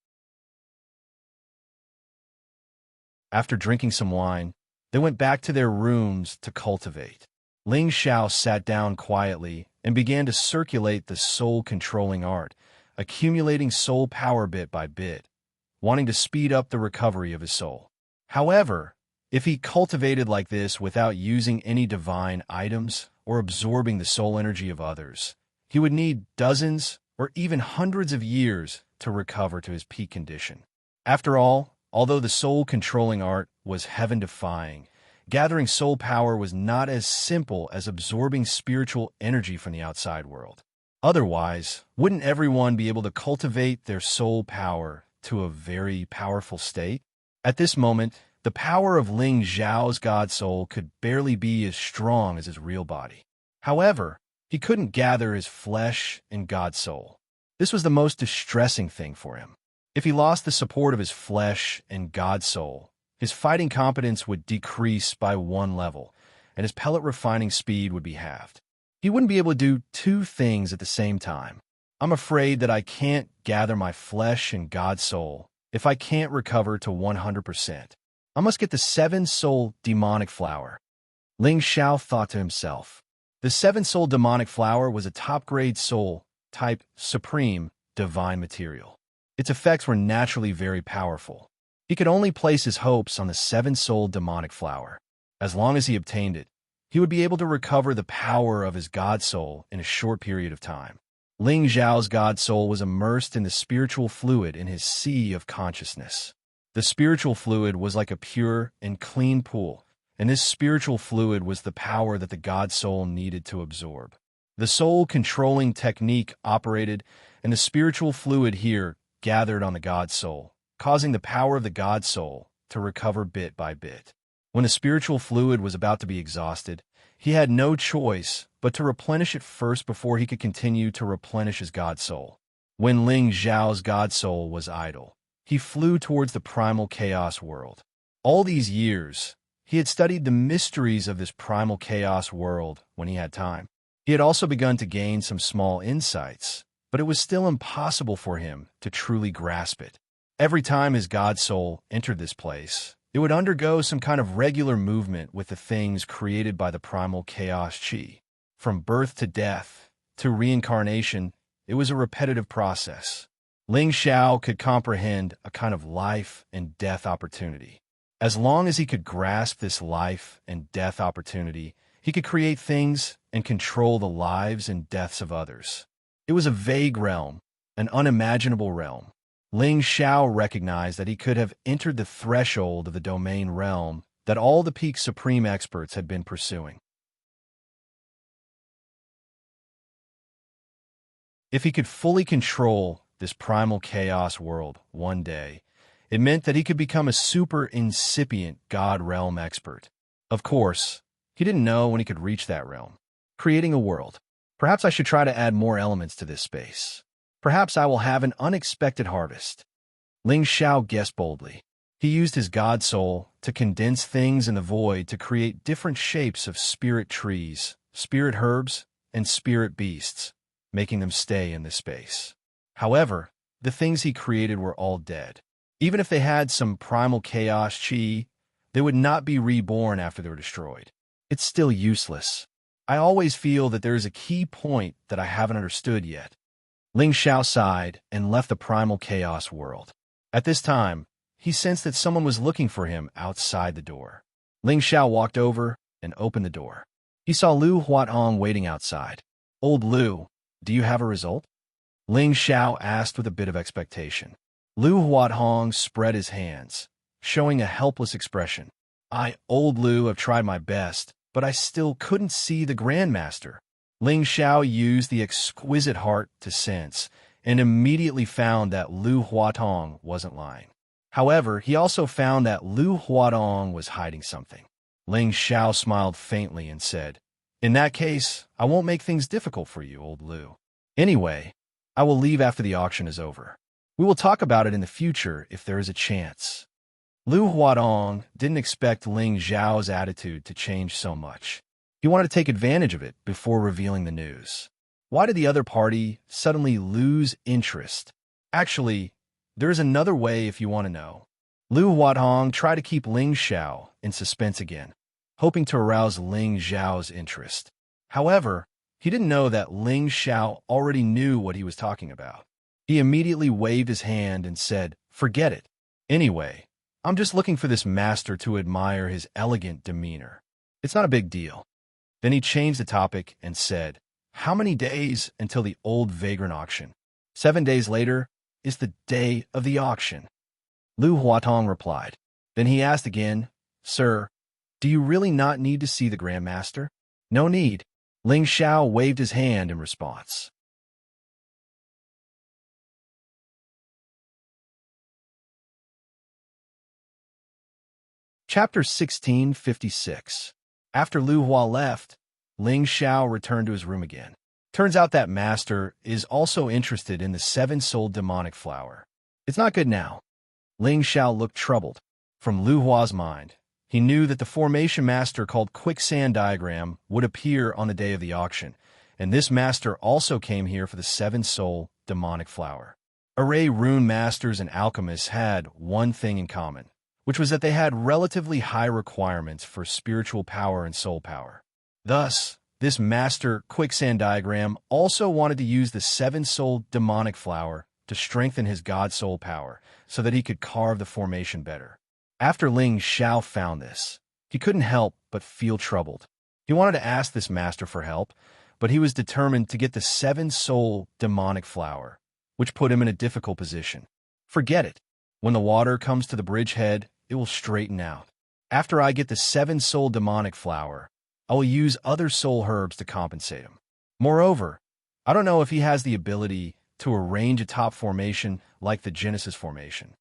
After drinking some wine, they went back to their rooms to cultivate. Ling Xiao sat down quietly and began to circulate the soul-controlling art, accumulating soul power bit by bit, wanting to speed up the recovery of his soul. However, if he cultivated like this without using any divine items or absorbing the soul energy of others, he would need dozens or even hundreds of years to recover to his peak condition. After all, although the soul-controlling art was heaven-defying, gathering soul power was not as simple as absorbing spiritual energy from the outside world. Otherwise, wouldn't everyone be able to cultivate their soul power to a very powerful state? At this moment, the power of Ling Xiao's God soul could barely be as strong as his real body. However, he couldn't gather his flesh and God soul. This was the most distressing thing for him. If he lost the support of his flesh and God soul, his fighting competence would decrease by 1 level, and his pellet refining speed would be halved. He wouldn't be able to do 2 things at the same time. I'm afraid that I can't gather my flesh and God soul if I can't recover to 100%. I must get the 7-soul demonic flower. Ling Xiao thought to himself. The 7-soul demonic flower was a top-grade soul, type supreme, divine material. Its effects were naturally very powerful. He could only place his hopes on the 7-soul demonic flower. As long as he obtained it, he would be able to recover the power of his God soul in a short period of time. Ling Xiao's God soul was immersed in the spiritual fluid in his sea of consciousness. The spiritual fluid was like a pure and clean pool, and this spiritual fluid was the power that the God soul needed to absorb. The soul-controlling technique operated, and the spiritual fluid here gathered on the God soul, causing the power of the God soul to recover bit by bit. When the spiritual fluid was about to be exhausted, he had no choice but to replenish it first before he could continue to replenish his God soul. When Ling Xiao's God soul was idle, he flew towards the primal chaos world. All these years, he had studied the mysteries of this primal chaos world when he had time. He had also begun to gain some small insights, but it was still impossible for him to truly grasp it. Every time his God soul entered this place, it would undergo some kind of regular movement with the things created by the primal chaos chi. From birth to death to reincarnation, it was a repetitive process. Ling Xiao could comprehend a kind of life and death opportunity. As long as he could grasp this life and death opportunity, he could create things and control the lives and deaths of others. It was a vague realm, an unimaginable realm. Ling Xiao recognized that he could have entered the threshold of the domain realm that all the peak supreme experts had been pursuing. If he could fully control this primal chaos world one day, it meant that he could become a super incipient God realm expert. Of course, he didn't know when he could reach that realm. Creating a world. Perhaps I should try to add more elements to this space. Perhaps I will have an unexpected harvest. Ling Xiao guessed boldly. He used his God soul to condense things in the void to create different shapes of spirit trees, spirit herbs, and spirit beasts, making them stay in this space. However, the things he created were all dead. Even if they had some primal chaos chi, they would not be reborn after they were destroyed. It's still useless. I always feel that there is a key point that I haven't understood yet. Ling Xiao sighed and left the primal chaos world. At this time, he sensed that someone was looking for him outside the door. Ling Xiao walked over and opened the door. He saw Lu Huatong waiting outside. "Old Lu, do you have a result?" Ling Xiao asked with a bit of expectation. Lu Huatong spread his hands, showing a helpless expression. Old Lu, have tried my best, but I still couldn't see the Grandmaster." Ling Xiao used the exquisite heart to sense, and immediately found that Lu Huatong wasn't lying. However, he also found that Lu Huatong was hiding something. Ling Xiao smiled faintly and said, "In that case, I won't make things difficult for you, old Lu. Anyway, I will leave after the auction is over. We will talk about it in the future if there is a chance." Lu Huatong didn't expect Ling Xiao's attitude to change so much. He wanted to take advantage of it before revealing the news. Why did the other party suddenly lose interest? Actually, there is another way if you want to know. Lu Huatong tried to keep Ling Xiao in suspense again, hoping to arouse Ling Xiao's interest. However, he didn't know that Ling Xiao already knew what he was talking about. He immediately waved his hand and said, "Forget it. Anyway, I'm just looking for this master to admire his elegant demeanor. It's not a big deal." Then he changed the topic and said, "How many days until the old vagrant auction?" 7 days later is the day of the auction. Lu Huatong replied. Then he asked again, "Sir, do you really not need to see the Grandmaster?" "No need." Ling Xiao waved his hand in response. Chapter 1656. After Lu Hua left, Ling Xiao returned to his room again. Turns out that master is also interested in the seven-souled demonic flower. It's not good now. Ling Xiao looked troubled. From Lu Hua's mind, he knew that the formation master called Quicksand Diagram would appear on the day of the auction, and this master also came here for the seven-soul demonic flower. Array rune masters and alchemists had one thing in common, which was that they had relatively high requirements for spiritual power and soul power. Thus, this master Quicksand Diagram also wanted to use the seven-soul demonic flower to strengthen his god soul power so that he could carve the formation better. After Ling Xiao found this, he couldn't help but feel troubled. He wanted to ask this master for help, but he was determined to get the seven-soul demonic flower, which put him in a difficult position. Forget it. When the water comes to the bridgehead, it will straighten out. After I get the seven-soul demonic flower, I will use other soul herbs to compensate him. Moreover, I don't know if he has the ability to arrange a top formation like the Genesis formation.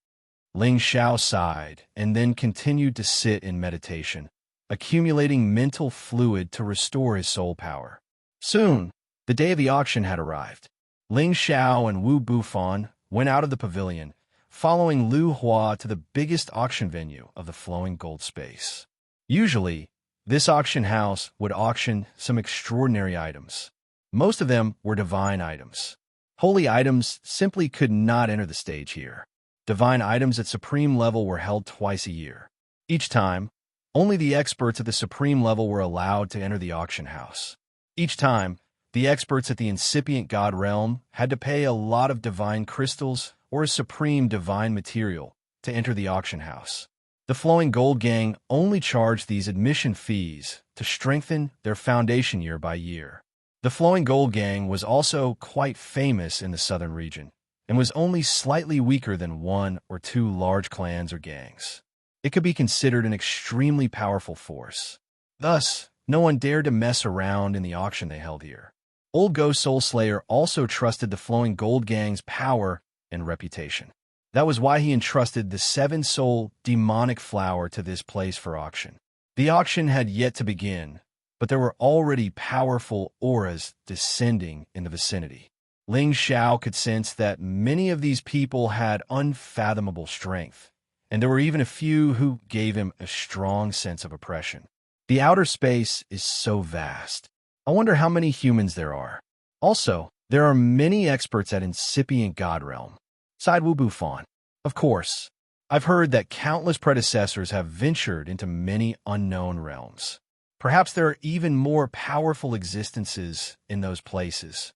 Ling Xiao sighed and then continued to sit in meditation, accumulating mental fluid to restore his soul power. Soon, the day of the auction had arrived. Ling Xiao and Wu Bufan went out of the pavilion, following Lu Hua to the biggest auction venue of the flowing gold space. Usually, this auction house would auction some extraordinary items. Most of them were divine items. Holy items simply could not enter the stage here. Divine items at supreme level were held twice a year. Each time, only the experts at the supreme level were allowed to enter the auction house. Each time, the experts at the incipient god realm had to pay a lot of divine crystals or a supreme divine material to enter the auction house. The Flowing Gold Gang only charged these admission fees to strengthen their foundation year by year. The Flowing Gold Gang was also quite famous in the southern region and was only slightly weaker than one or two large clans or gangs. It could be considered an extremely powerful force. Thus, no one dared to mess around in the auction they held here. Old Ghost Soul Slayer also trusted the Flowing Gold Gang's power and reputation. That was why he entrusted the 7-soul demonic flower to this place for auction. The auction had yet to begin, but there were already powerful auras descending in the vicinity. Ling Xiao could sense that many of these people had unfathomable strength, and there were even a few who gave him a strong sense of oppression. The outer space is so vast. I wonder how many humans there are. Also, there are many experts at incipient god realm. Sighed Wu Bufan. Of course, I've heard that countless predecessors have ventured into many unknown realms. Perhaps there are even more powerful existences in those places.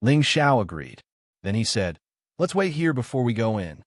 Ling Xiao agreed. Then he said, "Let's wait here before we go in."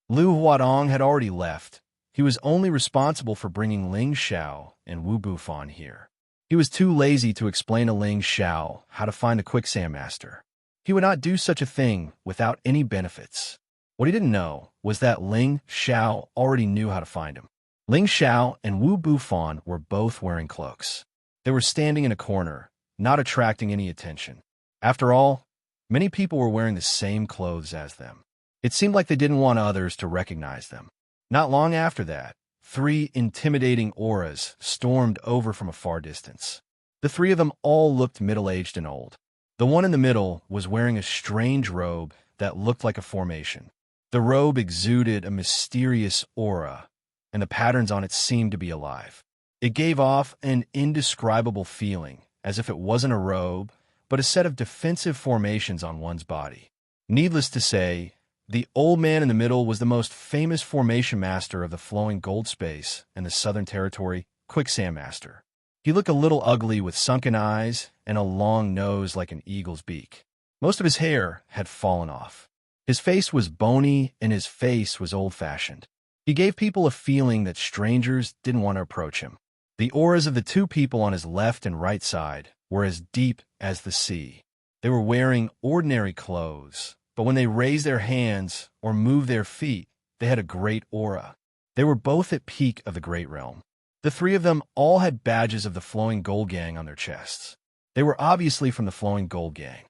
Lu Huadong had already left. He was only responsible for bringing Ling Xiao and Wu Bufan here. He was too lazy to explain to Ling Xiao how to find the Quicksand Master. He would not do such a thing without any benefits. What he didn't know was that Ling Xiao already knew how to find him. Ling Xiao and Wu Bufan were both wearing cloaks. They were standing in a corner, not attracting any attention. After all, many people were wearing the same clothes as them. It seemed like they didn't want others to recognize them. Not long after that, 3 intimidating auras stormed over from a far distance. The 3 of them all looked middle-aged and old. The one in the middle was wearing a strange robe that looked like a formation. The robe exuded a mysterious aura, and the patterns on it seemed to be alive. It gave off an indescribable feeling, as if it wasn't a robe, but a set of defensive formations on one's body. Needless to say, the old man in the middle was the most famous formation master of the Flowing Gold Space and the Southern Territory, Quicksand Master. He looked a little ugly with sunken eyes and a long nose like an eagle's beak. Most of his hair had fallen off. His face was bony and his face was old-fashioned. He gave people a feeling that strangers didn't want to approach him. The auras of the 2 people on his left and right side were as deep as the sea. They were wearing ordinary clothes, but when they raised their hands or moved their feet, they had a great aura. They were both at peak of the Great Realm. The 3 of them all had badges of the Flowing Gold Gang on their chests. They were obviously from the Flowing Gold Gang.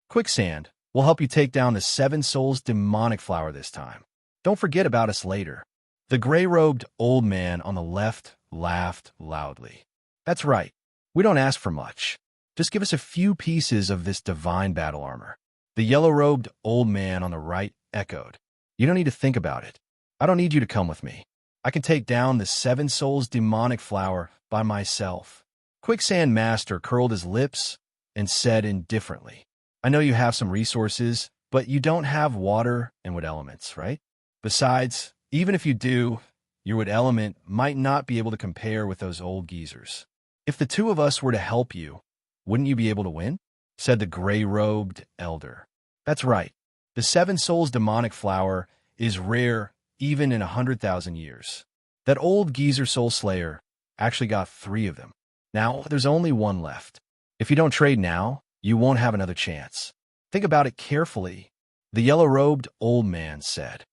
Quicksand will help you take down the 7 Souls demonic flower this time. Don't forget about us later. The gray-robed old man on the left laughed loudly. That's right. We don't ask for much. Just give us a few pieces of this divine battle armor. The yellow-robed old man on the right echoed. You don't need to think about it. I don't need you to come with me. I can take down the 7 Souls demonic flower by myself. Quicksand Master curled his lips and said indifferently, I know you have some resources, but you don't have water and wood elements, right? Besides, even if you do, your wood element might not be able to compare with those old geezers. If the 2 of us were to help you, wouldn't you be able to win? Said the gray-robed elder. That's right. The 7 Souls demonic flower is rare even in 100,000 years. That old geezer soul slayer actually got 3 of them. Now, there's only 1 left. If you don't trade now, you won't have another chance. Think about it carefully, the yellow-robed old man said.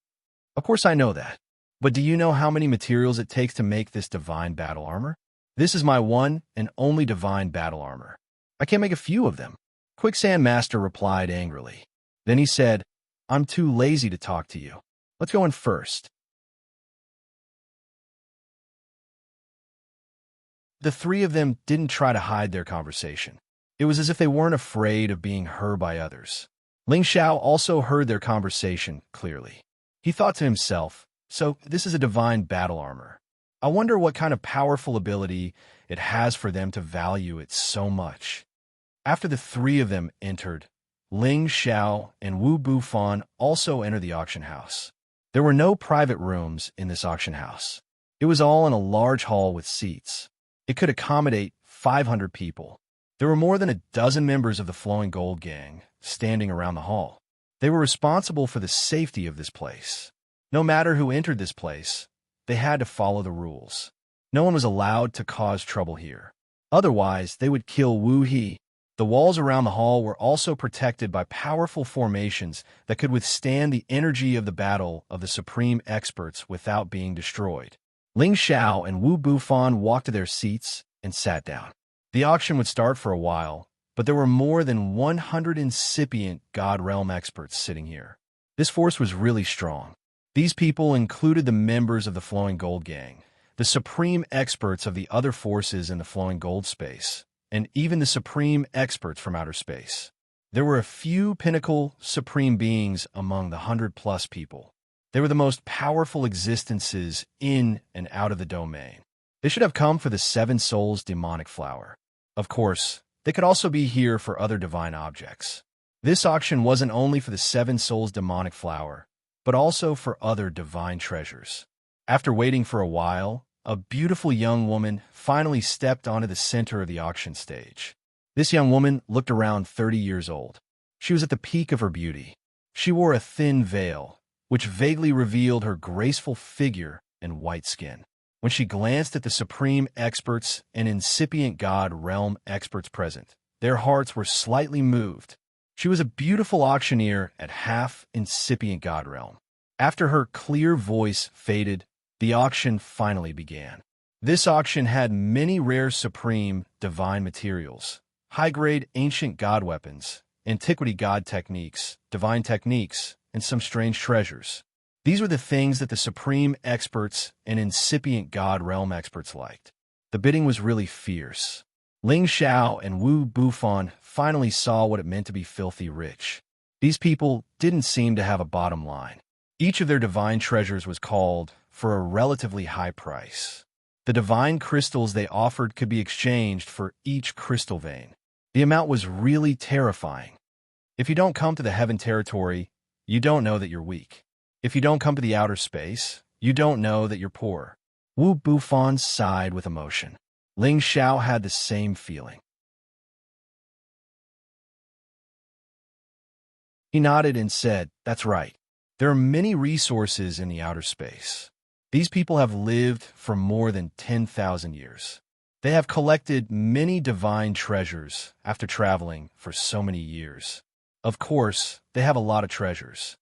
Of course I know that. But do you know how many materials it takes to make this divine battle armor? This is my one and only divine battle armor. I can't make a few of them. Quicksand Master replied angrily. Then he said, I'm too lazy to talk to you. Let's go in first. The 3 of them didn't try to hide their conversation. It was as if they weren't afraid of being heard by others. Ling Xiao also heard their conversation clearly. He thought to himself, so this is a divine battle armor. I wonder what kind of powerful ability it has for them to value it so much. After the 3 of them entered, Ling Xiao and Wu Bufan also entered the auction house. There were no private rooms in this auction house. It was all in a large hall with seats. It could accommodate 500 people. There were more than a dozen members of the Flowing Gold Gang standing around the hall. They were responsible for the safety of this place. No matter who entered this place, they had to follow the rules. No one was allowed to cause trouble here. Otherwise, they would kill Wu He. The walls around the hall were also protected by powerful formations that could withstand the energy of the battle of the supreme experts without being destroyed. Ling Xiao and Wu Bufan walked to their seats and sat down. The auction would start for a while, but there were more than 100 incipient God Realm experts sitting here. This force was really strong. These people included the members of the Flowing Gold Gang, the supreme experts of the other forces in the Flowing Gold space, and even the supreme experts from outer space. There were a few pinnacle supreme beings among the 100-plus people. They were the most powerful existences in and out of the domain. They should have come for the Seven Souls demonic flower. Of course, they could also be here for other divine objects. This auction wasn't only for the Seven Souls demonic flower, but also for other divine treasures. After waiting for a while, a beautiful young woman finally stepped onto the center of the auction stage. This young woman looked around 30 years old. She was at the peak of her beauty. She wore a thin veil, which vaguely revealed her graceful figure and white skin. When she glanced at the supreme experts and incipient God Realm experts present, their hearts were slightly moved. She was a beautiful auctioneer at half incipient God Realm. After her clear voice faded, the auction finally began. This auction had many rare supreme divine materials, high-grade ancient god weapons, antiquity god techniques, divine techniques, and some strange treasures. These were the things that the supreme experts and incipient God Realm experts liked. The bidding was really fierce. Ling Xiao and Wu Bufan finally saw what it meant to be filthy rich. These people didn't seem to have a bottom line. Each of their divine treasures was called for a relatively high price. The divine crystals they offered could be exchanged for each crystal vein. The amount was really terrifying. If you don't come to the heaven territory, you don't know that you're weak. If you don't come to the outer space, you don't know that you're poor. Wu Bufan sighed with emotion. Ling Xiao had the same feeling. He nodded and said, "That's right. There are many resources in the outer space. These people have lived for more than 10,000 years. They have collected many divine treasures after traveling for so many years. Of course, they have a lot of treasures."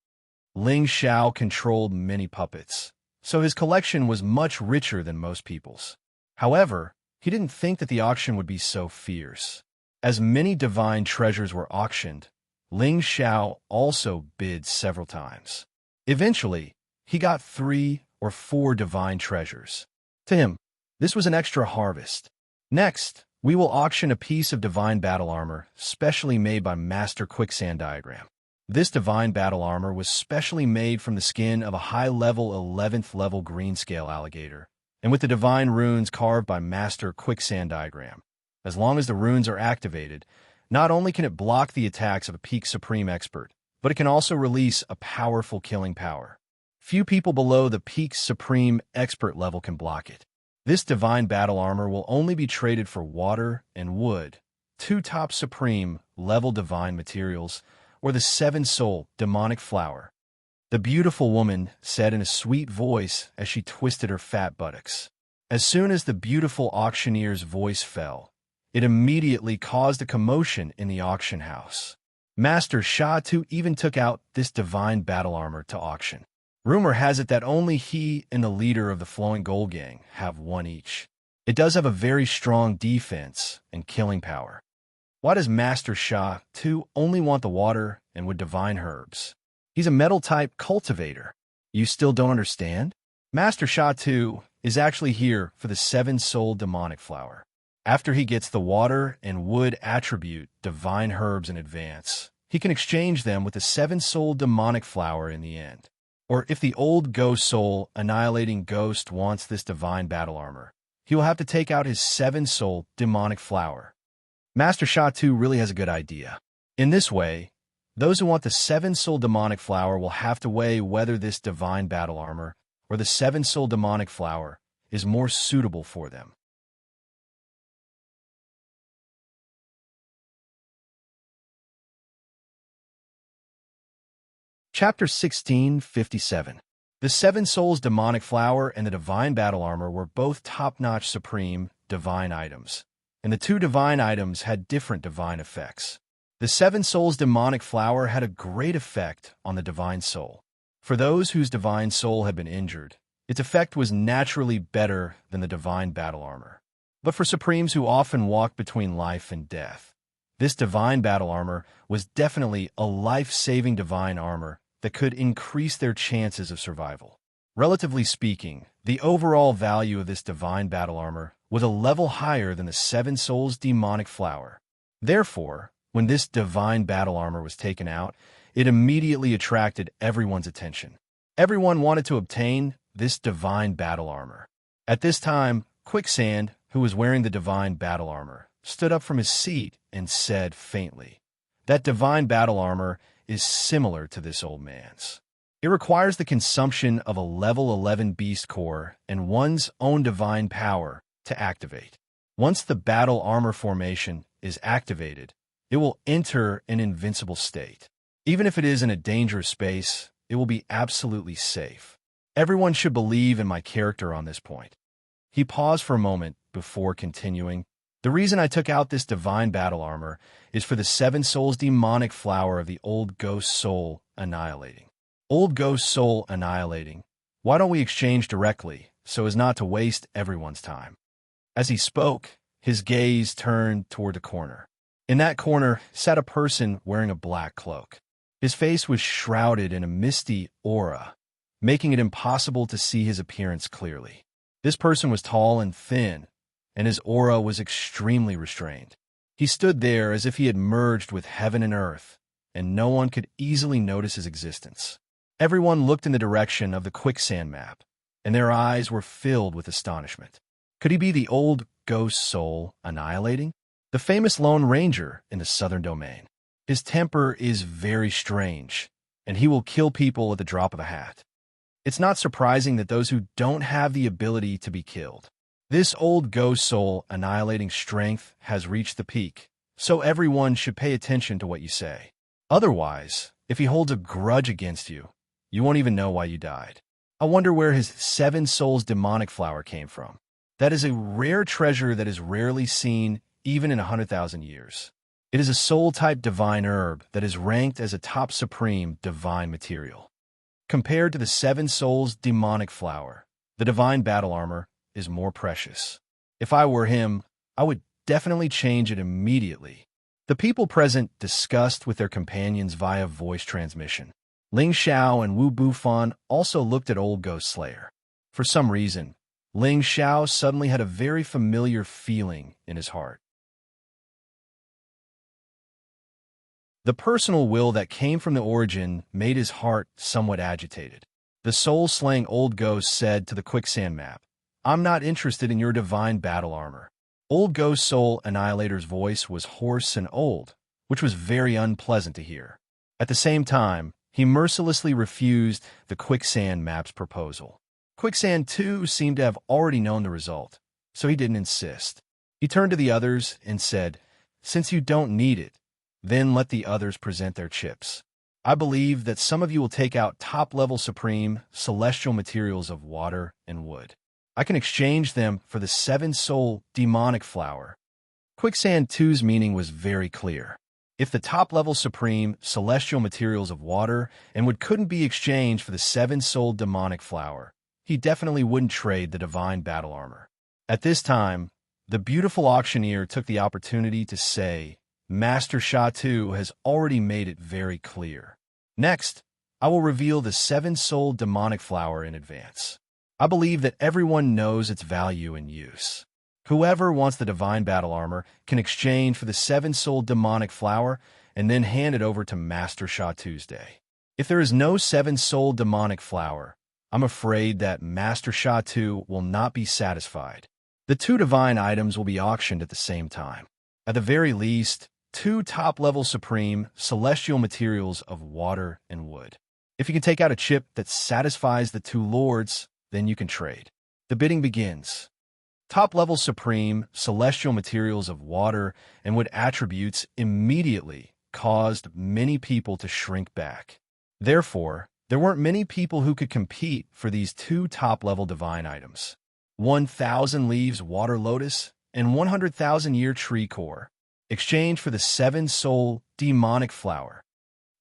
Ling Xiao controlled many puppets, so his collection was much richer than most people's. However, he didn't think that the auction would be so fierce. As many divine treasures were auctioned, Ling Xiao also bid several times. Eventually, he got 3 or 4 divine treasures. To him, this was an extra harvest. Next, we will auction a piece of divine battle armor, specially made by Master Quicksand Diagram. This divine battle armor was specially made from the skin of a high-level 11th level greenscale alligator, and with the divine runes carved by Master Quicksand Diagram. As long as the runes are activated, not only can it block the attacks of a peak supreme expert, but it can also release a powerful killing power. Few people below the peak supreme expert level can block it. This divine battle armor will only be traded for water and wood, 2 top supreme level divine materials, or the 7 soul demonic flower. The beautiful woman said in a sweet voice as she twisted her fat buttocks. As soon as the beautiful auctioneer's voice fell, it immediately caused a commotion in the auction house. Master Sha Tu even took out this divine battle armor to auction. Rumor has it that only he and the leader of the Flowing Gold Gang have one each. It does have a very strong defense and killing power. Why does Master Sha Tu only want the water and would divine herbs? He's a metal-type cultivator. You still don't understand? Master Sha Tu is actually here for the 7 soul demonic flower. After he gets the water and wood attribute divine herbs in advance, he can exchange them with the 7 soul demonic flower in the end. Or if the old ghost soul annihilating ghost wants this divine battle armor, he will have to take out his 7 soul demonic flower. Master Sha Tu really has a good idea. In this way, those who want the 7 soul demonic flower will have to weigh whether this divine battle armor or the 7 soul demonic flower is more suitable for them. Chapter 1657. The Seven Souls Demonic Flower and the Divine Battle Armor were both top-notch supreme divine items, and the two divine items had different divine effects. The Seven Souls Demonic Flower had a great effect on the divine soul. For those whose divine soul had been injured, its effect was naturally better than the divine battle armor. But for supremes who often walked between life and death, this divine battle armor was definitely a life-saving divine armor that could increase their chances of survival. Relatively speaking, the overall value of this divine battle armor was a level higher than the Seven Souls Demonic Flower. Therefore, when this divine battle armor was taken out, it immediately attracted everyone's attention. Everyone wanted to obtain this divine battle armor. At this time, Quicksand, who was wearing the divine battle armor, stood up from his seat and said faintly, "That divine battle armor is similar to this old man's. It requires the consumption of a level 11 beast core and one's own divine power to activate. Once the battle armor formation is activated, it will enter an invincible state. Even if it is in a dangerous space, it will be absolutely safe. Everyone should believe in my character on this point." He paused for a moment before continuing. "The reason I took out this divine battle armor is for the Seven Souls Demonic Flower of the Old Ghost Soul Annihilating. Old Ghost Soul Annihilating, why don't we exchange directly so as not to waste everyone's time?" As he spoke, his gaze turned toward the corner. In that corner sat a person wearing a black cloak. His face was shrouded in a misty aura, making it impossible to see his appearance clearly. This person was tall and thin, and his aura was extremely restrained. He stood there as if he had merged with heaven and earth, and no one could easily notice his existence. Everyone looked in the direction of the quicksand map, and their eyes were filled with astonishment. Could he be the Old Ghost Soul Annihilating? The famous Lone Ranger in the Southern Domain. His temper is very strange, and he will kill people at the drop of a hat. It's not surprising that those who don't have the ability to be killed. This Old Ghost Soul Annihilating strength has reached the peak, so everyone should pay attention to what you say. Otherwise, if he holds a grudge against you, you won't even know why you died. I wonder where his Seven Souls Demonic Flower came from. That is a rare treasure that is rarely seen even in 100,000 years. It is a soul-type divine herb that is ranked as a top supreme divine material. Compared to the Seven Souls Demonic Flower, the divine battle armor is more precious. If I were him, I would definitely change it immediately. The people present discussed with their companions via voice transmission. Ling Xiao and Wu Bufan also looked at Old Ghost Slayer. For some reason, Ling Xiao suddenly had a very familiar feeling in his heart. The personal will that came from the origin made his heart somewhat agitated. The soul-slaying Old Ghost said to the quicksand map, "I'm not interested in your divine battle armor." Old Ghost Soul Annihilator's voice was hoarse and old, which was very unpleasant to hear. At the same time, he mercilessly refused the quicksand map's proposal. Quicksand, too, seemed to have already known the result, so he didn't insist. He turned to the others and said, "Since you don't need it, then let the others present their chips. I believe that some of you will take out top-level supreme celestial materials of water and wood. I can exchange them for the Seven Soul Demonic Flower." Quicksand 2's meaning was very clear. If the top-level supreme celestial materials of water and wood couldn't be exchanged for the Seven Soul Demonic Flower, he definitely wouldn't trade the divine battle armor. At this time, the beautiful auctioneer took the opportunity to say, "Master Sha Tu has already made it very clear. Next, I will reveal the Seven Soul Demonic Flower in advance. I believe that everyone knows its value and use. Whoever wants the divine battle armor can exchange for the Seven Soul Demonic Flower and then hand it over to Master Sha Tuesday. If there is no Seven Soul Demonic Flower, I'm afraid that Master Sha Tu will not be satisfied. The two divine items will be auctioned at the same time. At the very least, two top-level supreme celestial materials of water and wood. If you can take out a chip that satisfies the two lords, then you can trade. The bidding begins. Top-level supreme celestial materials of water and wood attributes immediately caused many people to shrink back. Therefore, there weren't many people who could compete for these two top-level divine items: 1,000 leaves water lotus and 100,000-year tree core, exchanged for the 7-soul demonic flower.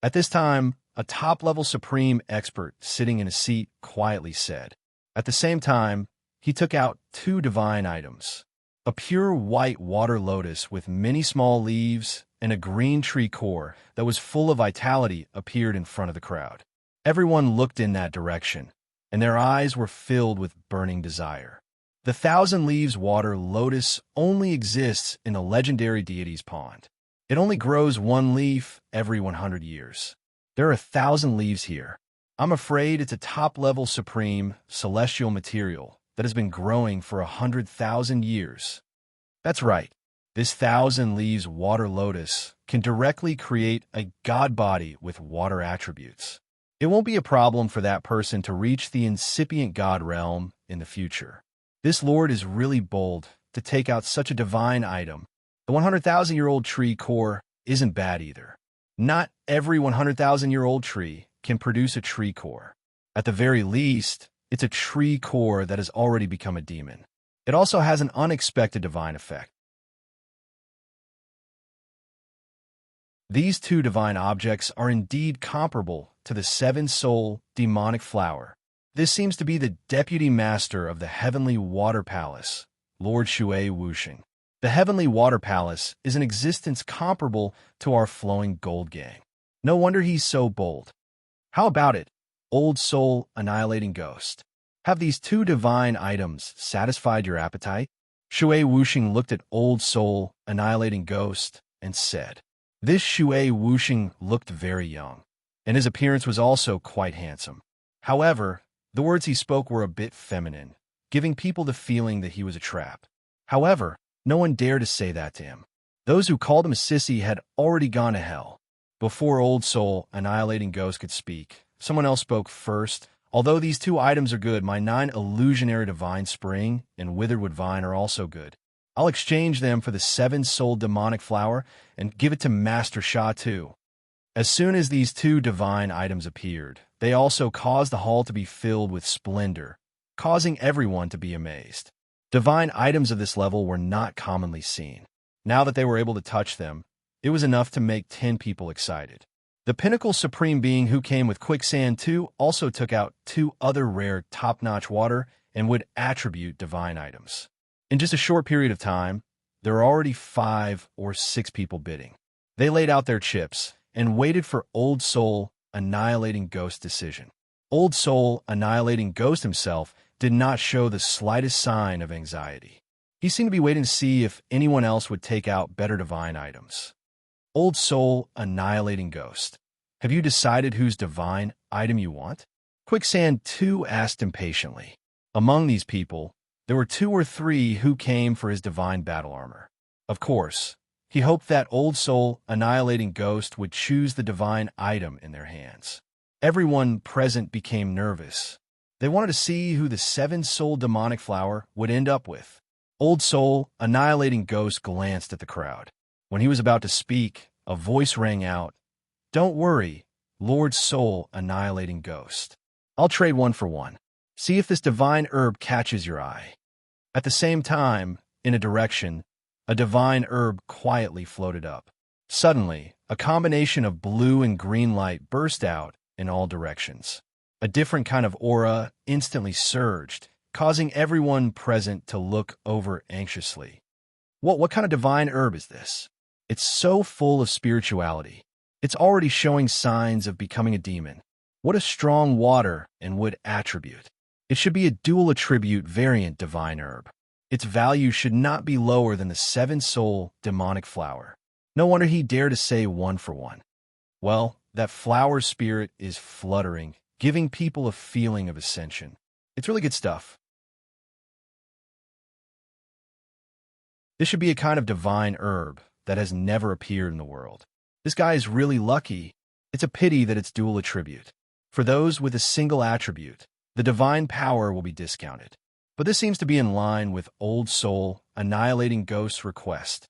At this time, a top-level supreme expert sitting in a seat quietly said. At the same time, he took out two divine items. A pure white water lotus with many small leaves and a green tree core that was full of vitality appeared in front of the crowd. Everyone looked in that direction, and their eyes were filled with burning desire. The 1,000 leaves water lotus only exists in a legendary deity's pond. It only grows one leaf every 100 years. There are 1,000 leaves here. I'm afraid it's a top-level supreme celestial material that has been growing for 100,000 years. That's right. This 1,000 leaves water lotus can directly create a god body with water attributes. It won't be a problem for that person to reach the incipient god realm in the future. This lord is really bold to take out such a divine item. The 100,000-year-old tree core isn't bad either. Not every 100,000-year-old tree can produce a tree core. At the very least, it's a tree core that has already become a demon. It also has an unexpected divine effect. These two divine objects are indeed comparable to the 7-soul demonic flower. This seems to be the deputy master of the Heavenly Water Palace, Lord Shui Wuxing. The Heavenly Water Palace is an existence comparable to our flowing gold gang. No wonder he's so bold. How about it, Old Soul Annihilating Ghost? Have these two divine items satisfied your appetite? Shui Wuxing looked at Old Soul Annihilating Ghost and said. This Shui Wuxing looked very young, and his appearance was also quite handsome. However, the words he spoke were a bit feminine, giving people the feeling that he was a trap. However, no one dared to say that to him. Those who called him a sissy had already gone to hell. Before Old Soul Annihilating Ghost could speak, someone else spoke first. Although these two items are good, my 9 illusionary divine spring and witheredwood vine are also good. I'll exchange them for the 7-soul demonic flower and give it to Master Sha too. As soon as these two divine items appeared, they also caused the hall to be filled with splendor, causing everyone to be amazed. Divine items of this level were not commonly seen. Now that they were able to touch them, it was enough to make 10 people excited. The pinnacle supreme being who came with quicksand too also took out 2 other rare top-notch water and wood attribute divine items. In just a short period of time, there were already 5 or 6 people bidding. They laid out their chips and waited for Old Soul Annihilating Ghost's decision. Old Soul Annihilating Ghost himself did not show the slightest sign of anxiety. He seemed to be waiting to see if anyone else would take out better divine items. Old Soul Annihilating Ghost, have you decided whose divine item you want? Quicksand too asked impatiently. Among these people, there were 2 or 3 who came for his divine battle armor. Of course, he hoped that Old Soul Annihilating Ghost would choose the divine item in their hands. Everyone present became nervous. They wanted to see who the 7-soul demonic flower would end up with. Old Soul Annihilating Ghost glanced at the crowd. When he was about to speak, a voice rang out. Don't worry, Lord Soul Annihilating Ghost. I'll trade 1 for 1. See if this divine herb catches your eye. At the same time, in a direction, a divine herb quietly floated up. Suddenly, a combination of blue and green light burst out in all directions. A different kind of aura instantly surged, causing everyone present to look over anxiously. What kind of divine herb is this? It's so full of spirituality. It's already showing signs of becoming a demon. What a strong water and wood attribute. It should be a dual attribute variant divine herb. Its value should not be lower than the 7-soul demonic flower. No wonder he dared to say 1 for 1. Well, that flower spirit is fluttering, giving people a feeling of ascension. It's really good stuff. This should be a kind of divine herb that has never appeared in the world. This guy is really lucky. It's a pity that it's dual attribute. For those with a single attribute, the divine power will be discounted. But this seems to be in line with Old Soul Annihilating Ghost's request.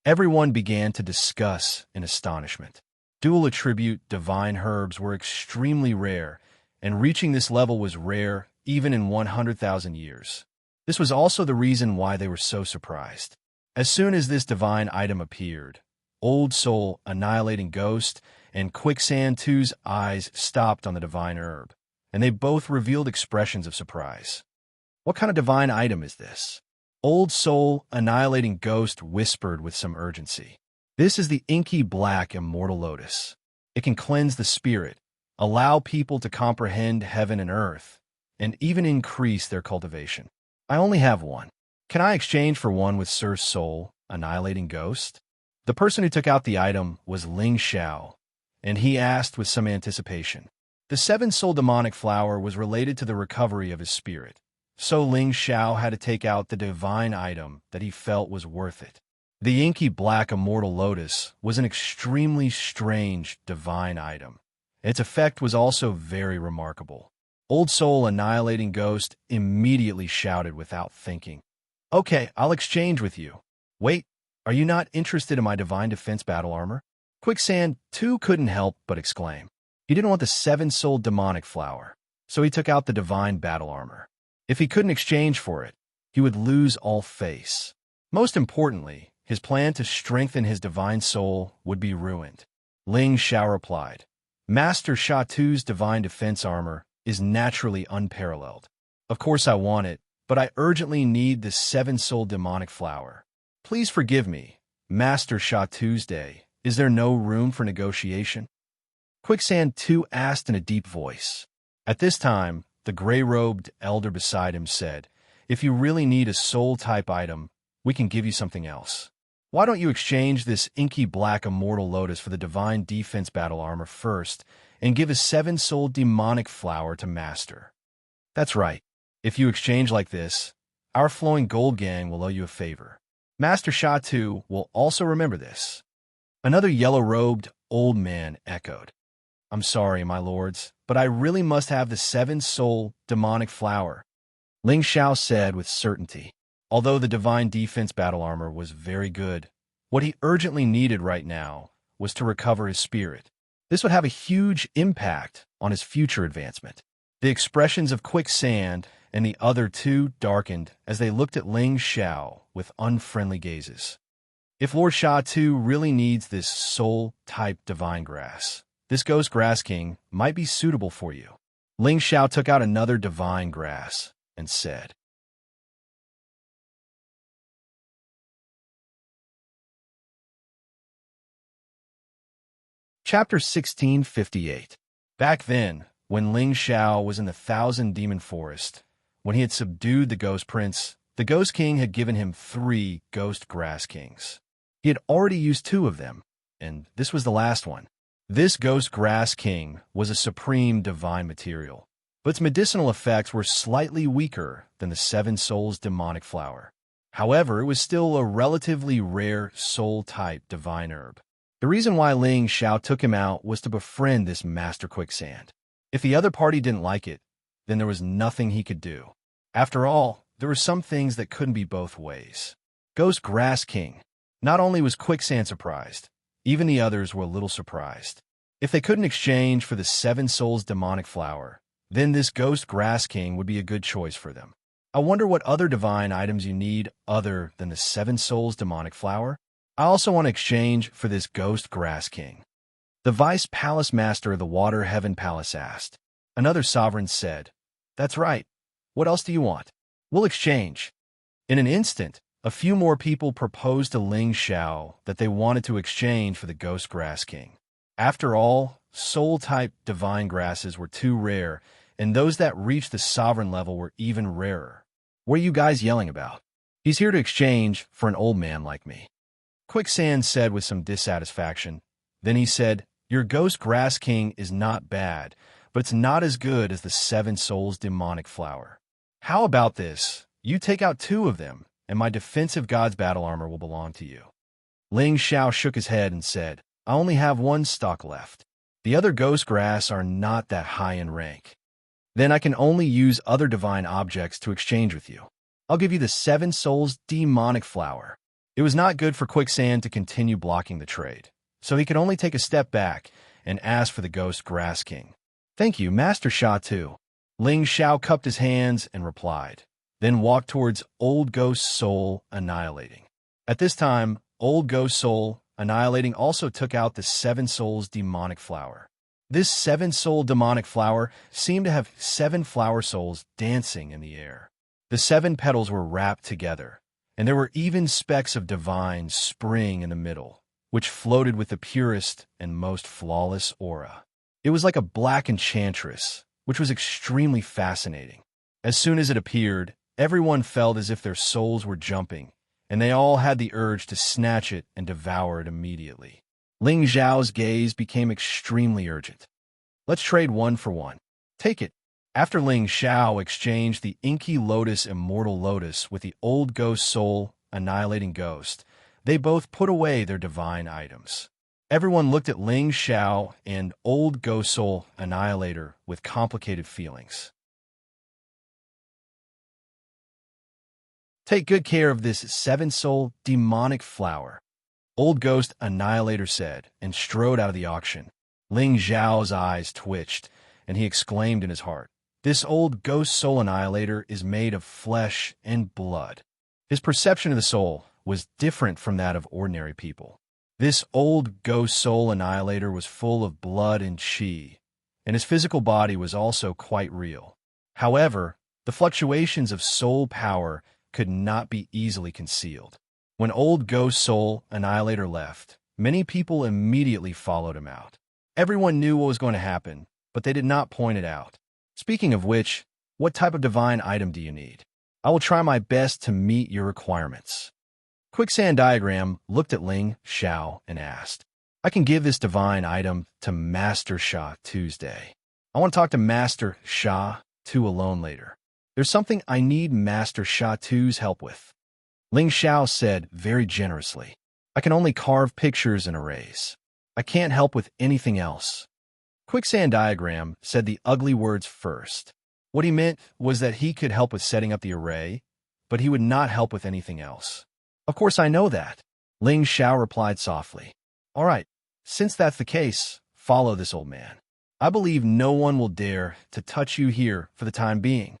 Everyone began to discuss in astonishment. Dual attribute divine herbs were extremely rare, and reaching this level was rare even in 100,000 years. This was also the reason why they were so surprised. As soon as this divine item appeared, Old Soul, Annihilating Ghost, and Quicksand 2's eyes stopped on the divine herb, and they both revealed expressions of surprise. What kind of divine item is this? Old Soul, Annihilating Ghost whispered with some urgency. This is the inky black immortal lotus. It can cleanse the spirit, allow people to comprehend heaven and earth, and even increase their cultivation. I only have one. Can I exchange for one with Sir Soul, Annihilating Ghost? The person who took out the item was Ling Xiao, and he asked with some anticipation. The seven-soul demonic flower was related to the recovery of his spirit, so Ling Xiao had to take out the divine item that he felt was worth it. The inky black immortal lotus was an extremely strange divine item. Its effect was also very remarkable. Old Soul, Annihilating Ghost immediately shouted without thinking. Okay, I'll exchange with you. Wait, are you not interested in my divine defense battle armor? Quicksand, too, couldn't help but exclaim. He didn't want the seven-soul demonic flower, so he took out the divine battle armor. If he couldn't exchange for it, he would lose all face. Most importantly, his plan to strengthen his divine soul would be ruined. Ling Xiao replied, Master Sha Tu's divine defense armor is naturally unparalleled. Of course I want it, but I urgently need this seven-soul demonic flower. Please forgive me, Master Sha Tuesday. Is there no room for negotiation? Quicksand 2 asked in a deep voice. At this time, the gray-robed elder beside him said, If you really need a soul-type item, we can give you something else. Why don't you exchange this inky black immortal lotus for the divine defense battle armor first and give a seven-soul demonic flower to Master? That's right. If you exchange like this, our flowing gold gang will owe you a favor. Master Sha Tu will also remember this. Another yellow-robed old man echoed. I'm sorry, my lords, but I really must have the seven-soul demonic flower, Ling Xiao said with certainty. Although the divine defense battle armor was very good, what he urgently needed right now was to recover his spirit. This would have a huge impact on his future advancement. The expressions of Quicksand and the other two darkened as they looked at Ling Xiao with unfriendly gazes. If Lord Sha Tu really needs this soul-type divine grass, this Ghost Grass King might be suitable for you. Ling Xiao took out another divine grass and said, Chapter 1658. Back then, when Ling Xiao was in the Thousand Demon Forest, when he had subdued the Ghost Prince, the Ghost King had given him 3 Ghost Grass Kings. He had already used 2 of them, and this was the last one. This Ghost Grass King was a supreme divine material, but its medicinal effects were slightly weaker than the Seven Souls demonic flower. However, it was still a relatively rare soul-type divine herb. The reason why Ling Xiao took him out was to befriend this Master Quicksand. If the other party didn't like it, then there was nothing he could do. After all, there were some things that couldn't be both ways. Ghost Grass King. Not only was Quicksand surprised, even the others were a little surprised. If they couldn't exchange for the Seven Souls demonic flower, then this Ghost Grass King would be a good choice for them. I wonder what other divine items you need other than the Seven Souls demonic flower? I also want to exchange for this Ghost Grass King. The Vice Palace Master of the Water Heaven Palace asked. Another sovereign said, That's right. What else do you want? We'll exchange. In an instant, a few more people proposed to Ling Xiao that they wanted to exchange for the Ghost Grass King. After all, soul-type divine grasses were too rare, and those that reached the sovereign level were even rarer. What are you guys yelling about? He's here to exchange for an old man like me. Quicksand said with some dissatisfaction. Then he said, Your Ghost Grass King is not bad, but it's not as good as the Seven Souls demonic flower. How about this? You take out 2 of them, and my defensive god's battle armor will belong to you. Ling Xiao shook his head and said, I only have 1 stock left. The other ghost grass are not that high in rank. Then I can only use other divine objects to exchange with you. I'll give you the Seven Souls demonic flower. It was not good for Quicksand to continue blocking the trade, so he could only take a step back and ask for the ghost Grass King. "Thank you, Master Sha Tu." Ling Xiao cupped his hands and replied, then walked towards Old Ghost Soul Annihilating. At this time, Old Ghost Soul Annihilating also took out the Seven Souls Demonic Flower. This seven-soul demonic flower seemed to have 7 flower souls dancing in the air. The 7 petals were wrapped together, and there were even specks of divine spring in the middle, which floated with the purest and most flawless aura. It was like a black enchantress, which was extremely fascinating. As soon as it appeared, everyone felt as if their souls were jumping, and they all had the urge to snatch it and devour it immediately. Ling Zhao's gaze became extremely urgent. "Let's trade 1 for 1. Take it." After Ling Xiao exchanged the Inky Lotus Immortal Lotus with the Old Ghost Soul Annihilating Ghost, they both put away their divine items. Everyone looked at Ling Xiao and Old Ghost Soul Annihilator with complicated feelings. "Take good care of this 7-soul demonic flower," Old Ghost Annihilator said, and strode out of the auction. Ling Zhao's eyes twitched, and he exclaimed in his heart, "This Old Ghost Soul Annihilator is made of flesh and blood." His perception of the soul was different from that of ordinary people. This Old Ghost Soul Annihilator was full of blood and chi, and his physical body was also quite real. However, the fluctuations of soul power could not be easily concealed. When Old Ghost Soul Annihilator left, many people immediately followed him out. Everyone knew what was going to happen, but they did not point it out. "Speaking of which, what type of divine item do you need? I will try my best to meet your requirements." Quicksand Diagram looked at Ling Xiao and asked, "I can give this divine item to Master Sha Tuesday. I want to talk to Master Sha Tu alone later. There's something I need Master Sha Tu's help with." Ling Xiao said very generously, "I can only carve pictures and erase. I can't help with anything else." Quicksand Diagram said the ugly words first. What he meant was that he could help with setting up the array, but he would not help with anything else. "Of course I know that," Ling Xiao replied softly. "All right, since that's the case, follow this old man. I believe no one will dare to touch you here for the time being."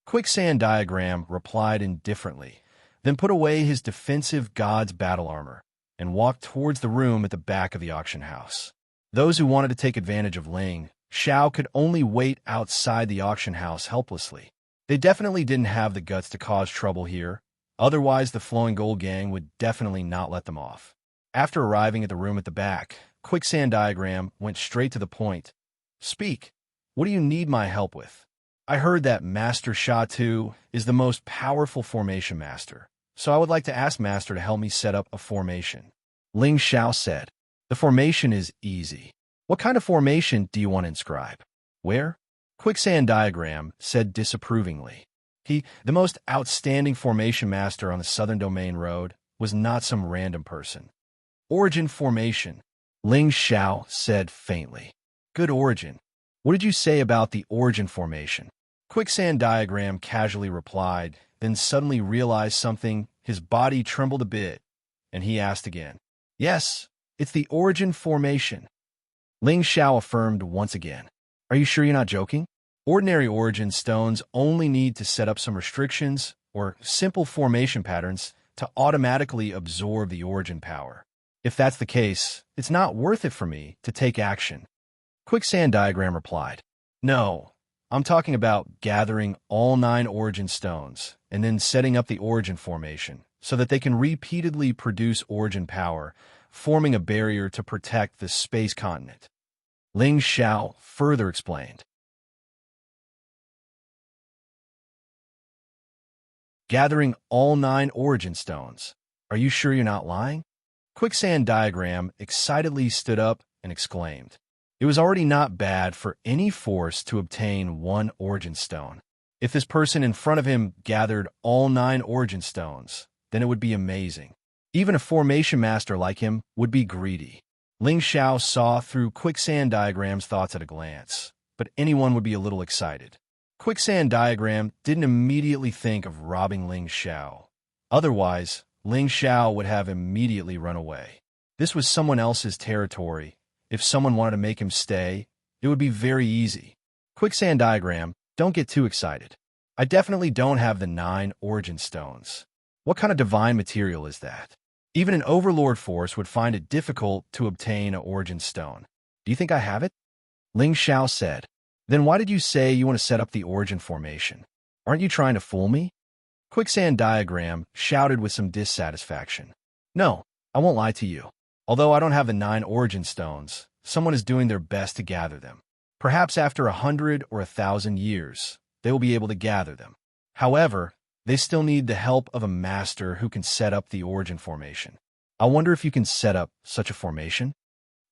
Quicksand Diagram replied indifferently, then put away his defensive god's battle armor and walked towards the room at the back of the auction house. Those who wanted to take advantage of Ling Xiao could only wait outside the auction house helplessly. They definitely didn't have the guts to cause trouble here, otherwise the Flowing Gold Gang would definitely not let them off. After arriving at the room at the back, Quicksand Diagram went straight to the point. "Speak. What do you need my help with? I heard that Master Sha Tu is the most powerful formation master, so I would like to ask Master to help me set up a formation." Ling Xiao said, "The formation is easy. What kind of formation do you want to inscribe? Where?" Quicksand Diagram said disapprovingly. The most outstanding formation master on the Southern Domain Road, was not some random person. "Origin formation," Ling Xiao said faintly. "Good origin. What did you say about the origin formation?" Quicksand Diagram casually replied, then suddenly realized something. His body trembled a bit, and he asked again. "Yes, it's the origin formation." Ling Xiao affirmed once again. "Are you sure you're not joking? Ordinary origin stones only need to set up some restrictions or simple formation patterns to automatically absorb the origin power. If that's the case, it's not worth it for me to take action." Quicksand Diagram replied, "No, I'm talking about gathering all 9 origin stones and then setting up the origin formation so that they can repeatedly produce origin power, forming a barrier to protect the space continent." Ling Xiao further explained. "Gathering all 9 origin stones. Are you sure you're not lying?" Quicksand Diagram excitedly stood up and exclaimed. It was already not bad for any force to obtain 1 origin stone. If this person in front of him gathered all 9 origin stones, then it would be amazing. Even a formation master like him would be greedy. Ling Xiao saw through Quicksand Diagram's thoughts at a glance, but anyone would be a little excited. Quicksand Diagram didn't immediately think of robbing Ling Xiao. Otherwise, Ling Xiao would have immediately run away. This was someone else's territory. If someone wanted to make him stay, it would be very easy. Quicksand diagram, don't get too excited. I definitely don't have the 9 origin stones. What kind of divine material is that? Even an overlord force would find it difficult to obtain an origin stone. Do you think I have it? Ling Xiao said. Then why did you say you want to set up the origin formation? Aren't you trying to fool me? Quicksand diagram shouted with some dissatisfaction. No, I won't lie to you. Although I don't have the 9 origin stones, someone is doing their best to gather them. Perhaps after 100 or 1,000 years, they will be able to gather them. However, they still need the help of a master who can set up the origin formation. I wonder if you can set up such a formation?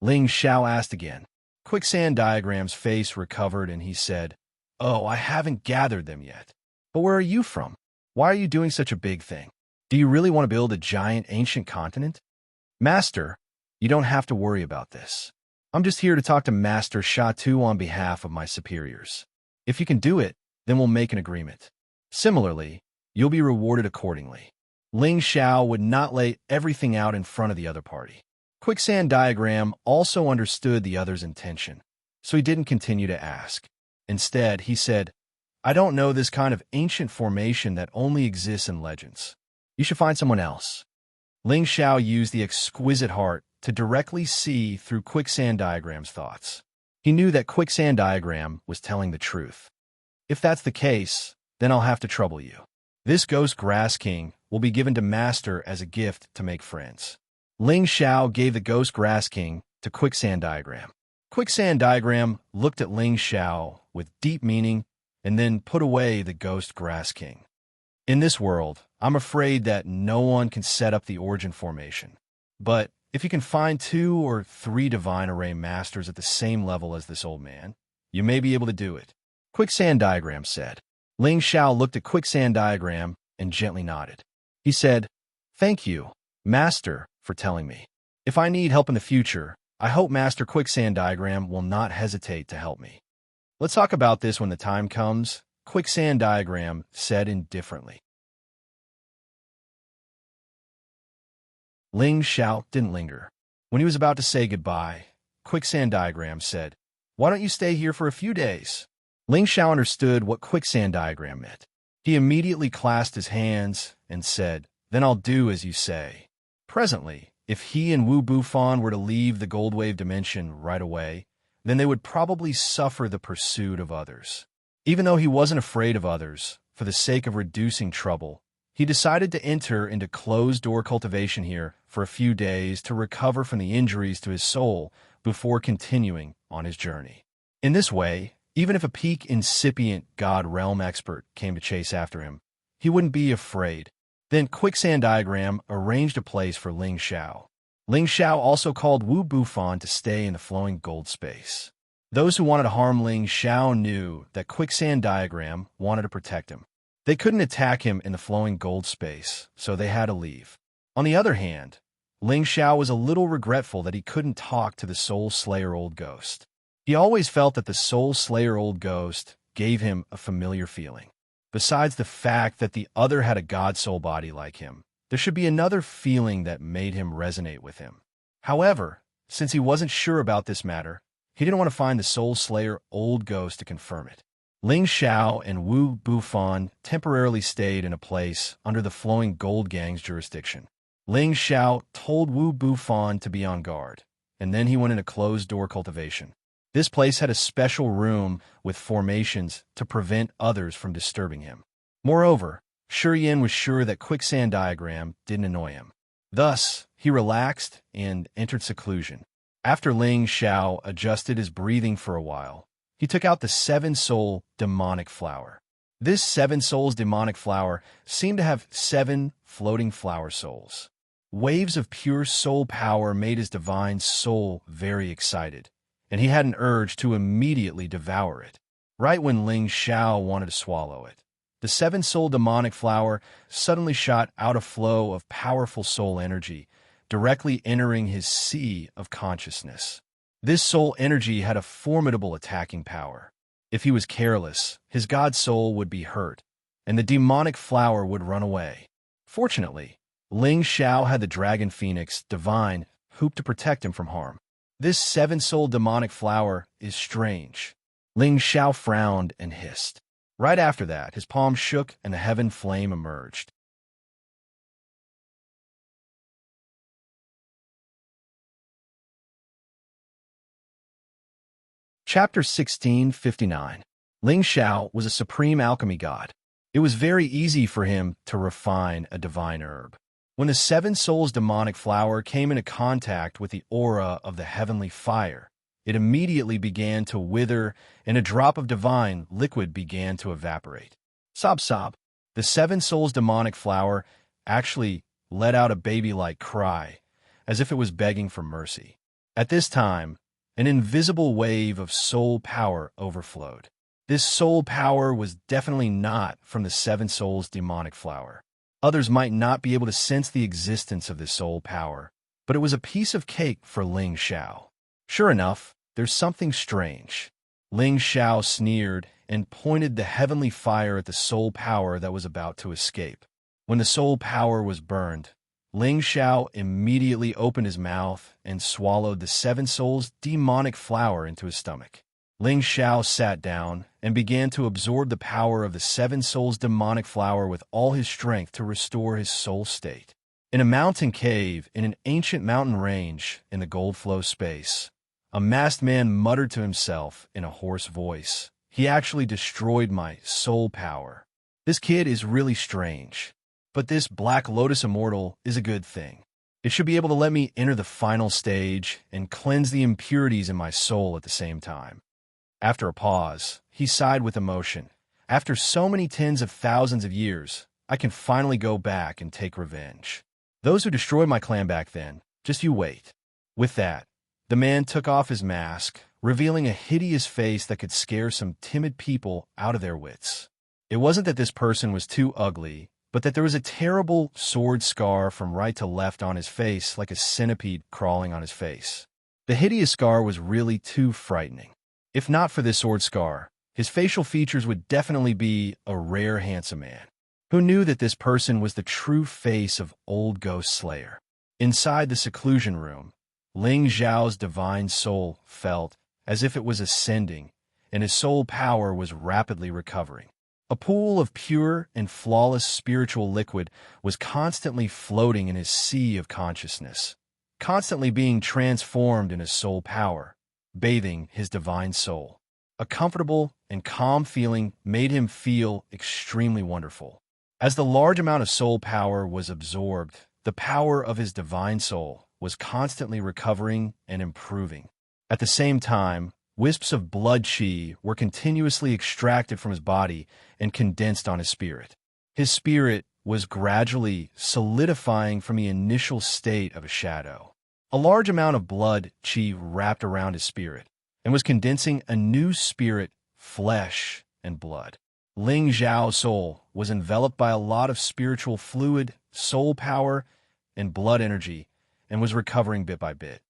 Ling Xiao asked again. Quicksand diagram's face recovered and he said, Oh, I haven't gathered them yet. But where are you from? Why are you doing such a big thing? Do you really want to build a giant ancient continent? Master, you don't have to worry about this. I'm just here to talk to Master Sha-Tu on behalf of my superiors. If you can do it, then we'll make an agreement. Similarly, you'll be rewarded accordingly. Ling Xiao would not lay everything out in front of the other party. Quicksand diagram also understood the other's intention, so he didn't continue to ask. Instead, he said, I don't know this kind of ancient formation that only exists in legends. You should find someone else. Ling Xiao used the exquisite heart to directly see through Quicksand diagram's thoughts. He knew that Quicksand diagram was telling the truth. If that's the case, then I'll have to trouble you. This Ghost Grass King will be given to Master as a gift to make friends. Ling Xiao gave the Ghost Grass King to Quicksand diagram. Quicksand diagram looked at Ling Xiao with deep meaning and then put away the Ghost Grass King. In this world, I'm afraid that no one can set up the origin formation. But if you can find 2 or 3 divine array masters at the same level as this old man, you may be able to do it. Quicksand diagram said. Ling Xiao looked at Quicksand diagram and gently nodded. He said, Thank you, Master, for telling me. If I need help in the future, I hope Master Quicksand diagram will not hesitate to help me. Let's talk about this when the time comes, Quicksand diagram said indifferently. Ling Xiao didn't linger. When he was about to say goodbye, Quicksand diagram said, Why don't you stay here for a few days? Ling Xiao understood what Quicksand diagram meant. He immediately clasped his hands and said, Then I'll do as you say. Presently, if he and Wu Bufan were to leave the Gold Wave dimension right away, then they would probably suffer the pursuit of others. Even though he wasn't afraid of others, for the sake of reducing trouble, he decided to enter into closed-door cultivation here for a few days to recover from the injuries to his soul before continuing on his journey. In this way, even if a peak incipient God Realm expert came to chase after him, he wouldn't be afraid. Then Quicksand diagram arranged a place for Ling Xiao. Ling Xiao also called Wu Bufan to stay in the flowing gold space. Those who wanted to harm Ling Xiao knew that Quicksand diagram wanted to protect him. They couldn't attack him in the flowing gold space, so they had to leave. On the other hand, Ling Xiao was a little regretful that he couldn't talk to the Soul Slayer Old Ghost. He always felt that the Soul Slayer Old Ghost gave him a familiar feeling. Besides the fact that the other had a god soul body like him, there should be another feeling that made him resonate with him. However, since he wasn't sure about this matter, he didn't want to find the Soul Slayer Old Ghost to confirm it. Ling Xiao and Wu Bufan temporarily stayed in a place under the Flowing Gold Gang's jurisdiction. Ling Xiao told Wu Bufan to be on guard, and then he went into closed-door cultivation. This place had a special room with formations to prevent others from disturbing him. Moreover, Shurian was sure that Quicksand diagram didn't annoy him. Thus, he relaxed and entered seclusion. After Ling Xiao adjusted his breathing for a while, he took out the 7-soul demonic flower. This 7 souls demonic flower seemed to have 7 floating flower souls. Waves of pure soul power made his divine soul very excited, and he had an urge to immediately devour it. Right when Ling Xiao wanted to swallow it, the 7-soul demonic flower suddenly shot out a flow of powerful soul energy, directly entering his sea of consciousness. This soul energy had a formidable attacking power. If he was careless, his god soul would be hurt, and the demonic flower would run away. Fortunately, Ling Xiao had the dragon phoenix, divine, hoop to protect him from harm. This seven-souled demonic flower is strange. Ling Xiao frowned and hissed. Right after that, his palm shook and a heaven flame emerged. Chapter 1659. Ling Xiao was a supreme alchemy god. It was very easy for him to refine a divine herb. When the Seven Souls demonic flower came into contact with the aura of the heavenly fire, it immediately began to wither, and a drop of divine liquid began to evaporate. Sob sob. The Seven Souls demonic flower actually let out a baby-like cry, as if it was begging for mercy. At this time, an invisible wave of soul power overflowed. This soul power was definitely not from the Seven Souls demonic flower. Others might not be able to sense the existence of this soul power, but it was a piece of cake for Ling Xiao. Sure enough, there's something strange. Ling Xiao sneered and pointed the heavenly fire at the soul power that was about to escape. When the soul power was burned, Ling Xiao immediately opened his mouth and swallowed the Seven Souls demonic flower into his stomach. Ling Xiao sat down and began to absorb the power of the Seven Souls demonic flower with all his strength to restore his soul state. In a mountain cave in an ancient mountain range in the Gold Flow space, a masked man muttered to himself in a hoarse voice, "He actually destroyed my soul power. This kid is really strange. But this Black Lotus Immortal is a good thing. It should be able to let me enter the final stage and cleanse the impurities in my soul at the same time." After a pause, he sighed with emotion. "After so many tens of thousands of years, I can finally go back and take revenge. Those who destroyed my clan back then, just you wait." With that, the man took off his mask, revealing a hideous face that could scare some timid people out of their wits. It wasn't that this person was too ugly, but that there was a terrible sword scar from right to left on his face, like a centipede crawling on his face. The hideous scar was really too frightening. If not for this sword scar, his facial features would definitely be a rare handsome man. Who knew that this person was the true face of Old Ghost Slayer? Inside the seclusion room, Ling Xiao's divine soul felt as if it was ascending, and his soul power was rapidly recovering. A pool of pure and flawless spiritual liquid was constantly floating in his sea of consciousness, constantly being transformed in his soul power, bathing his divine soul. A comfortable and calm feeling made him feel extremely wonderful. As the large amount of soul power was absorbed, the power of his divine soul was constantly recovering and improving. At the same time, wisps of blood qi were continuously extracted from his body and condensed on his spirit. His spirit was gradually solidifying from the initial state of a shadow. A large amount of blood qi wrapped around his spirit and was condensing a new spirit, flesh, and blood. Ling Xiao's soul was enveloped by a lot of spiritual fluid, soul power, and blood energy, and was recovering bit by bit.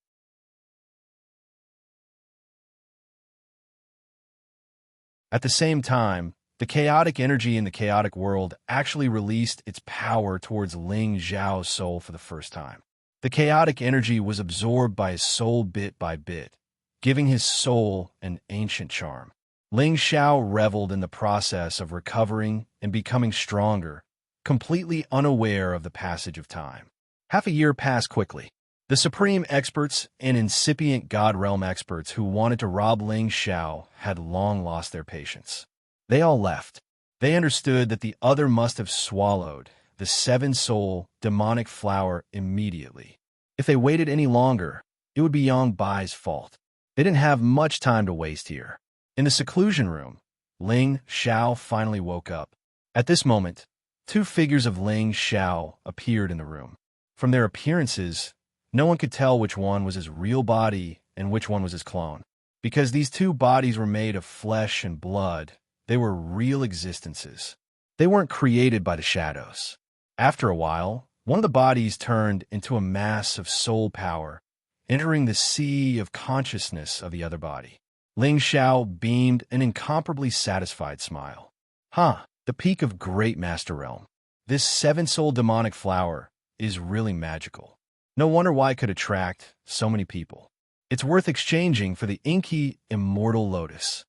At the same time, the chaotic energy in the chaotic world actually released its power towards Ling Xiao's soul for the first time. The chaotic energy was absorbed by his soul bit by bit, giving his soul an ancient charm. Ling Xiao reveled in the process of recovering and becoming stronger, completely unaware of the passage of time. Half a year passed quickly. The supreme experts and incipient God Realm experts who wanted to rob Ling Xiao had long lost their patience. They all left. They understood that the other must have swallowed the seven-soul demonic flower immediately. If they waited any longer, it would be Yang Bai's fault. They didn't have much time to waste here. In the seclusion room, Ling Xiao finally woke up. At this moment, two figures of Ling Xiao appeared in the room. From their appearances, no one could tell which one was his real body and which one was his clone. Because these two bodies were made of flesh and blood, they were real existences. They weren't created by the shadows. After a while, one of the bodies turned into a mass of soul power, entering the sea of consciousness of the other body. Ling Xiao beamed an incomparably satisfied smile. The peak of great Master Realm. This seven-soul demonic flower is really magical. No wonder why it could attract so many people. It's worth exchanging for the inky, immortal lotus.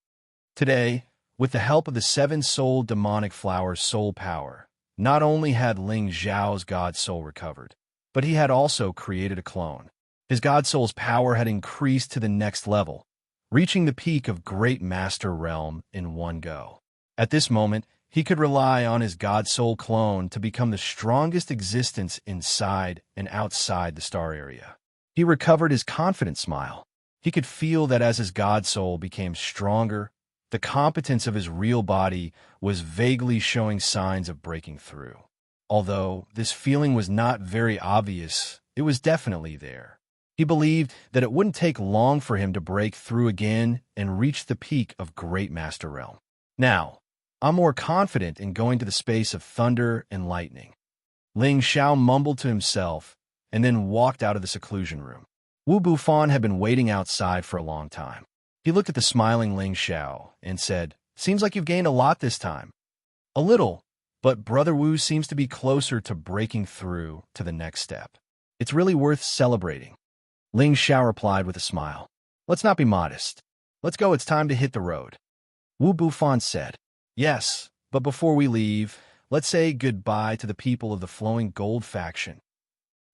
Today, with the help of the seven-souled demonic flower's soul power, not only had Ling Xiao's god soul recovered, but he had also created a clone. His god soul's power had increased to the next level, reaching the peak of Great Master Realm in one go. At this moment, he could rely on his god soul clone to become the strongest existence inside and outside the star area. He recovered his confident smile. He could feel that as his god soul became stronger, the competence of his real body was vaguely showing signs of breaking through. Although this feeling was not very obvious, it was definitely there. He believed that it wouldn't take long for him to break through again and reach the peak of Great Master Realm. Now, I'm more confident in going to the space of thunder and lightning. Ling Xiao mumbled to himself and then walked out of the seclusion room. Wu Bufan had been waiting outside for a long time. He looked at the smiling Ling Xiao and said, "Seems like you've gained a lot this time." "A little, but Brother Wu seems to be closer to breaking through to the next step. It's really worth celebrating." Ling Xiao replied with a smile. "Let's not be modest. Let's go, it's time to hit the road." Wu Bufan said, "Yes, but before we leave, let's say goodbye to the people of the Flowing Gold faction."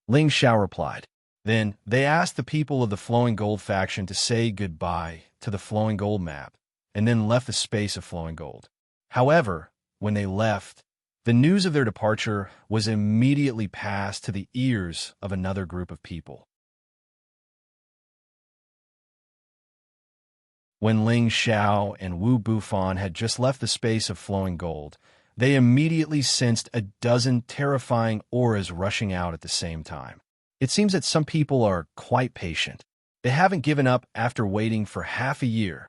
Ling Xiao replied. Then they asked the people of the Flowing Gold faction to say goodbye to the Flowing Gold map, and then left the space of Flowing Gold. However, when they left, the news of their departure was immediately passed to the ears of another group of people. When Ling Xiao and Wu Bufan had just left the space of Flowing Gold, they immediately sensed a dozen terrifying auras rushing out at the same time. It seems that some people are quite patient. They haven't given up after waiting for half a year.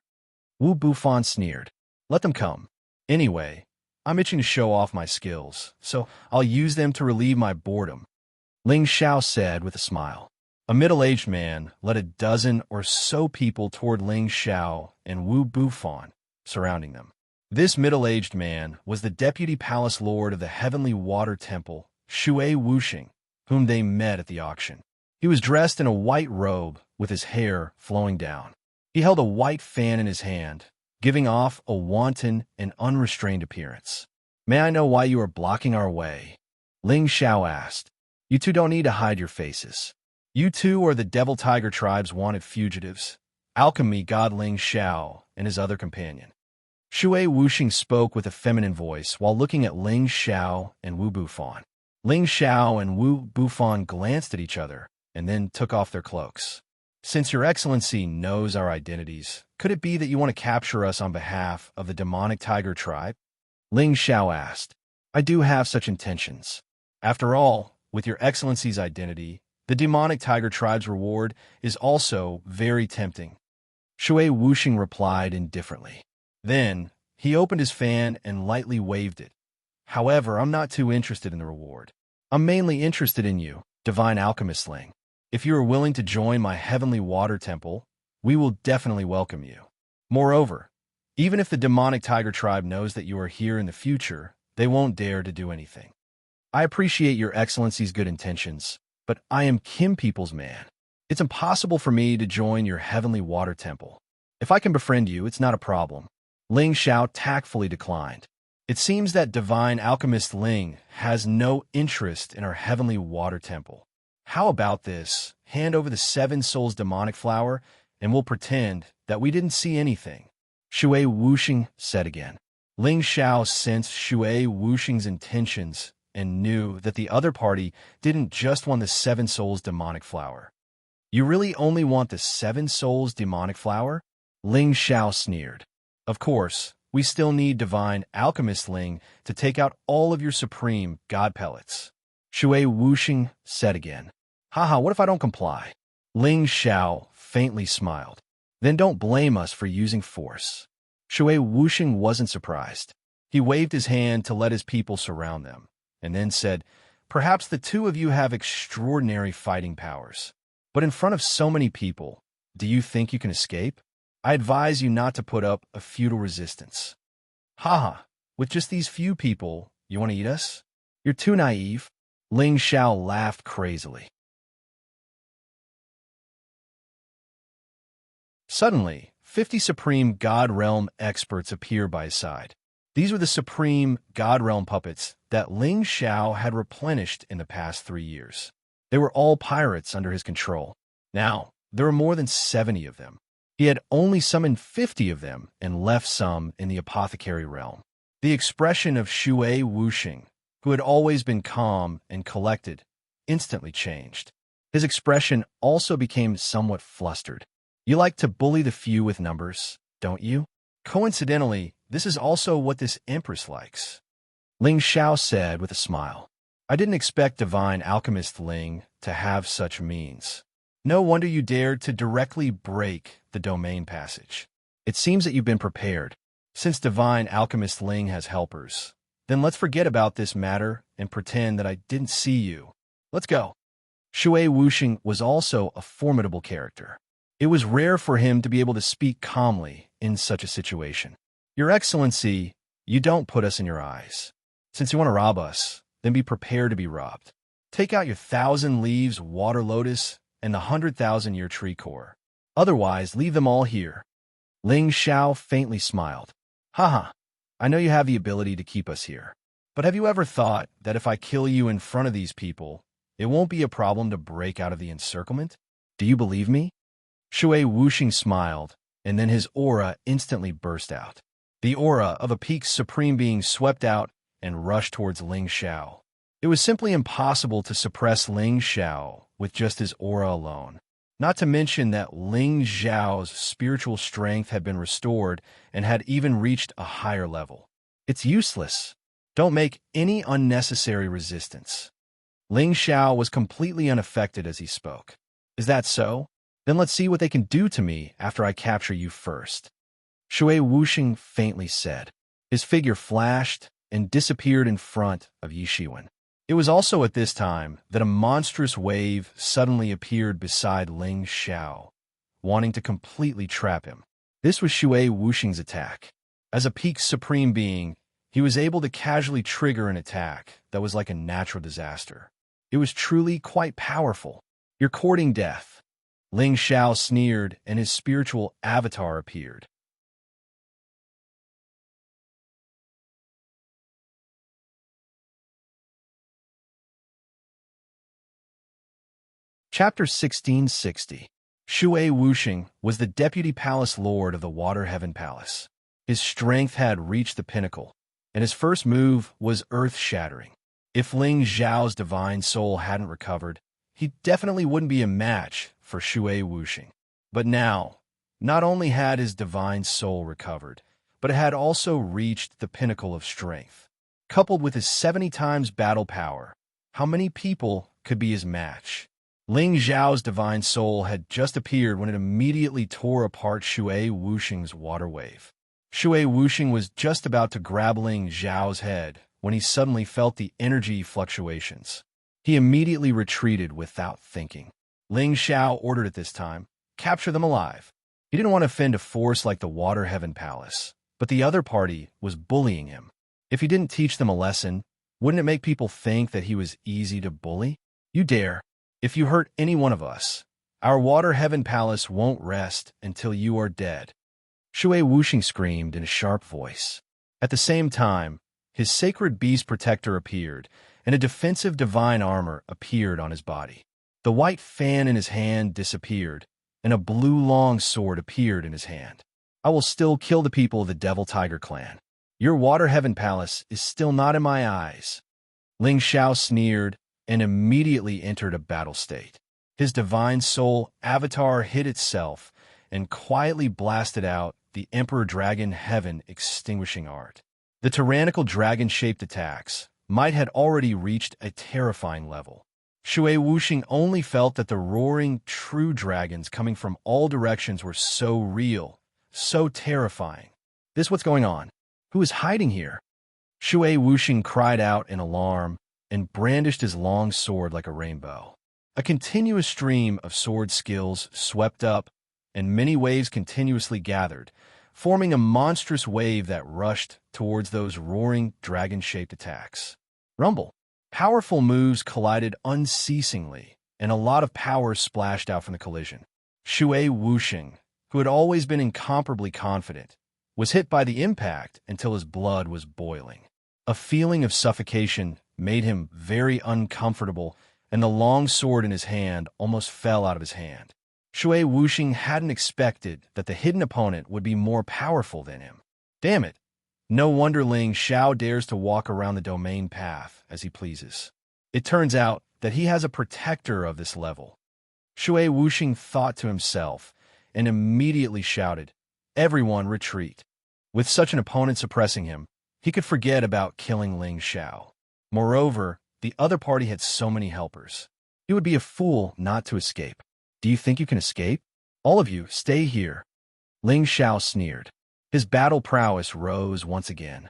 Wu Bufan sneered. "Let them come. Anyway, I'm itching to show off my skills, so I'll use them to relieve my boredom," Ling Xiao said with a smile. A middle-aged man led a dozen or so people toward Ling Xiao and Wu Bufan, surrounding them. This middle-aged man was the deputy palace lord of the Heavenly Water Temple, Shui Wuxing, whom they met at the auction. He was dressed in a white robe with his hair flowing down. He held a white fan in his hand, giving off a wanton and unrestrained appearance. "May I know why you are blocking our way?" Ling Xiao asked. "You two don't need to hide your faces. You two are the Devil Tiger Tribe's wanted fugitives, Alchemy God Ling Xiao and his other companion." Shui Wuxing spoke with a feminine voice while looking at Ling Xiao and Wu Bufan. Ling Xiao and Wu Bufan glanced at each other and then took off their cloaks. "Since Your Excellency knows our identities, could it be that you want to capture us on behalf of the Demonic Tiger Tribe?" Ling Xiao asked. "I do have such intentions. After all, with Your Excellency's identity, the Demonic Tiger Tribe's reward is also very tempting." Shui Wuxing replied indifferently. Then, he opened his fan and lightly waved it. "However, I'm not too interested in the reward. I'm mainly interested in you, Divine Alchemist Ling. If you are willing to join my Heavenly Water Temple, we will definitely welcome you. Moreover, even if the Demonic Tiger Tribe knows that you are here in the future, they won't dare to do anything. I appreciate Your Excellency's good intentions, but I am Kim People's man. It's impossible for me to join your Heavenly Water Temple. If I can befriend you, it's not a problem." Ling Xiao tactfully declined. "It seems that Divine Alchemist Ling has no interest in our Heavenly Water Temple. How about this? Hand over the Seven Souls demonic flower, and we'll pretend that we didn't see anything," Shui Wuxing said again. Ling Xiao sensed Shui Wuxing's intentions and knew that the other party didn't just want the Seven Souls demonic flower. "You really only want the Seven Souls demonic flower?" Ling Xiao sneered. "Of course, we still need Divine Alchemist Ling to take out all of your supreme god pellets," Shui Wuxing said again. "Haha, what if I don't comply?" Ling Xiao faintly smiled. "Then don't blame us for using force." Shui Wuxing wasn't surprised. He waved his hand to let his people surround them, and then said, "Perhaps the two of you have extraordinary fighting powers. But in front of so many people, do you think you can escape? I advise you not to put up a futile resistance." "Haha, with just these few people, you want to eat us? You're too naive." Ling Xiao laughed crazily. Suddenly, 50 Supreme God Realm experts appear by his side. These were the Supreme God Realm puppets that Ling Xiao had replenished in the past 3 years. They were all pirates under his control. Now, there were more than 70 of them. He had only summoned 50 of them and left some in the apothecary realm. The expression of Shui Wuxing, who had always been calm and collected, instantly changed. His expression also became somewhat flustered. You like to bully the few with numbers, don't you? Coincidentally, this is also what this Empress likes. Ling Xiao said with a smile. I didn't expect Divine Alchemist Ling to have such means. No wonder you dared to directly break the domain passage. It seems that you've been prepared. Since Divine Alchemist Ling has helpers, then let's forget about this matter and pretend that I didn't see you. Let's go. Shui Wuxing was also a formidable character. It was rare for him to be able to speak calmly in such a situation. Your Excellency, you don't put us in your eyes. Since you want to rob us, then be prepared to be robbed. Take out your 1,000 leaves water lotus and the 100,000-year tree core. Otherwise, leave them all here. Ling Xiao faintly smiled. Haha, I know you have the ability to keep us here. But have you ever thought that if I kill you in front of these people, it won't be a problem to break out of the encirclement? Do you believe me? Shui Wuxing smiled, and then his aura instantly burst out. The aura of a peak supreme being swept out and rushed towards Ling Xiao. It was simply impossible to suppress Ling Xiao with just his aura alone. Not to mention that Ling Xiao's spiritual strength had been restored and had even reached a higher level. It's useless. Don't make any unnecessary resistance. Ling Xiao was completely unaffected as he spoke. Is that so? Then let's see what they can do to me after I capture you first. Shui Wuxing faintly said. His figure flashed and disappeared in front of Yi Shiwen. It was also at this time that a monstrous wave suddenly appeared beside Ling Xiao, wanting to completely trap him. This was Shui Wuxing's attack. As a peak supreme being, he was able to casually trigger an attack that was like a natural disaster. It was truly quite powerful. You're courting death. Ling Xiao sneered, and his spiritual avatar appeared. Chapter 1660. Shui Wuxing was the deputy palace lord of the Water Heaven Palace. His strength had reached the pinnacle, and his first move was earth-shattering. If Ling Xiao's divine soul hadn't recovered, he definitely wouldn't be a match for Shui Wuxing. But now, not only had his divine soul recovered, but it had also reached the pinnacle of strength. Coupled with his 70 times battle power, how many people could be his match? Ling Xiao's divine soul had just appeared when it immediately tore apart Shui Wuxing's water wave. Shui Wuxing was just about to grab Ling Xiao's head when he suddenly felt the energy fluctuations. He immediately retreated without thinking. Ling Xiao ordered at this time, capture them alive. He didn't want to offend a force like the Water Heaven Palace, but the other party was bullying him. If he didn't teach them a lesson, wouldn't it make people think that he was easy to bully? You dare. If you hurt any one of us, our Water Heaven Palace won't rest until you are dead. Shui Wuxing screamed in a sharp voice. At the same time, his sacred beast protector appeared, and a defensive divine armor appeared on his body. The white fan in his hand disappeared, and a blue long sword appeared in his hand. I will still kill the people of the Devil Tiger clan. Your Water Heaven Palace is still not in my eyes. Ling Xiao sneered and immediately entered a battle state. His divine soul avatar hid itself and quietly blasted out the Emperor Dragon Heaven extinguishing art. The tyrannical dragon-shaped attacks might had already reached a terrifying level. Shui Wuxing only felt that the roaring true dragons coming from all directions were so real, so terrifying. This what's going on? Who is hiding here? Shui Wuxing cried out in alarm and brandished his long sword like a rainbow. A continuous stream of sword skills swept up, and many waves continuously gathered, forming a monstrous wave that rushed towards those roaring dragon-shaped attacks. Rumble. Powerful moves collided unceasingly, and a lot of power splashed out from the collision. Shui Wuxing, who had always been incomparably confident, was hit by the impact until his blood was boiling. A feeling of suffocation made him very uncomfortable, and the long sword in his hand almost fell out of his hand. Shui Wuxing hadn't expected that the hidden opponent would be more powerful than him. Damn it! No wonder Ling Xiao dares to walk around the domain path as he pleases. It turns out that he has a protector of this level. Shui Wuxing thought to himself and immediately shouted, "Everyone retreat." With such an opponent suppressing him, he could forget about killing Ling Xiao. Moreover, the other party had so many helpers. He would be a fool not to escape. "Do you think you can escape? All of you, stay here." Ling Xiao sneered. His battle prowess rose once again.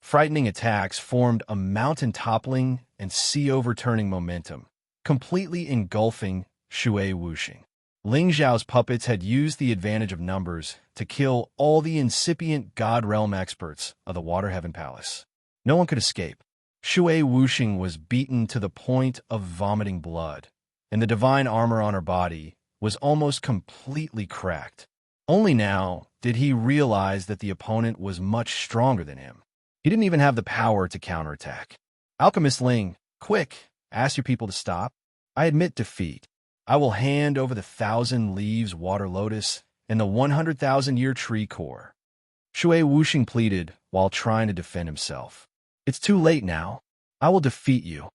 Frightening attacks formed a mountain-toppling and sea-overturning momentum, completely engulfing Shui Wuxing. Ling Xiao's puppets had used the advantage of numbers to kill all the incipient God Realm experts of the Water Heaven Palace. No one could escape. Shui Wuxing was beaten to the point of vomiting blood, and the divine armor on her body was almost completely cracked. Only now did he realize that the opponent was much stronger than him. He didn't even have the power to counterattack. "Alchemist Ling, quick, ask your people to stop. I admit defeat. I will hand over the 1,000 leaves water lotus and the 100,000-year tree core." Shui Wuxing pleaded while trying to defend himself. "It's too late now. I will defeat you."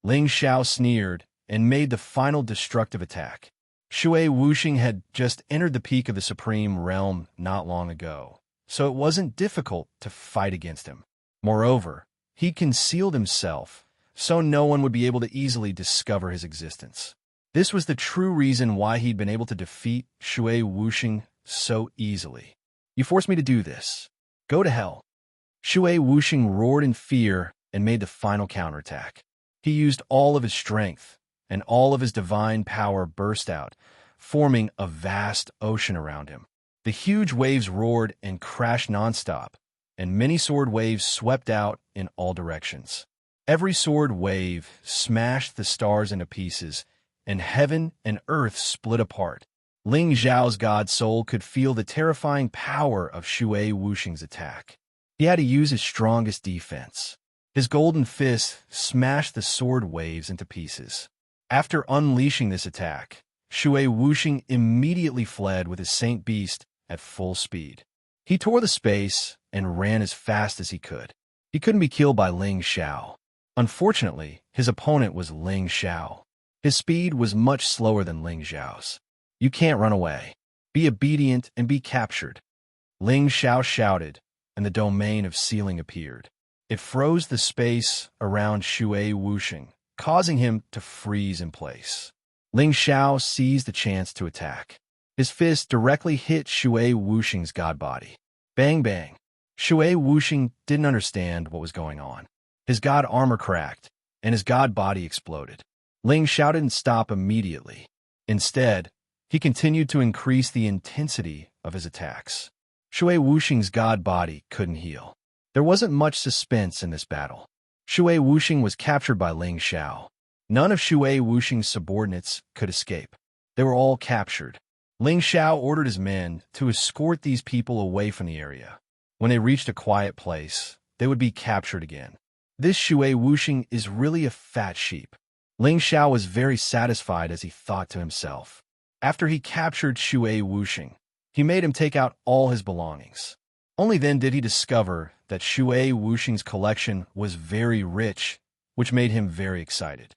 Ling Xiao sneered and made the final destructive attack. Shui Wuxing had just entered the peak of the Supreme Realm not long ago, so it wasn't difficult to fight against him. Moreover, he concealed himself so no one would be able to easily discover his existence. This was the true reason why he'd been able to defeat Shui Wuxing so easily. "You forced me to do this. Go to hell." Shui Wuxing roared in fear and made the final counterattack. He used all of his strength, and all of his divine power burst out, forming a vast ocean around him. The huge waves roared and crashed nonstop, and many sword waves swept out in all directions. Every sword wave smashed the stars into pieces, and heaven and earth split apart. Ling Xiao's god soul could feel the terrifying power of Shui Wuxing's attack. He had to use his strongest defense. His golden fist smashed the sword waves into pieces. After unleashing this attack, Shui Wuxing immediately fled with his Saint Beast at full speed. He tore the space and ran as fast as he could. He couldn't be killed by Ling Xiao. Unfortunately, his opponent was Ling Xiao. His speed was much slower than Ling Xiao's. "You can't run away. Be obedient and be captured." Ling Xiao shouted, and the domain of sealing appeared. It froze the space around Shui Wuxing, causing him to freeze in place. Ling Xiao seized the chance to attack. His fist directly hit Shui Wuxing's god body. Bang bang. Shui Wuxing didn't understand what was going on. His god armor cracked, and his god body exploded. Ling Xiao didn't stop immediately. Instead, he continued to increase the intensity of his attacks. Shui Wuxing's god body couldn't heal. There wasn't much suspense in this battle. Shui Wuxing was captured by Ling Xiao. None of Shui Wuxing's subordinates could escape. They were all captured. Ling Xiao ordered his men to escort these people away from the area. When they reached a quiet place, they would be captured again. This Shui Wuxing is really a fat sheep. Ling Xiao was very satisfied as he thought to himself. After he captured Shui Wuxing, he made him take out all his belongings. Only then did he discover that Shui Wuxing's collection was very rich, which made him very excited.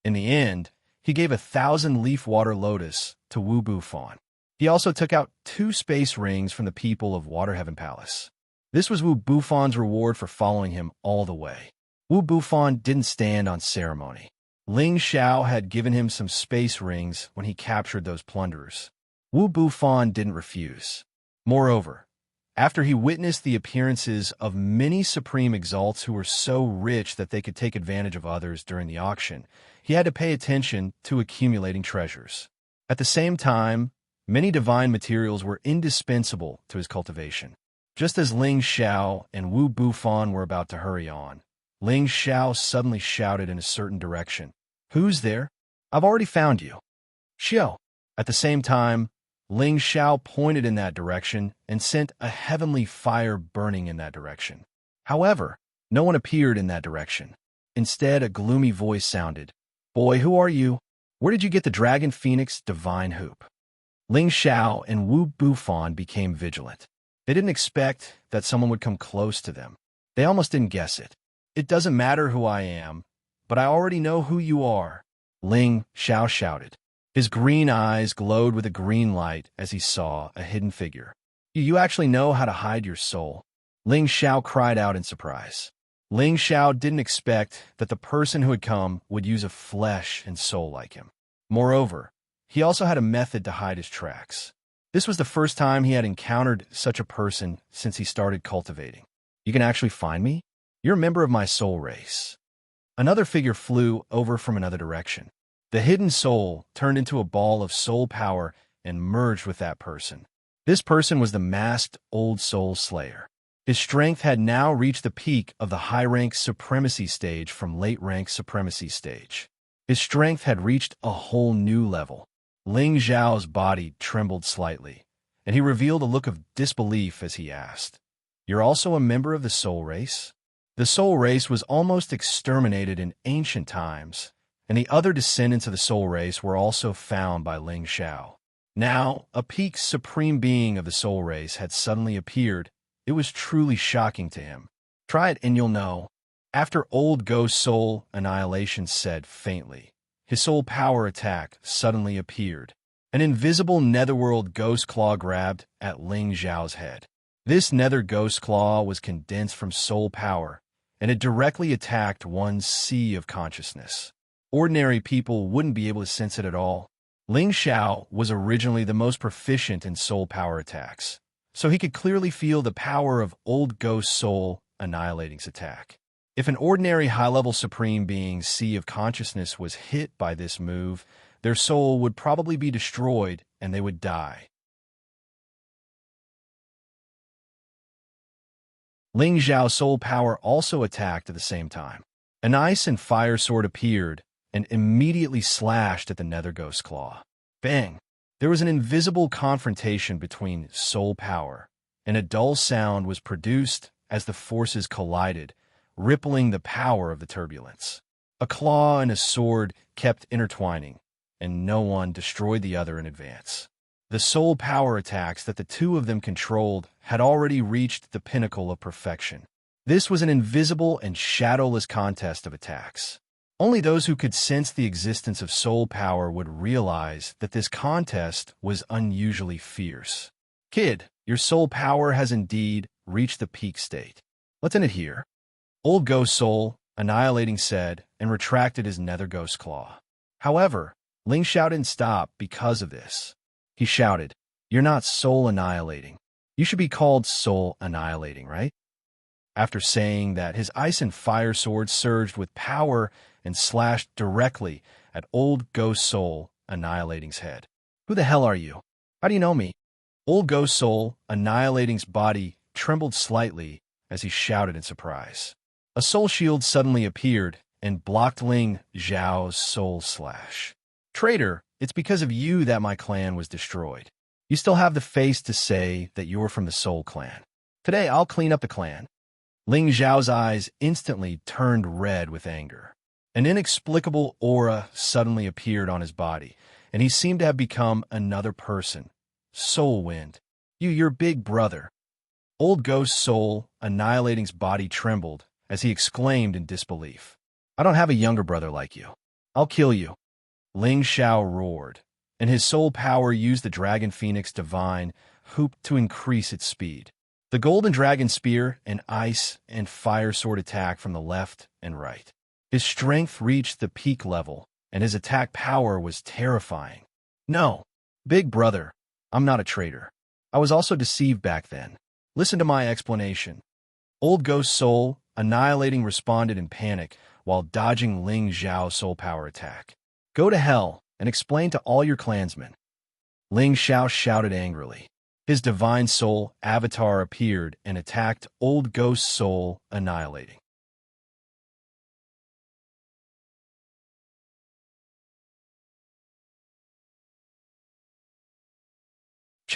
In the end, he gave 1,000-leaf water lotus to Wu Bufan. He also took out 2 space rings from the people of Water Heaven Palace. This was Wu Bufan's reward for following him all the way. Wu Bufan didn't stand on ceremony. Ling Xiao had given him some space rings when he captured those plunderers. Wu Bufan didn't refuse. Moreover, after he witnessed the appearances of many supreme exalts who were so rich that they could take advantage of others during the auction, he had to pay attention to accumulating treasures. At the same time, many divine materials were indispensable to his cultivation. Just as Ling Xiao and Wu Bufan were about to hurry on, Ling Xiao suddenly shouted in a certain direction. Who's there? I've already found you. Xiao. At the same time, Ling Xiao pointed in that direction and sent a heavenly fire burning in that direction. However, no one appeared in that direction. Instead, a gloomy voice sounded. Boy, who are you? Where did you get the Dragon Phoenix Divine Hoop? Ling Xiao and Wu Bufan became vigilant. They didn't expect that someone would come close to them. They almost didn't guess it. It doesn't matter who I am, but I already know who you are, Ling Xiao shouted. His green eyes glowed with a green light as he saw a hidden figure. You actually know how to hide your soul? Ling Xiao cried out in surprise. Ling Xiao didn't expect that the person who had come would use a flesh and soul like him. Moreover, he also had a method to hide his tracks. This was the first time he had encountered such a person since he started cultivating. You can actually find me? You're a member of my soul race. Another figure flew over from another direction. The hidden soul turned into a ball of soul power and merged with that person. This person was the masked old soul slayer. His strength had now reached the peak of the high-rank supremacy stage from late-rank supremacy stage. His strength had reached a whole new level. Ling Xiao's body trembled slightly, and he revealed a look of disbelief as he asked, You're also a member of the soul race? The soul race was almost exterminated in ancient times, and the other descendants of the soul race were also found by Ling Xiao. Now, a peak supreme being of the soul race had suddenly appeared. It was truly shocking to him. Try it and you'll know. After Old Ghost Soul Annihilation said faintly, his soul power attack suddenly appeared. An invisible netherworld ghost claw grabbed at Ling Xiao's head. This nether ghost claw was condensed from soul power, and it directly attacked one's sea of consciousness. Ordinary people wouldn't be able to sense it at all. Ling Xiao was originally the most proficient in soul power attacks, so he could clearly feel the power of Old Ghost Soul Annihilating's attack. If an ordinary high-level Supreme Being's sea of consciousness was hit by this move, their soul would probably be destroyed and they would die. Ling Xiao's soul power also attacked at the same time. An ice and fire sword appeared and immediately slashed at the nether ghost claw. Bang! There was an invisible confrontation between soul power, and a dull sound was produced as the forces collided, rippling the power of the turbulence. A claw and a sword kept intertwining, and no one destroyed the other in advance. The soul power attacks that the two of them controlled had already reached the pinnacle of perfection. This was an invisible and shadowless contest of attacks. Only those who could sense the existence of soul power would realize that this contest was unusually fierce. Kid, your soul power has indeed reached the peak state. Let's end it here. Old Ghost Soul Annihilating said and retracted his nether ghost claw. However, Ling Xiao didn't stop because of this. He shouted, You're not soul annihilating. You should be called soul annihilating, right? After saying that, his ice and fire sword surged with power and slashed directly at Old Ghost Soul Annihilating's head. Who the hell are you? How do you know me? Old Ghost Soul Annihilating's body trembled slightly as he shouted in surprise. A soul shield suddenly appeared and blocked Ling Xiao's soul slash. Traitor, it's because of you that my clan was destroyed. You still have the face to say that you're from the Soul Clan. Today, I'll clean up the clan. Ling Xiao's eyes instantly turned red with anger. An inexplicable aura suddenly appeared on his body, and he seemed to have become another person. Soul Wind. Your big brother. Old Ghost Soul Annihilating's body trembled as he exclaimed in disbelief. I don't have a younger brother like you. I'll kill you. Ling Xiao roared, and his soul power used the Dragon Phoenix Divine Hoop to increase its speed. The Golden Dragon Spear and Ice and Fire Sword attack from the left and right. His strength reached the peak level, and his attack power was terrifying. No, big brother, I'm not a traitor. I was also deceived back then. Listen to my explanation. Old Ghost Soul Annihilating responded in panic while dodging Ling Xiao's soul power attack. Go to hell and explain to all your clansmen. Ling Xiao shouted angrily. His divine soul avatar appeared and attacked Old Ghost Soul Annihilating.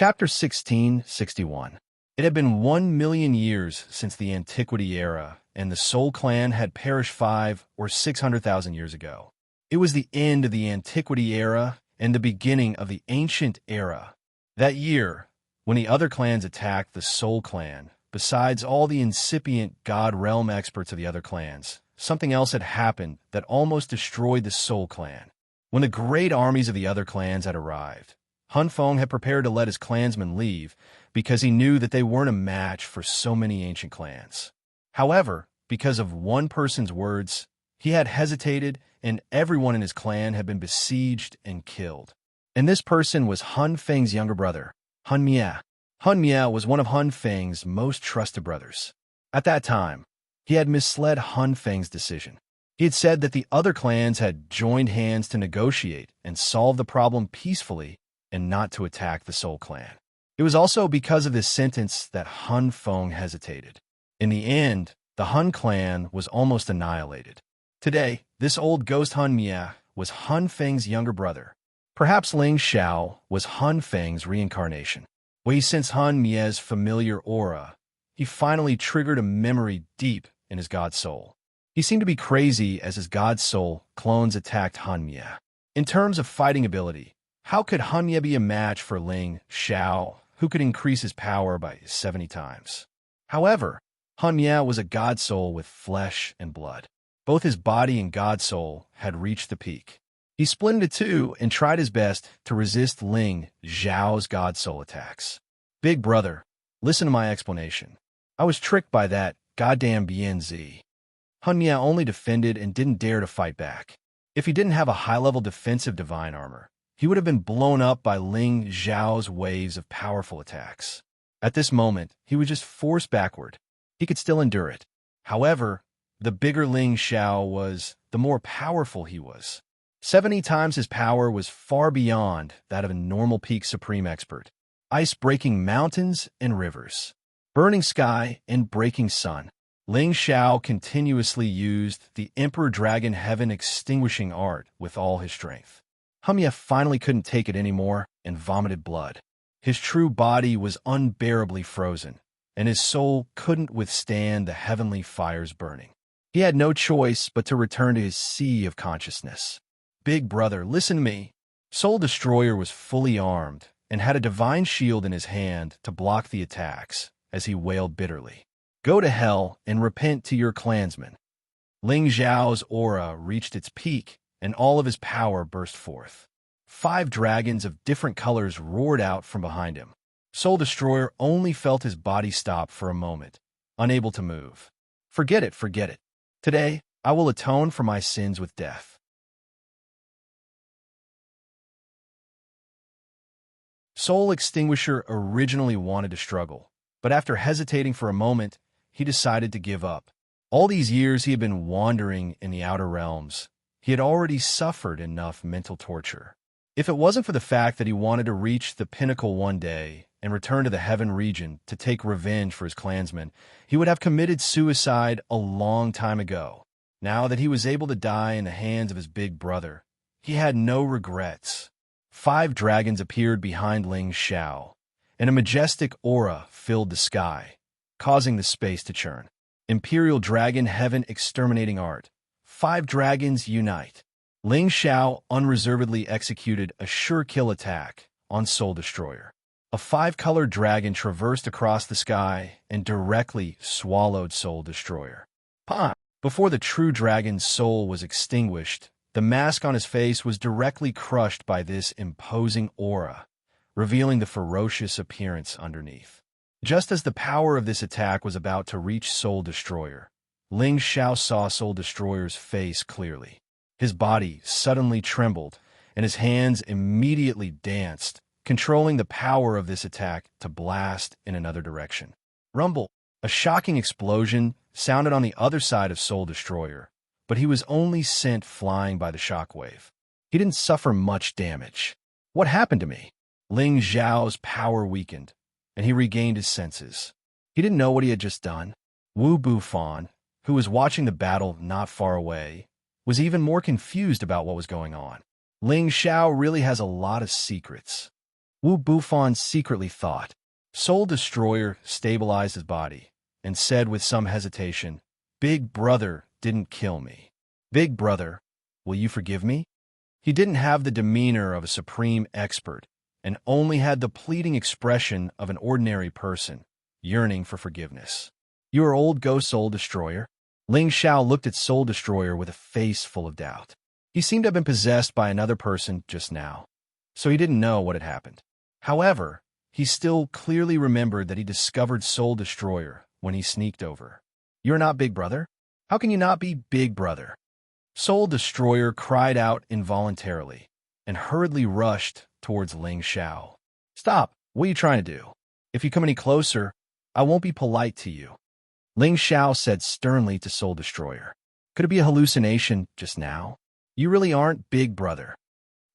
Chapter 1661. It had been 1,000,000 years since the Antiquity era, and the Soul clan had perished 5 or 600,000 years ago. It was the end of the Antiquity era and the beginning of the Ancient era. That year, when the other clans attacked the Soul clan, besides all the incipient God Realm experts of the other clans, something else had happened that almost destroyed the Soul clan. When the great armies of the other clans had arrived, Hun Feng had prepared to let his clansmen leave because he knew that they weren't a match for so many ancient clans. However, because of one person's words, he had hesitated and everyone in his clan had been besieged and killed. And this person was Hun Feng's younger brother, Hun Mia. Hun Mia was one of Hun Feng's most trusted brothers. At that time, he had misled Hun Feng's decision. He had said that the other clans had joined hands to negotiate and solve the problem peacefully and not to attack the Soul clan. It was also because of this sentence that Hun Feng hesitated. In the end, the Hun clan was almost annihilated. Today, this old ghost Hun Mia was Hun Feng's younger brother. Perhaps Ling Xiao was Hun Feng's reincarnation. When he sensed Hun Mia's familiar aura, he finally triggered a memory deep in his god soul. He seemed to be crazy as his god soul clones attacked Hun Mia. In terms of fighting ability, how could Hun Mia be a match for Ling Xiao, who could increase his power by 70 times? However, Hun Mia was a god soul with flesh and blood. Both his body and god soul had reached the peak. He split into two and tried his best to resist Ling Xiao's god soul attacks. Big brother, listen to my explanation. I was tricked by that goddamn BNZ. Hun Mia only defended and didn't dare to fight back. If he didn't have a high-level defensive divine armor, he would have been blown up by Ling Xiao's waves of powerful attacks. At this moment, he was just forced backward. He could still endure it. However, the bigger Ling Xiao was, the more powerful he was. 70 times his power was far beyond that of a normal peak supreme expert. Ice breaking mountains and rivers, burning sky and breaking sun. Ling Xiao continuously used the Emperor Dragon Heaven extinguishing art with all his strength. Hun Mia finally couldn't take it anymore and vomited blood. His true body was unbearably frozen, and his soul couldn't withstand the heavenly fires burning. He had no choice but to return to his sea of consciousness. Big brother, listen to me. Soul Destroyer was fully armed and had a divine shield in his hand to block the attacks as he wailed bitterly. Go to hell and repent to your clansmen. Ling Xiao's aura reached its peak and all of his power burst forth. 5 dragons of different colors roared out from behind him. Soul Destroyer only felt his body stop for a moment, unable to move. Forget it, forget it. Today, I will atone for my sins with death. Soul Extinguisher originally wanted to struggle, but after hesitating for a moment, he decided to give up. All these years he had been wandering in the outer realms. He had already suffered enough mental torture. If it wasn't for the fact that he wanted to reach the pinnacle one day and return to the heaven region to take revenge for his clansmen, he would have committed suicide a long time ago. Now that he was able to die in the hands of his big brother, he had no regrets. 5 dragons appeared behind Ling Xiao, and a majestic aura filled the sky, causing the space to churn. Imperial Dragon Heaven Exterminating Art. 5 dragons unite. Ling Xiao unreservedly executed a sure kill attack on Soul Destroyer. A 5-colored dragon traversed across the sky and directly swallowed Soul Destroyer. Before the true dragon's soul was extinguished, the mask on his face was directly crushed by this imposing aura, revealing the ferocious appearance underneath. Just as the power of this attack was about to reach Soul Destroyer, Ling Xiao saw Soul Destroyer's face clearly. His body suddenly trembled, and his hands immediately danced, controlling the power of this attack to blast in another direction. Rumble! A shocking explosion sounded on the other side of Soul Destroyer, but he was only sent flying by the shockwave. He didn't suffer much damage. What happened to me? Ling Xiao's power weakened, and he regained his senses. He didn't know what he had just done. Wu Bufan, who was watching the battle not far away, was even more confused about what was going on. Ling Xiao really has a lot of secrets. Wu Bufan secretly thought. Soul Destroyer stabilized his body and said with some hesitation, "Big brother didn't kill me. Big brother, will you forgive me?" He didn't have the demeanor of a supreme expert and only had the pleading expression of an ordinary person yearning for forgiveness. "You are old ghost Soul Destroyer?" Ling Xiao looked at Soul Destroyer with a face full of doubt. He seemed to have been possessed by another person just now, so he didn't know what had happened. However, he still clearly remembered that he discovered Soul Destroyer when he sneaked over. "You're not Big Brother? How can you not be Big Brother?" Soul Destroyer cried out involuntarily and hurriedly rushed towards Ling Xiao. "Stop! What are you trying to do? If you come any closer, I won't be polite to you," Ling Xiao said sternly to Soul Destroyer. "Could it be a hallucination just now? You really aren't Big Brother."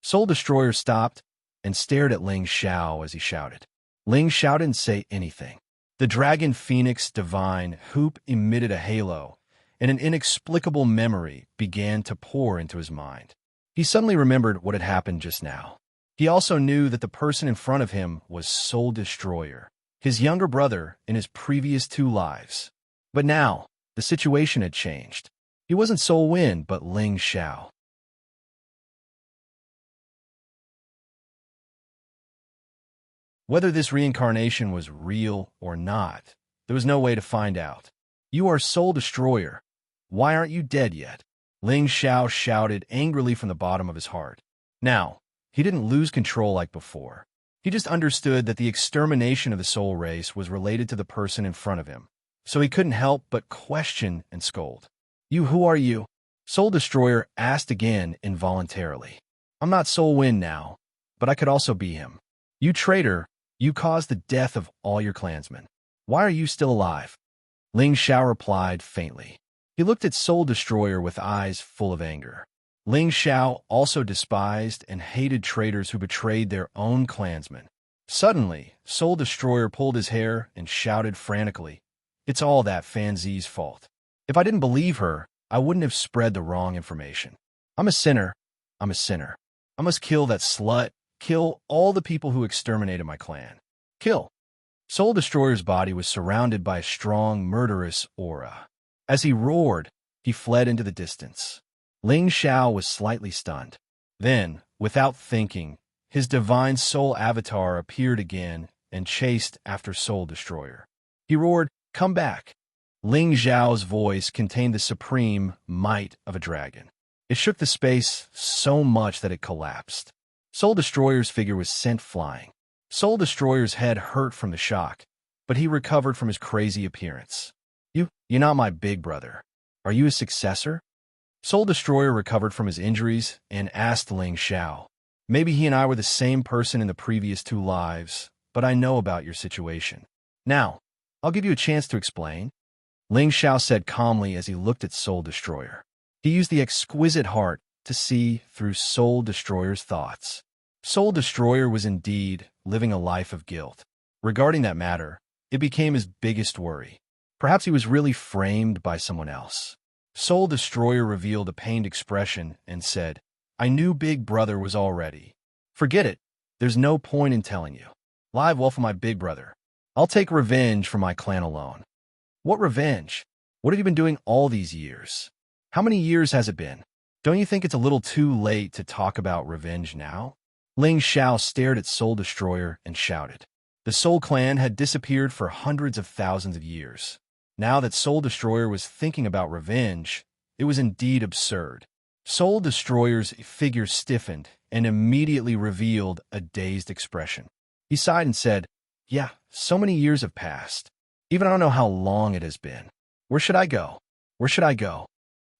Soul Destroyer stopped and stared at Ling Xiao as he shouted. Ling Xiao didn't say anything. The Dragon Phoenix Divine Hoop emitted a halo, and an inexplicable memory began to pour into his mind. He suddenly remembered what had happened just now. He also knew that the person in front of him was Soul Destroyer, his younger brother in his previous 2 lives. But now, the situation had changed. He wasn't Soul Wind, but Ling Xiao. Whether this reincarnation was real or not, there was no way to find out. "You are Soul Destroyer. Why aren't you dead yet?" Ling Xiao shouted angrily from the bottom of his heart. Now, he didn't lose control like before. He just understood that the extermination of the soul race was related to the person in front of him, so he couldn't help but question and scold. Who are you?" Soul Destroyer asked again involuntarily. "I'm not Soul Wind now, but I could also be him. You traitor, you caused the death of all your clansmen. Why are you still alive?" Ling Xiao replied faintly. He looked at Soul Destroyer with eyes full of anger. Ling Xiao also despised and hated traitors who betrayed their own clansmen. Suddenly, Soul Destroyer pulled his hair and shouted frantically, "It's all that Fan Zi's fault. If I didn't believe her, I wouldn't have spread the wrong information. I'm a sinner. I'm a sinner. I must kill that slut. Kill all the people who exterminated my clan. Kill." Soul Destroyer's body was surrounded by a strong, murderous aura. As he roared, he fled into the distance. Ling Xiao was slightly stunned. Then, without thinking, his divine soul avatar appeared again and chased after Soul Destroyer. He roared, "Come back!" Ling Xiao's voice contained the supreme might of a dragon. It shook the space so much that it collapsed. Soul Destroyer's figure was sent flying. Soul Destroyer's head hurt from the shock, but he recovered from his crazy appearance. You're not my Big Brother. Are you his successor?" Soul Destroyer recovered from his injuries and asked Ling Xiao, "Maybe he and I were the same person in the previous 2 lives, but I know about your situation. Now, I'll give you a chance to explain," Ling Xiao said calmly as he looked at Soul Destroyer. He used the exquisite heart to see through Soul Destroyer's thoughts. Soul Destroyer was indeed living a life of guilt. Regarding that matter, it became his biggest worry. Perhaps he was really framed by someone else. Soul Destroyer revealed a pained expression and said, "I knew Big Brother was all ready. Forget it. There's no point in telling you. Live well for my Big Brother. I'll take revenge for my clan alone." "What revenge? What have you been doing all these years? How many years has it been? Don't you think it's a little too late to talk about revenge now?" Ling Xiao stared at Soul Destroyer and shouted. The Soul Clan had disappeared for hundreds of thousands of years. Now that Soul Destroyer was thinking about revenge, it was indeed absurd. Soul Destroyer's figure stiffened and immediately revealed a dazed expression. He sighed and said, "Yeah, so many years have passed. Even I don't know how long it has been. Where should I go? Where should I go?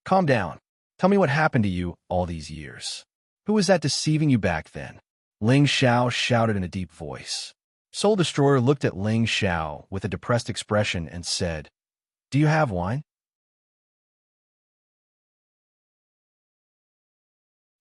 Calm down. Tell me what happened to you all these years. Who was that deceiving you back then?" Ling Xiao shouted in a deep voice. Soul Destroyer looked at Ling Xiao with a depressed expression and said, "Do you have wine?"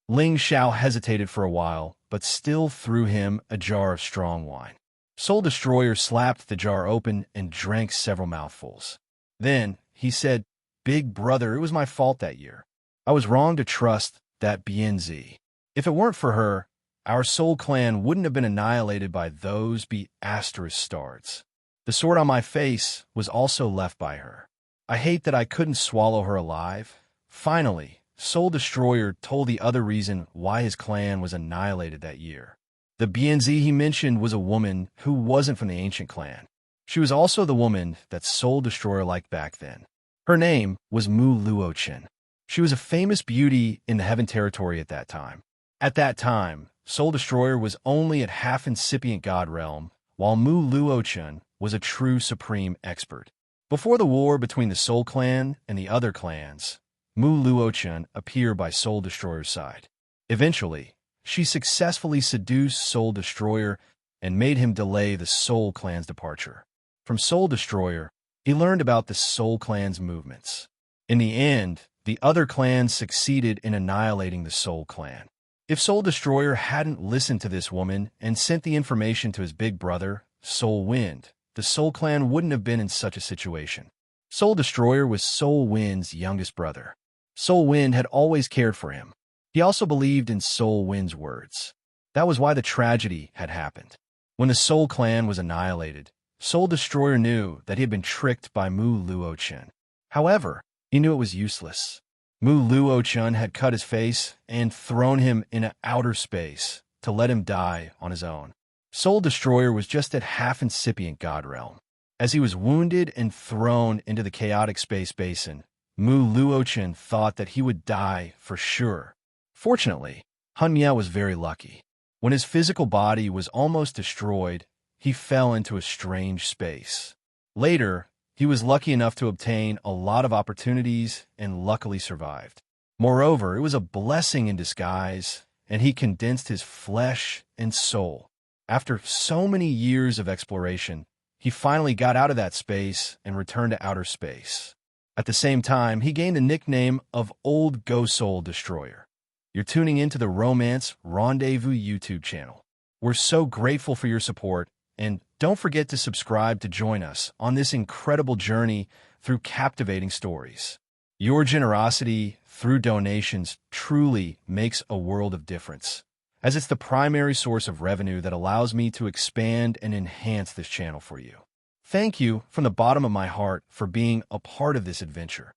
Ling Xiao hesitated for a while, but still threw him a jar of strong wine. Soul Destroyer slapped the jar open and drank several mouthfuls. Then he said, "Big Brother, it was my fault that year. I was wrong to trust that Bianzi. If it weren't for her, our soul clan wouldn't have been annihilated by those be asterisk stars. The sword on my face was also left by her. I hate that I couldn't swallow her alive. Finally, Soul Destroyer told the other reason why his clan was annihilated that year. The BNZ he mentioned was a woman who wasn't from the ancient clan. She was also the woman that Soul Destroyer liked back then. Her name was Mu Luochen. She was a famous beauty in the Heaven Territory at that time. At that time, Soul Destroyer was only at half-incipient god realm, while Mu Luochen was a true supreme expert. Before the war between the Soul Clan and the other clans, Mu Luochen appeared by Soul Destroyer's side. Eventually, she successfully seduced Soul Destroyer and made him delay the Soul Clan's departure. From Soul Destroyer, he learned about the Soul Clan's movements. In the end, the other clans succeeded in annihilating the Soul Clan. If Soul Destroyer hadn't listened to this woman and sent the information to his big brother, Soul Wind, the Soul Clan wouldn't have been in such a situation. Soul Destroyer was Soul Wind's youngest brother. Soul Wind had always cared for him. He also believed in Soul Wind's words. That was why the tragedy had happened. When the Soul Clan was annihilated, Soul Destroyer knew that he had been tricked by Mu Luochen. However, he knew it was useless. Mu Luochen had cut his face and thrown him into outer space to let him die on his own. Soul Destroyer was just at half-incipient god realm. As he was wounded and thrown into the chaotic space basin, Mu Luochen thought that he would die for sure. Fortunately, Han Miao was very lucky. When his physical body was almost destroyed, he fell into a strange space. Later, he was lucky enough to obtain a lot of opportunities and luckily survived. Moreover, it was a blessing in disguise, and he condensed his flesh and soul. After so many years of exploration, he finally got out of that space and returned to outer space. At the same time, he gained the nickname of Old Ghost Soul Destroyer. You're tuning into the Romance Rendezvous YouTube channel. We're so grateful for your support, and don't forget to subscribe to join us on this incredible journey through captivating stories. Your generosity through donations truly makes a world of difference, as it's the primary source of revenue that allows me to expand and enhance this channel for you. Thank you from the bottom of my heart for being a part of this adventure.